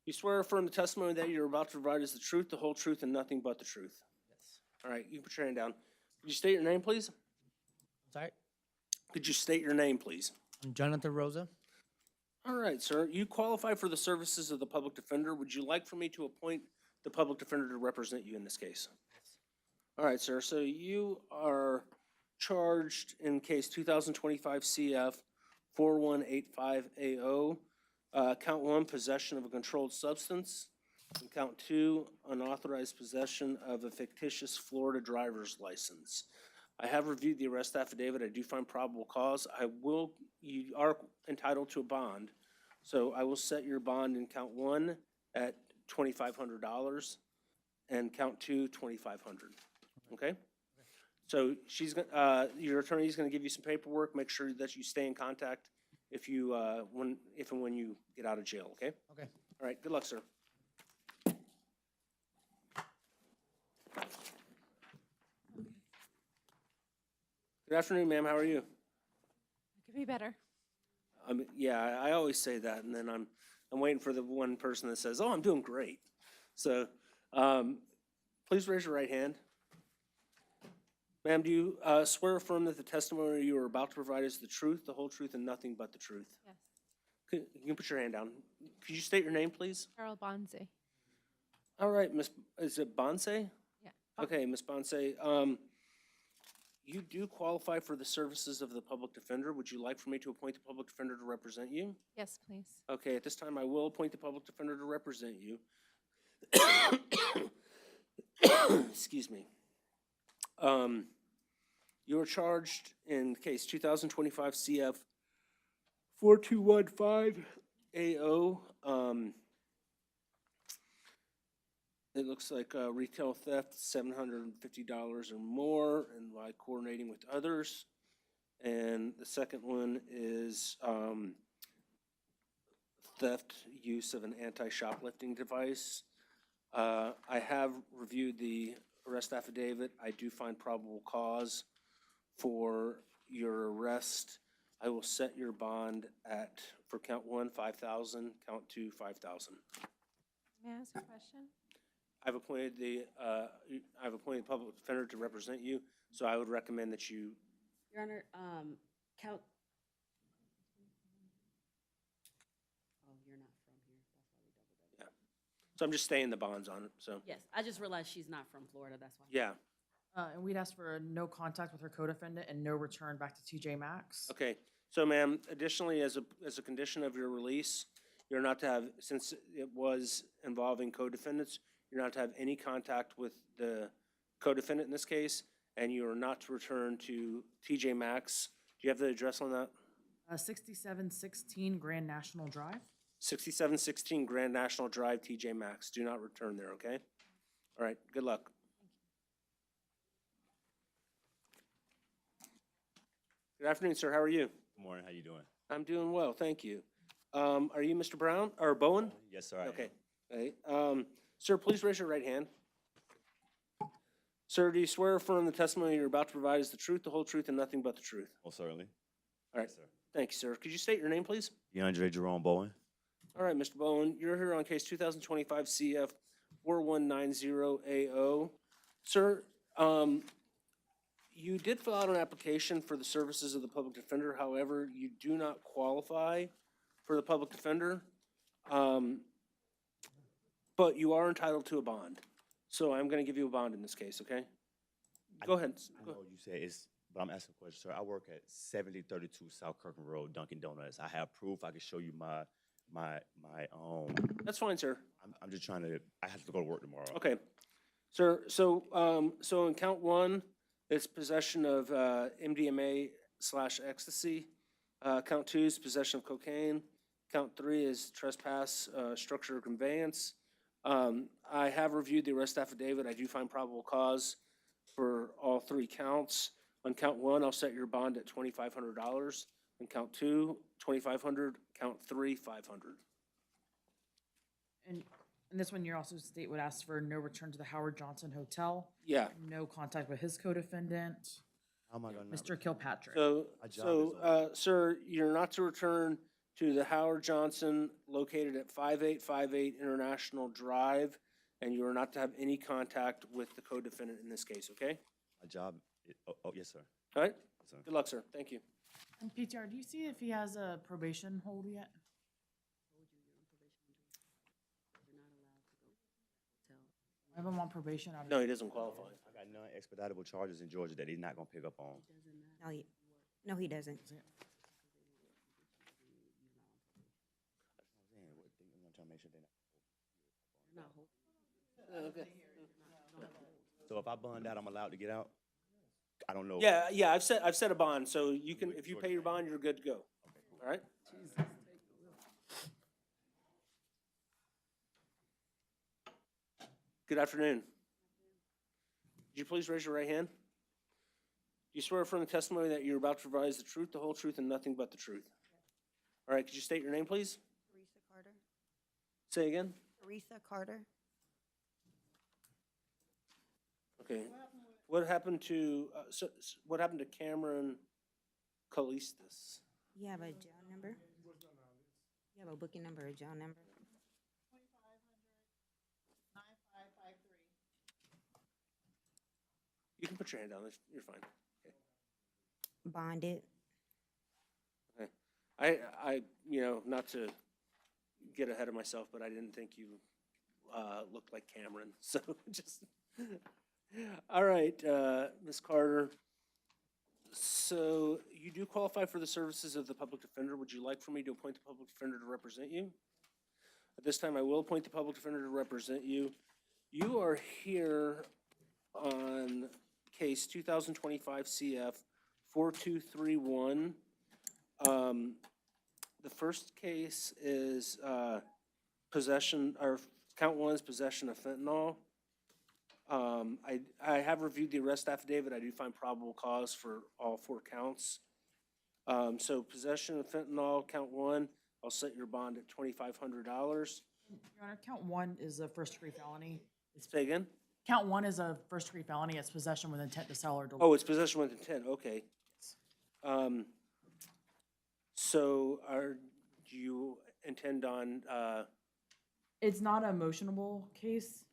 You swear or affirm the testimony that you're about to provide is the truth, the whole truth, and nothing but the truth. Yes. All right, you can put your hand down. Could you state your name, please? Sorry? Could you state your name, please? I'm Jonathan Rosa. All right, sir. You qualify for the services of the public defender. Would you like for me to appoint the public defender to represent you in this case? Yes. All right, sir. So you are charged in case 2025 CF 4185AO. Count 1, possession of a controlled substance. And count 2, unauthorized possession of a fictitious Florida driver's license. I have reviewed the arrest affidavit. I do find probable cause. You are entitled to a bond. So I will set your bond in count 1 at $2,500 and count 2, $2,500. Okay? So your attorney is going to give you some paperwork. Make sure that you stay in contact if and when you get out of jail, okay? Okay. All right, good luck, sir. Good afternoon, ma'am. How are you? Could be better. Yeah, I always say that, and then I'm waiting for the one person that says, "Oh, I'm doing great." So, please raise your right hand. Ma'am, do you swear or affirm that the testimony you are about to provide is the truth, the whole truth, and nothing but the truth? Yes. You can put your hand down. Could you state your name, please? Carol Bonze. All right, Miss. Is it Bonse? Yeah. Okay, Miss Bonse. You do qualify for the services of the public defender. Would you like for me to appoint the public defender to represent you? Yes, please. Okay, at this time, I will appoint the public defender to represent you. Excuse me. You are charged in case 2025 CF 4215 AO. It looks like retail theft, $750 or more, and by coordinating with others. And the second one is theft, use of an anti-shoplifting device. I have reviewed the arrest affidavit. I do find probable cause for your arrest. I will set your bond for count 1, 5,000, count 2, 5,000. May I ask a question? I've appointed the public defender to represent you, so I would recommend that you. Your Honor, count. Oh, you're not from here. That's why we doubled up. Yeah. So I'm just staying the bonds on it, so. Yes, I just realized she's not from Florida, that's why. Yeah. And we'd ask for no contact with her co-defendant and no return back to TJ Maxx. Okay, so ma'am, additionally, as a condition of your release, you're not to have, since it was involving co-defendants, you're not to have any contact with the co-defendant in this case, and you are not to return to TJ Maxx. Do you have the address on that? 6716 Grand National Drive. 6716 Grand National Drive, TJ Maxx. Do not return there, okay? All right, good luck. Good afternoon, sir. How are you? Good morning. How you doing? I'm doing well, thank you. Are you Mr. Brown, or Bowen? Yes, sir. I am. Okay. Sir, please raise your right hand. Sir, do you swear or affirm the testimony you're about to provide is the truth, the whole truth, and nothing but the truth? Most certainly. All right, Yes, sir. thank you, sir. Could you state your name, please? DeAndre Jerome Bowen. All right, Mr. Bowen, you're here on case 2025 CF 4190AO. Sir, you did fill out an application for the services of the public defender. However, you do not qualify for the public defender. But you are entitled to a bond. So I'm going to give you a bond in this case, okay? Go ahead. I know you said it's, but I'm asking a question, sir. I work at 7032 South Kirkland Road, Dunkin' Donuts. I have proof. I can show you my That's fine, sir. I'm just trying to, I have to go to work tomorrow. Okay. Sir, so in count one, it's possession of MDMA/ecstasy. Count two is possession of cocaine. Count three is trespass, structure or conveyance. I have reviewed the arrest affidavit. I do find probable cause for all three counts. On count one, I'll set your bond at $2,500. On count two, $2,500. Count three, $500. And this one, you also state would ask for no return to the Howard Johnson Hotel. Yeah. No contact with his co-defendant, How am I gonna? Mr. Kilpatrick. Sir, you're not to return to the Howard Johnson located at 5858 International Drive, and you are not to have any contact with the co-defendant in this case, okay? My job, yes, sir. All right? Yes, sir. Good luck, sir. Thank you. And PTR, do you see if he has a probation hold yet? I have him on probation. No, he doesn't qualify. I got non-expeditable charges in Georgia that he's not gonna pick up on. No, he doesn't. Okay. So if I bond out, I'm allowed to get out? I don't know. Yeah, I've set a bond, so you can, if you pay your bond, you're good to go. All right? Good afternoon. Would you please raise your right hand? Do you swear from the testimony that you're about to provide is the truth, the whole truth, and nothing but the truth? All right, could you state your name, please? Teresa Carter. Say again? Teresa Carter. Okay. What happened to, what happened to Cameron Callistus? You have a jail number? You have a booking number, a jail number? You can put your hand down, you're fine. Bonded. Okay. I, not to get ahead of myself, but I didn't think you looked like Cameron, so just, all right, Ms. Carter. So you do qualify for the services of the public defender. Would you like for me to appoint the public defender to represent you? At this time, I will appoint the public defender to represent you. You are here on case 2025 CF 4231. The first case is possession, or count one is possession of fentanyl. I have reviewed the arrest affidavit. I do find probable cause for all four counts. So possession of fentanyl, count one, I'll set your bond at $2,500. Your Honor, count one is a first-degree felony. Say again? Count one is a first-degree felony. It's possession with intent to sell or deliver. Oh, it's possession with intent, okay. So do you intend on, It's not a motionable case.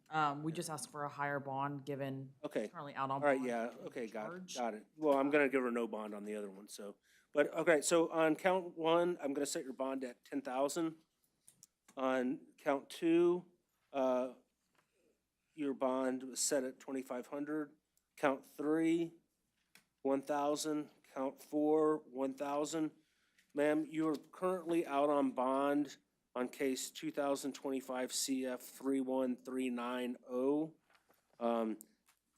We just ask for a higher bond given okay. it's currently out on All right, bond. yeah, okay, got it. Well, I'm gonna give her no bond on the other one, so. But, okay, so on count one, I'm gonna set your bond at 10,000. On count two, your bond was set at 2,500. Count three, 1,000. Count four, 1,000. Ma'am, you are currently out on bond on case 2025 CF 31390.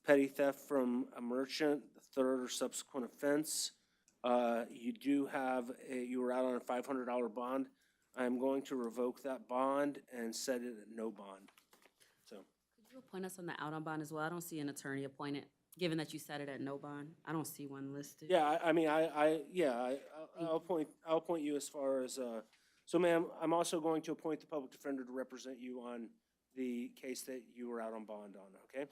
Petty theft from a merchant, third or subsequent offense. You do have you were out on a $500 bond. I'm going to revoke that bond and set it at no bond. So. Could you appoint us on the out on bond as well? I don't see an attorney appointed. Given that you set it at no bond, I don't see one listed. Yeah, I'll appoint you as far as, so ma'am, I'm also going to appoint the public defender to represent you on the case that you were out on bond on, okay?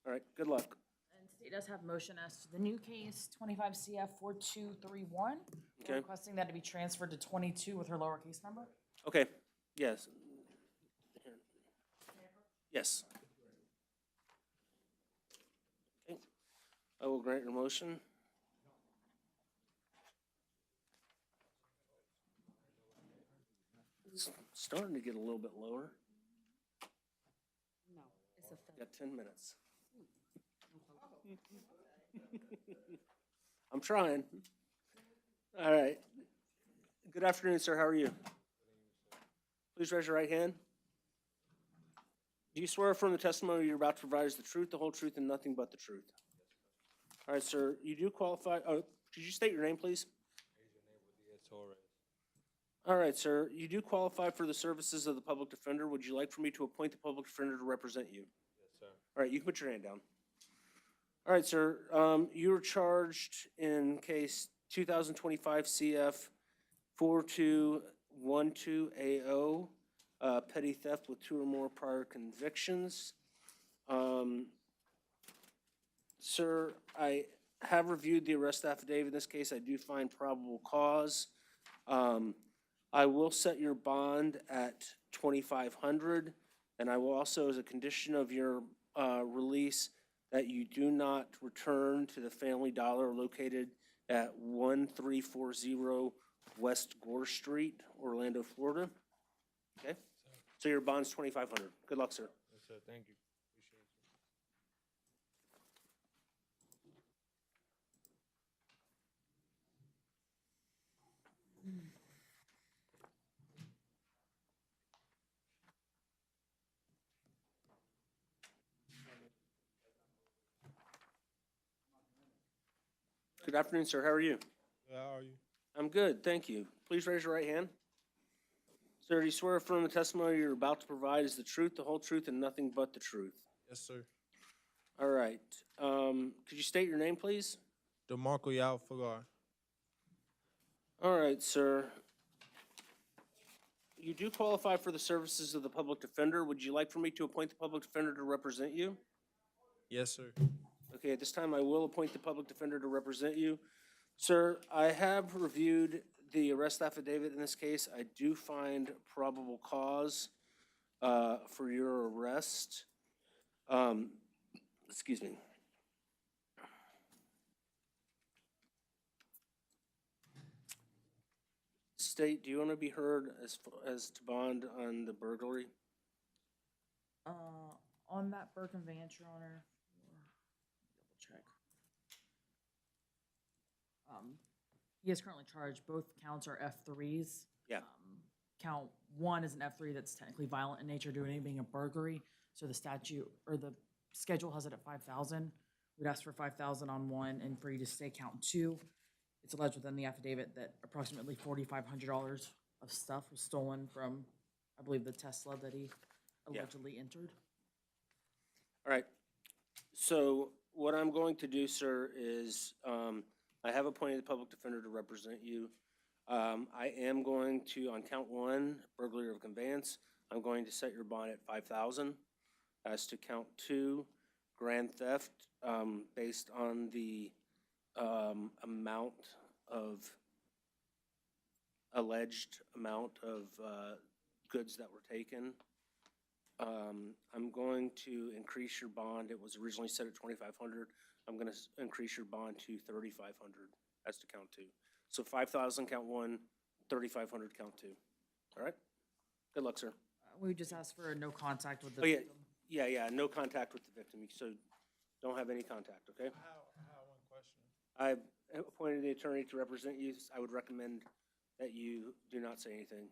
All right, good luck. And state does have motion as to the new case, 25 CF 4231. Okay. Requesting that it be transferred to 22 with her lowercase number. Okay, yes. Yes. Okay, I will grant your motion. It's starting to get a little bit lower. No, it's a Got 10 minutes. I'm trying. All right. Good afternoon, sir. How are you? Please raise your right hand. Do you swear from the testimony you're about to provide is the truth, the whole truth, and nothing but the truth? All right, sir. You do qualify. Oh, could you state your name, please? All right, sir. You do qualify for the services of the public defender. Would you like for me to appoint the public defender to represent you? Yes, sir. All right, you can put your hand down. All right, sir. You were charged in case 2025 CF 4212AO, petty theft with 2 or more prior convictions. Sir, I have reviewed the arrest affidavit. In this case, I do find probable cause. I will set your bond at $2,500, and I will also, as a condition of your release, that you do not return to the Family Dollar located at 1340 West Gore Street, Orlando, Florida. Okay? So your bond's $2,500. Good luck, sir. Yes, sir. Thank you. Appreciate it. Good afternoon, sir. How are you? How are you? I'm good, thank you. Please raise your right hand. Sir, do you swear affirm the testimony you're about to provide is the truth, the whole truth, and nothing but the truth? Yes, sir. All right. Could you state your name, please? DeMarco Yayo Fagar. All right, sir. You do qualify for the services of the public defender. Would you like for me to appoint the public defender to represent you? Yes, sir. Okay, at this time, I will appoint the public defender to represent you. Sir, I have reviewed the arrest affidavit in this case. I do find probable cause for your arrest. Excuse me. State, do you want to be heard as to bond on the burglary? On that Burke conveyance, Your Honor. Double check. He is currently charged. Both counts are F3s. Yeah. Count 1 is an F3 that's technically violent in nature, doing it being a burglary. So the statute or the schedule has it at 5,000. We'd ask for 5,000 on 1, and for you to say count 2. It's alleged within the affidavit that approximately $4,500 of stuff was stolen from, I believe, the Tesla that he allegedly entered. All right. So what I'm going to do, sir, is I have appointed the public defender to represent you. I am going to, on count 1, burglary of conveyance, I'm going to set your bond at 5,000. As to count 2, grand theft, based on the alleged amount of goods that were taken. I'm going to increase your bond. It was originally set at 2,500. I'm going to increase your bond to 3,500. That's to count 2. So 5,000 count 1, 3,500 count 2. All right. Good luck, sir. We just asked for no contact with the Oh, yeah. victim. Yeah, no contact with the victim. So don't have any contact, okay? I have one question. I've appointed the attorney to represent you. I would recommend that you do not say anything.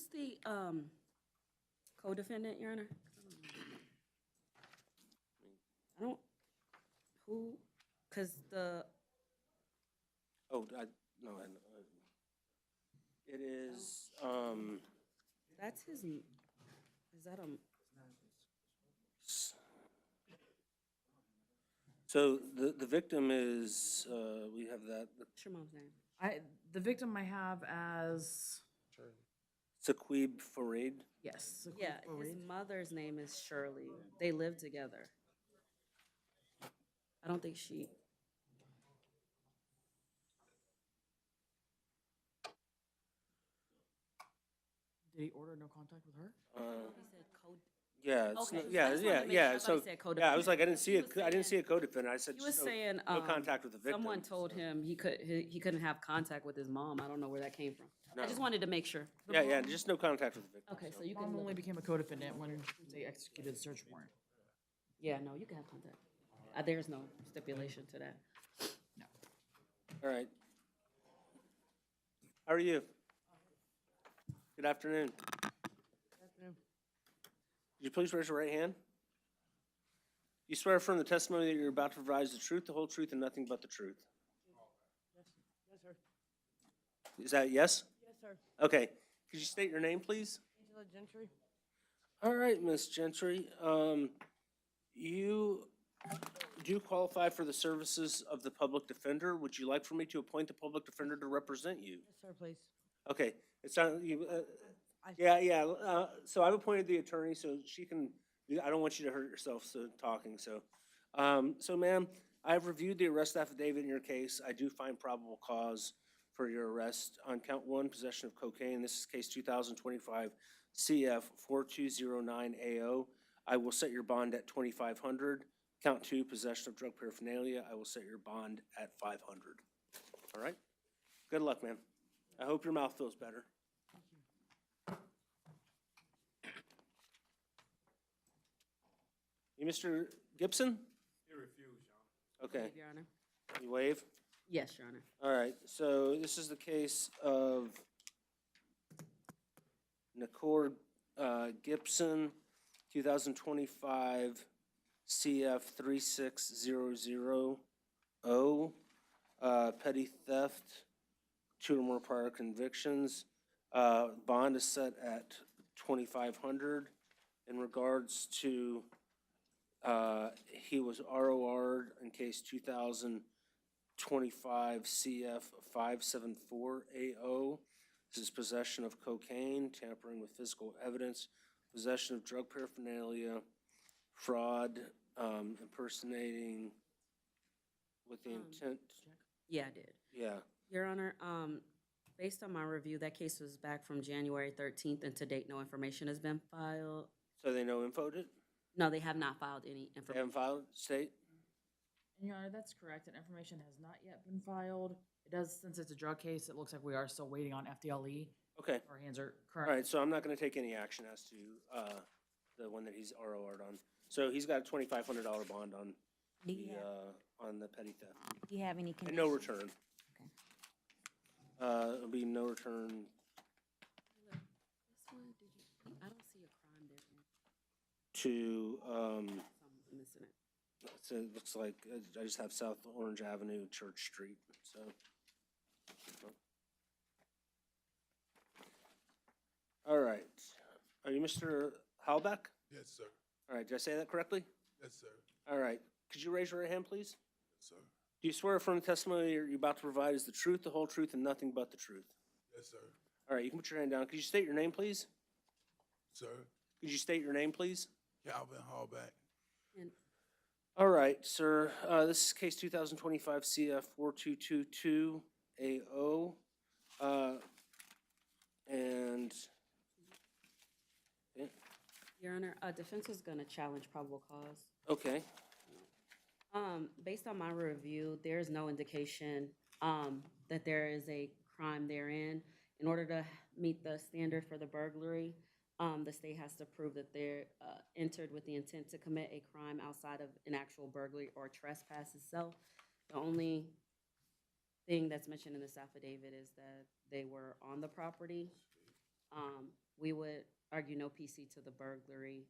Who's the co-defendant, Your Honor? I don't, who, because the, Oh, no, it is, that's his, is that a, so the victim is, we have that, what's your mom's name? The victim I have as, Saqib Farid. yes. Yeah, his mother's name is Shirley. They live together. I don't think she, Did he order no contact with her? he said code. Yeah, it's Okay, no, yeah, I just wanted yeah, to make yeah. sure. I thought So, he said yeah, I co-defendant. was like, I didn't see He a, was I didn't see a saying- co-defendant. I said He was just saying, no contact with the victim. someone told him he couldn't have contact with his mom. I don't know where that came from. I just wanted to make sure. Yeah, yeah, just no contact with the victim. Okay, so you Mom can only look. became a co-defendant when they executed the search warrant. Yeah, no, you can have contact. There's no stipulation to that. All right. How are you? Good afternoon. Could you please raise your right hand? You swear from the testimony that you're about to provide is the truth, the whole truth, and nothing but the truth. Yes, sir. Is that yes? Yes, sir. Okay. Could you state your name, please? Angela Gentry? All right, Miss Gentry. You do qualify for the services of the public defender. Would you like for me to appoint the public defender to represent you? Yes, sir, please. Okay, it's not, you, yeah, so I've appointed the attorney, so she can, I don't want you to hurt yourself, so, talking, so. So ma'am, I've reviewed the arrest affidavit in your case. I do find probable cause for your arrest. On count 1, possession of cocaine. This is case 2025 CF 4209 AO. I will set your bond at 2,500. Count 2, possession of drug paraphernalia. I will set your bond at 500. All right? Good luck, man. I hope your mouth feels better. You, Mr. Gibson? He refused, Your Okay. Waive, Your Honor. You waive? Yes, Your Honor. All right, so this is the case of Nakor Gibson, 2025 CF 36000, petty theft, 2 or more prior convictions. Bond is set at 2,500. In regards to, he was ROR'd in case 2025 CF 574 AO. This is possession of cocaine, tampering with physical evidence, possession of drug paraphernalia, fraud, impersonating with the intent. Yeah, I did. Yeah. Your Honor, based on my review, that case was back from January 13th, and to date, no information has been filed. So they no info'd it? No, they have not filed any They information. haven't filed, state? And Your Honor, that's correct, and information has not yet been filed. It does, since it's a drug case, it looks like we are still waiting on FDLE. Okay. Our hands are All currently. right, so I'm not gonna take any action as to, the one that he's ROR'd on. So he's got a $2,500 bond on Do you on the petty theft. Do you have any And conditions? no return. It'll be no return. This one, did you, I don't see a crime there. To, I'm missing it. so it looks like, I just have South Orange Avenue, Church Street, so. All right. Are you Mr. Halbeck? Yes, sir. All right, did I say that correctly? Yes, sir. All right. Could you raise your right hand, please? Yes, sir. Do you swear from the testimony you're about to provide is the truth, the whole truth, and nothing but the truth? Yes, sir. All right, you can put your hand down. Could you state your name, please? Sir, Could you state your name, please? Calvin Hallback. All right, sir. This is case 2025 CF 4222 AO. And yeah, Your Honor, defense is gonna challenge probable cause. okay. Based on my review, there is no indication, that there is a crime therein. In order to meet the standard for the burglary, the state has to prove that they're, entered with the intent to commit a crime outside of an actual burglary or trespass itself. The only thing that's mentioned in this affidavit is that they were on the property, we would argue no PC to the burglary.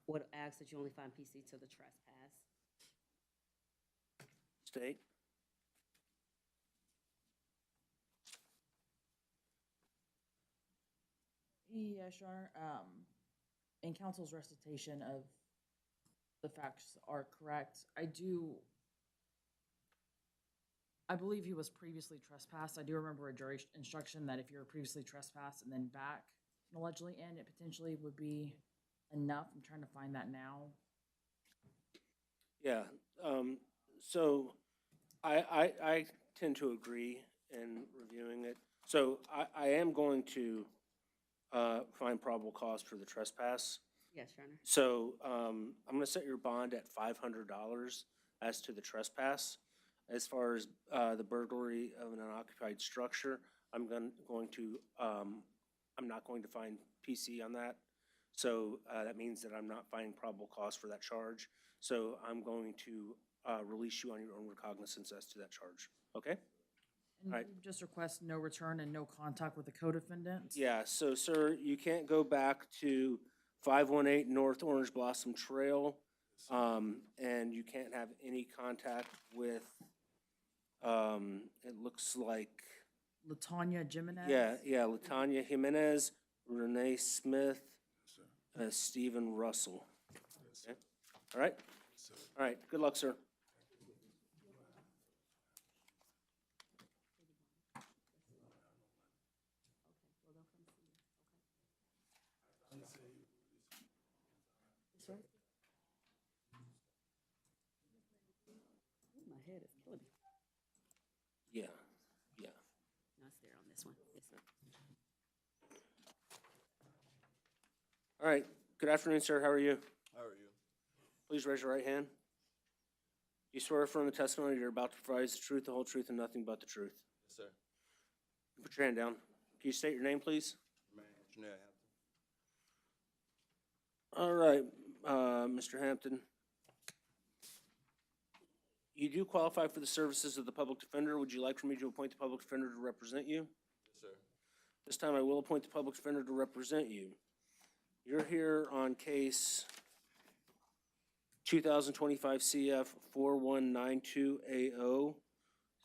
Would ask that you only find PC to the trespass. State. Yes, Your Honor. In counsel's recitation of the facts are correct. I believe he was previously trespassed. I do remember a jury instruction that if you were previously trespassed and then back and allegedly in, it potentially would be enough. I'm trying to find that now. Yeah, so I tend to agree in reviewing it. So I am going to find probable cause for the trespass. Yes, Your Honor. So I'm gonna set your bond at $500 as to the trespass. As far as the burglary of an unoccupied structure, I'm not going to find PC on that. So that means that I'm not finding probable cause for that charge. So I'm going to release you on your own recognizance as to that charge. Okay? And Right. you just request no return and no contact with the co-defendant? Yeah, so sir, you can't go back to 518 North Orange Blossom Trail, and you can't have any contact with, it looks like, Latanya Jimenez? yeah, Latanya Jimenez, Renee Smith, Stephen Russell. Okay. All right? All right, good luck, sir. My head is killing me. Yeah. No, it's there on this one. Yes, sir. All right, good afternoon, sir. How are you? How are you? Please raise your right hand. You swear affirm the testimony you're about to provide is the truth, the whole truth, and nothing but the truth. Yes, sir. Put your hand down. Can you state your name, please? All right, Mr. Hampton. You do qualify for the services of the public defender. Would you like for me to appoint the public defender to represent you? Yes, sir. This time I will appoint the public defender to represent you. You're here on case 2025 CF 4192AO.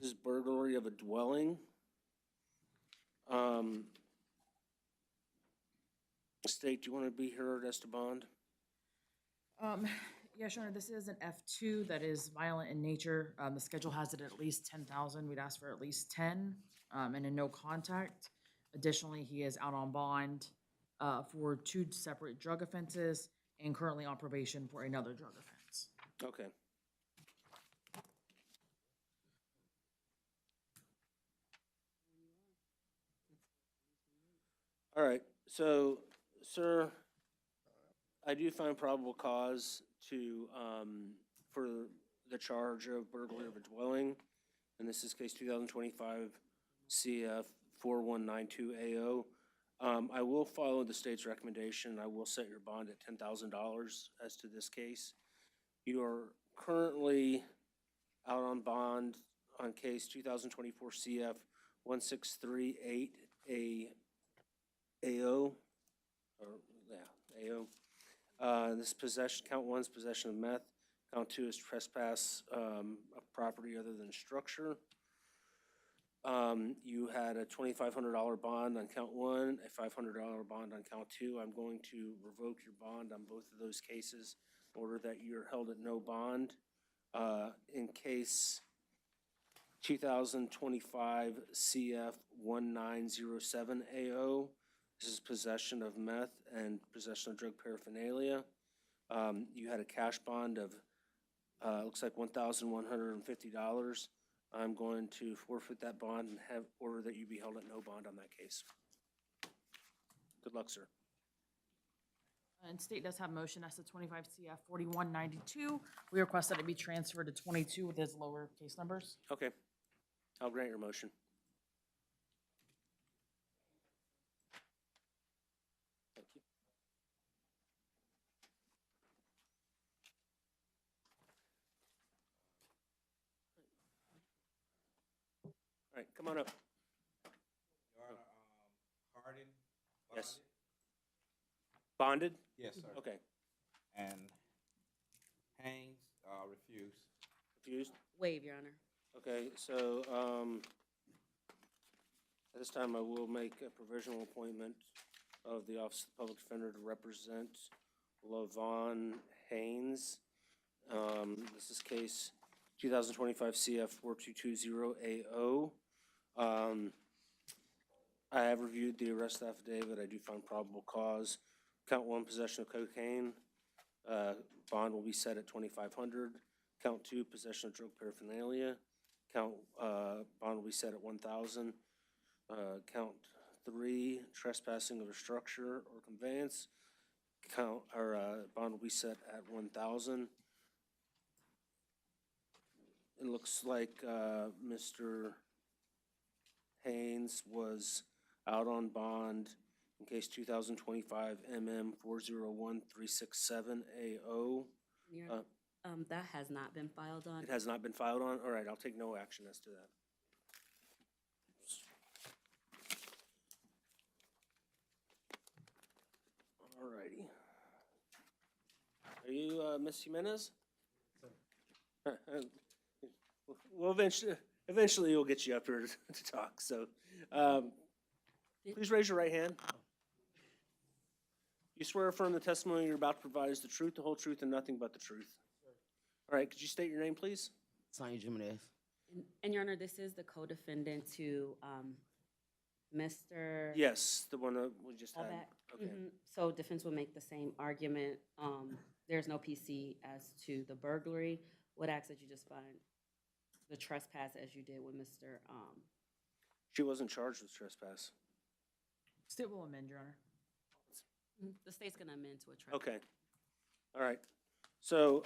This is burglary of a dwelling. State, do you want to be heard as to bond? Yes, Your Honor, this is an F2 that is violent in nature. The schedule has it at least 10,000. We'd ask for at least 10, and a no contact. Additionally, he is out on bond for 2 separate drug offenses and currently on probation for another drug offense. Okay. All right, so, sir, I do find probable cause to, for the charge of burglary of a dwelling, and this is case 2025 CF 4192AO. I will follow the state's recommendation. I will set your bond at $10,000 as to this case. You are currently out on bond on case 2024 CF 1638AO, AO. This possession, count 1 is possession of meth. Count 2 is trespass of property other than structure. You had a $2,500 bond on count 1, a $500 bond on count 2. I'm going to revoke your bond on both of those cases in order that you're held at no bond. In case 2025 CF 1907AO, this is possession of meth and possession of drug paraphernalia. You had a cash bond of, looks like $1,150. I'm going to forfeit that bond and have order that you be held at no bond on that case. Good luck, sir. And state does have motion as to 25 CF 4192. We request that it be transferred to 22 with his lower case numbers. Okay, I'll grant your motion. Thank you. All right, come on up. Your Honor, Hardin Yes. Bonded? Yes, sir. Okay. And Haynes, refused. Refused? Waive, Your Honor. Okay, so, at this time, I will make a provisional appointment of the Office of the Public Defender to represent LaVon Haynes. This is case 2025 CF 4220AO. I have reviewed the arrest affidavit. I do find probable cause. Count 1, possession of cocaine. Bond will be set at $2,500. Count 2, possession of drug paraphernalia. Bond will be set at $1,000. Count 3, trespassing of a structure or conveyance. Bond will be set at $1,000. It looks like Mr. Haynes was out on bond in case 2025 MM 401367AO. That has not been filed on. It has not been filed on? All right, I'll take no action as to that. All righty. Are you Ms. Jimenez? Well, eventually we'll get you up here to talk, so please raise your right hand. You swear or affirm the testimony you're about to provide is the truth, the whole truth, and nothing but the truth? All right, could you state your name, please? Sonia Jimenez. And Your Honor, this is the co-defendant to Mr. Yes, the one that we just had. Allback. Okay. So defense will make the same argument. There's no PC as to the burglary. Would ask that you just find the trespass as you did with Mr. She wasn't charged with trespass. State will amend, Your Honor. The state's gonna amend to a trespass. Okay. All right. So,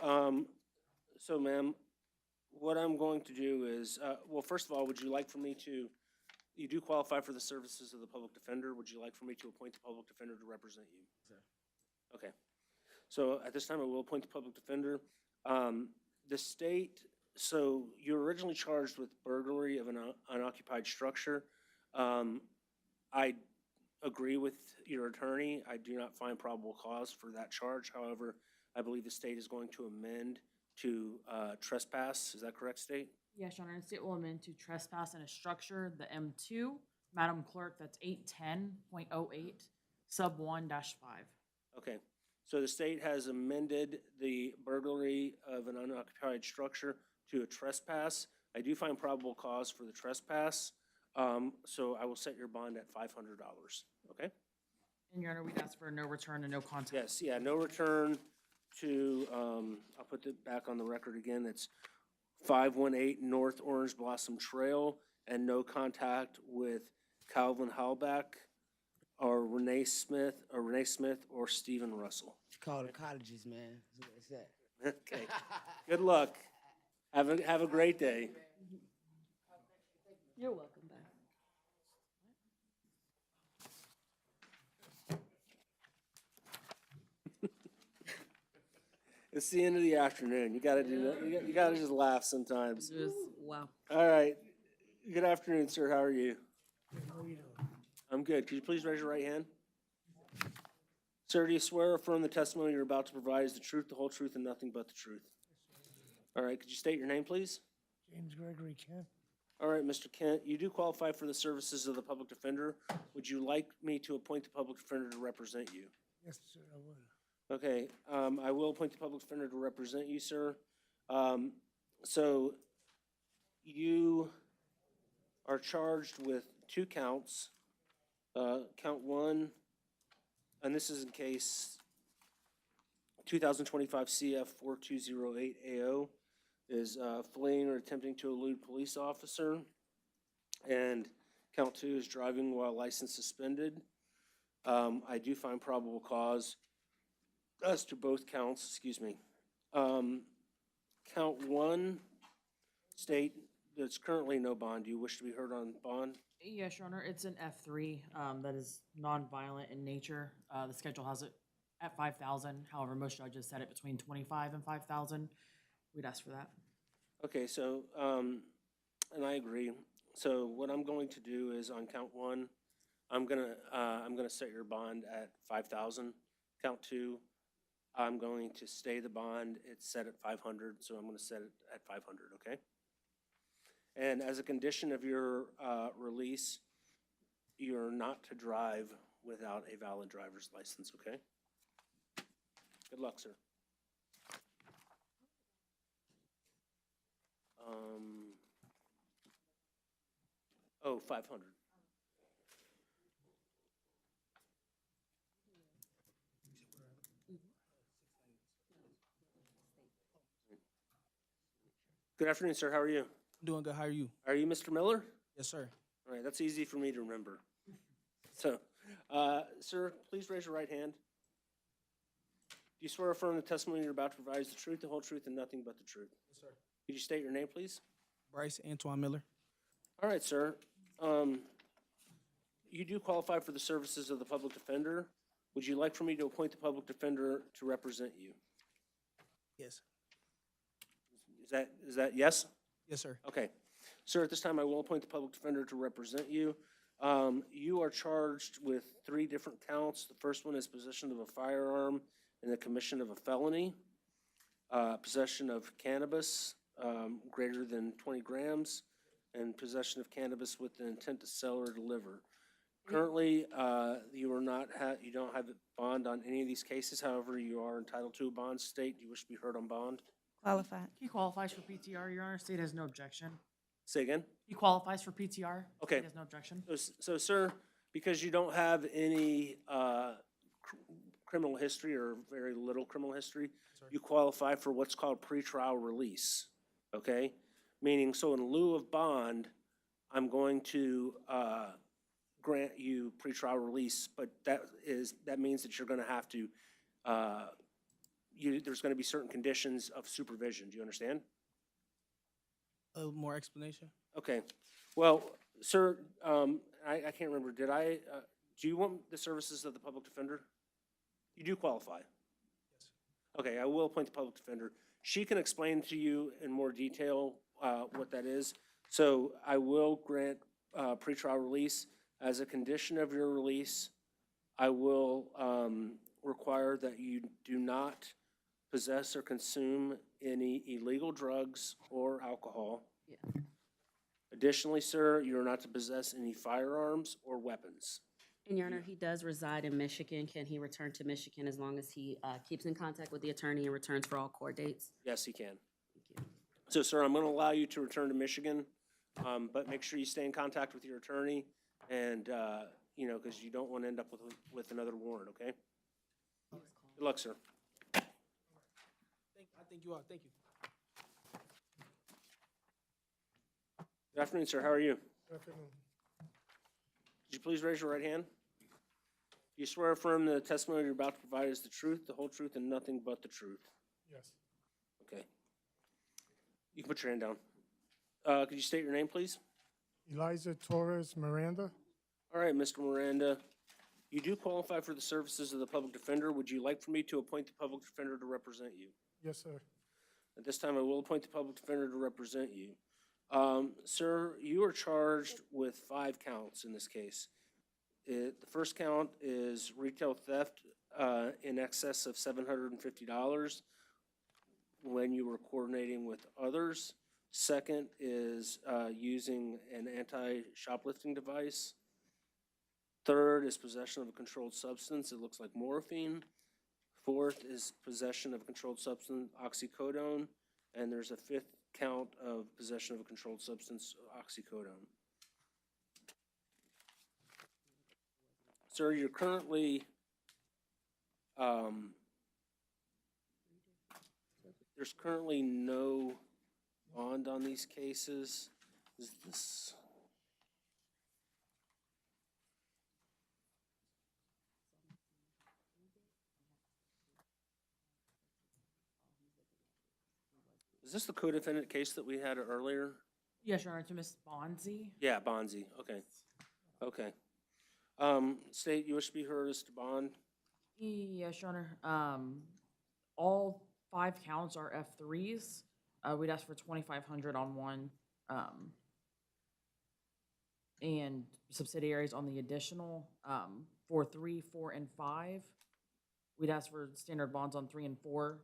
so ma'am, what I'm going to do is, well, first of all, would you like for me to, you do qualify for the services of the public defender. Would you like for me to appoint the public defender to represent you? Sir. Okay. So at this time, I will appoint the public defender. The state, so you're originally charged with burglary of an unoccupied structure. I agree with your attorney. I do not find probable cause for that charge. However, I believe the state is going to amend to trespass. Is that correct, state? Yes, Your Honor, the state will amend to trespass in a structure, the M2, Madam Clerk, that's 810.08, sub 1-5. Okay. So the state has amended the burglary of an unoccupied structure to a trespass. I do find probable cause for the trespass. So I will set your bond at $500, okay? And Your Honor, we'd ask for a no return and no contest. Yes, yeah, no return to, I'll put it back on the record again, it's 518 North Orange Blossom Trail, and no contact with Calvin Halbach or Renee Smith or Stephen Russell. You call the colleges, man. That's what it said. Okay, good luck. Have a great day. You're welcome back. It's the end of the afternoon. You gotta do that. You gotta just laugh sometimes. Wow. All right. Good afternoon, sir. How are you? I'm good. Could you please raise your right hand? Sir, do you swear or affirm the testimony you're about to provide is the truth, the whole truth, and nothing but the truth? All right. Could you state your name, please? James Gregory Kent. All right, Mr. Kent, you do qualify for the services of the public defender. Would you like me to appoint the public defender to represent you? Yes, sir, I would. Okay, I will appoint the public defender to represent you, sir. So you are charged with 2 counts. Count 1, and this is in case 2025 CF 4208AO is fleeing or attempting to elude police officer. And count 2 is driving while license suspended. I do find probable cause as to both counts, excuse me. Count 1, state there's currently no bond. Do you wish to be heard on bond? Yes, Your Honor, it's an F3 that is nonviolent in nature. The schedule has it at 5,000. However, most judges set it between 25 and 5,000. We'd ask for that. Okay, so, and I agree. So what I'm going to do is on count 1, I'm gonna set your bond at 5,000. Count two, I'm going to stay the bond. It's set at 500, so I'm gonna set it at 500, okay? And as a condition of your release, you're not to drive without a valid driver's license, okay? Good luck, sir. Oh, 500. Good afternoon, sir. How are you? Doing good. How are you? Are you Mr. Miller? Yes, sir. All right, that's easy for me to remember. So, sir, please raise your right hand. Do you swear or affirm the testimony you're about to provide is the truth, the whole truth, and nothing but the truth? Yes, sir. Could you state your name, please? Bryce Antoine Miller. All right, sir. You do qualify for the services of the public defender. Would you like for me to appoint the public defender to represent you? Yes. Is that yes? Yes, sir. Okay. Sir, at this time, I will appoint the public defender to represent you. You are charged with 3 different counts. The first one is possession of a firearm and the commission of a felony, possession of cannabis greater than 20 grams, and possession of cannabis with the intent to sell or deliver. Currently, you don't have a bond on any of these cases. However, you are entitled to a bond. State, do you wish to be heard on bond? Qualified. He qualifies for PTR, Your Honor. State has no objection. Say again? He qualifies for PTR. Okay. State has no objection. So, sir, because you don't have any criminal history or very little criminal history, you qualify for what's called pretrial release, okay? Meaning, so in lieu of bond, I'm going to grant you pretrial release, but that means that you're gonna have to, there's gonna be certain conditions of supervision. Do you understand? A little more explanation? Okay. Well, sir, I can't remember, do you want the services of the public defender? You do qualify? Yes. Okay, I will appoint the public defender. She can explain to you in more detail what that is. So I will grant pretrial release. As a condition of your release, I will require that you do not possess or consume any illegal drugs or alcohol. Yeah. Additionally, sir, you are not to possess any firearms or weapons. And Your Honor, he does reside in Michigan. Can he return to Michigan as long as he keeps in contact with the attorney and returns for all court dates? Yes, he can. So, sir, I'm going to allow you to return to Michigan, but make sure you stay in contact with your attorney and, you know, because you don't want to end up with another warrant, okay? Good luck, sir. I think you are. Thank you. Good afternoon, sir. How are you? Good afternoon. Could you please raise your right hand? Do you swear or affirm the testimony you're about to provide is the truth, the whole truth, and nothing but the truth? Yes. Okay. You can put your hand down. Could you state your name, please? Eliza Torres Miranda. All right, Mr. Miranda, you do qualify for the services of the public defender. Would you like for me to appoint the public defender to represent you? Yes, sir. At this time, I will appoint the public defender to represent you. Sir, you are charged with 5 counts in this case. The first count is retail theft in excess of $750 when you were coordinating with others. Second is using an anti-shoplifting device. Third is possession of a controlled substance. It looks like morphine. Fourth is possession of a controlled substance, oxycodone. And there's a 5th count of possession of a controlled substance, oxycodone. Sir, you're currently, there's currently no bond on these cases. Is this? Is this the co-defendant case that we had earlier? Yes, Your Honor, to Ms. Bonzi. Yeah, Bonzi, okay. Okay. State, you wish to be heard as to bond? Yes, Your Honor. All 5 counts are F3s. We'd ask for $2,500 on one. and subsidiaries on the additional, for 3, 4, and 5. We'd ask for standard bonds on 3 and 4,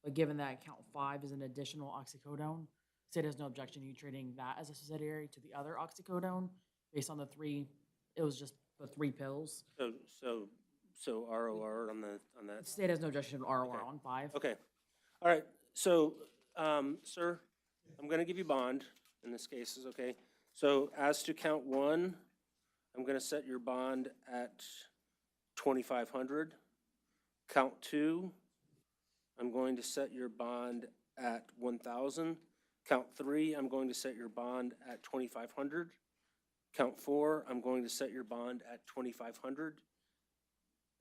but given that count 5 is an additional oxycodone, state has no objection to you treating that as a subsidiary to the other oxycodone based on the 3, it was just the 3 pills. So ROR on that? State has no objection to ROR on 5. Okay. All right. So, sir, I'm going to give you bond in this case, is okay? So as to count 1, I'm going to set your bond at 2,500. Count 2, I'm going to set your bond at 1,000. Count 3, I'm going to set your bond at 2,500. Count 4, I'm going to set your bond at 2,500.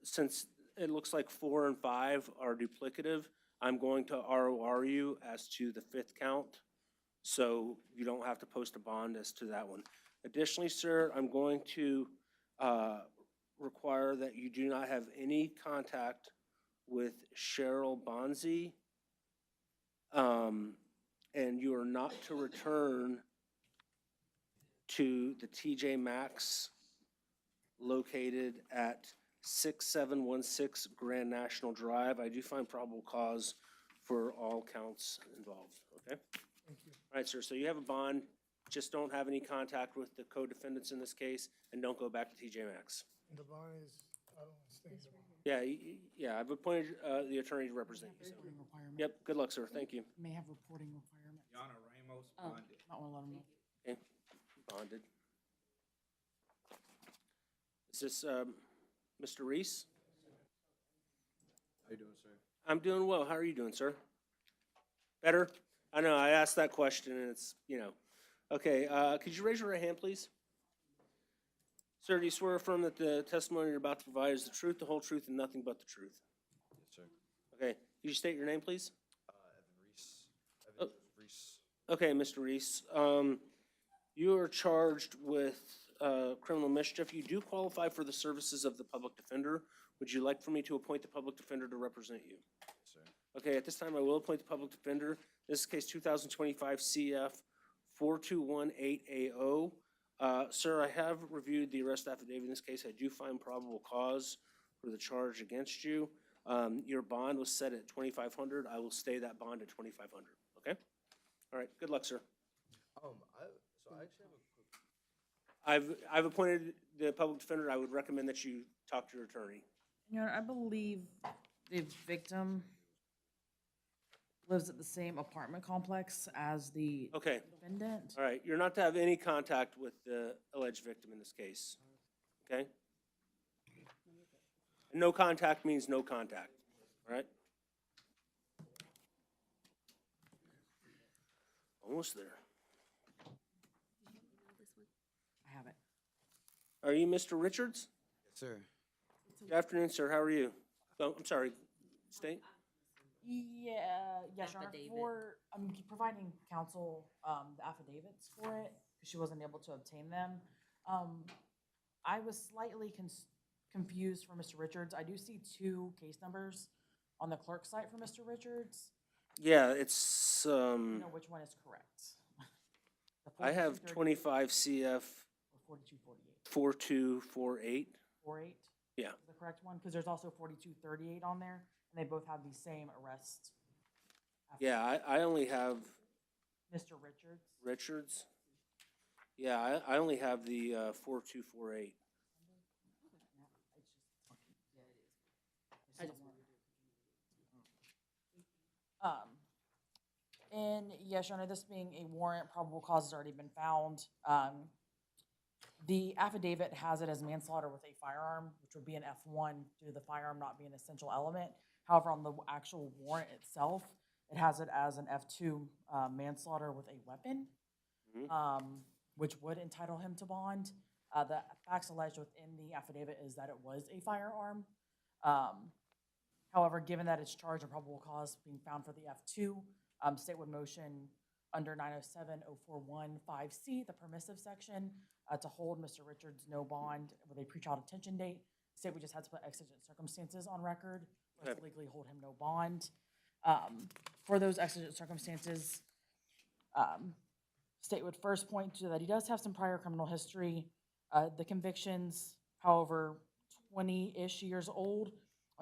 Since it looks like 4 and 5 are duplicative, I'm going to ROR you as to the 5th count, so you don't have to post a bond as to that one. Additionally, sir, I'm going to require that you do not have any contact with Cheryl Bonzi, and you are not to return to the TJ Maxx located at 6716 Grand National Drive. I do find probable cause for all counts involved, okay? Thank you. All right, sir, so you have a bond, just don't have any contact with the co-defendants in this case, and don't go back to TJ Maxx. And the bond is, I don't understand. the bond. Yeah, I've appointed the attorney to represent you. So. Reporting requirement. Yep, good luck, sir, thank you. May have reporting requirements. Yana Ramos Oh, bonded. not wanna let them know. Okay, bonded. Is this Mr. Reese? How you doing, sir? I'm doing well. How are you doing, sir? Better? I know, I asked that question and it's, you know. Okay, could you raise your right hand, please? Sir, do you swear or affirm that the testimony you're about to provide is the truth, the whole truth, and nothing but the truth? Yes, sir. Okay, could you state your name, please? Evan Reese. Evan Reese. Okay, Mr. Reese, you are charged with criminal mischief. You do qualify for the services of the public defender. Would you like for me to appoint the public defender to represent you? Yes, sir. Okay, at this time, I will appoint the public defender. This is case 2025 CF 4218AO. Sir, I have reviewed the arrest affidavit in this case. I do find probable cause for the charge against you. Your bond was set at 2,500. I will stay that bond at 2,500, okay? All right, good luck, sir. So I actually have a quick. I've appointed the public defender. I would recommend that you talk to your attorney. You know, I believe the victim lives at the same apartment complex as the Okay. defendant. All right, you're not to have any contact with the alleged victim in this case, okay? And no contact means no contact, all right? Almost there. I have it. Are you Mr. Richards? Yes, sir. Good afternoon, sir. How are you? Oh, I'm sorry. State? Yeah, yes, Your Honor, Affidavit. I'm providing counsel, the affidavits for it, because she wasn't able to obtain them. I was slightly confused for Mr. Richards. I do see 2 case numbers on the clerk site for Mr. Richards. Yeah, it's, You know which one is correct. The I have 4238 25 CF or 4248. 4248. 48? Yeah. Is the correct one? Because there's also 4238 on there, and they both have the same arrest. Yeah, I only have Mr. Richards. Richards. Yeah, I only have the 4248. And yes, Your Honor, this being a warrant, probable cause has already been found. The affidavit has it as manslaughter with a firearm, which would be an F1 due to the firearm not being an essential element. However, on the actual warrant itself, it has it as an F2 manslaughter with a weapon, which would entitle him to bond. The facts alleged within the affidavit is that it was a firearm. However, given that it's charged and probable cause being found for the F2, state would motion under 907-041-5C, the permissive section, to hold Mr. Richards no bond with a pretrial detention date. State we just had to put exigent circumstances on record for us to legally hold him no bond. For those exigent circumstances, State would first point to that he does have some prior criminal history. The convictions, however, 20-ish years old.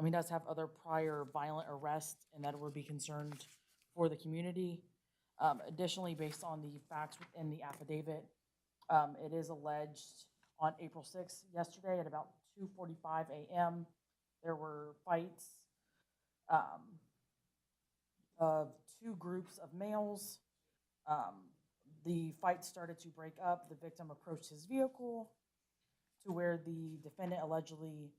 He does have other prior violent arrests, and that would be concerned for the community. Additionally, based on the facts in the affidavit, it is alleged on April 6th, yesterday at about 2:45 a.m., there were fights of two groups of males. The fight started to break up. The victim approached his vehicle to where the defendant allegedly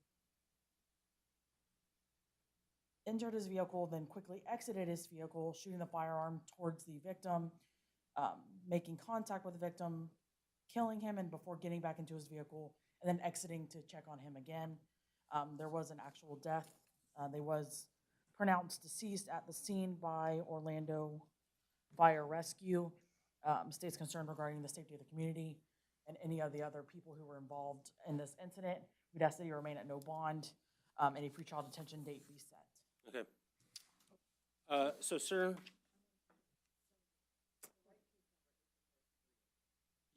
entered his vehicle, then quickly exited his vehicle, shooting the firearm towards the victim, making contact with the victim, killing him, and before getting back into his vehicle, and then exiting to check on him again. There was an actual death. They was pronounced deceased at the scene by Orlando Fire Rescue. State's concerned regarding the safety of the community and any of the other people who were involved in this incident. We'd ask that he remain at no bond, and a pretrial detention date be set. Okay. So, sir.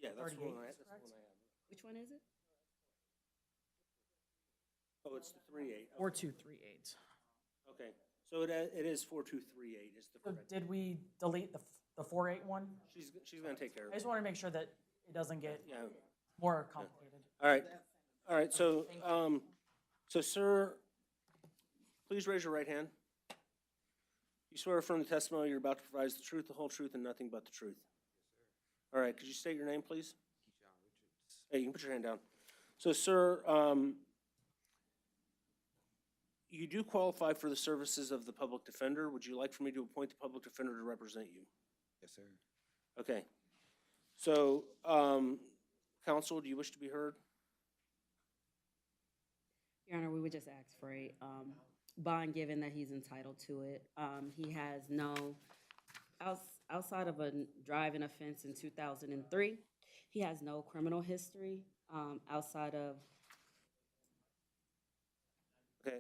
Yeah, that's the one I have. Which one is it? Oh, it's the 3-8. 4238. Okay, so it is 4238 is the So correct. did we delete the 481? She's gonna take care of I just it. want to make sure that it doesn't get Yeah. more complicated. All right, so, sir, please raise your right hand. You swear affirm the testimony you're about to provide is the truth, the whole truth, and nothing but the truth. All right, could you state your name, please? Hey, you can put your hand down. So, sir, you do qualify for the services of the public defender. Would you like for me to appoint the public defender to represent you? Yes, sir. Okay. So, counsel, do you wish to be heard? Your Honor, we would just ask for a bond, given that he's entitled to it. He has no, outside of a driving offense in 2003, he has no criminal history outside of Okay.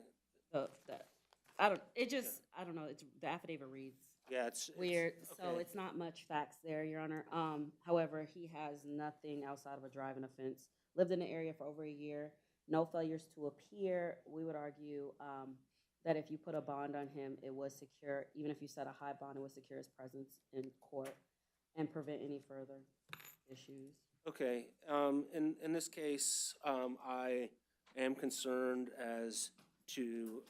I don't know, it's, the affidavit reads Yeah, it's weird, so okay. it's not much facts there, Your Honor. However, he has nothing outside of a driving offense, lived in the area for over a year, no failures to appear. We would argue that if you put a bond on him, it would secure, even if you set a high bond, it would secure his presence in court and prevent any further issues. Okay, in this case, I am concerned as to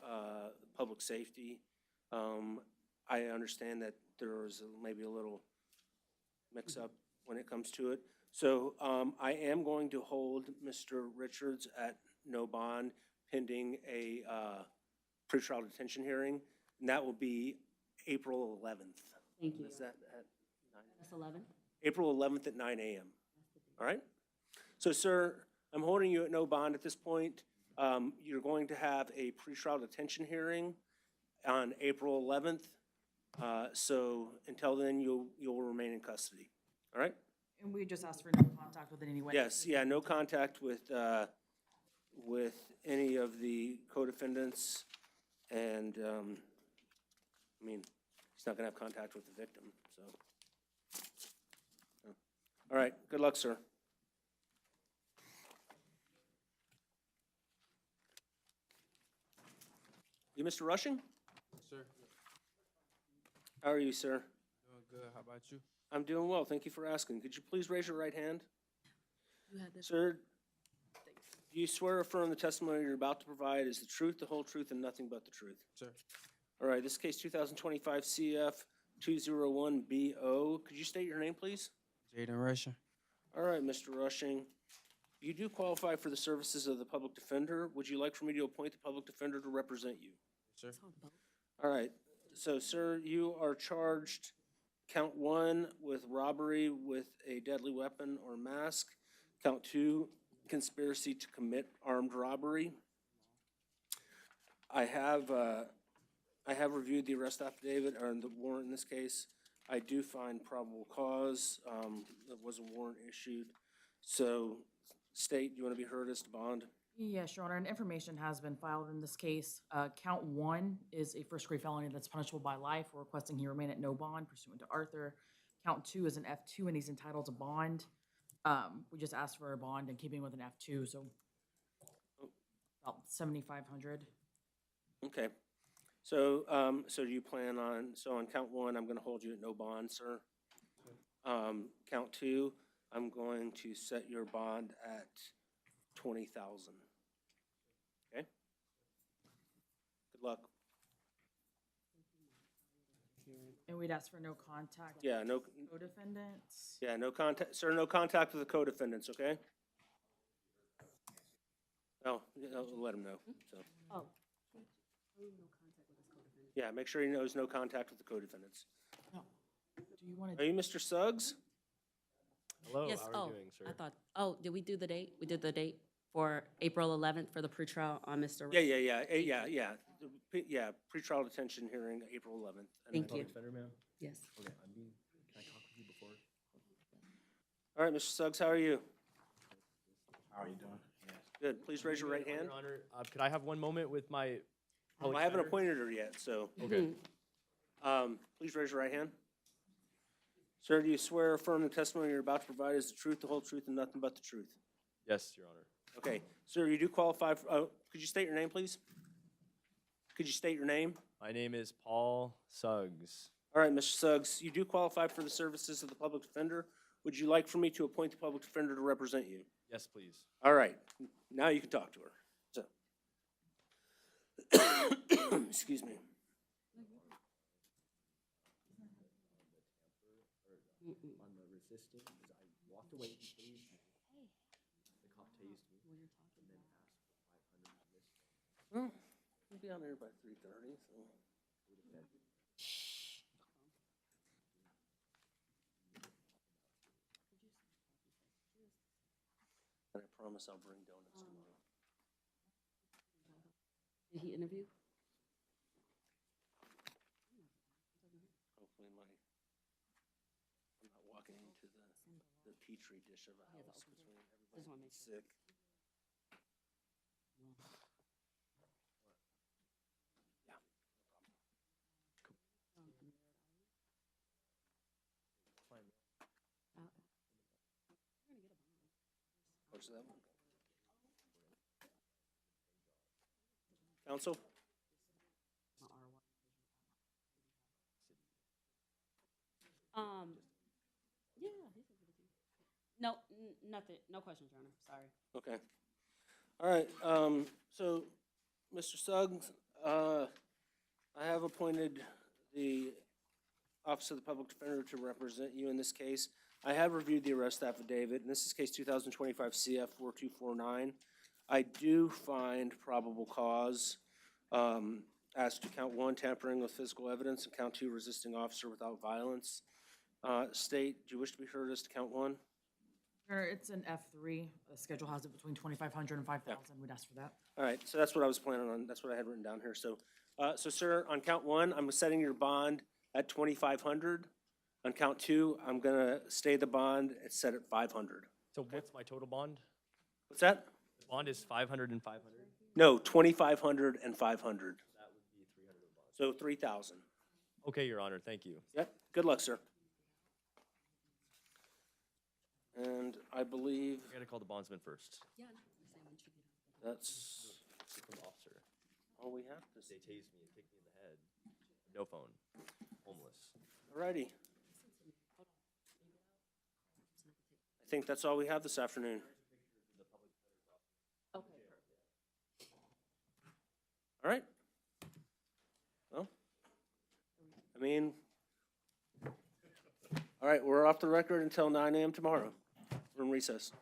public safety. I understand that there is maybe a little mix-up when it comes to it. So I am going to hold Mr. Richards at no bond pending a pretrial detention hearing, and that will be April 11th. Thank you. Is that at 9? That's 11? April 11th at 9 a.m. All right? So, sir, I'm holding you at no bond at this point. You're going to have a pretrial detention hearing on April 11th. So until then, you'll remain in custody. All right? And we just asked for no contact with any witness. Yes, yeah, no contact with any of the co-defendants, and, I mean, he's not gonna have contact with the victim, so. All right, good luck, sir. You Mr. Rushing? Sir, How are you, sir? doing good. How about you? I'm doing well, thank you for asking. Could you please raise your right hand? You had this. Sir, do you swear or affirm the testimony you're about to provide is the truth, the whole truth, and nothing but the truth? Sir. All right, this case 2025 CF 201BO. Could you state your name, please? Jaden Rushing. All right, Mr. Rushing. You do qualify for the services of the public defender. Would you like for me to appoint the public defender to represent you? Sir. All right, so, sir, you are charged count 1 with robbery with a deadly weapon or mask. Count 2, conspiracy to commit armed robbery. I have reviewed the arrest affidavit, or the warrant in this case. I do find probable cause. There was a warrant issued. So, State, do you want to be heard as to bond? Yes, Your Honor, and information has been filed in this case. Count 1 is a first-degree felony that's punishable by life. We're requesting he remain at no bond pursuant to Arthur. count 2 is an F2 and he's entitled to bond. We just asked for a bond in keeping with an F2, so about 7,500. Okay. So, so do you plan on, so on count 1, I'm gonna hold you at no bond, sir. Count 2, I'm going to set your bond at 20,000. Okay? Good luck. And we'd ask for no contact. Yeah, no, with co-defendants. yeah, no contact, sir, no contact with the co-defendants, okay? Oh, yeah, I'll let him know, so. Oh. Yeah, make sure he knows no contact with the co-defendants. No. Do you want Are you Mr. Suggs? Hello, Yes, how are oh, you doing, sir? I thought, oh, did we do the date? We did the date for April 11th for the pretrial on Mr. Yeah, pretrial detention hearing, April 11th. Thank you. Public defender, ma'am? Yes. Okay, can I talk with you before? All right, Mr. Suggs, how are you? How are you doing? Yes. Good, please raise your right hand. Your Honor, could I have one moment with my Well, public I haven't defender? appointed her yet, so. Okay. Please raise your right hand. Sir, do you swear or affirm the testimony you're about to provide is the truth, the whole truth, and nothing but the truth? Yes, Your Honor. Okay, sir, you do qualify for, could you state your name, please? Could you state your name? My name is Paul Suggs. All right, Mr. Suggs, you do qualify for the services of the public defender. Would you like for me to appoint the public defender to represent you? Yes, please. All right, now you can talk to her. So. Excuse me. On the resisting, because I walked away, he tased me. The cop tased me, and then asked for 500 to miss. Well, we'll be out there by 3:30, so. And I promise I'll bring donuts tomorrow. Did he interview? Hopefully I'm not walking into the petri dish of a house between everybody sick. Yeah, where's that one? Counsel? Yeah. No, nothing, no questions, Your Honor, sorry. Okay. All right, so, Mr. Suggs, I have appointed the Office of the Public Defender to represent you in this case. I have reviewed the arrest affidavit, and this is case 2025 CF 4249. I do find probable cause as to count 1, tampering with physical evidence, and count 2, resisting officer without violence. State, do you wish to be heard as to count 1? It's an F3. The schedule has it between 2,500 and 5,000. We'd ask for that. All right, so that's what I was planning on. That's what I had written down here. So, so sir, on count 1, I'm setting your bond at 2,500. On count 2, I'm gonna stay the bond. It's set at 500. So what's my total bond? What's that? The bond is 500 and 500? No, 2,500 and 500. That would be 300 bond. So 3,000. Okay, Your Honor, thank you. Yep. Good luck, sir. And I believe I gotta call the bondsman first. Yeah. that's From the officer. all we have to They say. tased me and kicked me in the head. No phone. Homeless. Alrighty. I think that's all we have this afternoon. Okay. All right. Well, I mean, all right, we're off the record until 9 a.m. tomorrow. We're in recess.